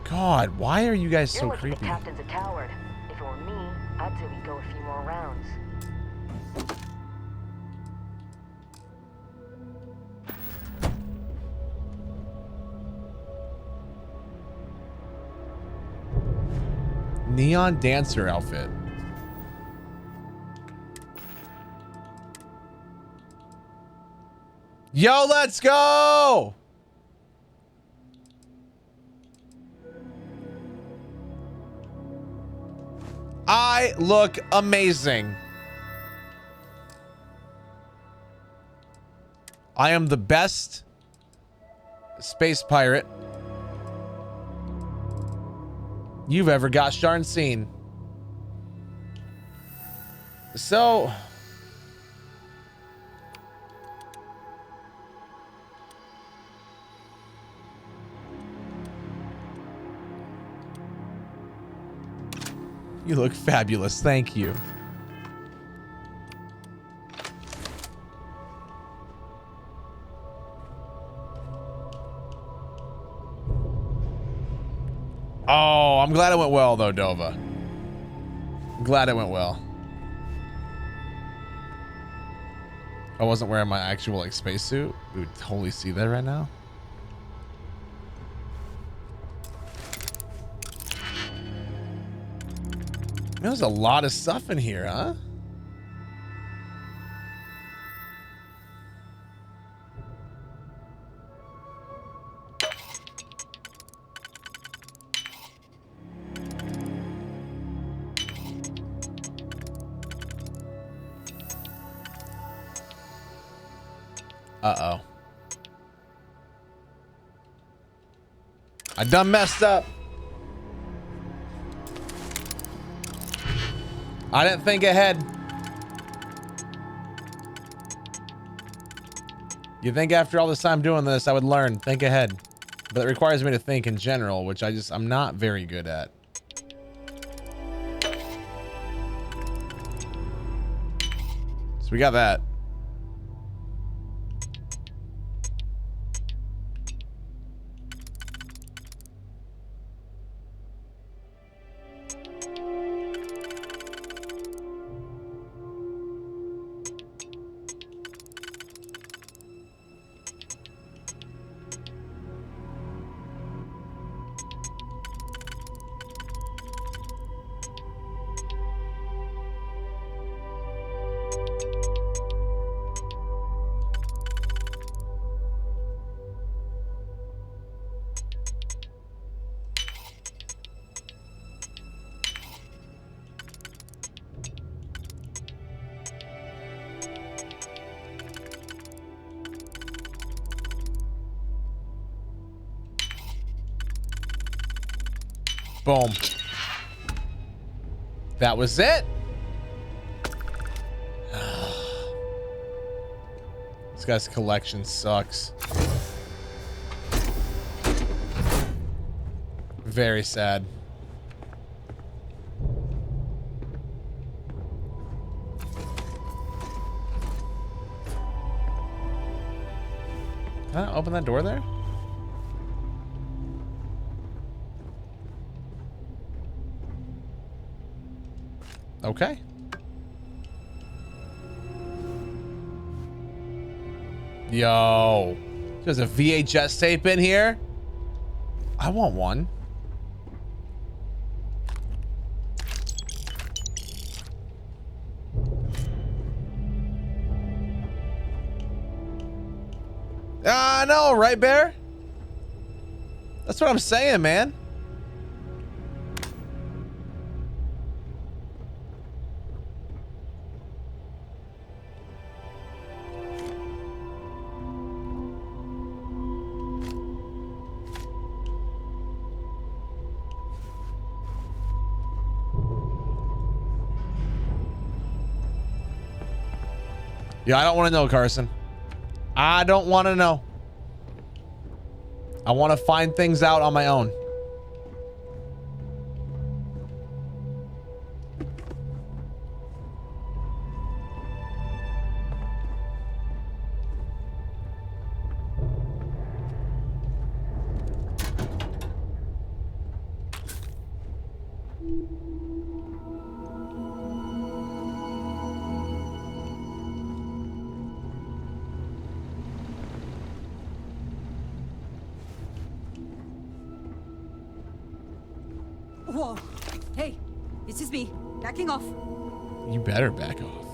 God, why are you guys so creepy? The captain's a coward. If it were me, I'd say we go a few more rounds. Neon dancer outfit. Yo, let's go! I look amazing. I am the best space pirate you've ever gosh darn seen. So... You look fabulous. Thank you. Oh, I'm glad it went well, though, Dova. I'm glad it went well. If I wasn't wearing my actual, like, spacesuit, we would totally see that right now. There's a lot of stuff in here, huh? Uh-oh. I done messed up. I didn't think ahead. You think after all this time doing this, I would learn. Think ahead. But it requires me to think in general, which I'm not very good at. So we got that. Boom. That was it. This guy's collection sucks. Very sad. Can I open that door there? Okay. Yo. There's a VHS tape in here. I want one. I know, right, Bear? That's what I'm saying, man. Yeah, I don't want to know, Carson. I don't want to know. I want to find things out on my own. Whoa. Hey, this is me. Backing off. You better back off.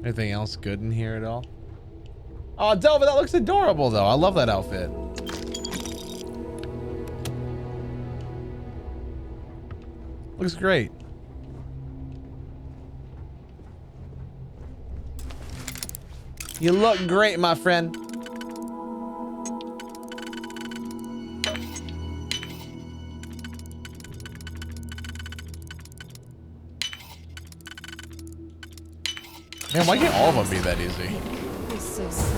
Anything else good in here at all? Oh, Delva, that looks adorable, though. I love that outfit. Looks great. You look great, my friend. Man, why can't all of them be that easy? This is...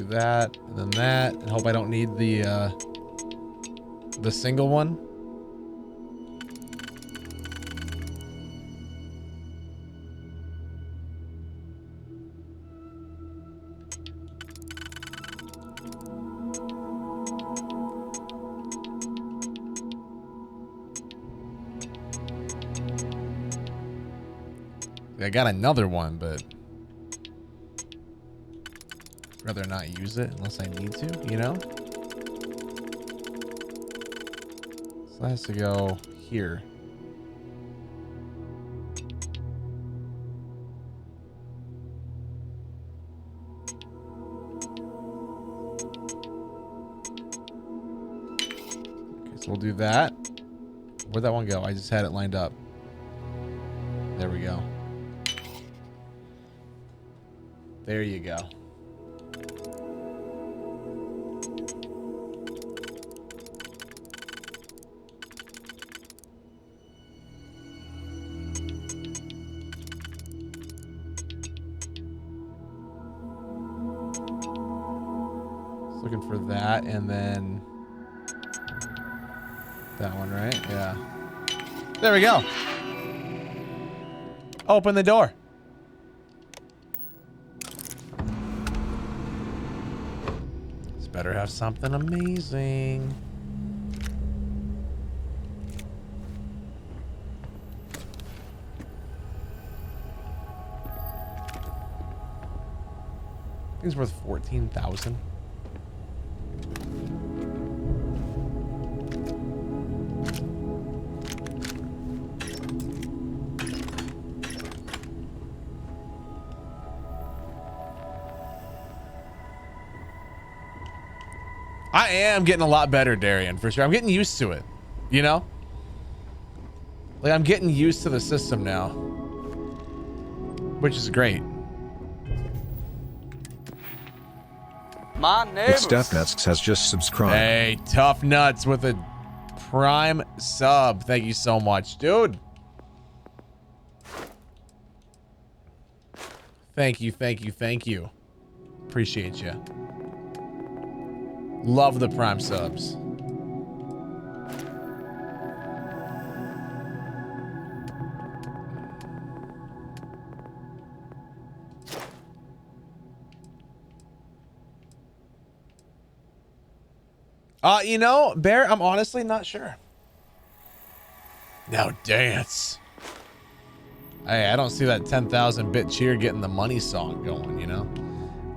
That and then that, and hope I don't need the single one. I got another one, but rather not use it unless I need to, you know? So that has to go here. Okay, so we'll do that. Where'd that one go? I just had it lined up. There we go. There you go. Looking for that, and then that one, right? Yeah. There we go. Open the door. This better have something amazing. I think it's worth 14,000. I am getting a lot better, Darian, for sure. I'm getting used to it, you know? Like, I'm getting used to the system now, which is great. My It's Death Nuts has just subscribed. Hey, Tough Nuts with a Prime sub. Thank you so much, dude. Thank you, thank you, thank you. Appreciate you. Love the Prime subs. You know, Bear, I'm honestly not sure. Now dance. Hey, I don't see that 10,000 bit cheer getting the money song going, you know?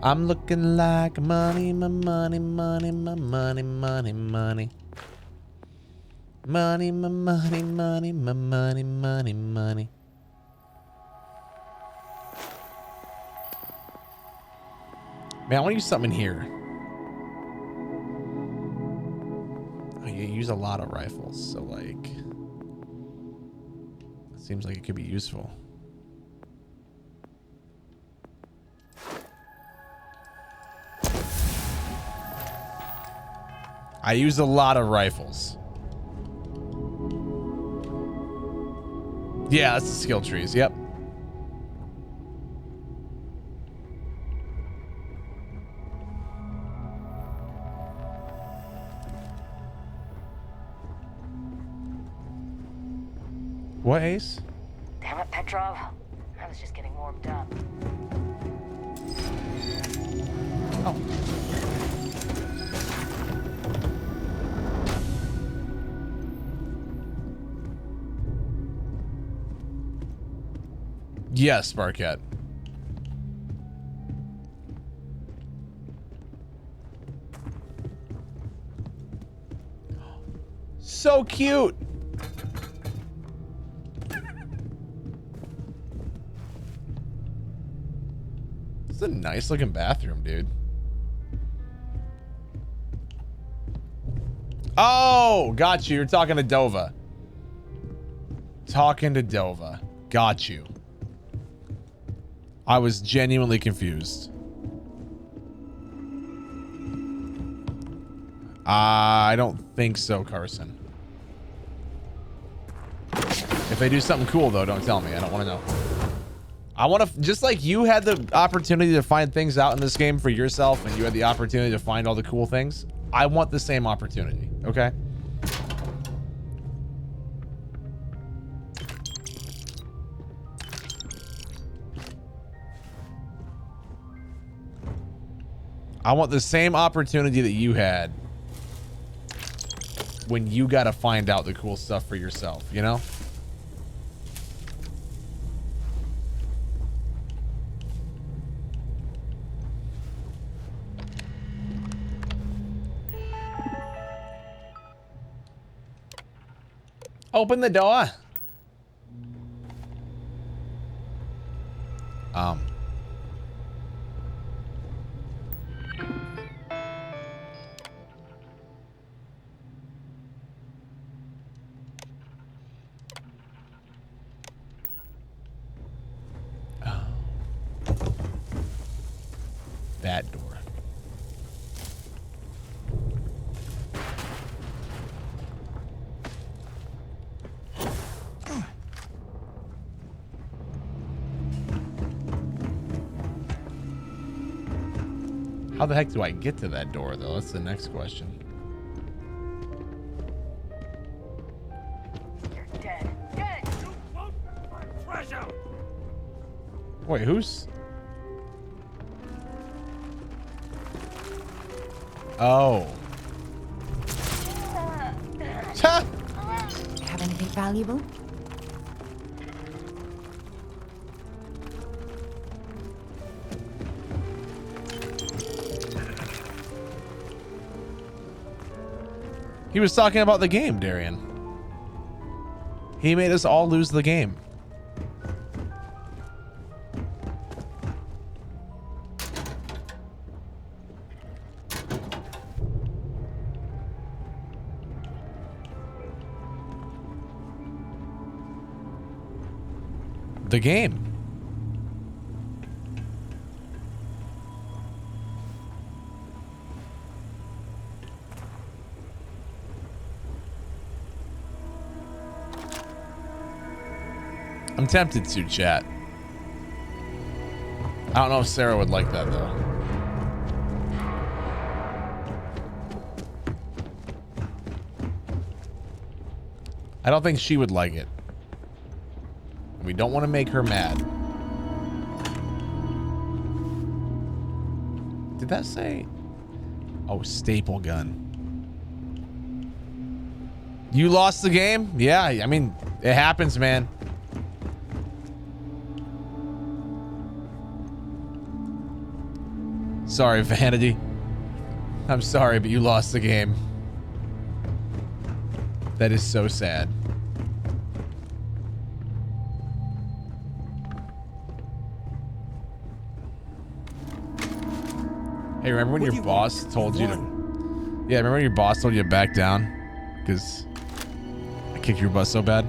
I'm looking like money, my money, money, my money, money, money. Money, my money, money, my money, money, money. Man, I want to use something in here. Oh, you use a lot of rifles, so like... Seems like it could be useful. I use a lot of rifles. Yeah, that's the skill trees. Yep. What, Ace? Damn it, Petrov. I was just getting warmed up. Oh. Yes, Barquette. So cute. It's a nice looking bathroom, dude. Oh, got you. You're talking to Dova. Talking to Dova. Got you. I was genuinely confused. I don't think so, Carson. If they do something cool, though, don't tell me. I don't want to know. I want to, just like you had the opportunity to find things out in this game for yourself, and you had the opportunity to find all the cool things, I want the same opportunity, okay? I want the same opportunity that you had when you got to find out the cool stuff for yourself, you know? Open the door. That door. How the heck do I get to that door, though? That's the next question. You're dead. Dead! You won't find treasure! Wait, who's... Oh. Have anything valuable? He was talking about the game, Darian. He made us all lose the game. the game. I'm tempted to, chat. I don't know if Sarah would like that, though. I don't think she would like it. We don't want to make her mad. Did that say? Oh, staple gun. You lost the game? Yeah, I mean, it happens, man. Sorry, Vanity. I'm sorry, but you lost the game. That is so sad. Hey, remember when your boss told you to... Yeah, remember when your boss told you to back down? Because I kicked your butt so bad?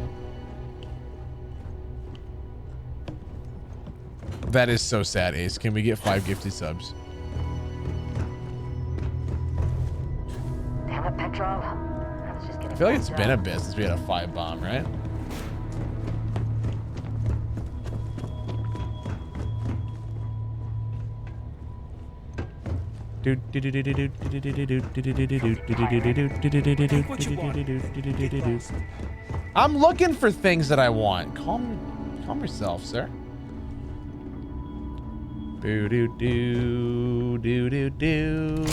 That is so sad, Ace. Can we get 5 gifted subs? Damn it, Petrov. I feel like it's been a bit since we had a 5 bomb, right? I'm looking for things that I want. Calm yourself, sir. Boo doo doo doo doo doo.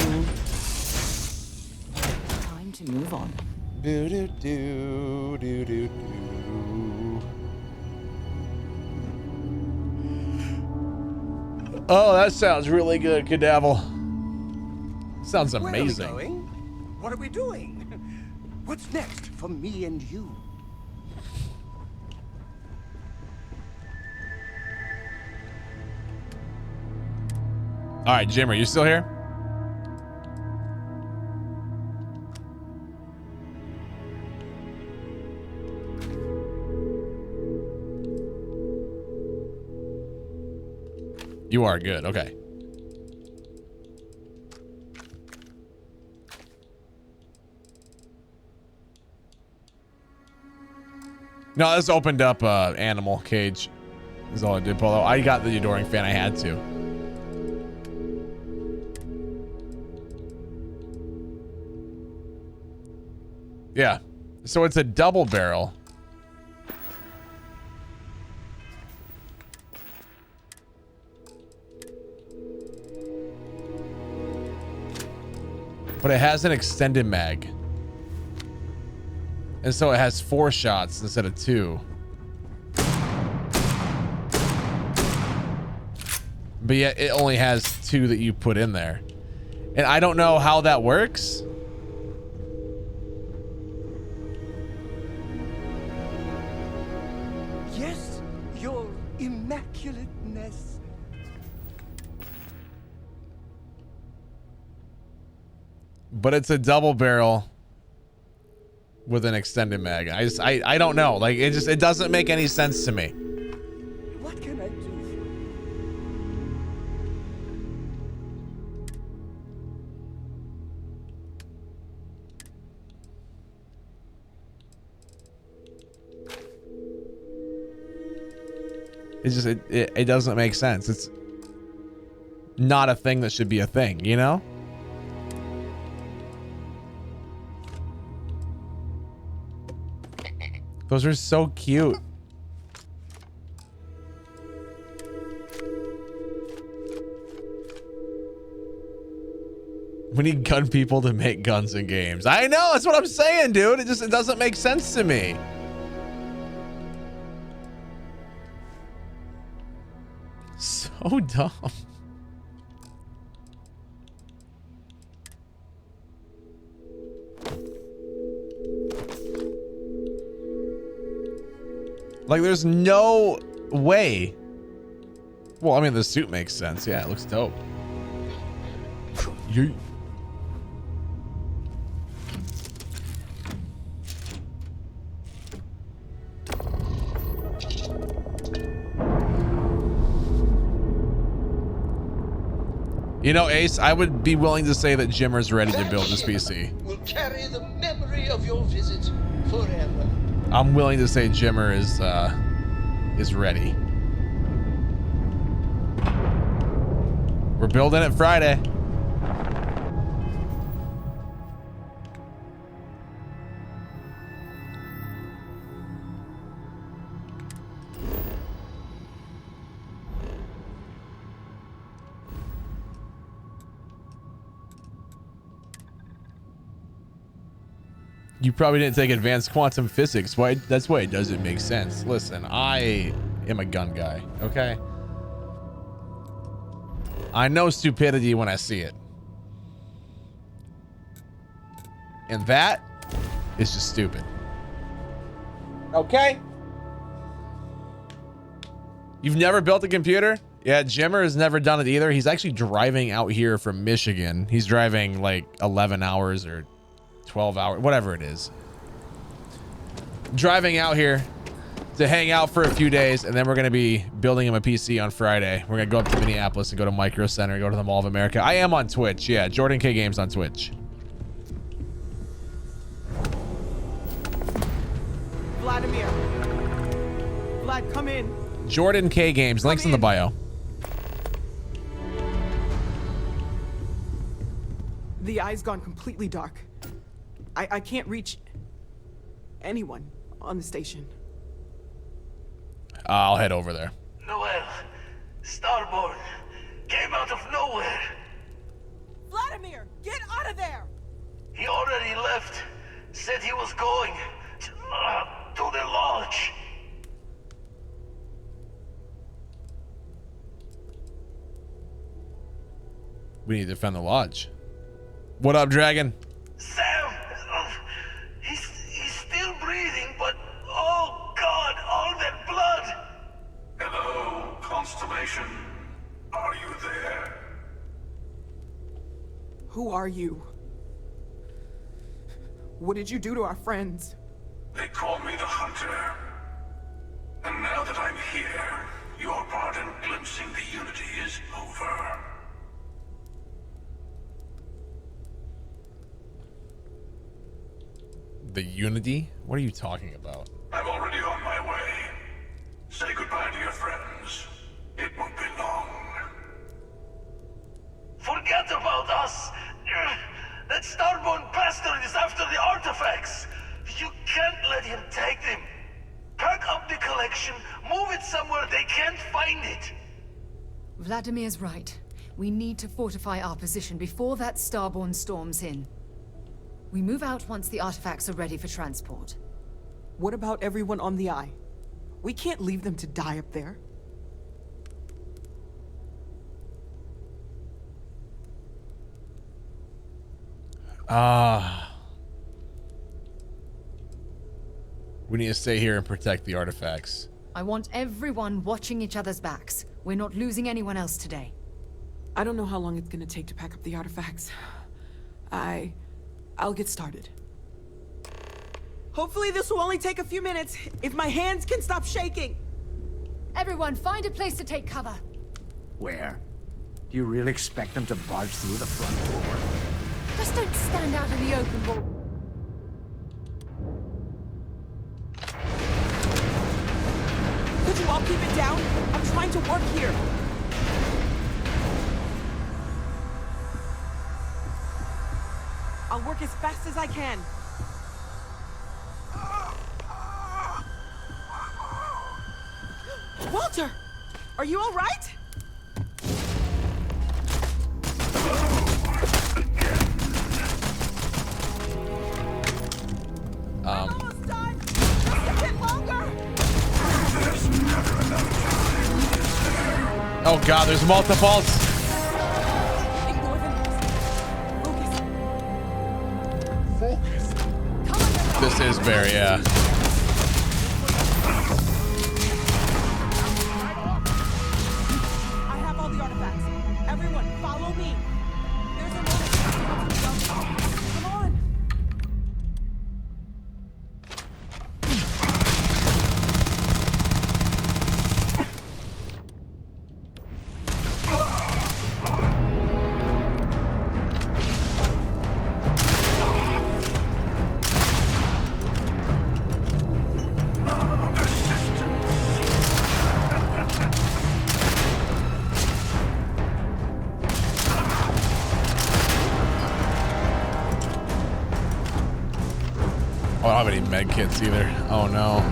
Time to move on. Do do do do do do. Oh, that sounds really good, Cadavel. Sounds amazing. Where are we going? What are we doing? What's next for me and you? All right, Jim, are you still here? You are good. Okay. No, this opened up animal cage. Is all I did, Polo. I got the adoring fan. I had to. Yeah. So it's a double barrel. But it has an extended mag. And so it has 4 shots instead of 2. But yet it only has 2 that you put in there. And I don't know how that works. Yes, your immaculateness. But it's a double barrel with an extended mag. I don't know. Like it doesn't make any sense to me. What can I do? It doesn't make sense. It's not a thing that should be a thing, you know? Those are so cute. We need gun people to make guns in games. I know, that's what I'm saying, dude. It doesn't make sense to me. So dumb. Like, there's no way. Well, I mean, the suit makes sense. Yeah, it looks dope. You. You know, Ace, I would be willing to say that Jimmer's ready to build this PC. Will carry the memory of your visit forever. I'm willing to say Jimmer is ready. We're building it Friday. You probably didn't take advanced quantum physics. Why? That's why it doesn't make sense. Listen, I am a gun guy, okay? I know stupidity when I see it. And that is just stupid. Okay? You've never built a computer? Yeah, Jimmer has never done it either. He's actually driving out here from Michigan. He's driving like 11 hours or 12 hours, whatever it is. Driving out here to hang out for a few days, and then we're going to be building him a PC on Friday. We're going to go up to Minneapolis and go to Micro Center, go to the Mall of America. I am on Twitch. Yeah, Jordan K Games on Twitch. Vladimir. Vlad, come in. Jordan K Games. Links in the bio. The eye's gone completely dark. I can't reach anyone on the station. I'll head over there. Noel, Starborn came out of nowhere. Vladimir, get out of there! He already left. Said he was going to the lodge. We need to defend the lodge. What up, Dragon? Sam, he's still breathing, but oh God, all that blood. Hello, Constellation. Are you there? Who are you? What did you do to our friends? They call me the Hunter. And now that I'm here, your part in glimpsing the Unity is over. The Unity? What are you talking about? I'm already on my way. Say goodbye to your friends. It won't be long. Forget about us. That Starborn bastard is after the artifacts. You can't let him take them. Pack up the collection, move it somewhere they can't find it. Vladimir's right. We need to fortify our position before that Starborn storms in. We move out once the artifacts are ready for transport. What about everyone on the Eye? We can't leave them to die up there. We need to stay here and protect the artifacts. I want everyone watching each other's backs. We're not losing anyone else today. I don't know how long it's gonna take to pack up the artifacts. I'll get started. Hopefully this will only take a few minutes, if my hands can stop shaking. Everyone, find a place to take cover. Where? Do you really expect them to barge through the front door? Just don't stand out in the open, Wall. Could you all keep it down? I'm trying to work here. I'll work as fast as I can. Walter! Are you all right? Almost done! Just a bit longer! There's never enough time, is there? Oh God, there's multiples. Ignore them. Focus. This is Barry, yeah. I have all the artifacts. Everyone, follow me. There's a moment. Come on. I don't have any med kits either. Oh no.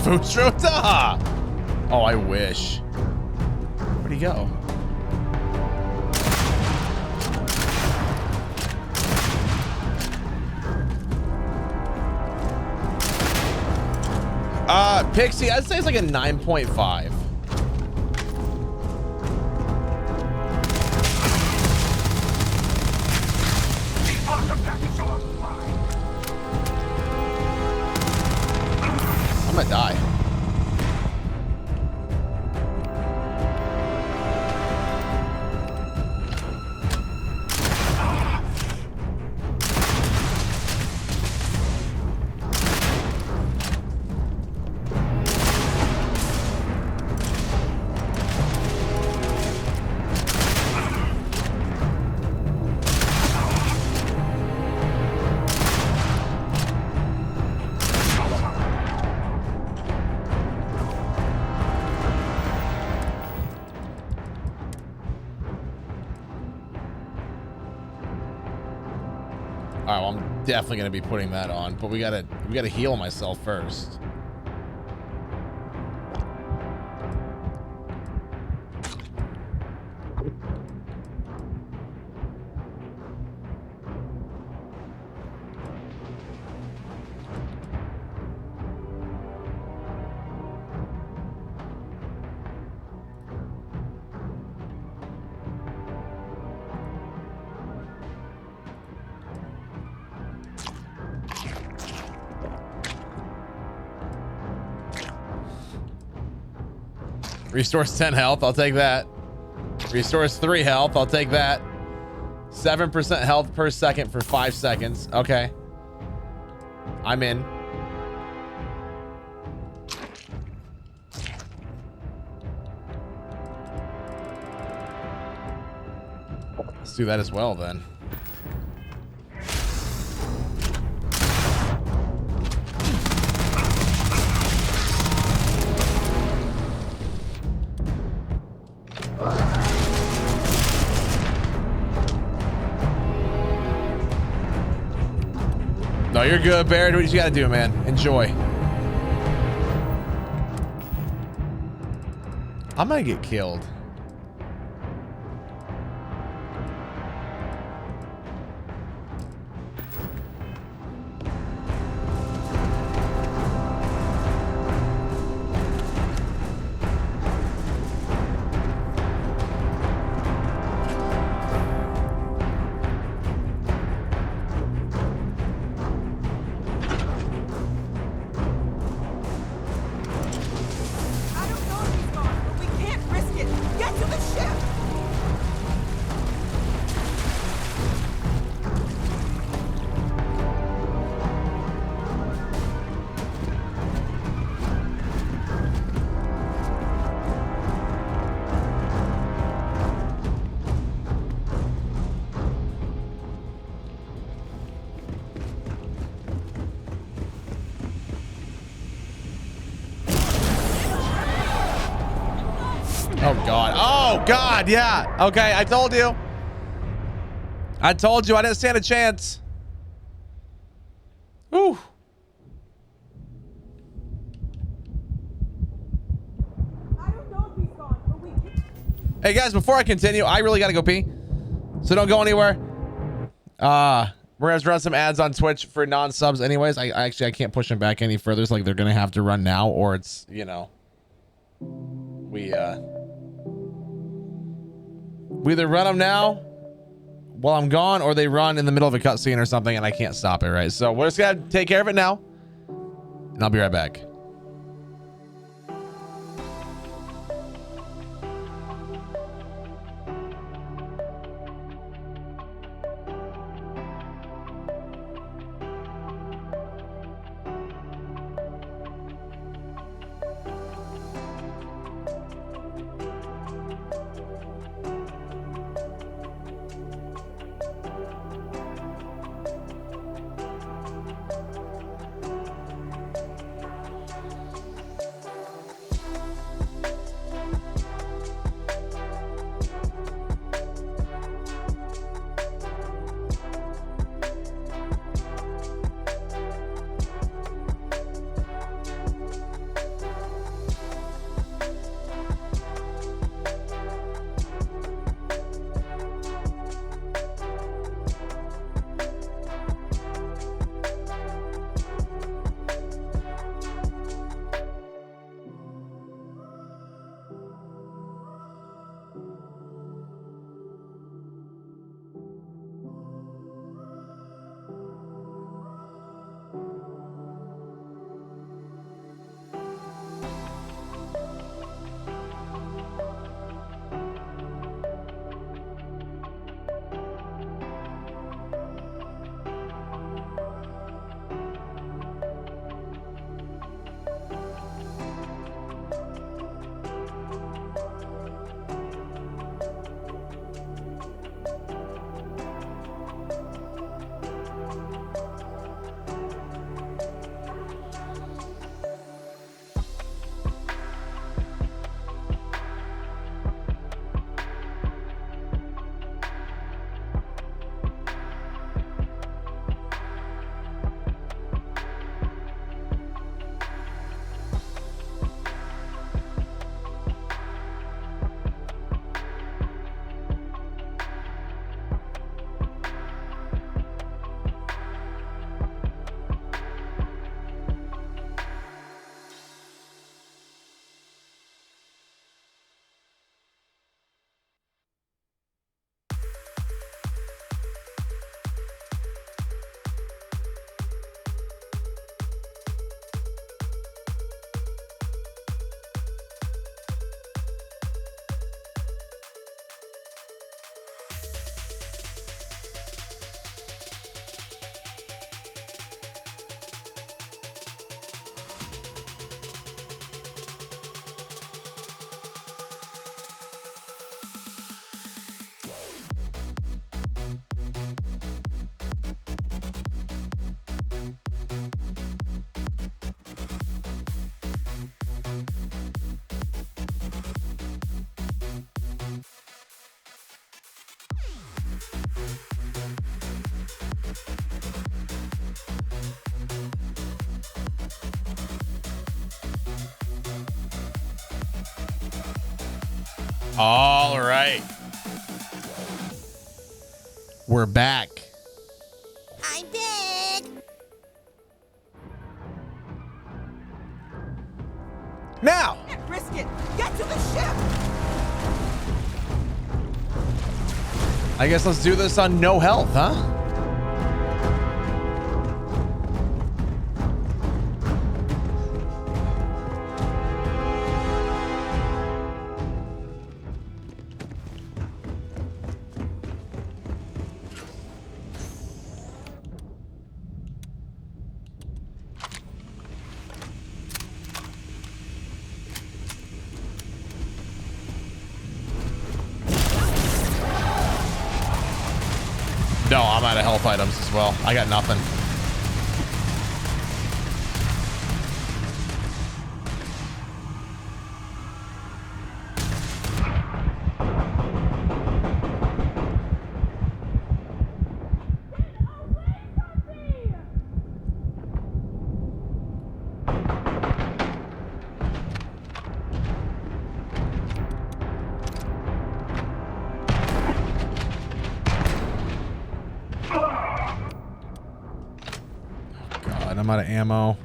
Fustrota! Oh, I wish. Where'd he go? Pixie, I'd say it's like a 9.5. I'm gonna die. All right, well, I'm definitely gonna be putting that on, but we gotta heal myself first. Restores 10 health, I'll take that. Restores 3 health, I'll take that. 7% health per second for 5 seconds. Okay. I'm in. Let's do that as well then. No, you're good, Barrett. Do what you gotta do, man. Enjoy. I'm gonna get killed. Oh God. Oh God. Yeah. Okay. I told you. I told you I didn't stand a chance. Ooh. Hey guys, before I continue, I really gotta go pee. So don't go anywhere. We're gonna run some ads on Twitch for non-subs anyways. I can't push them back any further. It's like they're gonna have to run now, or it's, you know, we either run them now while I'm gone, or they run in the middle of a cutscene or something and I can't stop it, right? So we're just gonna take care of it now, and I'll be right back. All right. We're back. I'm big. Now. Risk it. Get to the ship. I guess let's do this on no health, huh? No, I'm out of health items as well. I got nothing. I'm out of ammo.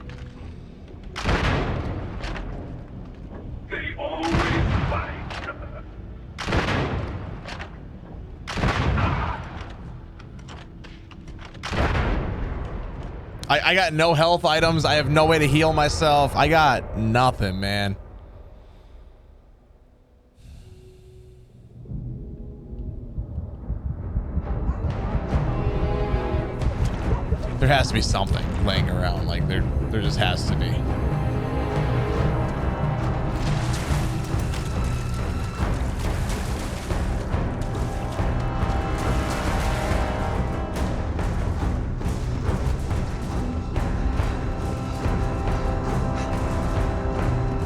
They always fight. I got no health items. I have no way to heal myself. I got nothing, man. There has to be something laying around. Like there just has to be.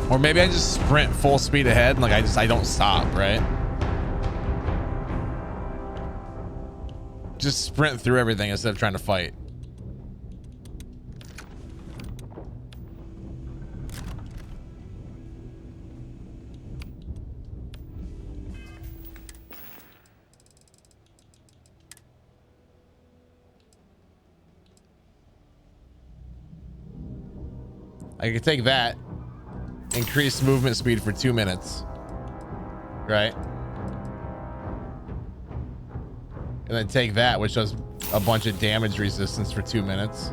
Or maybe I just sprint full speed ahead and like I don't stop, right? Just sprint through everything instead of trying to fight. I could take that, increase movement speed for 2 minutes, right? And then take that, which does a bunch of damage resistance for 2 minutes.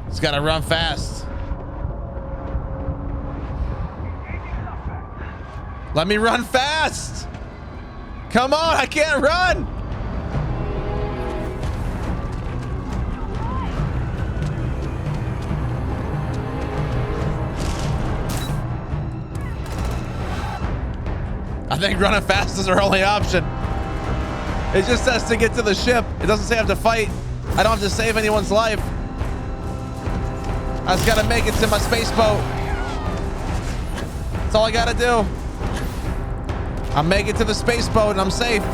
It's gotta run fast. Let me run fast. Come on, I can't run. I think running fast is our only option. It just says to get to the ship. It doesn't say I have to fight. I don't have to save anyone's life. I just gotta make it to my space boat. That's all I gotta do. I'll make it to the space boat and I'm safe.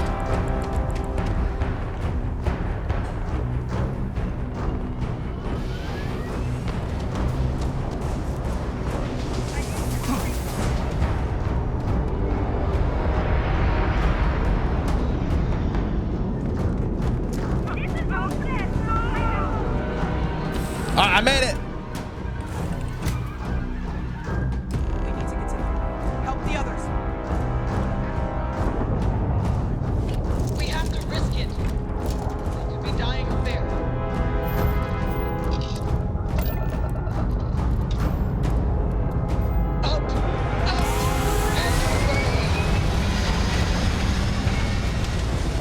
I made it. We need to continue. Help the others. We have to risk it. We could be dying there. Up, and away.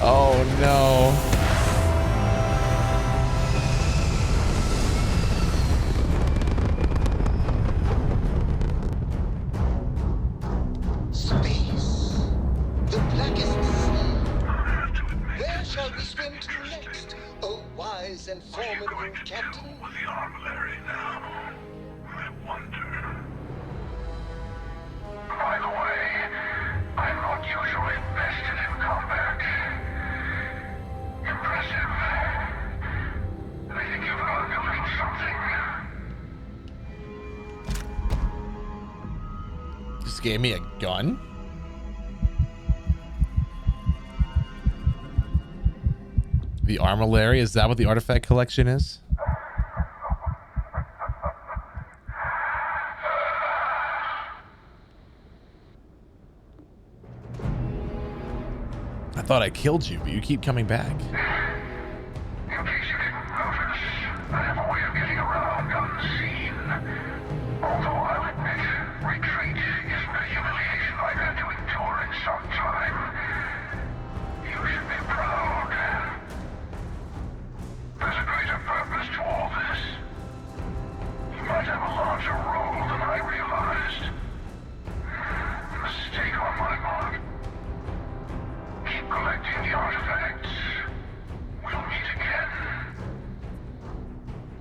Oh no. Space. The blackest sea. Where shall we swim to next? Oh, wise and formidable captain. With the armillary now. I wonder. By the way, gave me a gun? The armillary, is that what the artifact collection is? I thought I killed you, but you keep coming back. In case you didn't notice, I have a way of getting around unseen. Although I'll admit, retreat isn't a humiliation I've had to endure in some time. You should be proud. There's a greater purpose to all this. You might have a larger role than I realized. Mistake on my part. Keep collecting the artifacts. We'll meet again.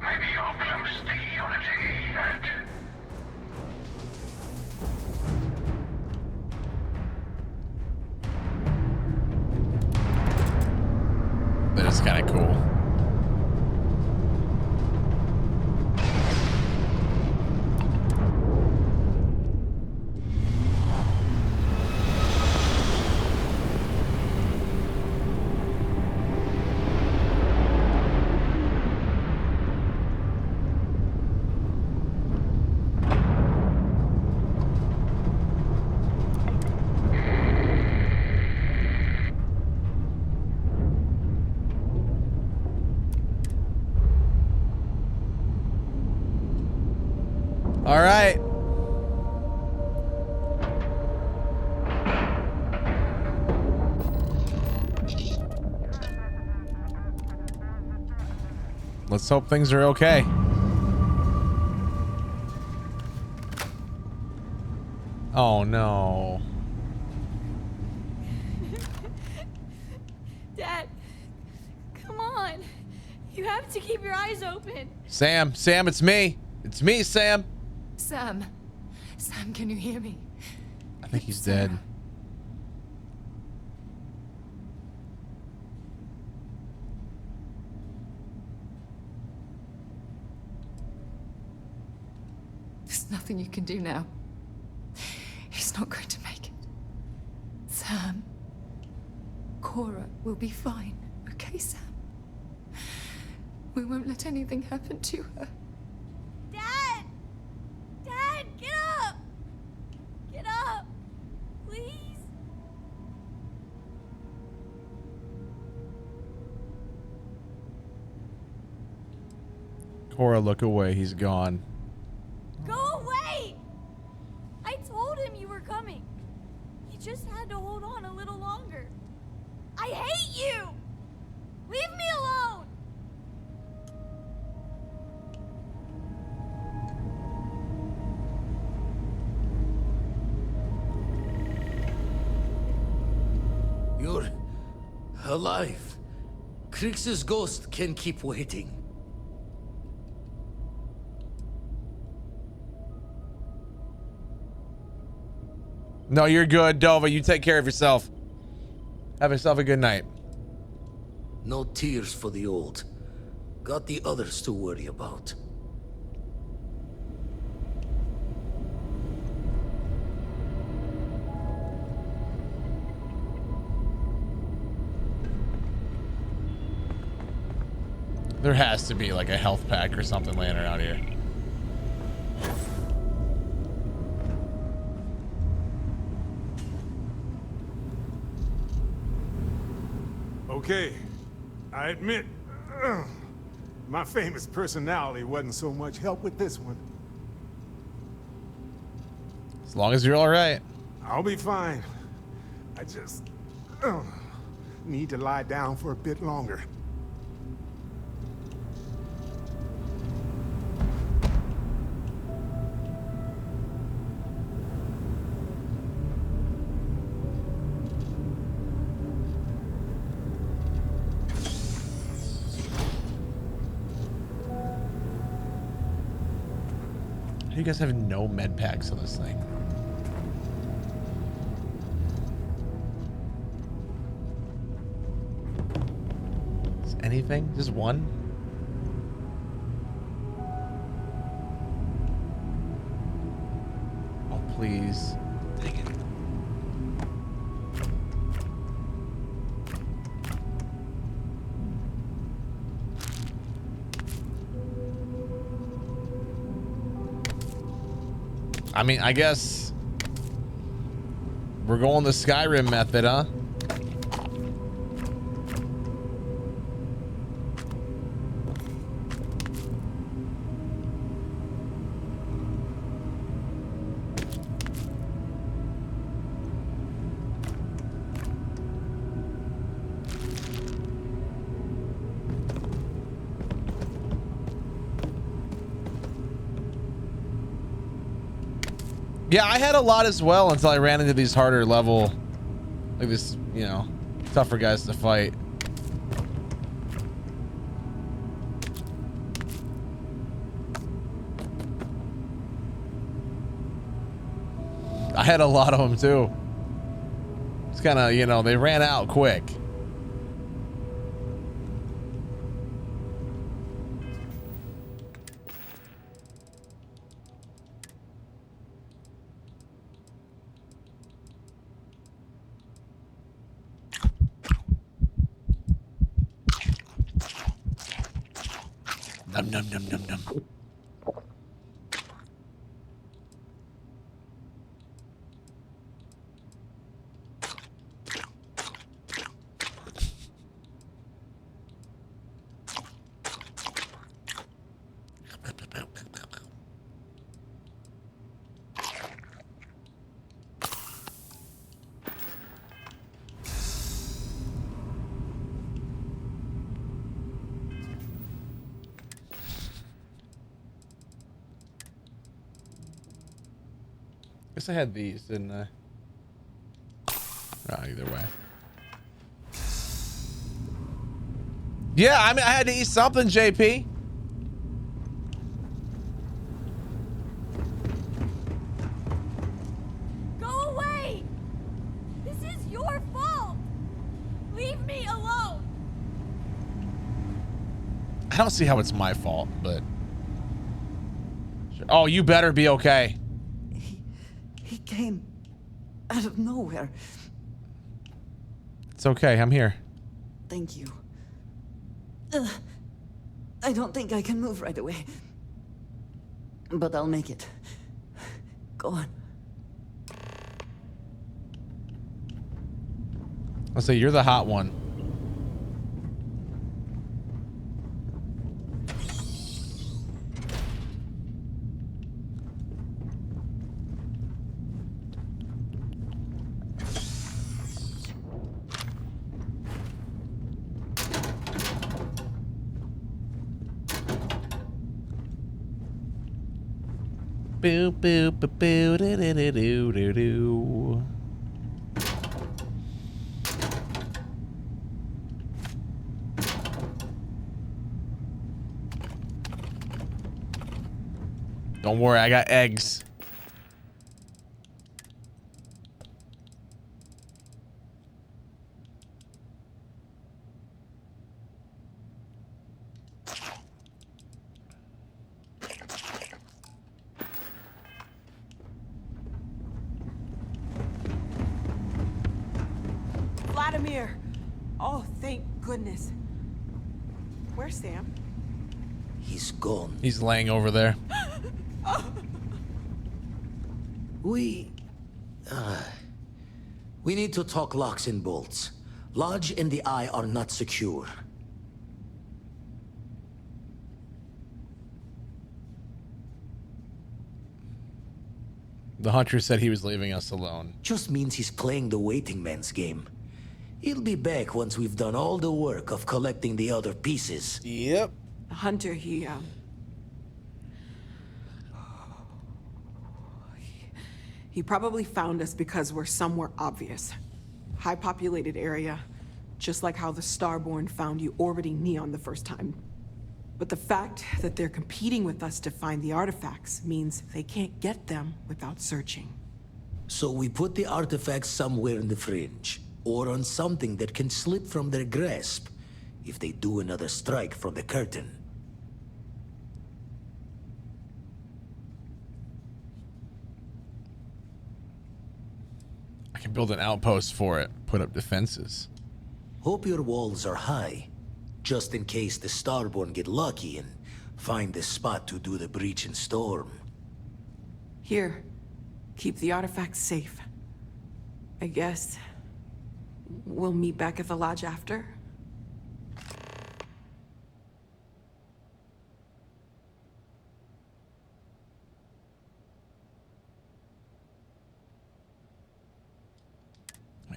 Maybe you'll glimpse the unity and... That is kind of cool. All right. Let's hope things are okay. Oh no. Dad, come on. You have to keep your eyes open. Sam, it's me. It's me, Sam. Sam, can you hear me? I think he's dead. There's nothing you can do now. He's not going to make it. Sam, Cora will be fine, okay, Sam? We won't let anything happen to her. Dad! Dad, get up! Get up! Please? Cora, look away. He's gone. Go away! I told him you were coming. He just had to hold on a little longer. I hate you! Leave me alone! You're alive. Krix's ghost can keep waiting. No, you're good, Dova. You take care of yourself. Have yourself a good night. No tears for the old. Got the others to worry about. There has to be like a health pack or something laying around here. Okay, I admit, my famous personality wasn't so much help with this one. As long as you're all right. I'll be fine. I just need to lie down for a bit longer. You guys have no med packs on this thing. Is anything? Just one? Oh, please. I mean, I guess we're going the Skyrim method, huh? Yeah, I had a lot as well until I ran into these harder level, like this, you know, tougher guys to fight. I had a lot of them too. It's kind of, you know, they ran out quick. Num num num num num. Guess I had these, didn't I? Oh, either way. Yeah, I mean, I had to eat something, JP. Go away! This is your fault! Leave me alone! I don't see how it's my fault, but... Sure. Oh, you better be okay. He came out of nowhere. It's okay, I'm here. Thank you. I don't think I can move right away. But I'll make it. Go on. I'll say you're the hot one. Boo boo boo boo doo doo doo doo doo doo. Don't worry, I got eggs. Vladimir! Oh, thank goodness. Where's Sam? He's gone. He's laying over there. We need to talk locks and bolts. Lodge and the Eye are not secure. The hunter said he was leaving us alone. Just means he's playing the waiting man's game. He'll be back once we've done all the work of collecting the other pieces. Yep. The hunter, he probably found us because we're somewhere obvious. High populated area, just like how the Starborn found you orbiting Neon the first time. But the fact that they're competing with us to find the artifacts means they can't get them without searching. So we put the artifacts somewhere in the fringe, or on something that can slip from their grasp if they do another strike from the curtain. I can build an outpost for it, put up defenses. Hope your walls are high, just in case the Starborn get lucky and find the spot to do the breach and storm. Here, Keep the artifacts safe. I guess we'll meet back at the lodge after.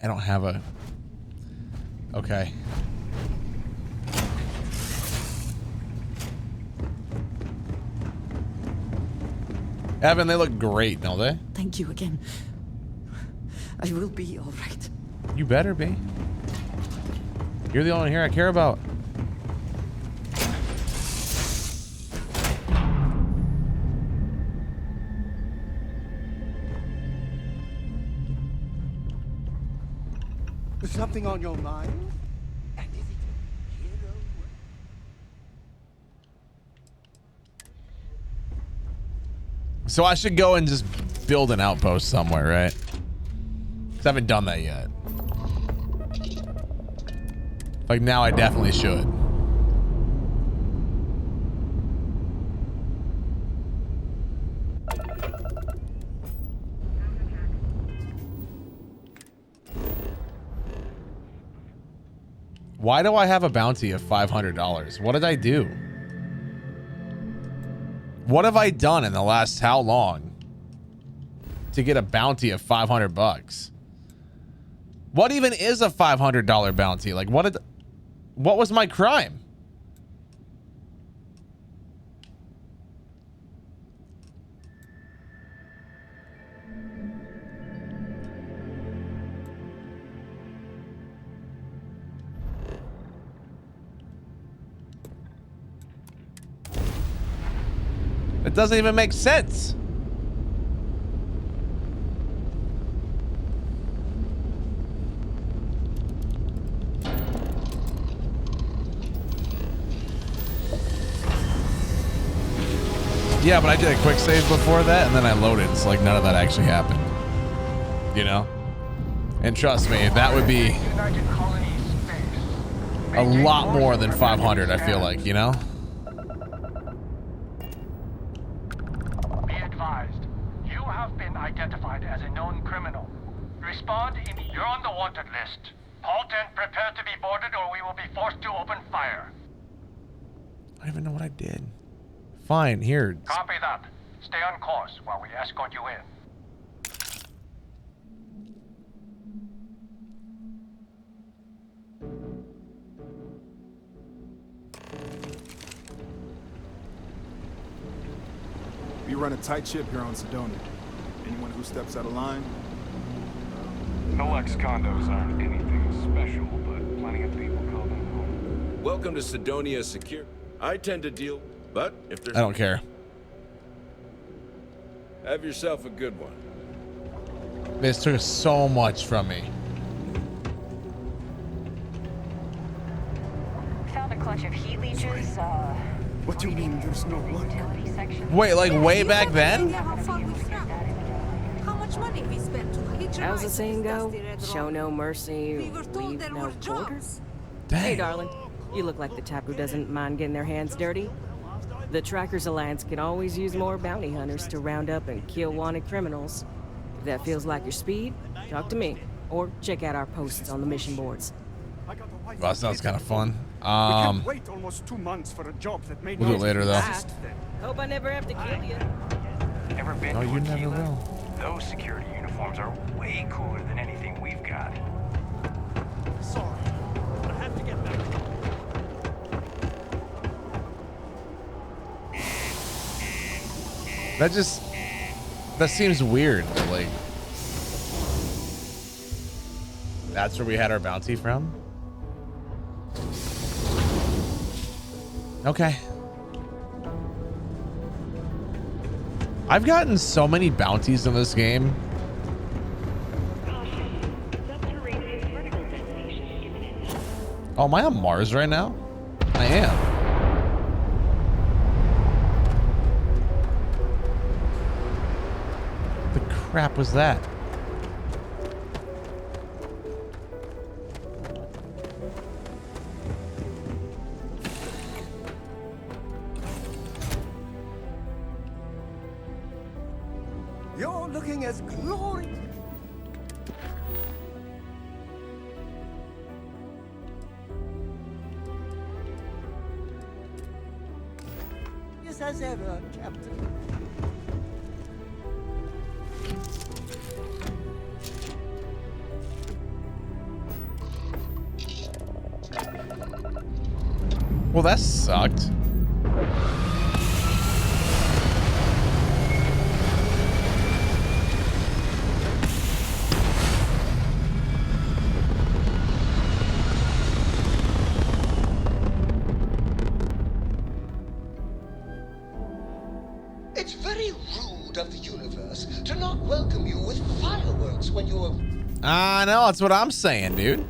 I don't have a... Okay. Evan, they look great, don't they? Thank you again. I will be all right. You better be. You're the only one here I care about. Is something on your mind? So I should go and just build an outpost somewhere, right? 'Cause I haven't done that yet. Like now I definitely should. Why do I have a bounty of $500? What did I do? What have I done in the last how long to get a bounty of 500 bucks? What even is a $500 bounty? Like what was my crime? It doesn't even make sense. Yeah, but I did a quick save before that and then I loaded. So like none of that actually happened. You know? And trust me, that would be a lot more than 500, I feel like, you know? You have been identified as a known criminal. Respond immediately. You're on the wanted list. Halt and prepare to be boarded or we will be forced to open fire. I don't even know what I did. Fine, here. Copy that. Stay on course while we escort you in. We run a tight ship here on Sidonia. Anyone who steps out of line... No ex-condos aren't anything special, but plenty of people call them home. Welcome to Sidonia Secure. I tend to deal, but if there's... I don't care. Have yourself a good one. This took so much from me. Found a clutch of heat leeches. What do you mean there's no one? Wait, like way back then? How much money we spent to hitch How's the saying go? Show no mercy, leave no quarters. Hey, darling. You look like the type who doesn't mind getting their hands dirty. The Trackers Alliance can always use more bounty hunters to round up and kill wanted criminals. If that feels like your speed, talk to me. Or check out our posts on the mission boards. Well, that sounds kind of fun. We can't wait almost 2 months for a job that made We'll do it later, though. Hope I never have to kill you. Ever been No, to you a never Keelan? will. Those security uniforms are way cooler than anything we've got. Sorry, I have to get back. That seems weird. Like, that's where we had our bounty from? Okay. I've gotten so many bounties in this game. Oh, am I on Mars right now? I am. The crap was that? You're looking looking as glorious as ever, Captain. Well, that sucked. It's very rude of the universe to not welcome you with fireworks when you're... I know, that's what I'm saying, dude.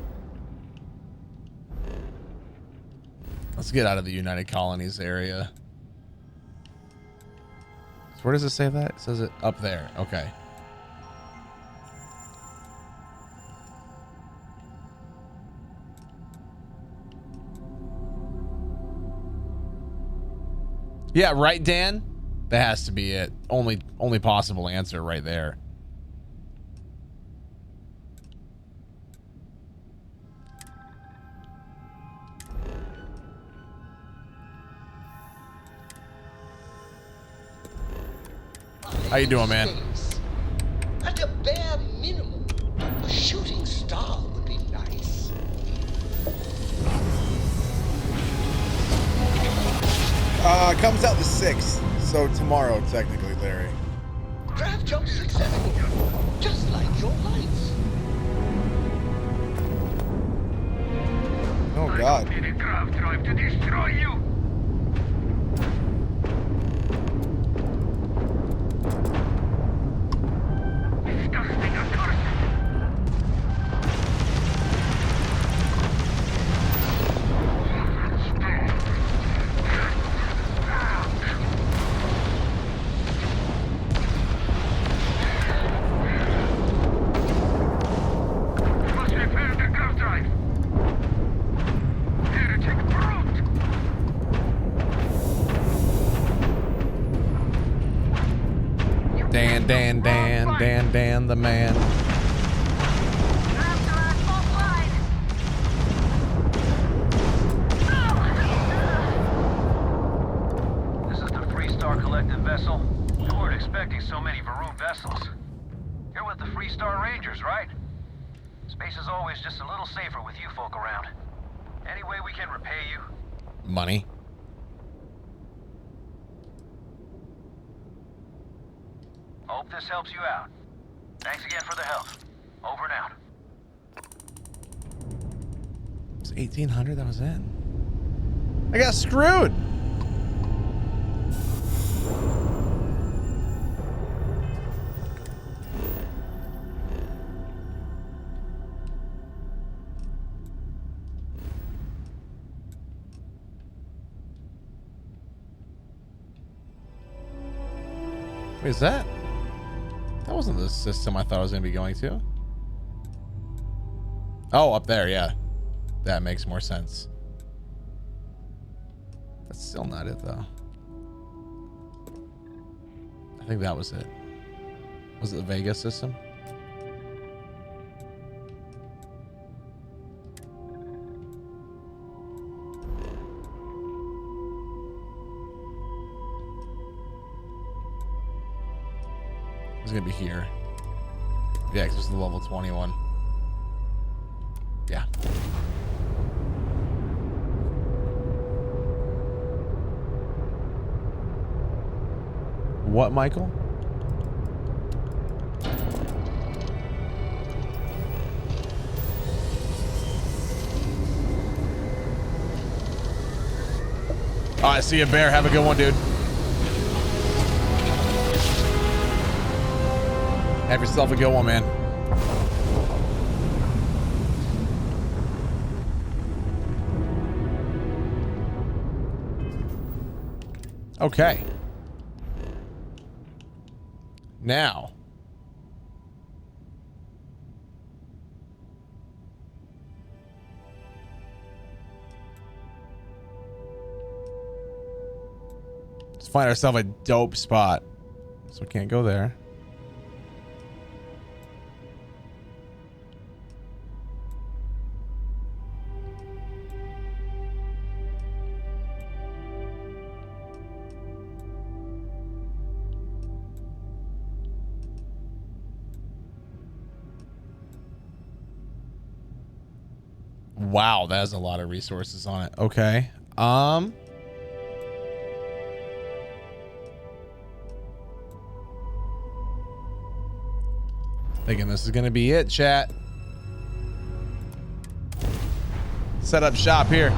Let's get out of the United Colonies area. So where does it say that? It says it up there. Okay. Yeah, right, Dan? That has to be it. Only possible answer right there. How you doing, man? At a bare minimum, a shooting star would be nice. Comes out the 6th, so tomorrow, technically, Larry. Craft jump successful, just like your lights. Oh God. I need a craft drive to destroy you. Disgusting accursed. Must repair the craft drive. Heretic brute. Dan the man. This is the Freestar Collective vessel. We weren't expecting so many Varun vessels. You're with the Freestar Rangers, right? Space is always just a little safer with you folk around. Any way we can repay you? Money. Hope this helps you out. Thanks again for the help. Over and out. It's 1800. That was it. I got screwed. Wait, is that? That wasn't the system I thought I was going to be going to. Oh, up there, yeah. That makes more sense. That's still not it, though. I think that was it. Was it the Vega system? It's gonna be here. Yeah, because it's the level 21. Yeah. What, Michael? All right, see you, Bear. Have a good one, dude. Have yourself a good one, man. Okay. Now. Let's find ourselves a dope spot. So we can't go there. Wow, that has a lot of resources on it. Okay. Thinking this is gonna be it, chat. Set up shop here.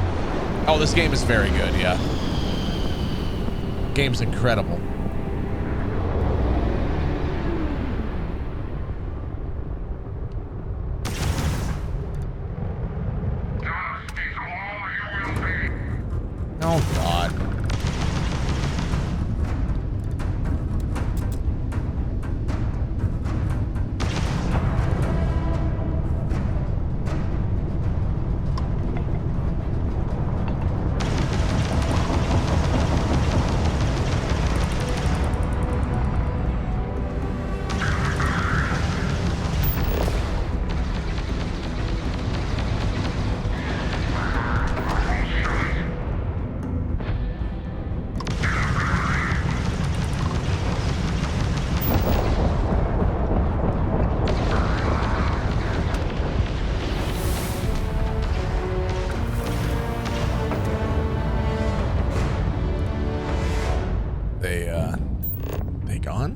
Oh, this game is very good, yeah. Game's incredible. Oh, God. They gone?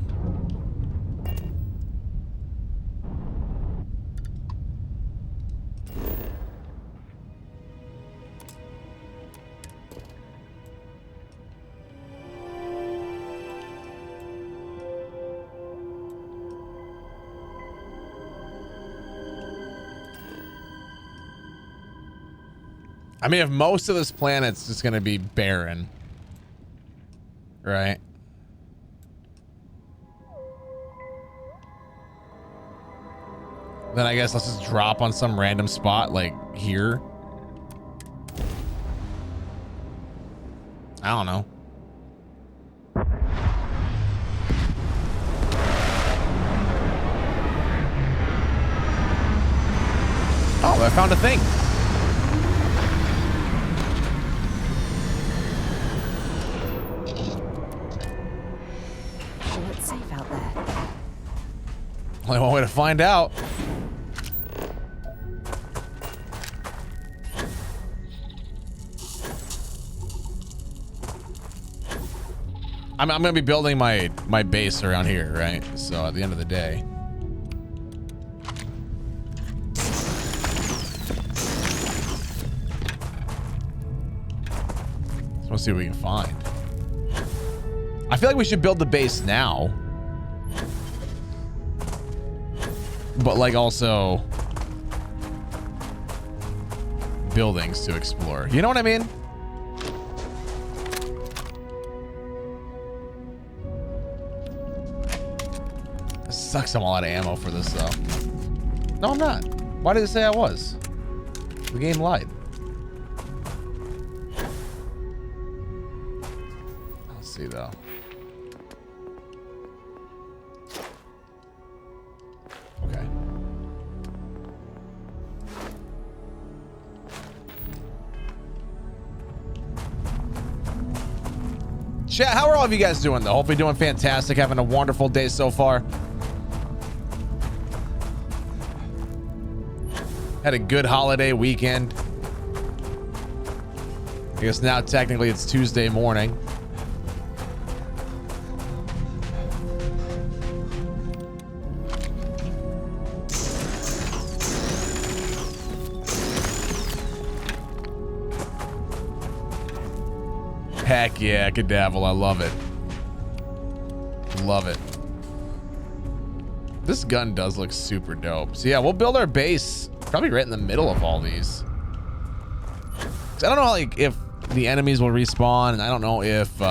I mean, if most of this planet's just gonna be barren, right? Then I guess let's just drop on some random spot like here. I don't know. Oh, I found a thing. Sure it's safe out there. Only one way to find out. I'm gonna be building my base around here, right? So at the end of the day, so let's see what we can find. I feel like we should build the base now, but like also buildings to explore. You know what I mean? Sucks I'm all out of ammo for this though. No, I'm not. Why did it say I was? The game lied. Let's see though. Okay. Chat, how are all of you guys doing though? Hopefully doing fantastic, having a wonderful day so far. Had a good holiday weekend. I guess now technically it's Tuesday morning. Heck yeah, Cadavel, I love it. Love it. This gun does look super dope. So yeah, we'll build our base probably right in the middle of all these. I don't know like if the enemies will respawn, and I don't know if you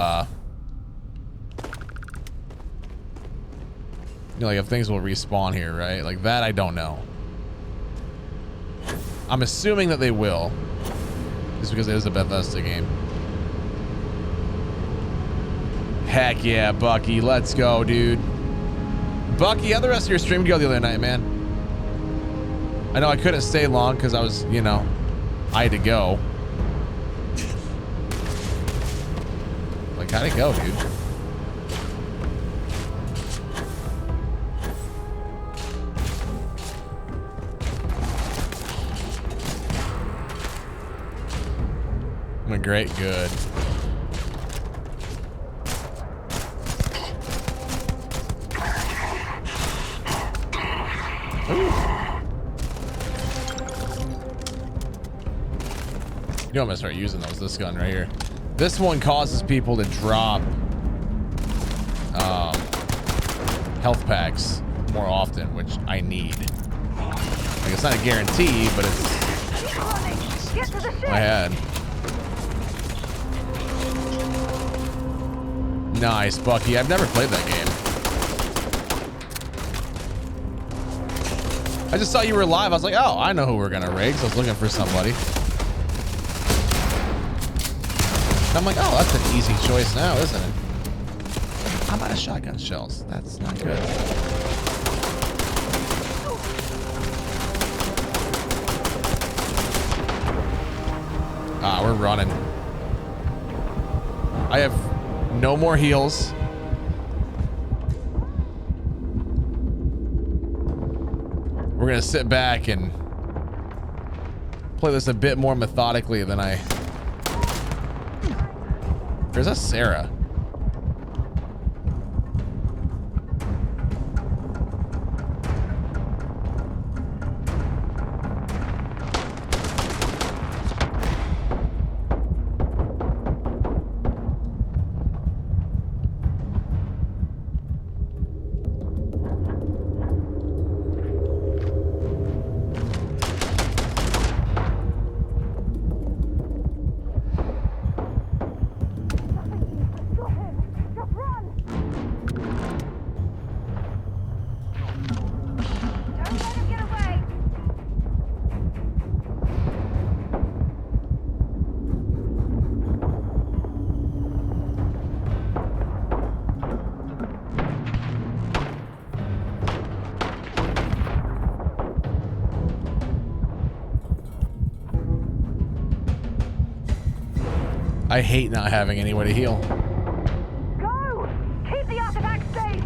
know, like if things will respawn here, right? Like that I don't know. I'm assuming that they will, just because it is a Bethesda game. Heck yeah, Bucky, let's go, dude. Bucky, how the rest of your stream go the other night, man? I know I couldn't stay long because I was, you know, I had to go. Like, how'd it go, dude? Great, good. Ooh. You know I'm gonna start using those. This gun right here. This one causes people to drop health packs more often, which I need. Like, it's not a guarantee, but it's I had. Nice, Bucky. I've never played that game. I just saw you were live. I was like, oh, I know who we're gonna raid. So I was looking for somebody. And I'm like, oh, that's an easy choice now, isn't it? I'm out of shotgun shells. That's not good. Ah, we're running. I have no more heals. We're gonna sit back and play this a bit more methodically than I... There's a Sarah. I hate not having anywhere to heal. Go! Keep the artifact safe!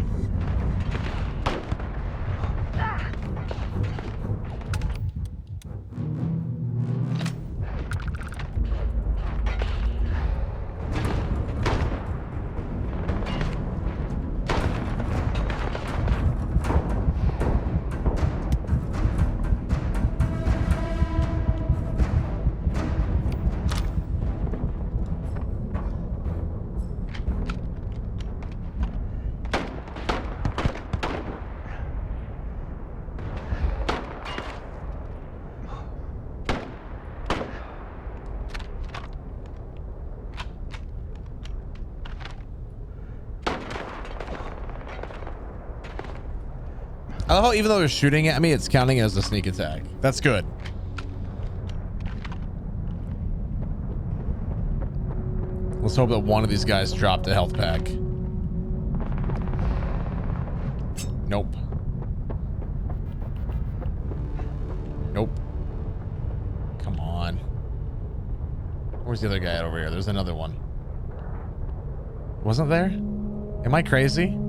I love how even though they're shooting at me, it's counting as a sneak attack. That's good. Let's hope that one of these guys dropped a health pack. Nope. Nope. Come on. Where's the other guy over here? There's another one. Wasn't there? Am I crazy?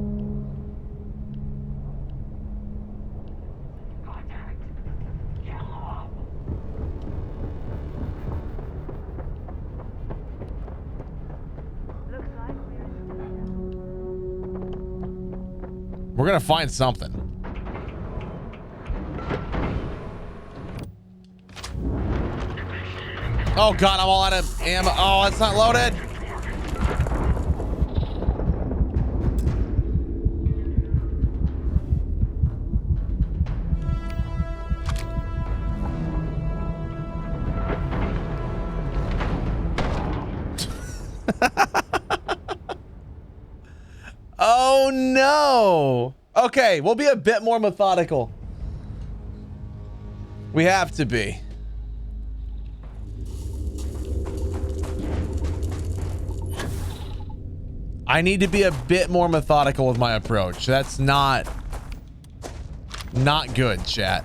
We're gonna find something. Oh god, I'm all out of ammo. Oh, it's not loaded. Oh no. Okay, we'll be a bit more methodical. We have to be. I need to be a bit more methodical with my approach. That's not good, chat.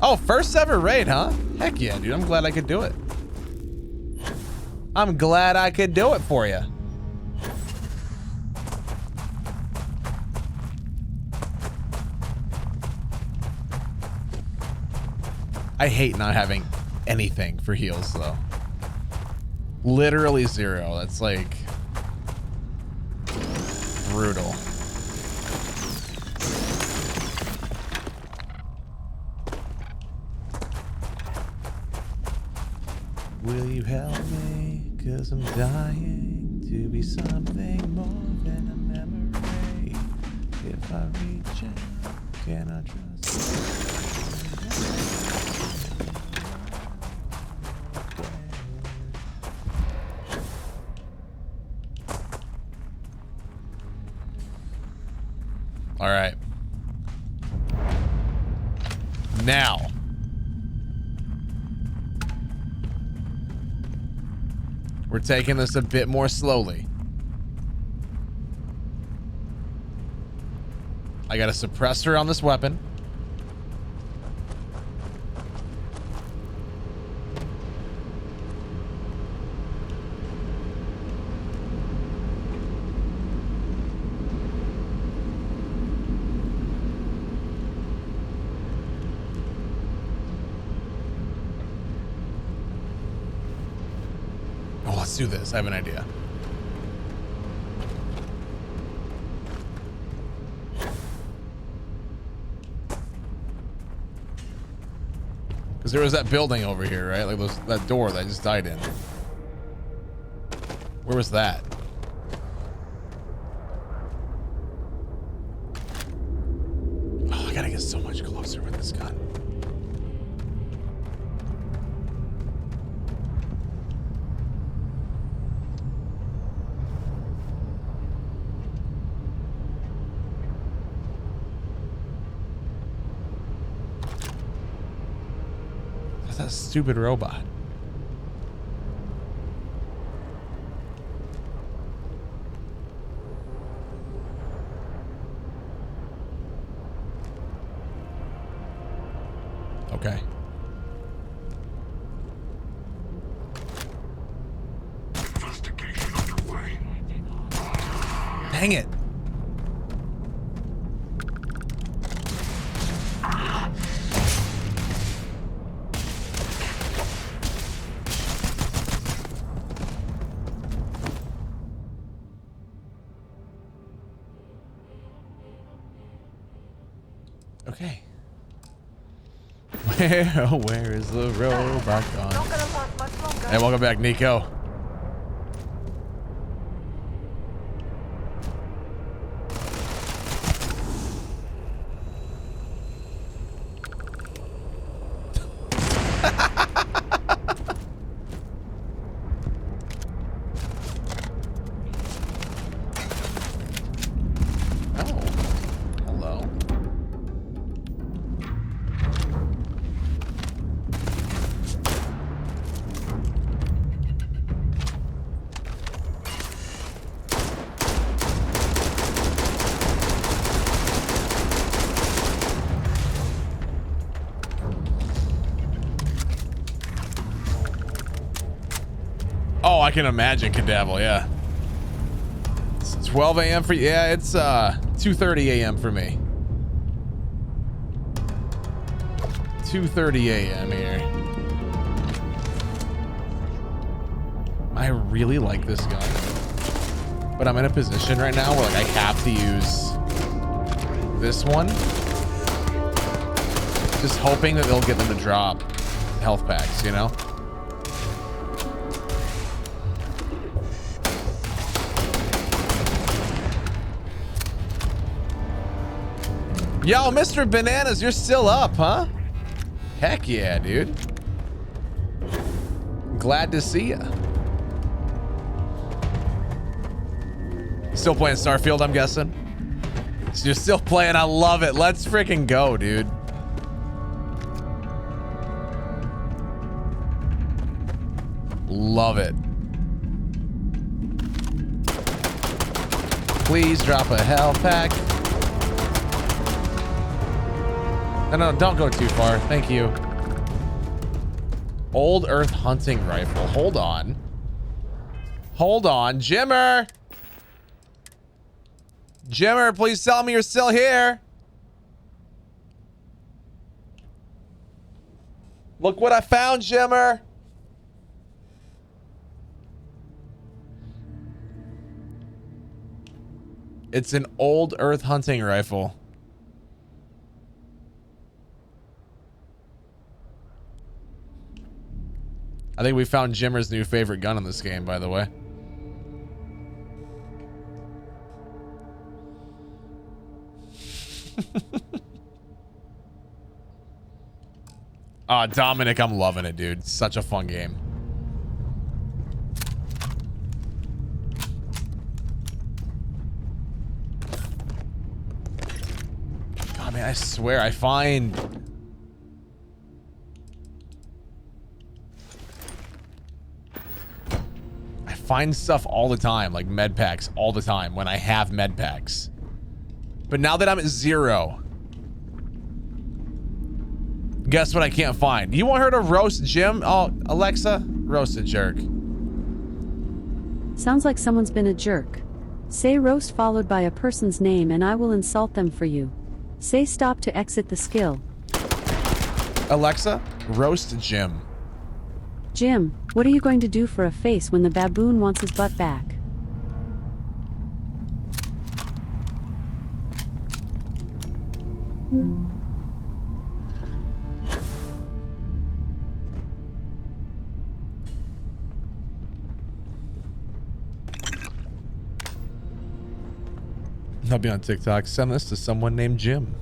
Oh, first ever raid, huh? Heck yeah, dude. I'm glad I could do it. I'm glad I could do it for you. I hate not having anything for heals, though. Literally 0. That's like brutal. Will you help me? 'Cause I'm dying to be something more than a memory. If I reach out, can I trust you? All right. Now. We're taking this a bit more slowly. I got a suppressor on this weapon. Oh, let's do this. I have an idea. Because there was that building over here, right? Like that door that I just died in. Where was that? Oh, I gotta get so much closer with this gun. That stupid robot. Okay. Investigation underway. Dang it. Okay. Where is the robot gone? Hey, welcome back, Nico. Oh, I can imagine Cadavel, yeah. It's 12 a.m. for you. Yeah, it's 2:30 a.m. for me. 2:30 a.m. here. I really like this gun, but I'm in a position right now where like I have to use this one. Just hoping that they'll get them to drop health packs, you know? Yo, Mr. Bananas, you're still up, huh? Heck yeah, dude. Glad to see ya. Still playing Starfield, I'm guessing? So you're still playing, I love it. Let's freaking go, dude. Love it. Please drop a health pack. No, don't go too far. Thank you. Old Earth hunting rifle. Hold on. Hold on. Jimmer! Jimmer, please tell me you're still here. Look what I found, Jimmer. It's an old Earth hunting rifle. I think we found Jimmer's new favorite gun in this game, by the way. Dominic, I'm loving it, dude. Such a fun game. God, man, I swear I find stuff all the time, like med packs all the time when I have med packs. But now that I'm at 0, guess what I can't find? You want her to roast Jim? Oh, Alexa, roast a jerk. Sounds like someone's been a jerk. Say roast followed by a person's name and I will insult them for you. Say stop to exit the skill. Alexa, roast Jim. Jim, what are you going to do for a face when the baboon wants his butt back? I'll be on TikTok. Send this to someone named Jim.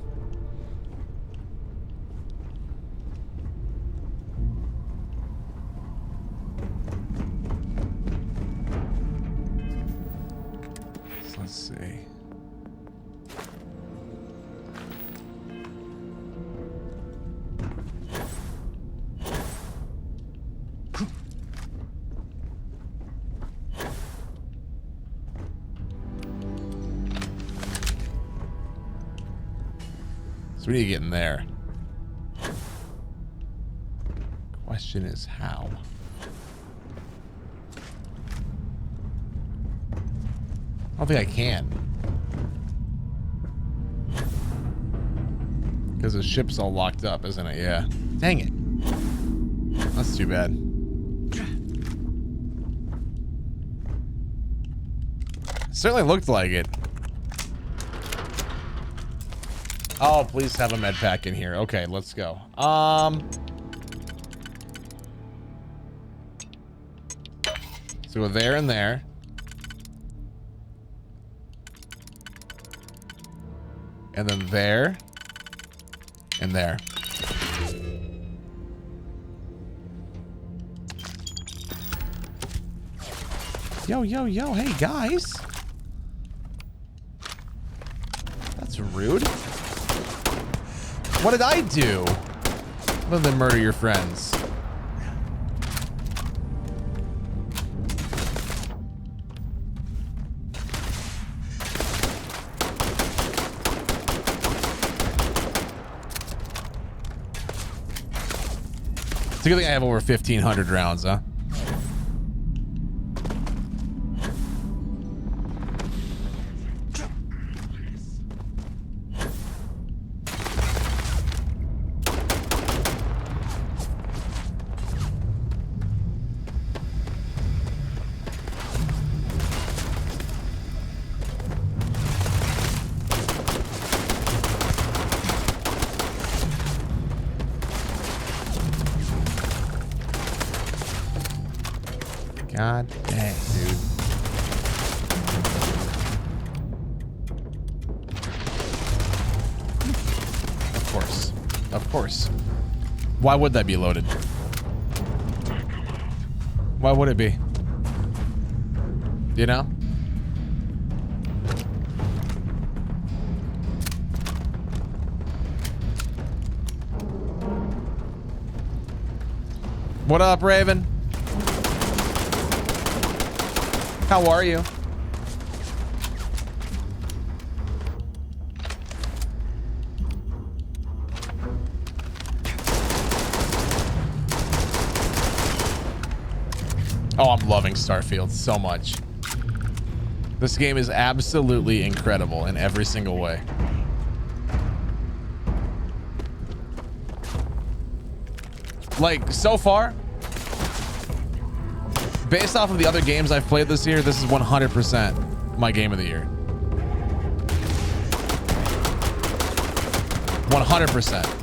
So let's see. So we need to get in there. Question is how? I don't think I can. Because the ship's all locked up, isn't it? Yeah. Dang it. That's too bad. Certainly looked like it. Oh, please have a med pack in here. Okay, let's go. So go there and there. And then there. And there. Yo, yo, yo. Hey, guys. That's rude. What did I do? Other than murder your friends. It's a good thing I have over 1,500 rounds, huh? God dang, dude. Of course. Of course. Why would that be loaded? Why would it be? You know? What up, Raven? How are you? Oh, I'm loving Starfield so much. This game is absolutely incredible in every single way. Like, so far, based off of the other games I've played this year, this is 100% my game of the year. 100%.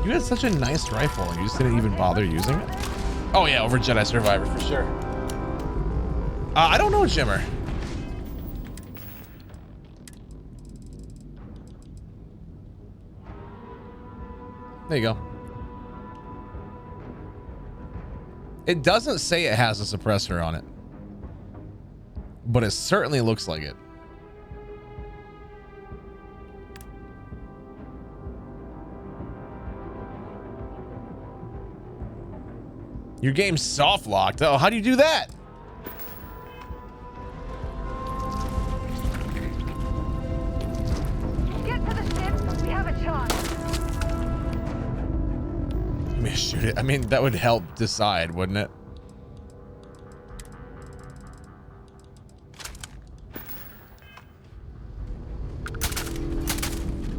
You had such a nice rifle and you just didn't even bother using it? Oh yeah, over Jedi Survivor for sure. I don't know, Jimmer. There you go. It doesn't say it has a suppressor on it, but it certainly looks like it. Your game's soft locked. Oh, how do you do that? Get to the ship. We have a chance. Let me shoot it. I mean, that would help decide, wouldn't it?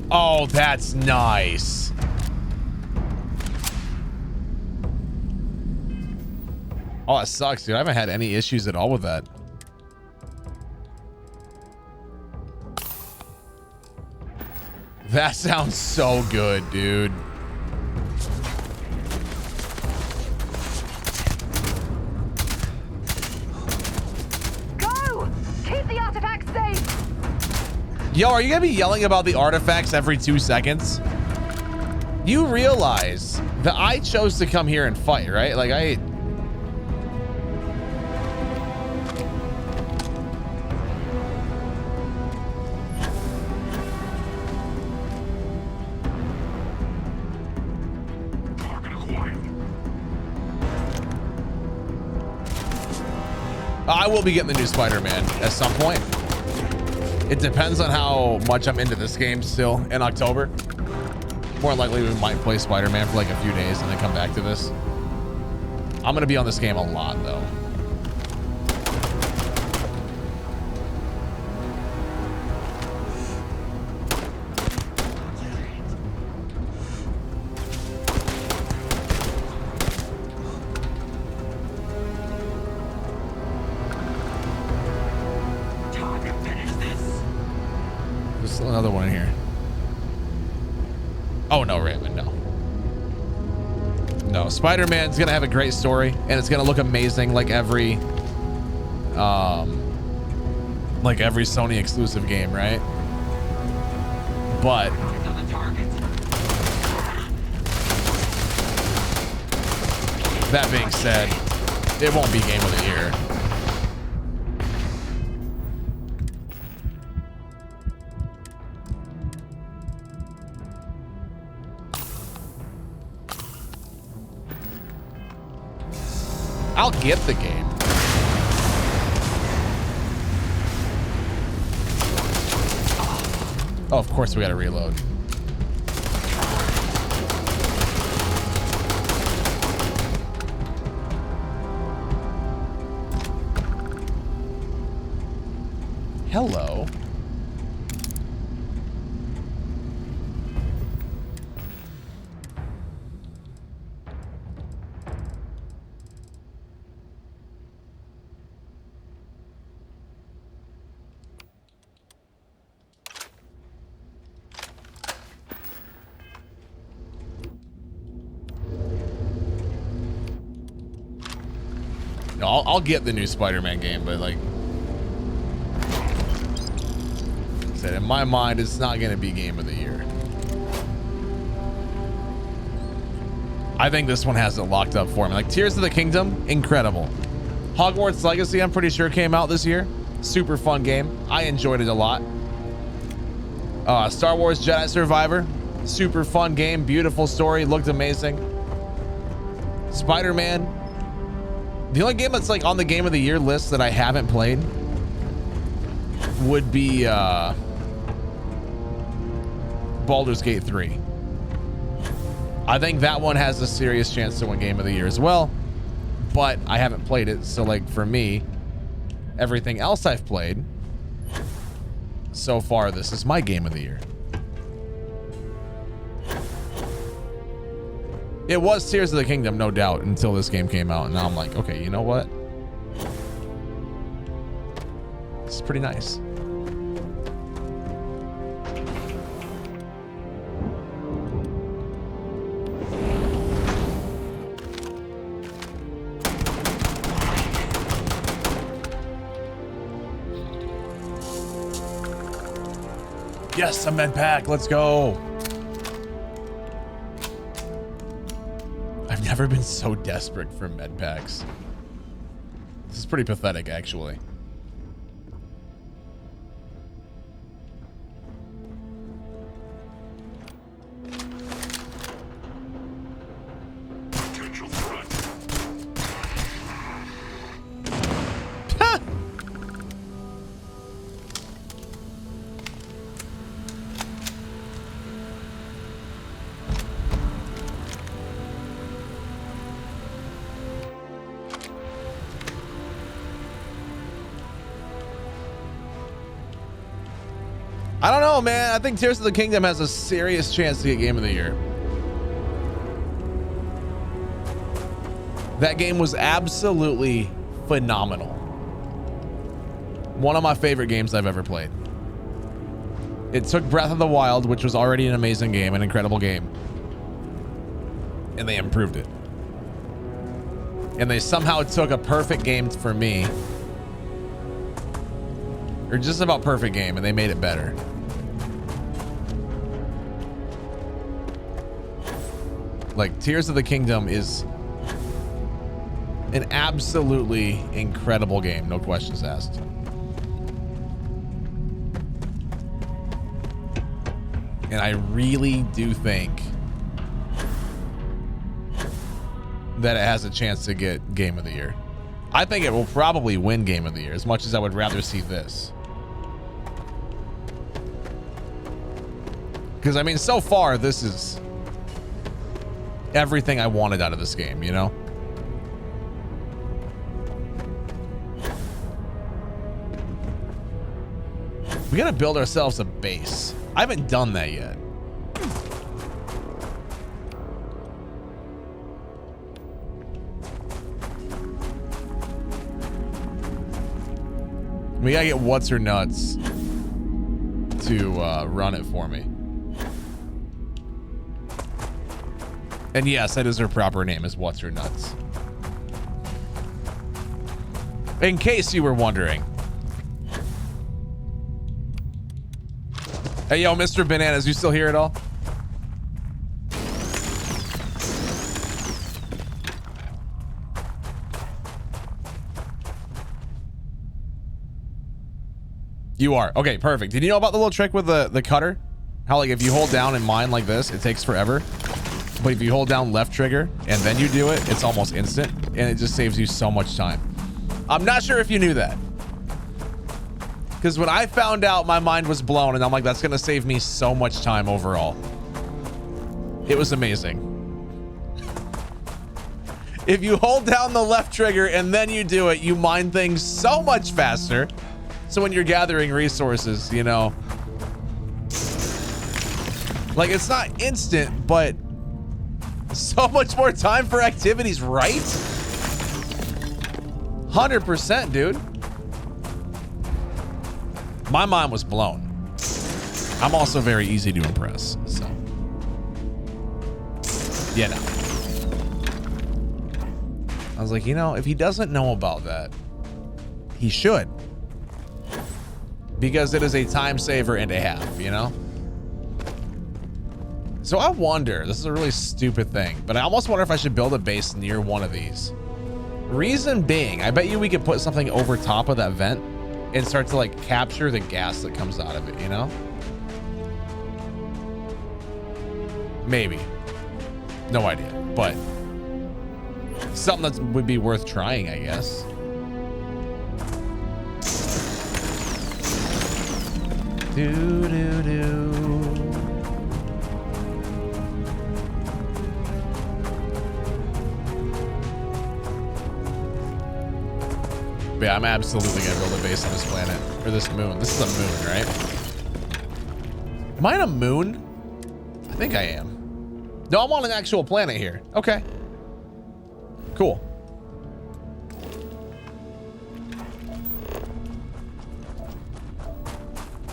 Oh, that's nice. Oh, that sucks, dude. I haven't had any issues at all with that. That sounds so good, dude. Go! Keep the artifact safe! Yo, are you gonna be yelling about the artifacts every 2 seconds? You realize that I chose to come here and fight, right? Like, I will be getting the new Spider-Man at some point. It depends on how much I'm into this game still in October. More likely we might play Spider-Man for like a few days and then come back to this. I'm going to be on this game a lot though. There's another one in here. Oh no, Raymond, no. No, Spider-Man's gonna have a great story and it's gonna look amazing like every Sony exclusive game, right? But that being said, it won't be game of the year. I'll get the game. Oh, of course we gotta reload. Hello. No, I'll get the new Spider-Man game, but like I said, in my mind, it's not going to be game of the year. I think this one has it locked up for me. Like Tears of the Kingdom, incredible. Hogwarts Legacy, I'm pretty sure came out this year. Super fun game. I enjoyed it a lot. Star Wars Jedi Survivor, super fun game, beautiful story, looked amazing. Spider-Man. The only game that's like on the game of the year list that I haven't played would be Baldur's Gate 3. I think that one has a serious chance to win game of the year as well, but I haven't played it. So like for me, everything else I've played so far, this is my game of the year. It was Tears of the Kingdom, no doubt, until this game came out. And now I'm like, okay, you know what? It's pretty nice. Yes, a med pack. Let's go. I've never been so desperate for med packs. This is pretty pathetic, actually. I don't know, man. I think Tears of the Kingdom has a serious chance to get Game of the Year. That game was absolutely phenomenal. One of my favorite games I've ever played. It took Breath of the Wild, which was already an amazing game, an incredible game, and they improved it. And they somehow took a perfect game for me, or just about perfect game, and they made it better. Like, Tears of the Kingdom is an absolutely incredible game, no questions asked. And I really do think that it has a chance to get Game of the Year. I think it will probably win Game of the Year, as much as I would rather see this. Because, I mean, so far, this is everything I wanted out of this game, you know? We gotta build ourselves a base. I haven't done that yet. We gotta get What's Her Nuts to run it for me. And yes, that is her proper name, is What's Her Nuts. In case you were wondering. Hey, yo, Mr. Bananas, you still here at all? You are. Okay, perfect. Did you know about the little trick with the cutter? How, like, if you hold down and mine like this, it takes forever. But if you hold down left trigger and then you do it, it's almost instant. And it just saves you so much time. I'm not sure if you knew that. Because when I found out, my mind was blown, and I'm like, that's going to save me so much time overall. It was amazing. If you hold down the left trigger and then you do it, you mine things so much faster. So when you're gathering resources, you know, like, it's not instant, but so much more time for activities, right? 100%, dude. My mind was blown. I'm also very easy to impress, so. Yeah, no. I was like, you know, if he doesn't know about that, he should. Because it is a time saver and a half, you know? So I wonder, this is a really stupid thing, but I almost wonder if I should build a base near one of these. Reason being, I bet you we could put something over top of that vent and start to, like, capture the gas that comes out of it, you know? Maybe. No idea, but something that would be worth trying, I guess. Do, do, do. But yeah, I'm absolutely gonna build a base on this planet. Or this moon. This is a moon, right? Am I on a moon? I think I am. No, I'm on an actual planet here. Okay. Cool.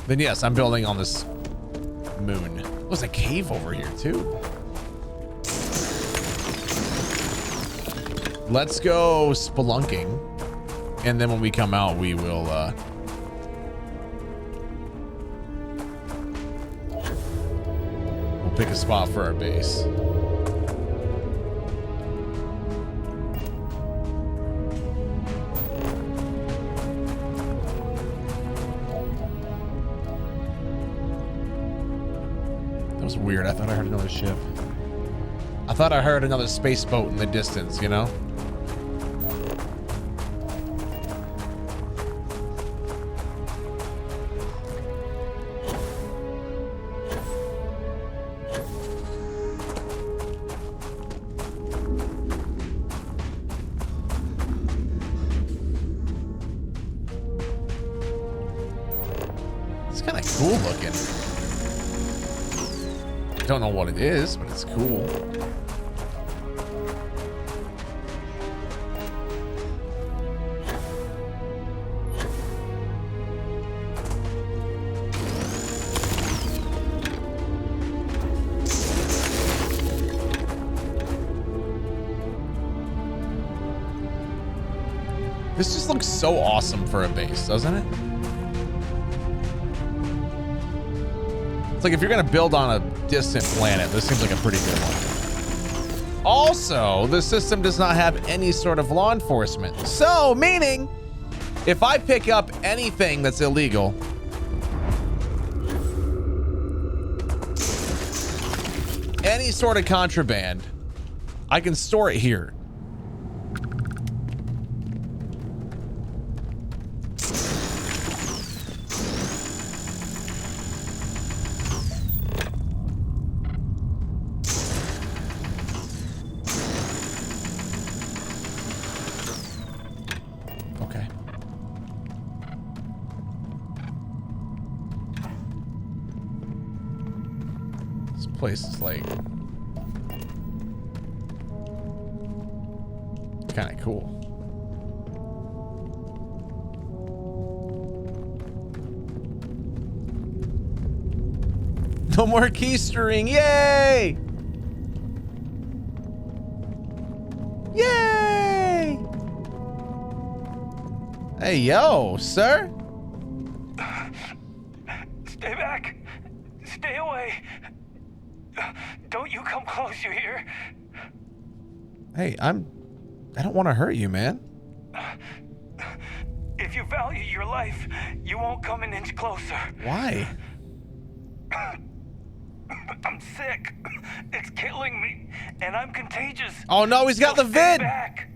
Then yes, I'm building on this moon. There's a cave over here too. Let's go spelunking. And then when we come out, we will we'll pick a spot for our base. That was weird. I thought I heard another ship. I thought I heard another space boat in the distance, you know? It's kind of cool looking. Don't know what it is, but it's cool. This just looks so awesome for a base, doesn't it? It's like if you're gonna build on a distant planet, this seems like a pretty good one. Also, the system does not have any sort of law enforcement. So, meaning, if I pick up anything that's illegal, any sort of contraband, I can store it here. Place is like kind of cool. No more keystering. Yay! Yay! Hey, yo, sir. Stay back. Stay away. Don't you come close, you hear? Hey, I don't want to hurt you, man. If you value your life, you won't come an inch closer. Why? I'm sick. It's killing me, and I'm contagious. Oh no, he's got the vid. Back.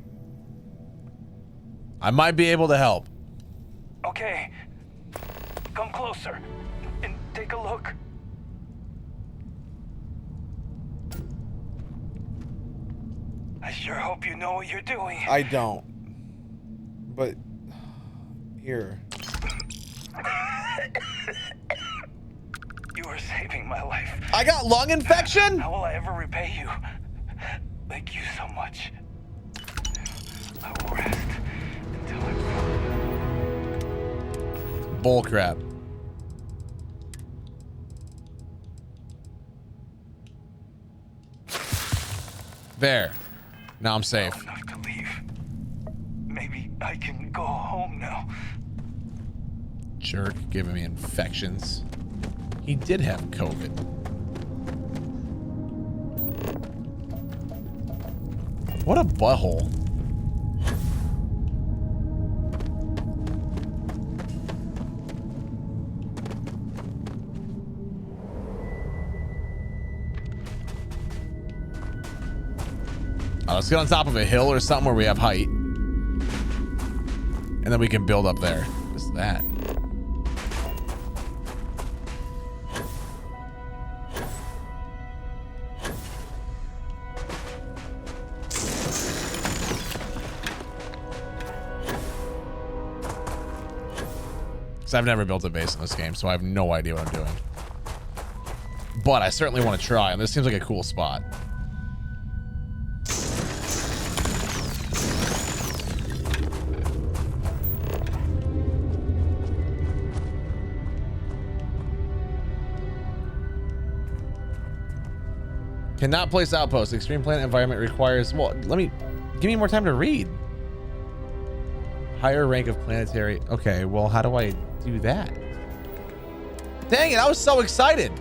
I might be able to help. Okay. Come closer and take a look. I sure hope you know what you're doing. I don't. But here. You are saving my life. I got lung infection? How will I ever repay you? Thank you so much. I will rest until I'm full. Bull crap. There. Now I'm safe. Well enough to leave. Maybe I can go home now. Jerk giving me infections. He did have COVID. What a butthole. Let's get on top of a hill or something where we have height. And then we can build up there. What's that? Because I've never built a base in this game, so I have no idea what I'm doing. But I certainly want to try, and this seems like a cool spot. Cannot place outposts. Extreme planet environment requires... Well, give me more time to read. Higher rank of planetary. Okay, well, how do I do that? Dang it, I was so excited.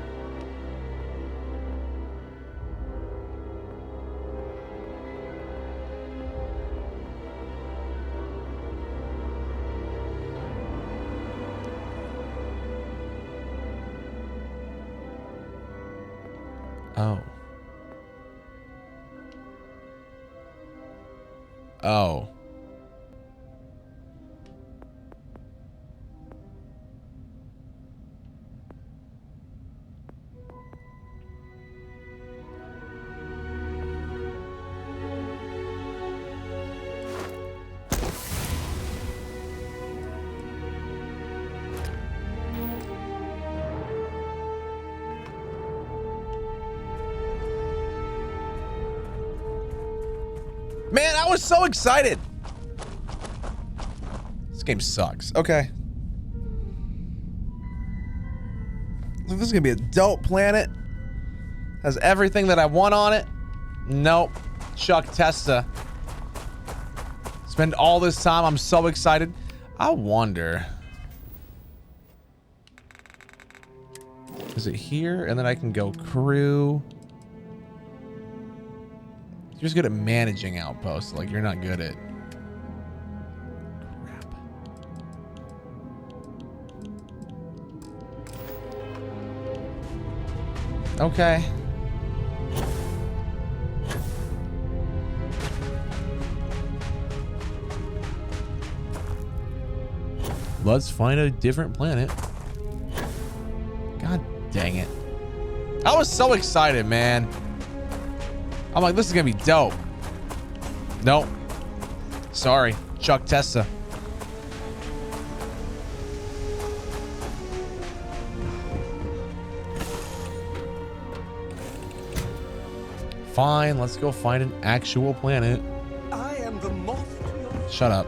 Oh. Oh. Man, I was so excited. This game sucks. Okay. This is gonna be a dope planet. Has everything that I want on it. Nope. Chuck Testa. Spend all this time. I'm so excited. I wonder. Is it here? And then I can go crew. You're just good at managing outposts. Like, you're not good at... Crap. Okay. Let's find a different planet. God dang it. I was so excited, man. I'm like, this is gonna be dope. Nope. Sorry, Chuck Testa. Fine, let's go find an actual planet. I am the moth. Shut up.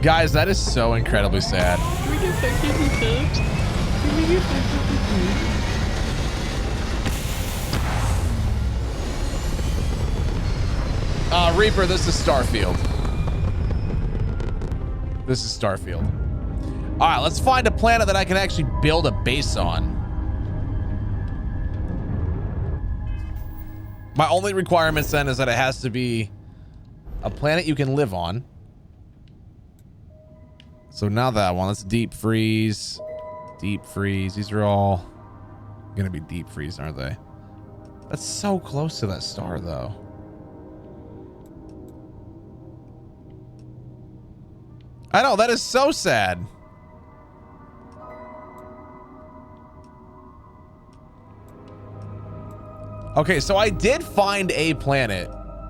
Guys, that is so incredibly sad. Reaper, this is Starfield. This is Starfield. All right, let's find a planet that I can actually build a base on. My only requirements then is that it has to be a planet you can live on. So now that one, let's deep freeze. Deep freeze. These are all gonna be deep freeze, aren't they? That's so close to that star, though. I know, that is so sad. Okay, so I did find a planet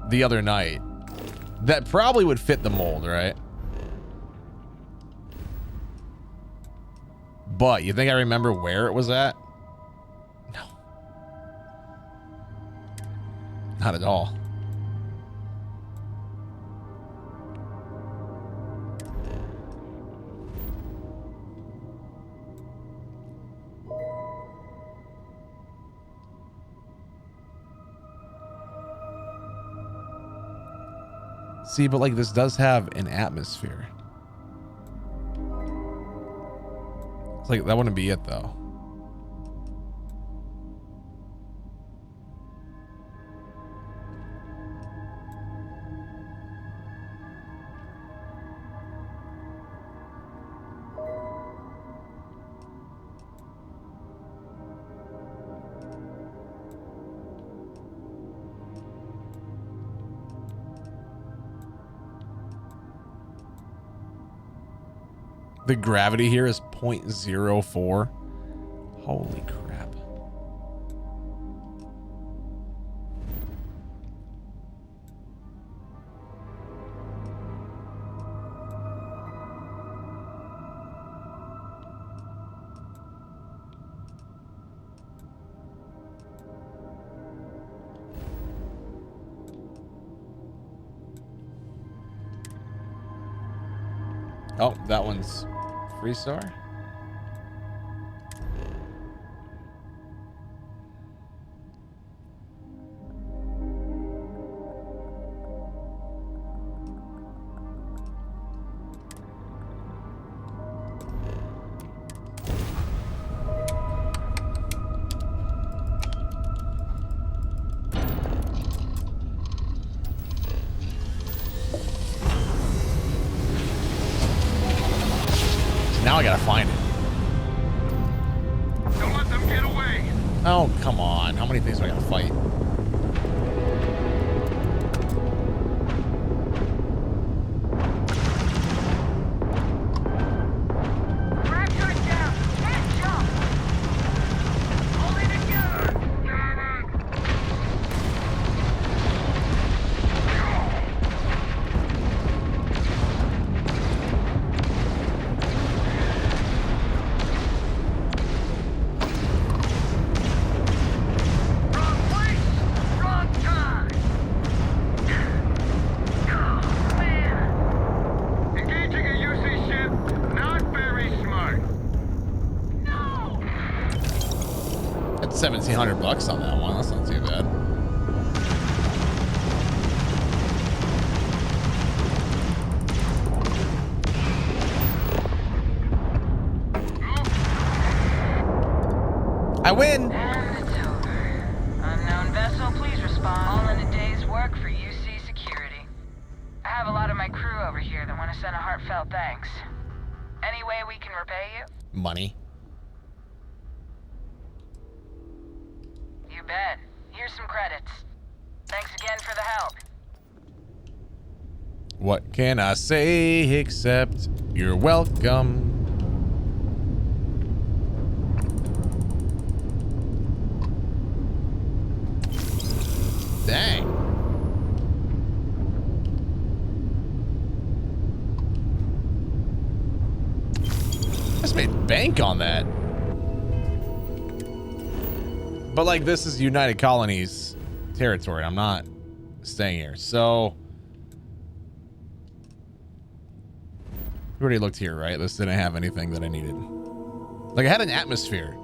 the other night that probably would fit the mold, right? But you think I remember where it was at? No. Not at all. See, but like this does have an atmosphere. It's like that wouldn't be it though. The gravity here is 0.04. Holy crap. Oh, that one's free star. Now I gotta find it. Don't let them get away. Oh, come on. How many things do I gotta fight? Engaging a UC ship, not very smart. That's $1,700 on that one. That's not too bad. I win. And it's over. Unknown vessel, please respond. All in a day's work for UC security. I have a lot of my crew over here that want to send a heartfelt thanks. Any way we can repay you? Money. You bet. Here's some credits. Thanks again for the help. What can I say except you're welcome? Dang. Just made bank on that. But like, this is United Colonies territory. I'm not staying here. So we already looked here, right? This didn't have anything that I needed. Like, I had an atmosphere.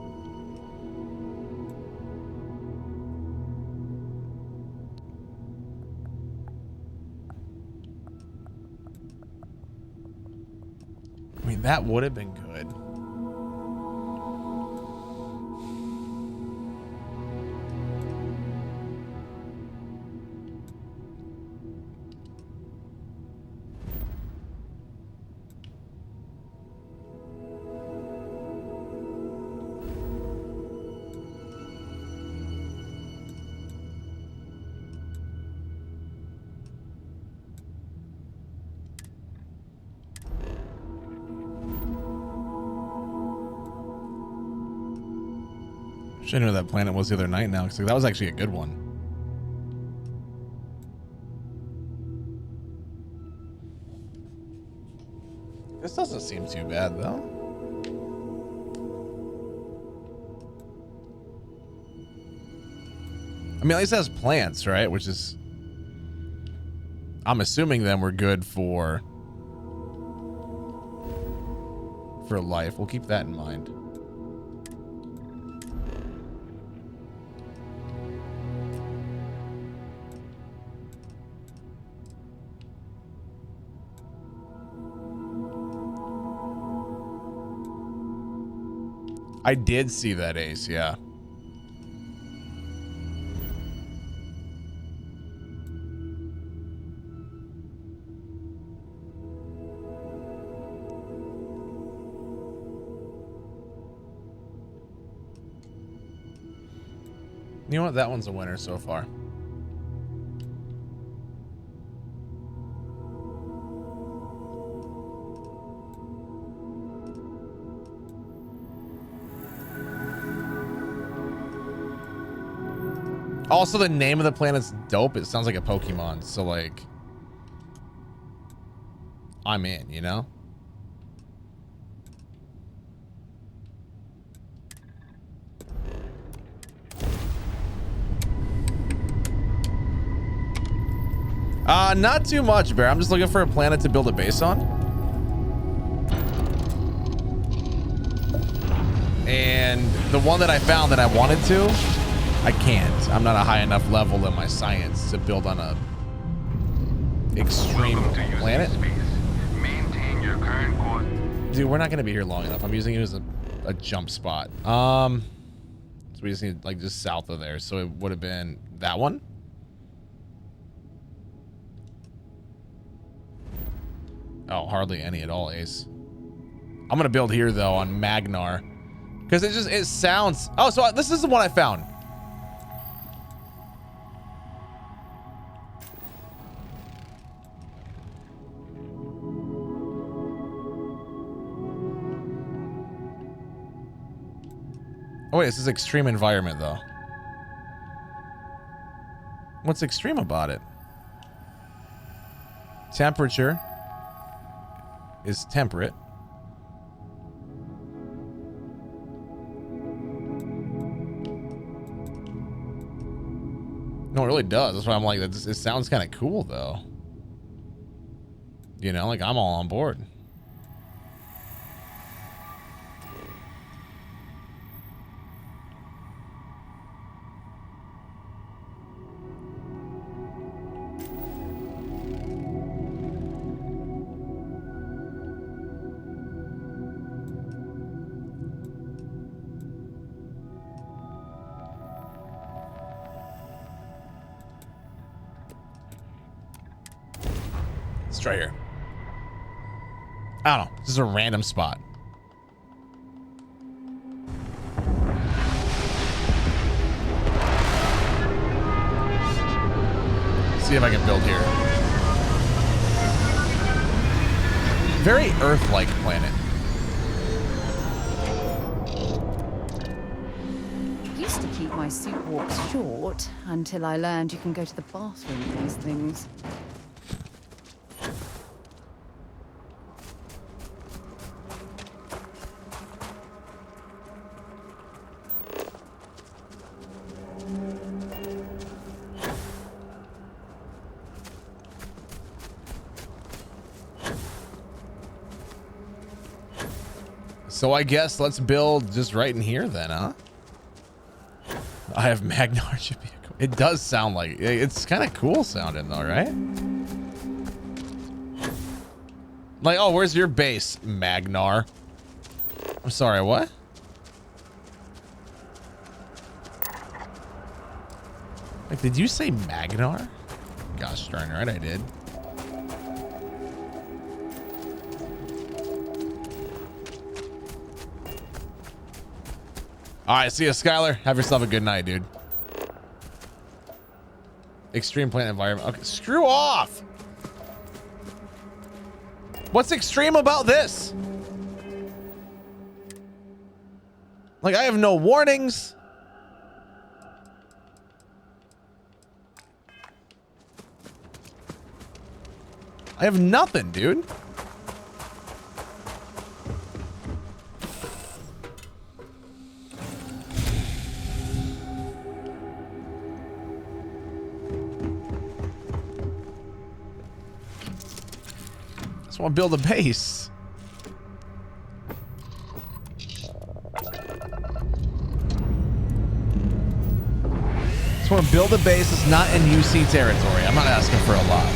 I mean, that would have been good. Should know that planet was the other night now, because that was actually a good one. This doesn't seem too bad, though. I mean, at least it has plants, right? Which is... I'm assuming then we're good for life. We'll keep that in mind. I did see that, Ace, yeah. You know what? That one's a winner so far. Also, the name of the planet's dope. It sounds like a Pokemon, so like, I'm in, you know? Not too much, Bear. I'm just looking for a planet to build a base on. And the one that I found that I wanted to, I can't. I'm not a high enough level in my science to build on a extreme planet. Maintain your current course. Dude, we're not gonna be here long enough. I'm using it as a jump spot. So we just need like just south of there. So it would have been that one. Oh, hardly any at all, Ace. I'm gonna build here though on Magnar, because it sounds. Oh, so this is the one I found. Oh wait, this is extreme environment though. What's extreme about it? Temperature is temperate. No, it really does. That's why I'm like, it sounds kind of cool though. You know, like I'm all on board. Let's try here. I don't know. This is a random spot. See if I can build here. Very Earth-like planet. Used to keep my suit walks short until I learned you can go to the bathroom with these things. So I guess let's build just right in here then, huh? I have Magnar should be cool. It does sound like it's kind of cool sounding though, right? Like, oh, where's your base, Magnar? I'm sorry, what? Like, did you say Magnar? Gosh darn right I did. All right, see you, Skylar. Have yourself a good night, dude. Extreme planet environment. Okay, screw off. What's extreme about this? Like, I have no warnings. I have nothing, dude. I want to build a base. Just want to build a base that's not in UC territory. I'm not asking for a lot.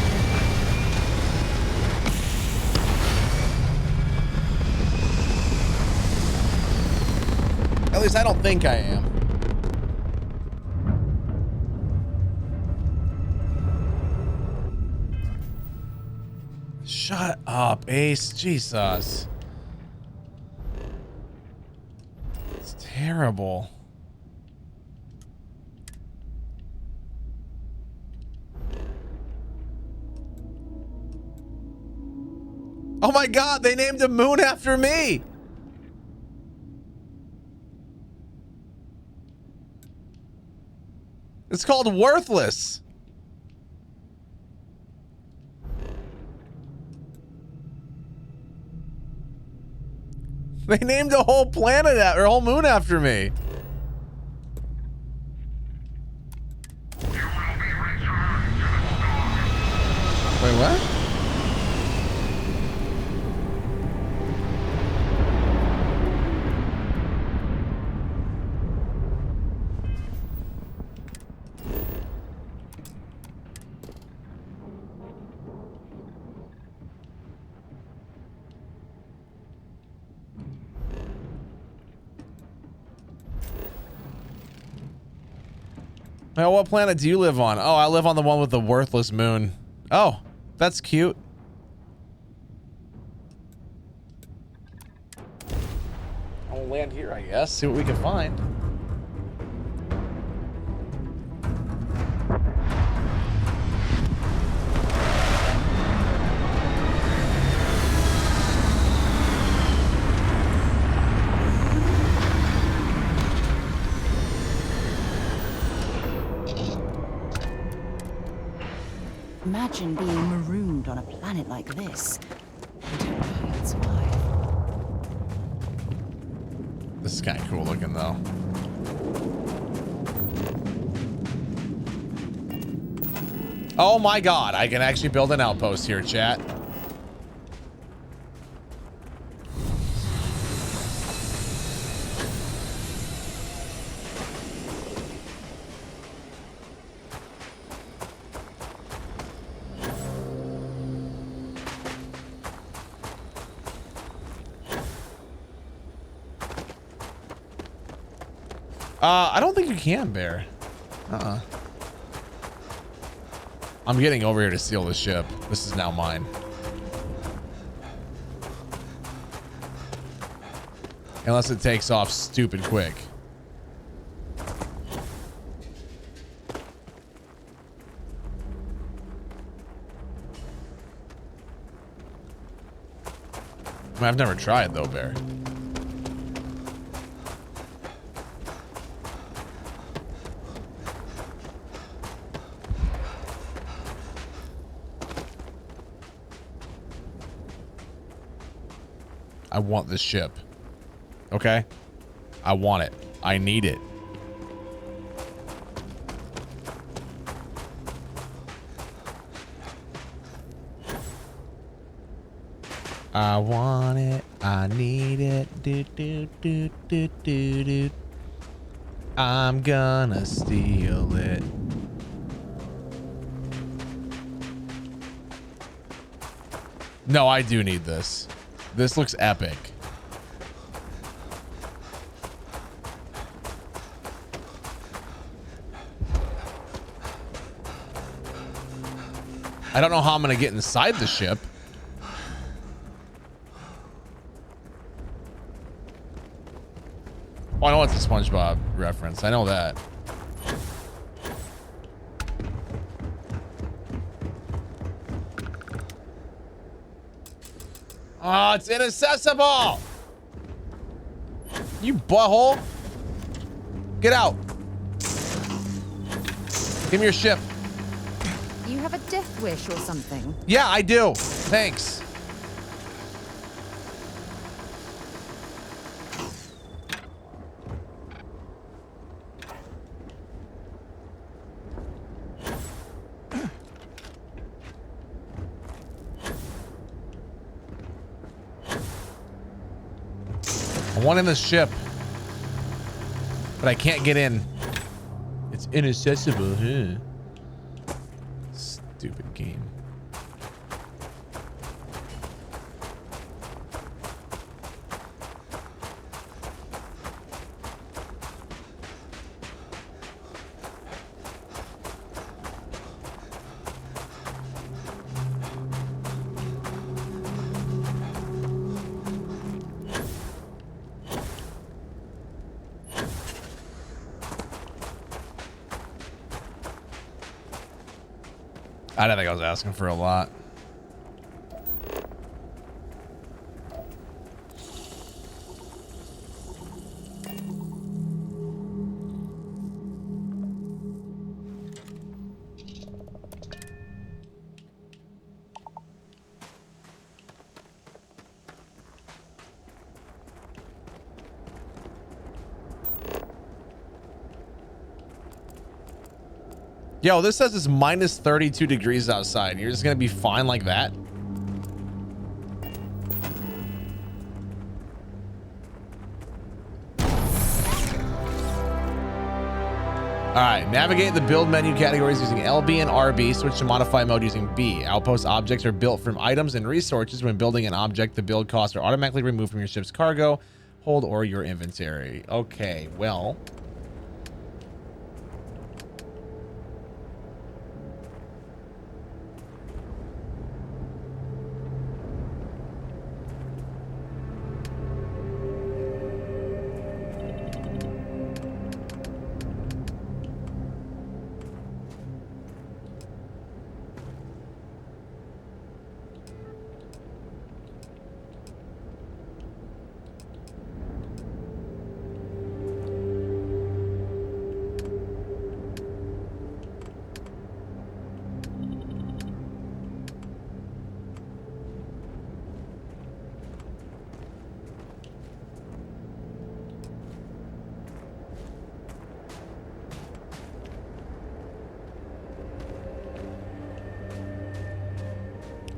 At least I don't think I am. Shut up, Ace. Jesus. It's terrible. Oh my God, they named a moon after me. It's called Worthless. They named a whole planet or a whole moon after me. Wait, what? Now, what planet do you live on? Oh, I live on the one with the worthless moon. Oh, that's cute. I'll land here, I guess. See what we can find. Imagine being marooned on a planet like this. I don't know how you'd survive. This is kind of cool looking, though. Oh my god, I can actually build an outpost here, chat. I don't think you can, Bear. I'm getting over here to steal the ship. This is now mine. Unless it takes off stupid quick. I've never tried though, Bear. I want this ship. Okay? I want it. I need it. I want it. I need it. Do, do, do, do, do, do. I'm gonna steal it. No, I do need this. This looks epic. I don't know how I'm gonna get inside the ship. Oh, I know it's a SpongeBob reference. I know that. Oh, it's inaccessible. You butthole. Get out. Give me your ship. You have a death wish or something? Yeah, I do. Thanks. I want in the ship, but I can't get in. It's inaccessible, huh? Stupid game. I don't think I was asking for a lot. Yo, this says it's minus 32 degrees outside. You're just gonna be fine like that? All right, navigate the build menu categories using LB and RB. Switch to modify mode using B. Outpost objects are built from items and resources. When building an object, the build costs are automatically removed from your ship's cargo, hold, or your inventory. Okay, well.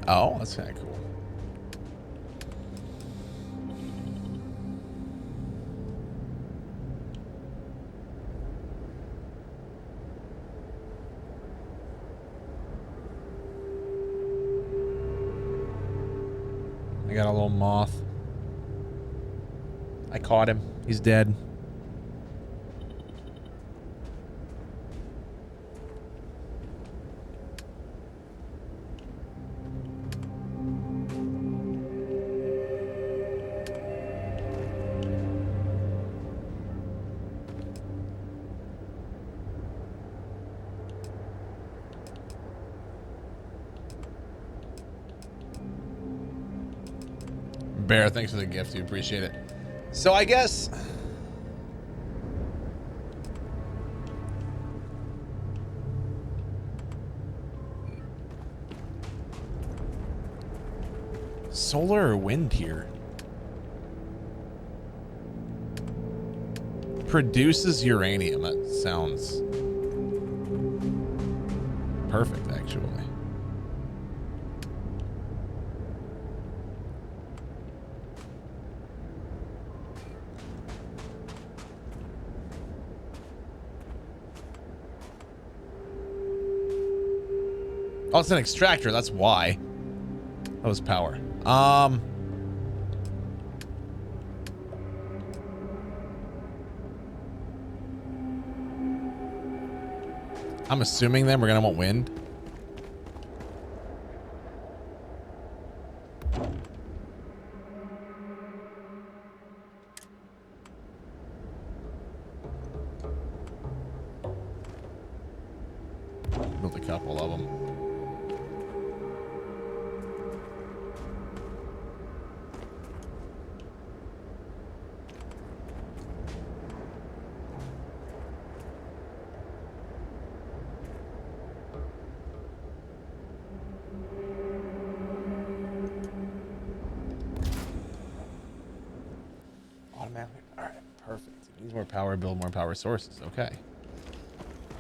Oh, that's kind of cool. I got a little moth. I caught him. He's dead. Bear, thanks for the gift. You appreciate it. So I guess solar or wind here produces uranium. That sounds perfect, actually. Oh, it's an extractor. That's why. That was power. I'm assuming then we're gonna want wind. Built a couple of them. Automatically. All right, perfect. It needs more power, build more power sources. Okay.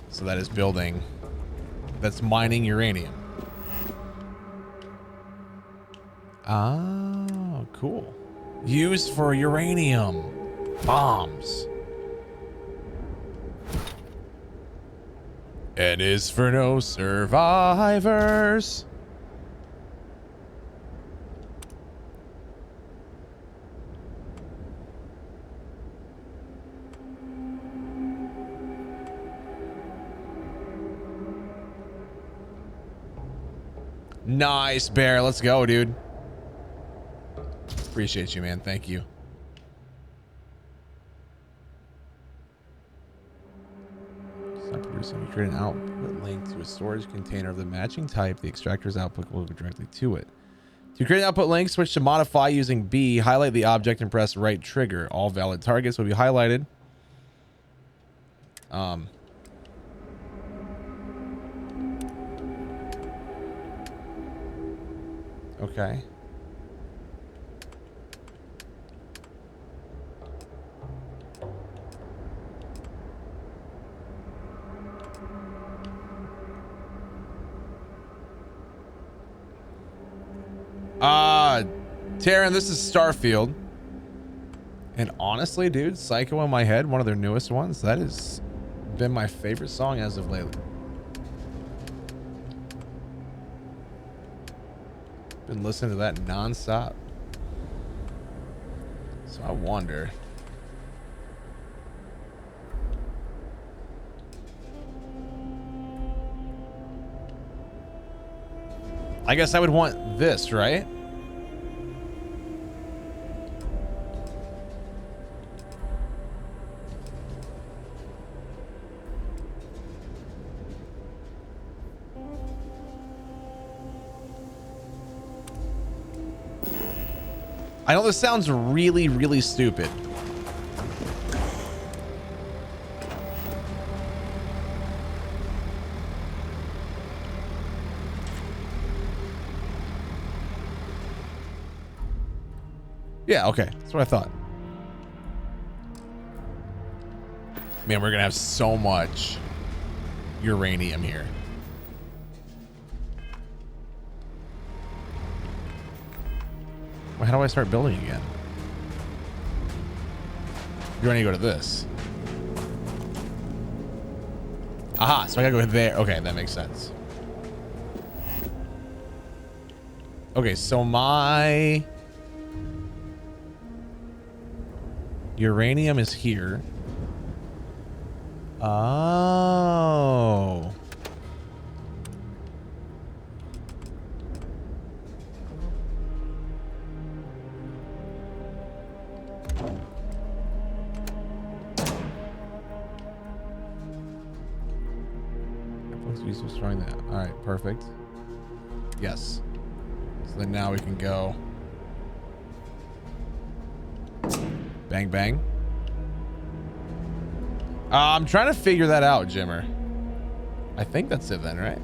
So that is building, that's mining uranium. Oh, cool. Used for uranium bombs. N is for no survivors. Nice, Bear. Let's go, dude. Appreciate you, man. Thank you. Stop producing. You create an output link to a storage container of the matching type. The extractor's output will go directly to it. To create an output link, switch to modify using B. Highlight the object and press right trigger. All valid targets will be highlighted. Okay. Taryn, this is Starfield. And honestly, dude, Psycho in My Head, one of their newest ones, that has been my favorite song as of lately. Been listening to that nonstop. So I wonder. I guess I would want this, right? I know this sounds really, really stupid. Yeah, okay. That's what I thought. Man, we're gonna have so much uranium here. How do I start building again? You're going to go to this. Aha, so I gotta go there. Okay, that makes sense. Okay, so my uranium is here. Oh. Destroying that. All right, perfect. Yes. So then now we can go. Bang, bang. I'm trying to figure that out, Jimmer. I think that's it then, right?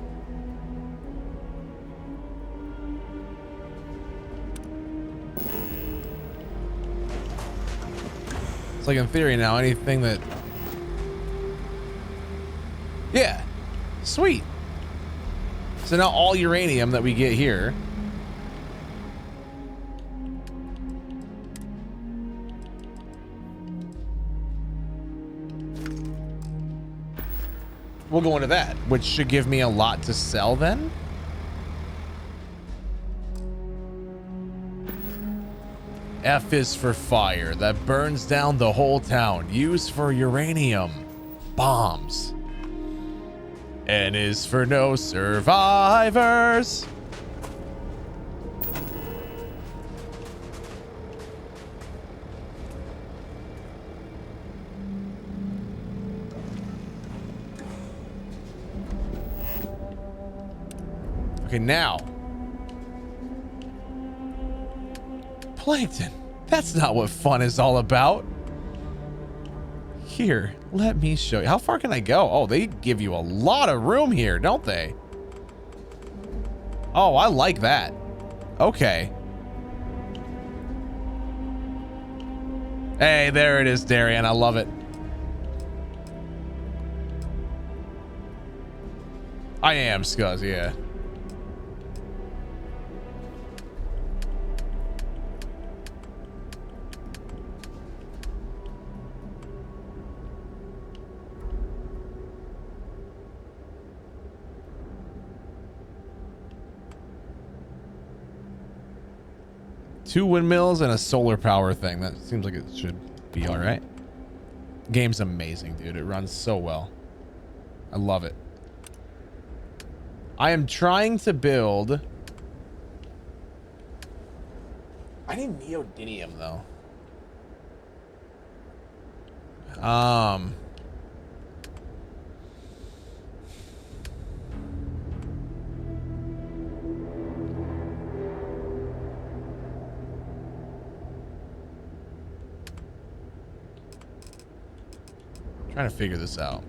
It's like in theory now, anything that... Yeah. Sweet. So now all uranium that we get here will go into that, which should give me a lot to sell then. F is for fire that burns down the whole town. Use for uranium bombs. N is for no survivors. Okay, now. Plankton. That's not what fun is all about. Here, let me show you. How far can I go? Oh, they give you a lot of room here, don't they? Oh, I like that. Okay. Hey, there it is, Darian. I love it. I am, Scuzz, yeah. Two windmills and a solar power thing. That seems like it should be all right. Game's amazing, dude. It runs so well. I love it. I am trying to build... I need neodymium, though. Trying to figure this out.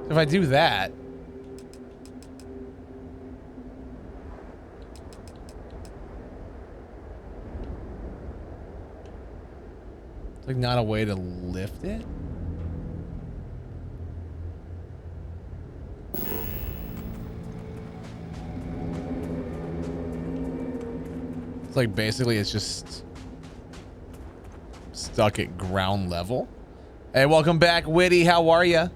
If I do that, it's like not a way to lift it. It's like basically it's just stuck at ground level. Hey, welcome back, Witty. How are ya?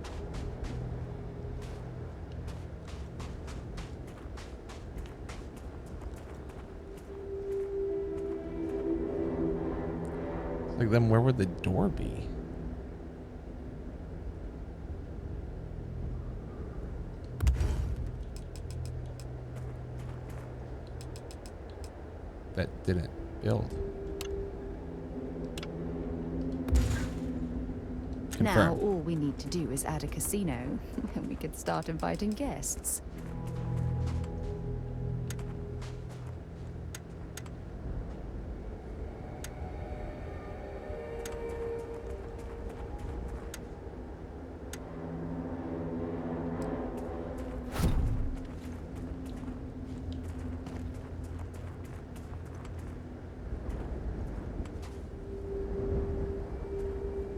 Like, then where would the door be? That didn't build. Confirm. Now all we need to do is add a casino, and we could start inviting guests.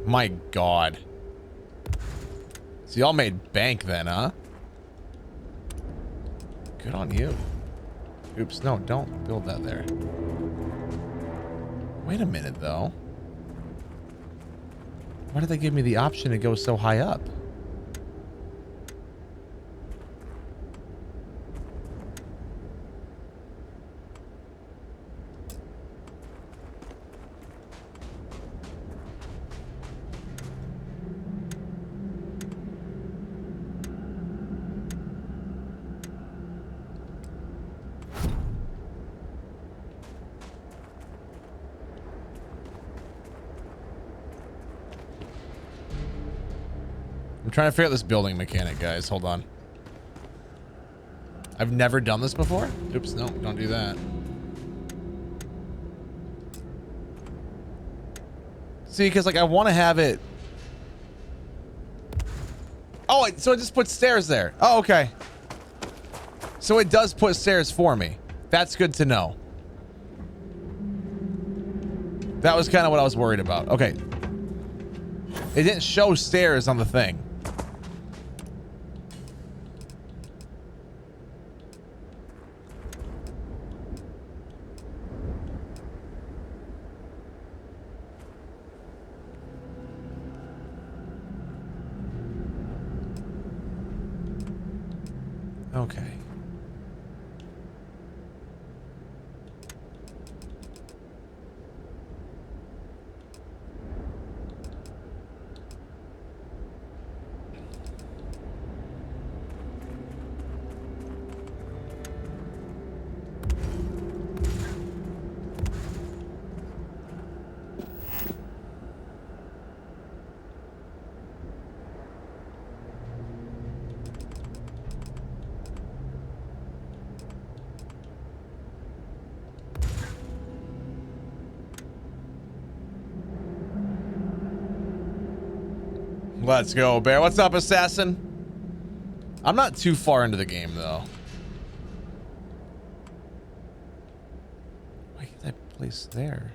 My God. So y'all made bank then, huh? Good on you. Oops, no, don't build that there. Wait a minute, though. Why did they give me the option to go so high up? I'm trying to figure out this building mechanic, guys. Hold on. I've never done this before. Oops, no, don't do that. See, because like I want to have it. Oh, so it just puts stairs there. Oh, okay. So it does put stairs for me. That's good to know. That was kind of what I was worried about. Okay. It didn't show stairs on the thing. Okay. Let's go, Bear. What's up, Assassin? I'm not too far into the game, though. Why can't I place there?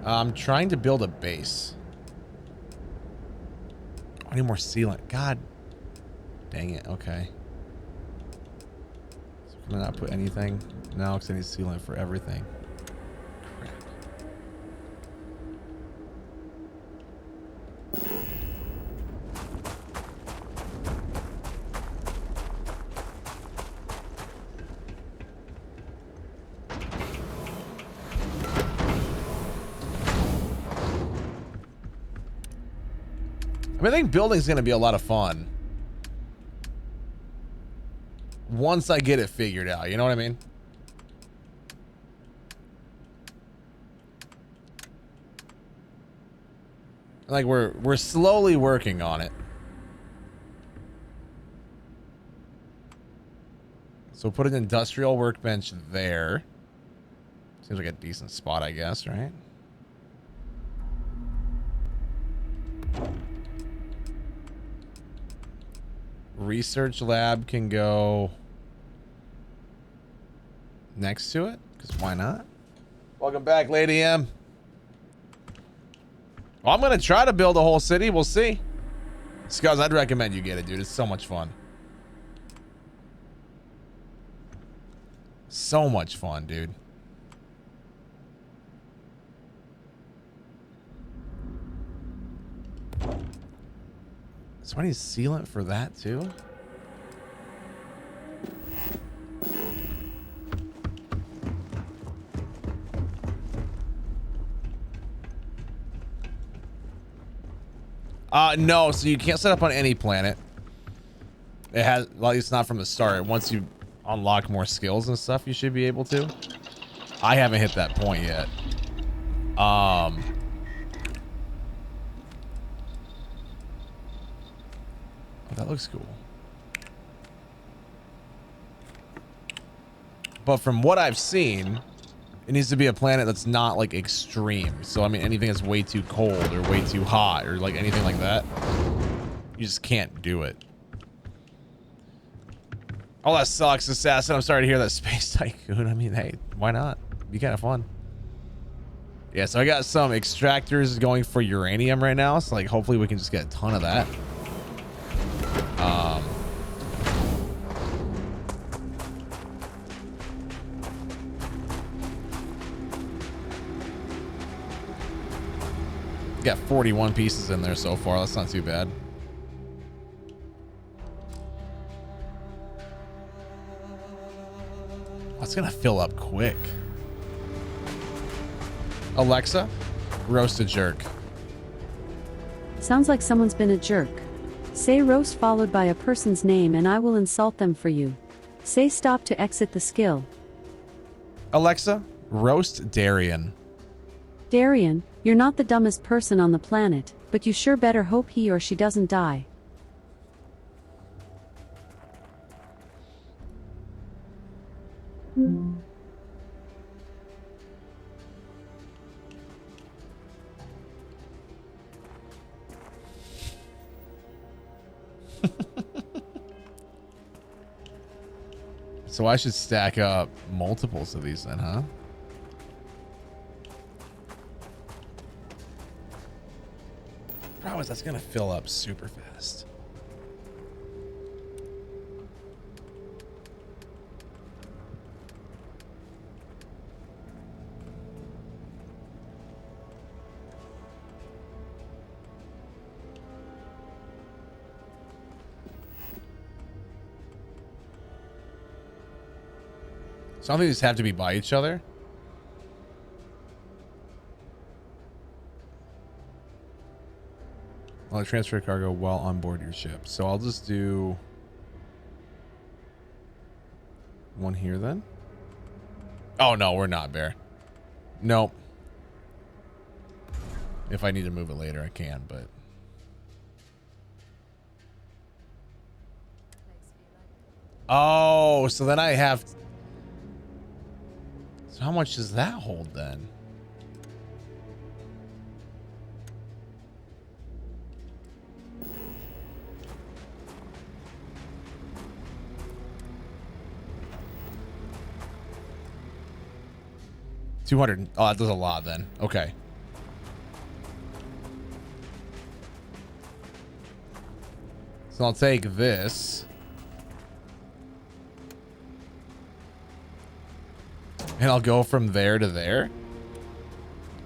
I'm trying to build a base. I need more sealant. God dang it. Okay. So can I not put anything? No, because I need sealant for everything. Crap. I think building's going to be a lot of fun. Once I get it figured out, you know what I mean? Like we're slowly working on it. So put an industrial workbench there. Seems like a decent spot, I guess, right? Research lab can go next to it, because why not? Welcome back, Lady M. Well, I'm going to try to build a whole city. We'll see. Scuzz, I'd recommend you get it, dude. It's so much fun. So much fun, dude. So I need sealant for that too. No, so you can't set up on any planet. It has, well, it's not from the start. Once you unlock more skills and stuff, you should be able to. I haven't hit that point yet. Oh, that looks cool. But from what I've seen, it needs to be a planet that's not like extreme. So I mean, anything that's way too cold or way too hot or like anything like that, You just can't do it. Oh, that sucks, Assassin. I'm sorry to hear that, Space Tycoon. I mean, hey, why not? Be kind of fun. Yeah, so I got some extractors going for uranium right now. So, like, hopefully we can just get a ton of that. Got 41 pieces in there so far. That's not too bad. It's gonna fill up quick. Alexa, roast a jerk. Sounds like someone's been a jerk. Say roast followed by a person's name and I will insult them for you. Say stop to exit the skill. Alexa, roast Darian. Darian, you're not the dumbest person on the planet, but you sure better hope he or she doesn't die. So I should stack up multiples of these then, huh? Problem is that's gonna fill up super fast. Some of these have to be by each other. I'll transfer cargo while on board your ship. So I'll just do one here then. Oh no, we're not, Bear. Nope. If I need to move it later, I can, but oh, so then I have. So how much does that hold then? $200. Oh, that does a lot then. Okay. So I'll take this. And I'll go from there to there.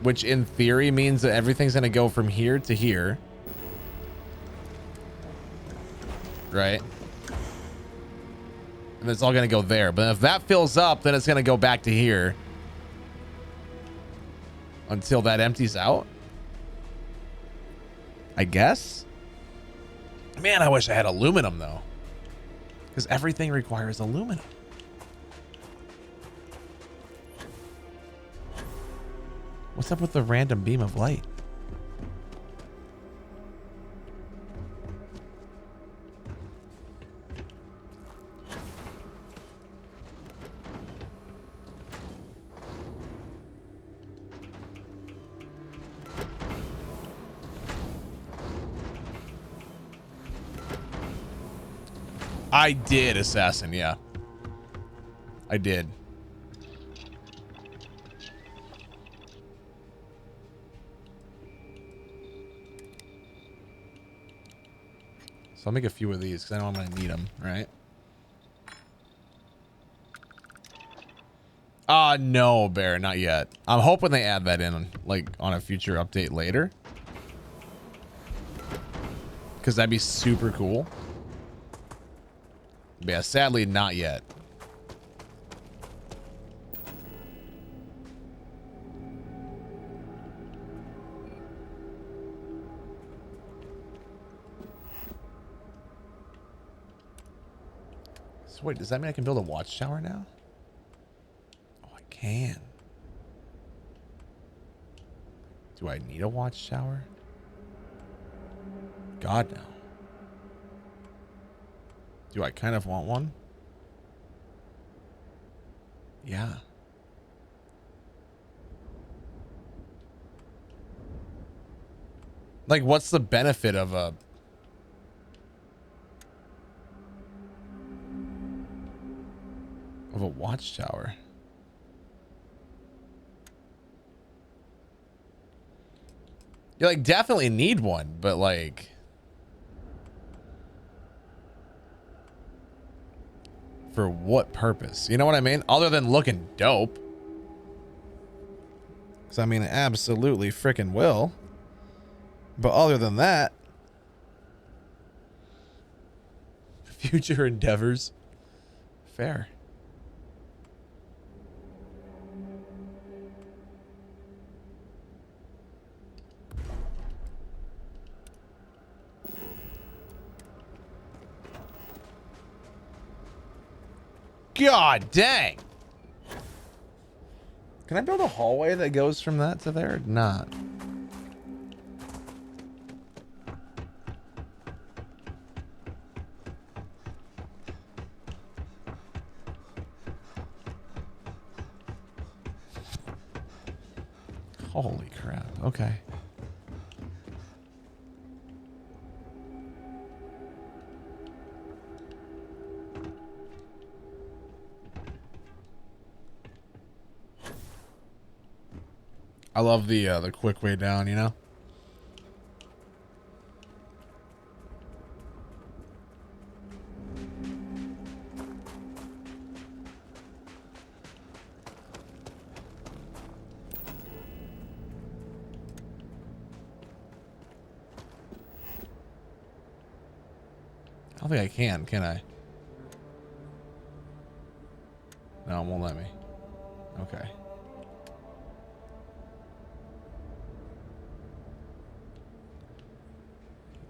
Which in theory means that everything's going to go from here to here. Right? And it's all going to go there. But if that fills up, then it's going to go back to here. Until that empties out. I guess. Man, I wish I had aluminum though. Because everything requires aluminum. What's up with the random beam of light? I did, Assassin, yeah. I did. So I'll make a few of these because I know I'm going to need them, right? No, Bear, not yet. I'm hoping they add that in, like, on a future update later. Because that'd be super cool. But yeah, sadly, not yet. So wait, does that mean I can build a watchtower now? Oh, I can. Do I need a watchtower? God, no. Do I kind of want one? Yeah. Like, what's the benefit of a watchtower? You like definitely need one, but like for what purpose? You know what I mean? Other than looking dope. Cause I mean, it absolutely freaking will. But other than that, future endeavors. Fair. God dang. Can I build a hallway that goes from that to there? Not. Holy crap. Okay. I love the quick way down, you know? I don't think I can I? No, it won't let me. Okay.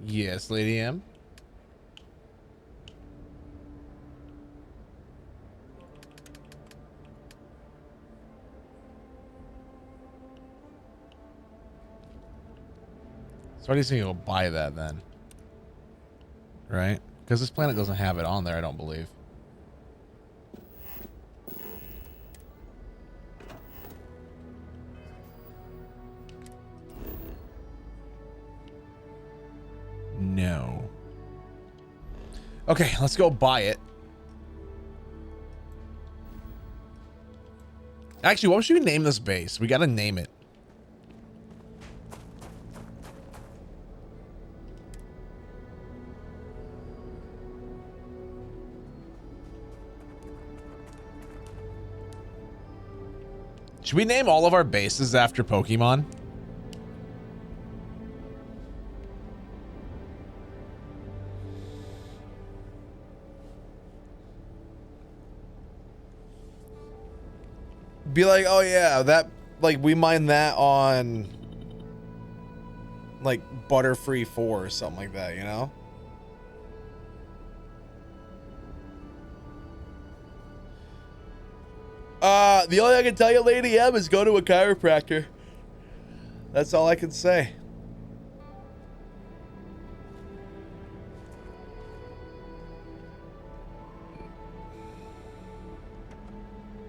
Yes, Lady M. So why do you think you'll buy that then? Right? Because this planet doesn't have it on there, I don't believe. No. Okay, let's go buy it. Actually, what should we name this base? We gotta name it. Should we name all of our bases after Pokemon? Be like, oh yeah, that, like, we mine that on, like, Butterfree 4 or something like that, you know? The only thing I can tell you, Lady M, is go to a chiropractor. That's all I can say.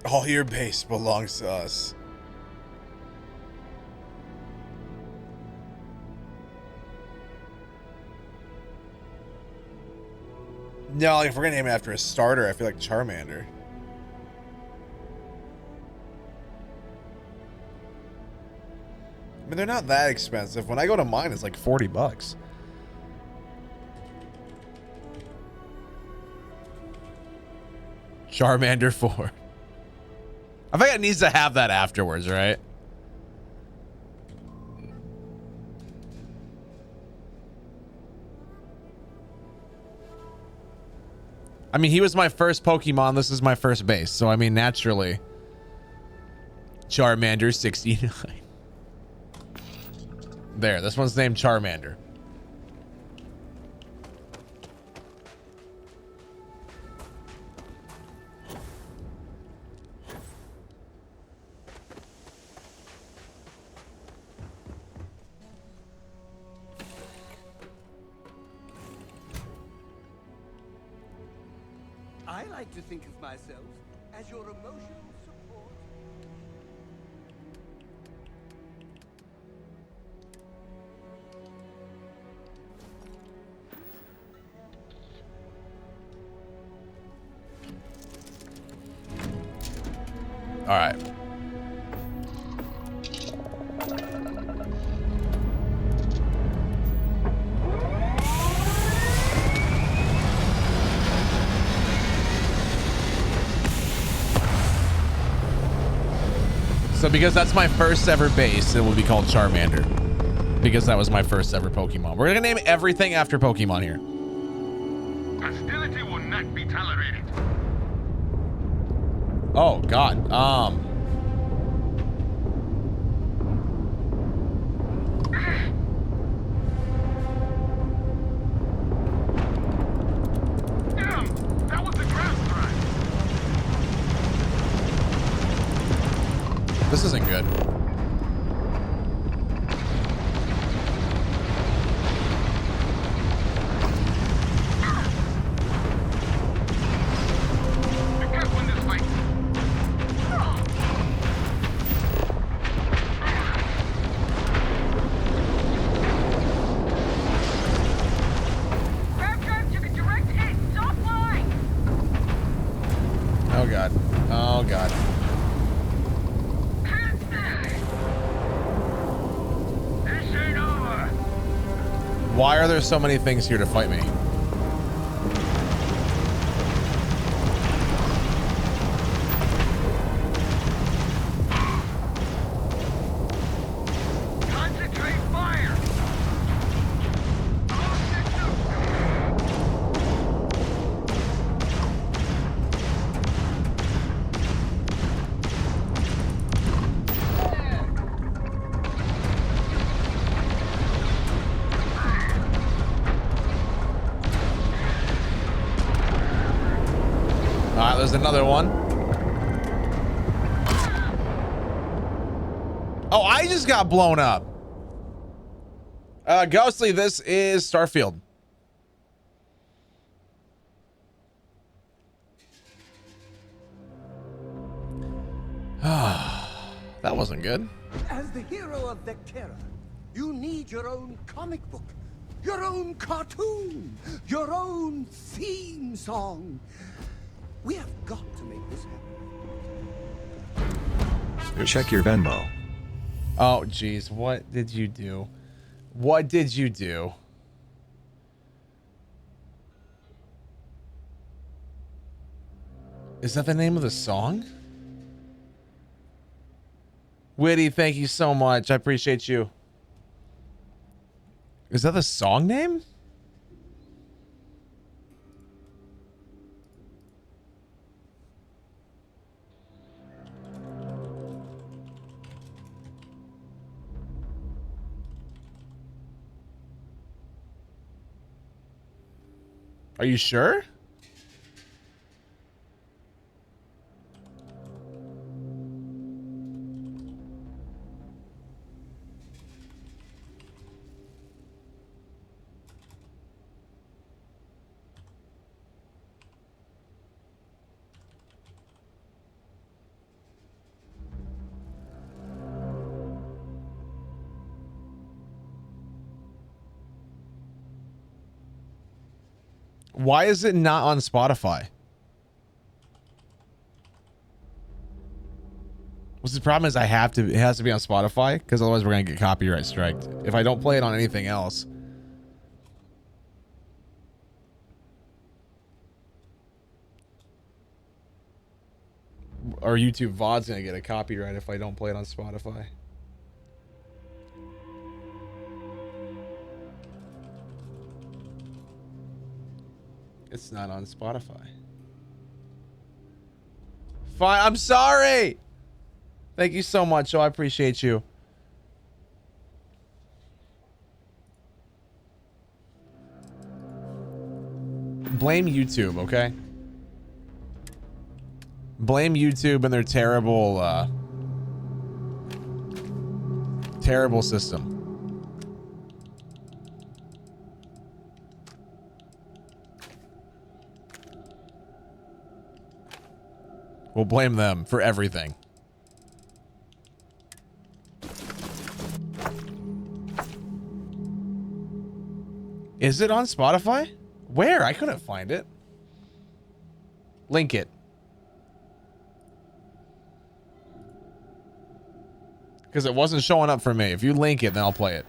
All your base belongs to us. No, like if we're gonna name it after a starter, I feel like Charmander. I mean, they're not that expensive. When I go to mine, it's like 40 bucks. Charmander 4. I think it needs to have that afterwards, right? I mean, he was my first Pokemon. This is my first base. So, I mean, naturally. Charmander 69. There, this one's named Charmander. I like to think of myself as your emotional support. All right. So because that's my first ever base, it will be called Charmander. Because that was my first ever Pokemon. We're gonna name everything after Pokemon here. Hostility will not be tolerated. Oh God. Damn, that was the ground strike. This isn't good. Oh God. Oh God. Why are there so many things here to fight me? Concentrate fire. All right, there's another one. Oh, I just got blown up. Ghostly, this is Starfield. That wasn't good. As the hero of Vectera, you need your own comic book, your own cartoon, your own theme song. We have got to make this happen. Check your Venmo. Oh, geez. What did you do? What did you do? Is that the name of the song? Witty, thank you so much. I appreciate you. Is that the song name? Are you sure? Why is it not on Spotify? What's the problem is it has to be on Spotify because otherwise we're going to get copyright striked. If I don't play it on anything else. Or YouTube VOD's going to get a copyright if I don't play it on Spotify. It's not on Spotify. Fine, I'm sorry. Thank you so much. Oh, I appreciate you. Blame YouTube, okay? Blame YouTube and their terrible, terrible system. We'll blame them for everything. Is it on Spotify? Where? I couldn't find it. Link it. Because it wasn't showing up for me. If you link it, then I'll play it.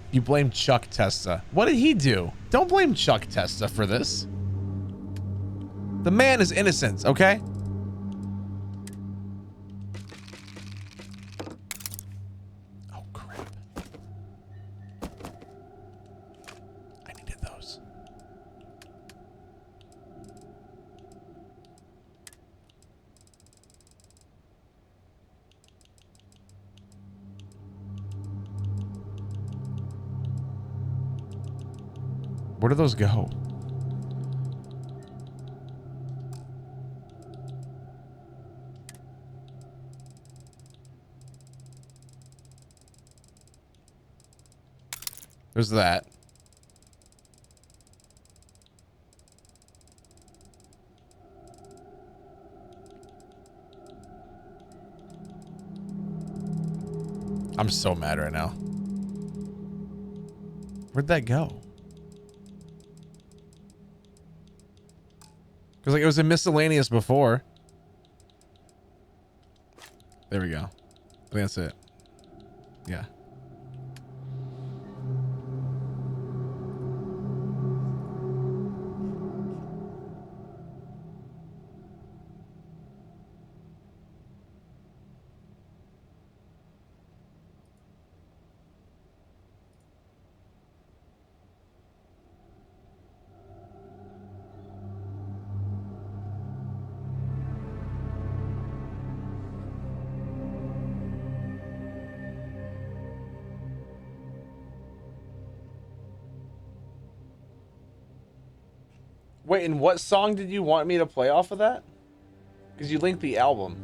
You blame Chuck Testa. What did he do? Don't blame Chuck Testa for this. The man is innocent, okay? Oh, crap. I needed those. Where do those go? There's that. I'm so mad right now. Where'd that go? Because like it was in miscellaneous before. There we go. I think that's it. Yeah. Wait, and what song did you want me to play off of that? Because you linked the album.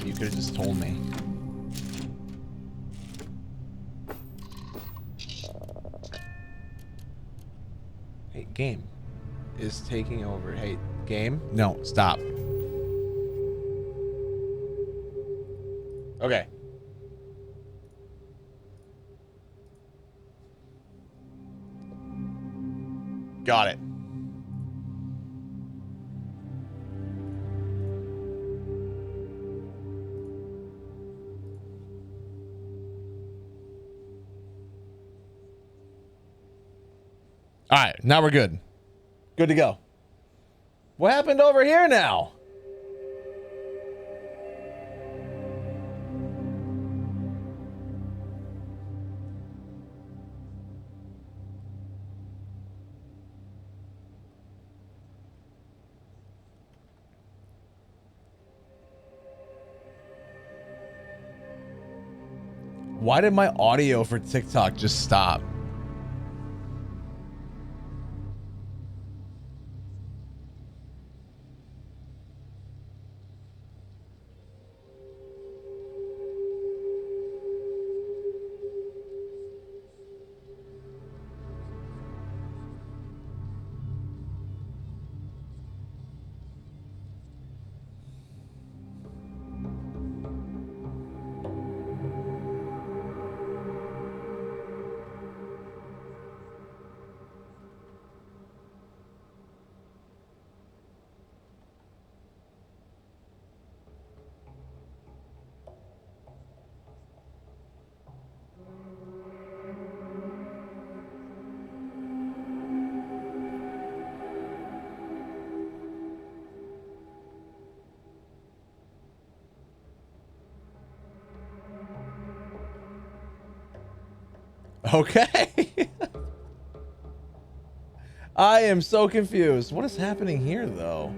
You could have just told me. Hey, game is taking over. Hey, game? No, stop. Okay. Got it. All right, now we're good. Good to go. What happened over here now? Why did my audio for TikTok just stop? Okay. I am so confused. What is happening here, though?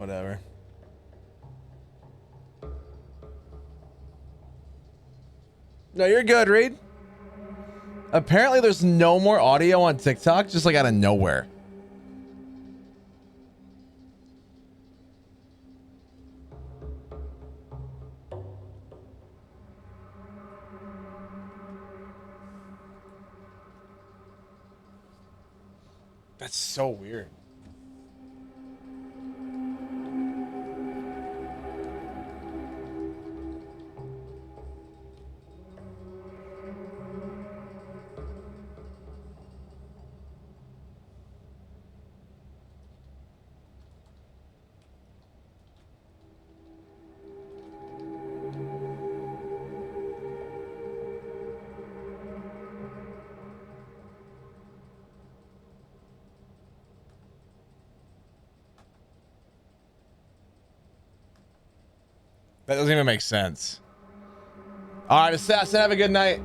Whatever. No, you're good, Reed. Apparently there's no more audio on TikTok, just like out of nowhere. That's so weird. That doesn't even make sense. All right, Assassin, have a good night.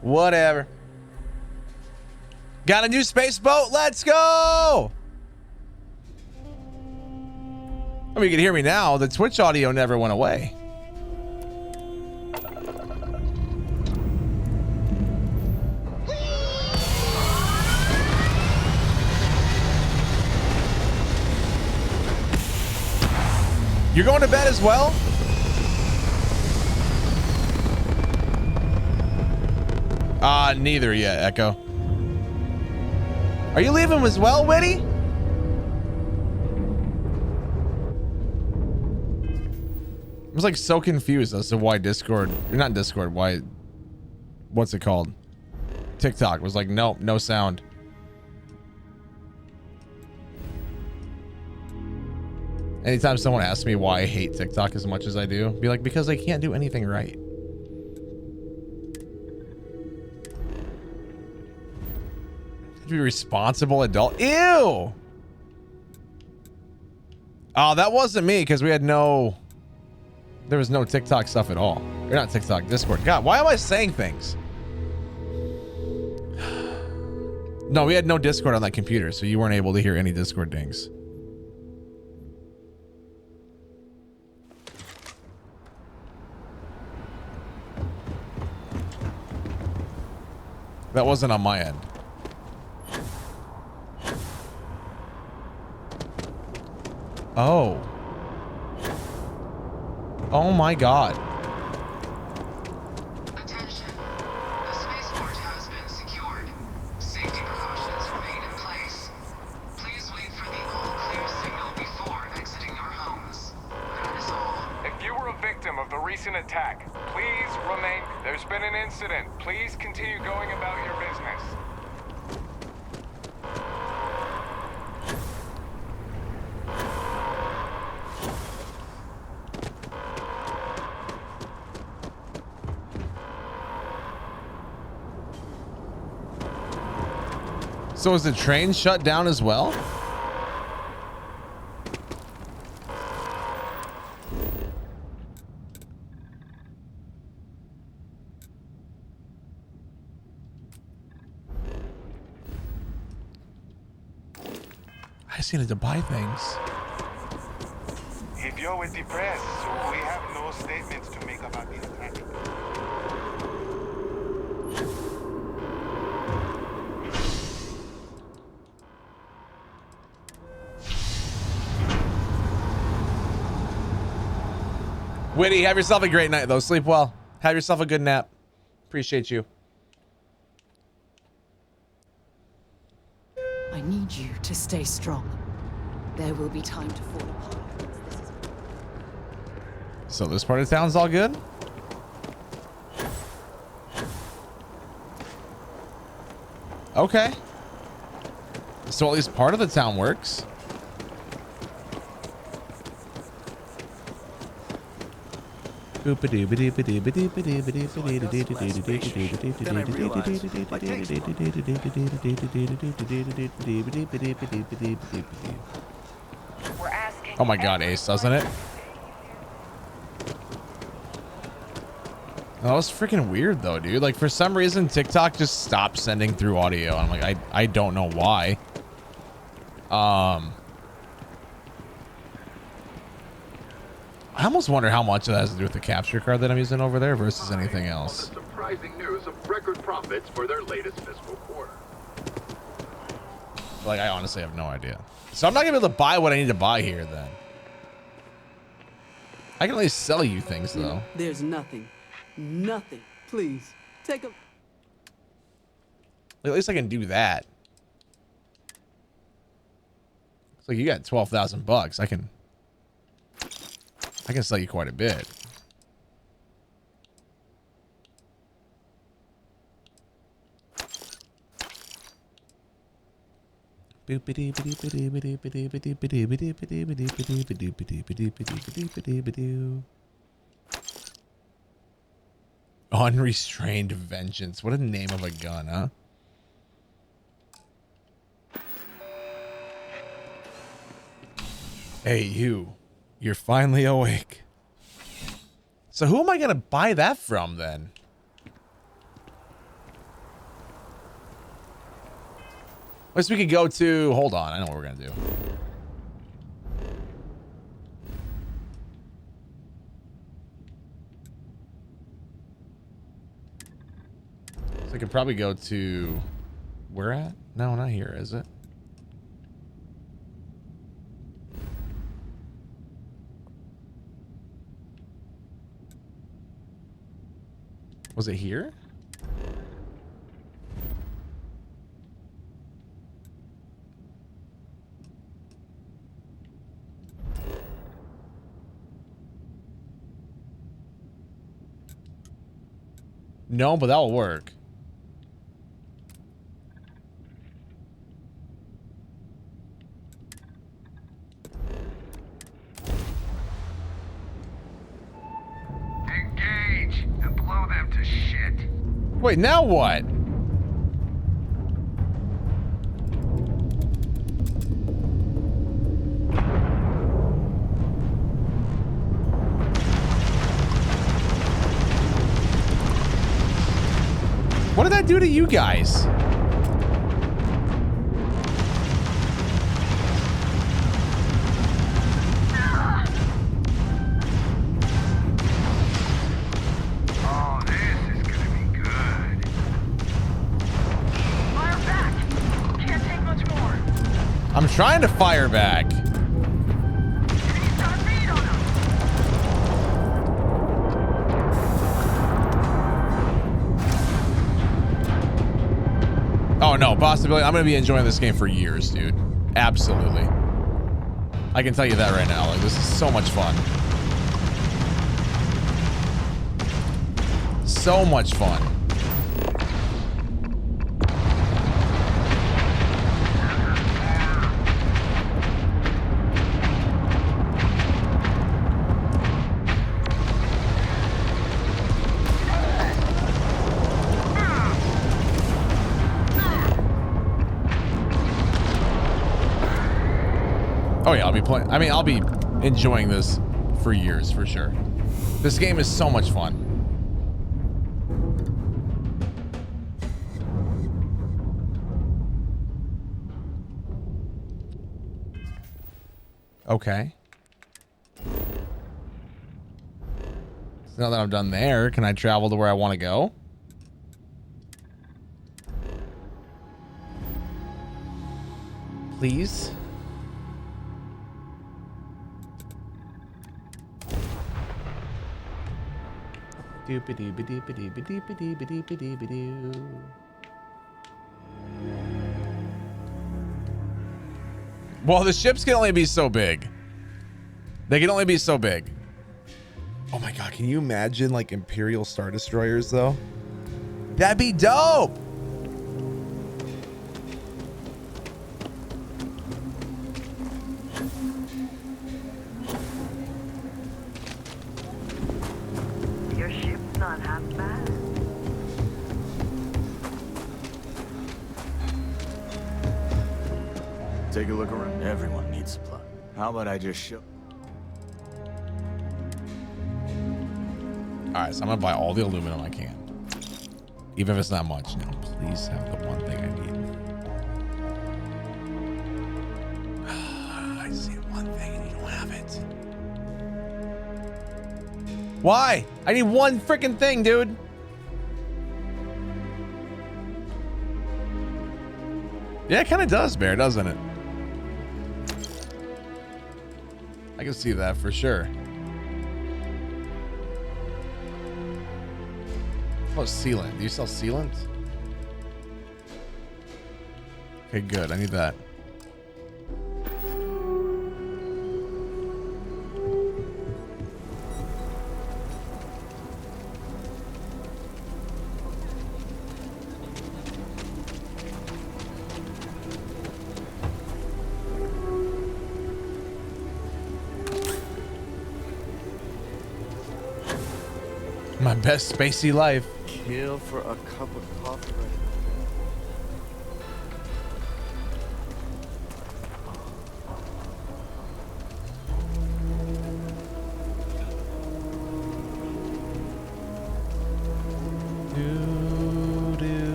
Whatever. Got a new space boat? Let's go! I mean, you can hear me now. The Twitch audio never went away. You're going to bed as well? Neither yet, Echo. Are you leaving as well, Witty? I was like so confused as to why Discord, you're not Discord, why, what's it called? TikTok was like, nope, no sound. Anytime someone asks me why I hate TikTok as much as I do, be like, because they can't do anything right. Be responsible adult. Ew. Oh, that wasn't me because we had no, there was no TikTok stuff at all. Or not TikTok, Discord. God, why am I saying things? No, we had no Discord on that computer, so you weren't able to hear any Discord dings. That wasn't on my end. Oh. Oh my God. Attention. The spaceport has been secured. Safety precautions remain in place. Please wait for the all-clear signal before exiting your homes. That is all. If you were a victim of the recent attack, please remain. There's been an incident. Please continue going about your business. So is the train shut down as well? I just needed to buy things. If you're with the press, we have no statements to make about the attack. Witty, have yourself a great night, though. Sleep well. Have yourself a good nap. Appreciate you. I need you to stay strong. There will be time to fall apart. So this part of town's all good? Okay. So at least part of the town works. Then I realized my taste We're asking Oh my god, Ace, doesn't it? That was freaking weird though, dude. Like for some reason, TikTok just stopped sending through audio. I'm like, I don't know why. I almost wonder how much of that has to do with the capture card that I'm using over there versus anything else. Surprising news of record profits for their latest fiscal quarter. Like, I honestly have no idea. So I'm not gonna be able to buy what I need to buy here then. I can at least sell you things though. There's nothing. Nothing. Please, take a... At least I can do that. So you got 12,000 bucks. I can sell you quite a bit. Unrestrained vengeance. What a name of a gun, huh? Hey, you. You're finally awake. So who am I going to buy that from then? I guess we could go to... Hold on. I know what we're going to do. So I could probably go to... Where at? No, not here, is it? Was it here? No, but that'll work. Engage and blow them to shit. Wait, now what? What did that do to you guys? Oh, this is gonna be good. Fire back! Can't take much more. I'm trying to fire back. Oh no, possibility. I'm gonna be enjoying this game for years, dude. Absolutely. I can tell you that right now. Like, this is so much fun. So much fun. Oh yeah, I'll be playing. I mean, I'll be enjoying this for years, for sure. This game is so much fun. Okay. So now that I'm done there, can I travel to where I want to go? Please? Well, the ships can only be so big. They can only be so big. Oh my god, can you imagine like Imperial Star Destroyers though? That'd be dope. Your ship's not half bad. Take a look around. Everyone needs supply. How about I just show? All right, so I'm gonna buy all the aluminum I can, even if it's not much. Now, please have the one thing I need. I see one thing and you don't have it. Why? I need one freaking thing, dude. Yeah, it kind of does, Bear, doesn't it? I can see that for sure. Oh, sealant. Do you sell sealant? Okay, good. I need that. My best spacey life. Kill for a cup of coffee right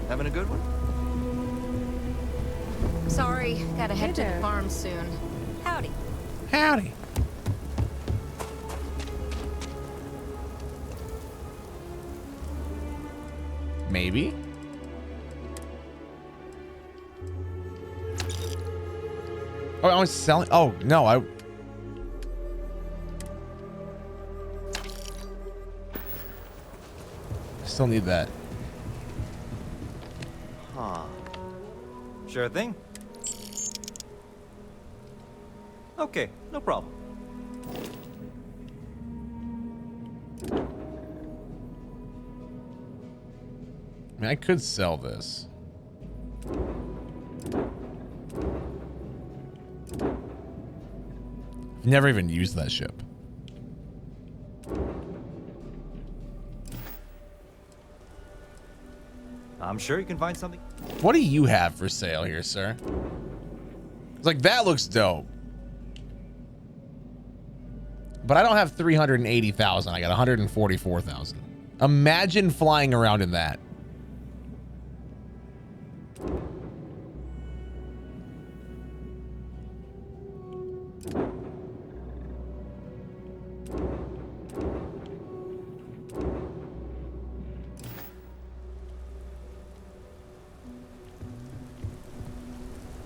Having a good one? Sorry, gotta head to the farm soon. Howdy. Howdy. Maybe. Oh, I was selling. Oh, no, I still need that. Huh. Sure thing. Okay, no problem. I mean, I could sell this. I've never even used that ship. I'm sure you can find something. What do you have for sale here, sir? It's like, that looks dope. But I don't have 380,000. I got 144,000. Imagine flying around in that.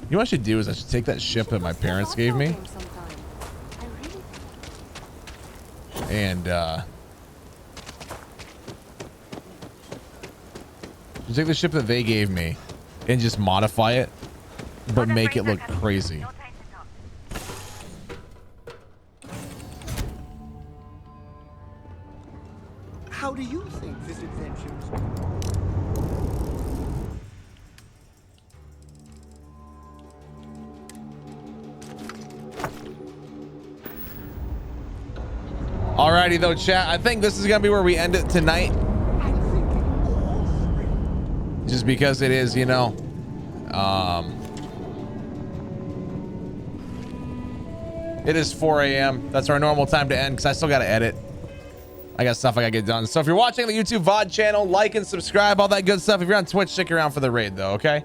You know what I should do is I should take that ship that my parents gave me and take the ship that they gave me and just modify it, but make it look crazy. How do you think this adventure is? Alrighty though, chat. I think this is gonna be where we end it tonight. Just because it is, you know, it is 4 a.m. That's our normal time to end because I still gotta edit. I got stuff I gotta get done. So if you're watching the YouTube VOD channel, like and subscribe, all that good stuff. If you're on Twitch, stick around for the raid though, okay?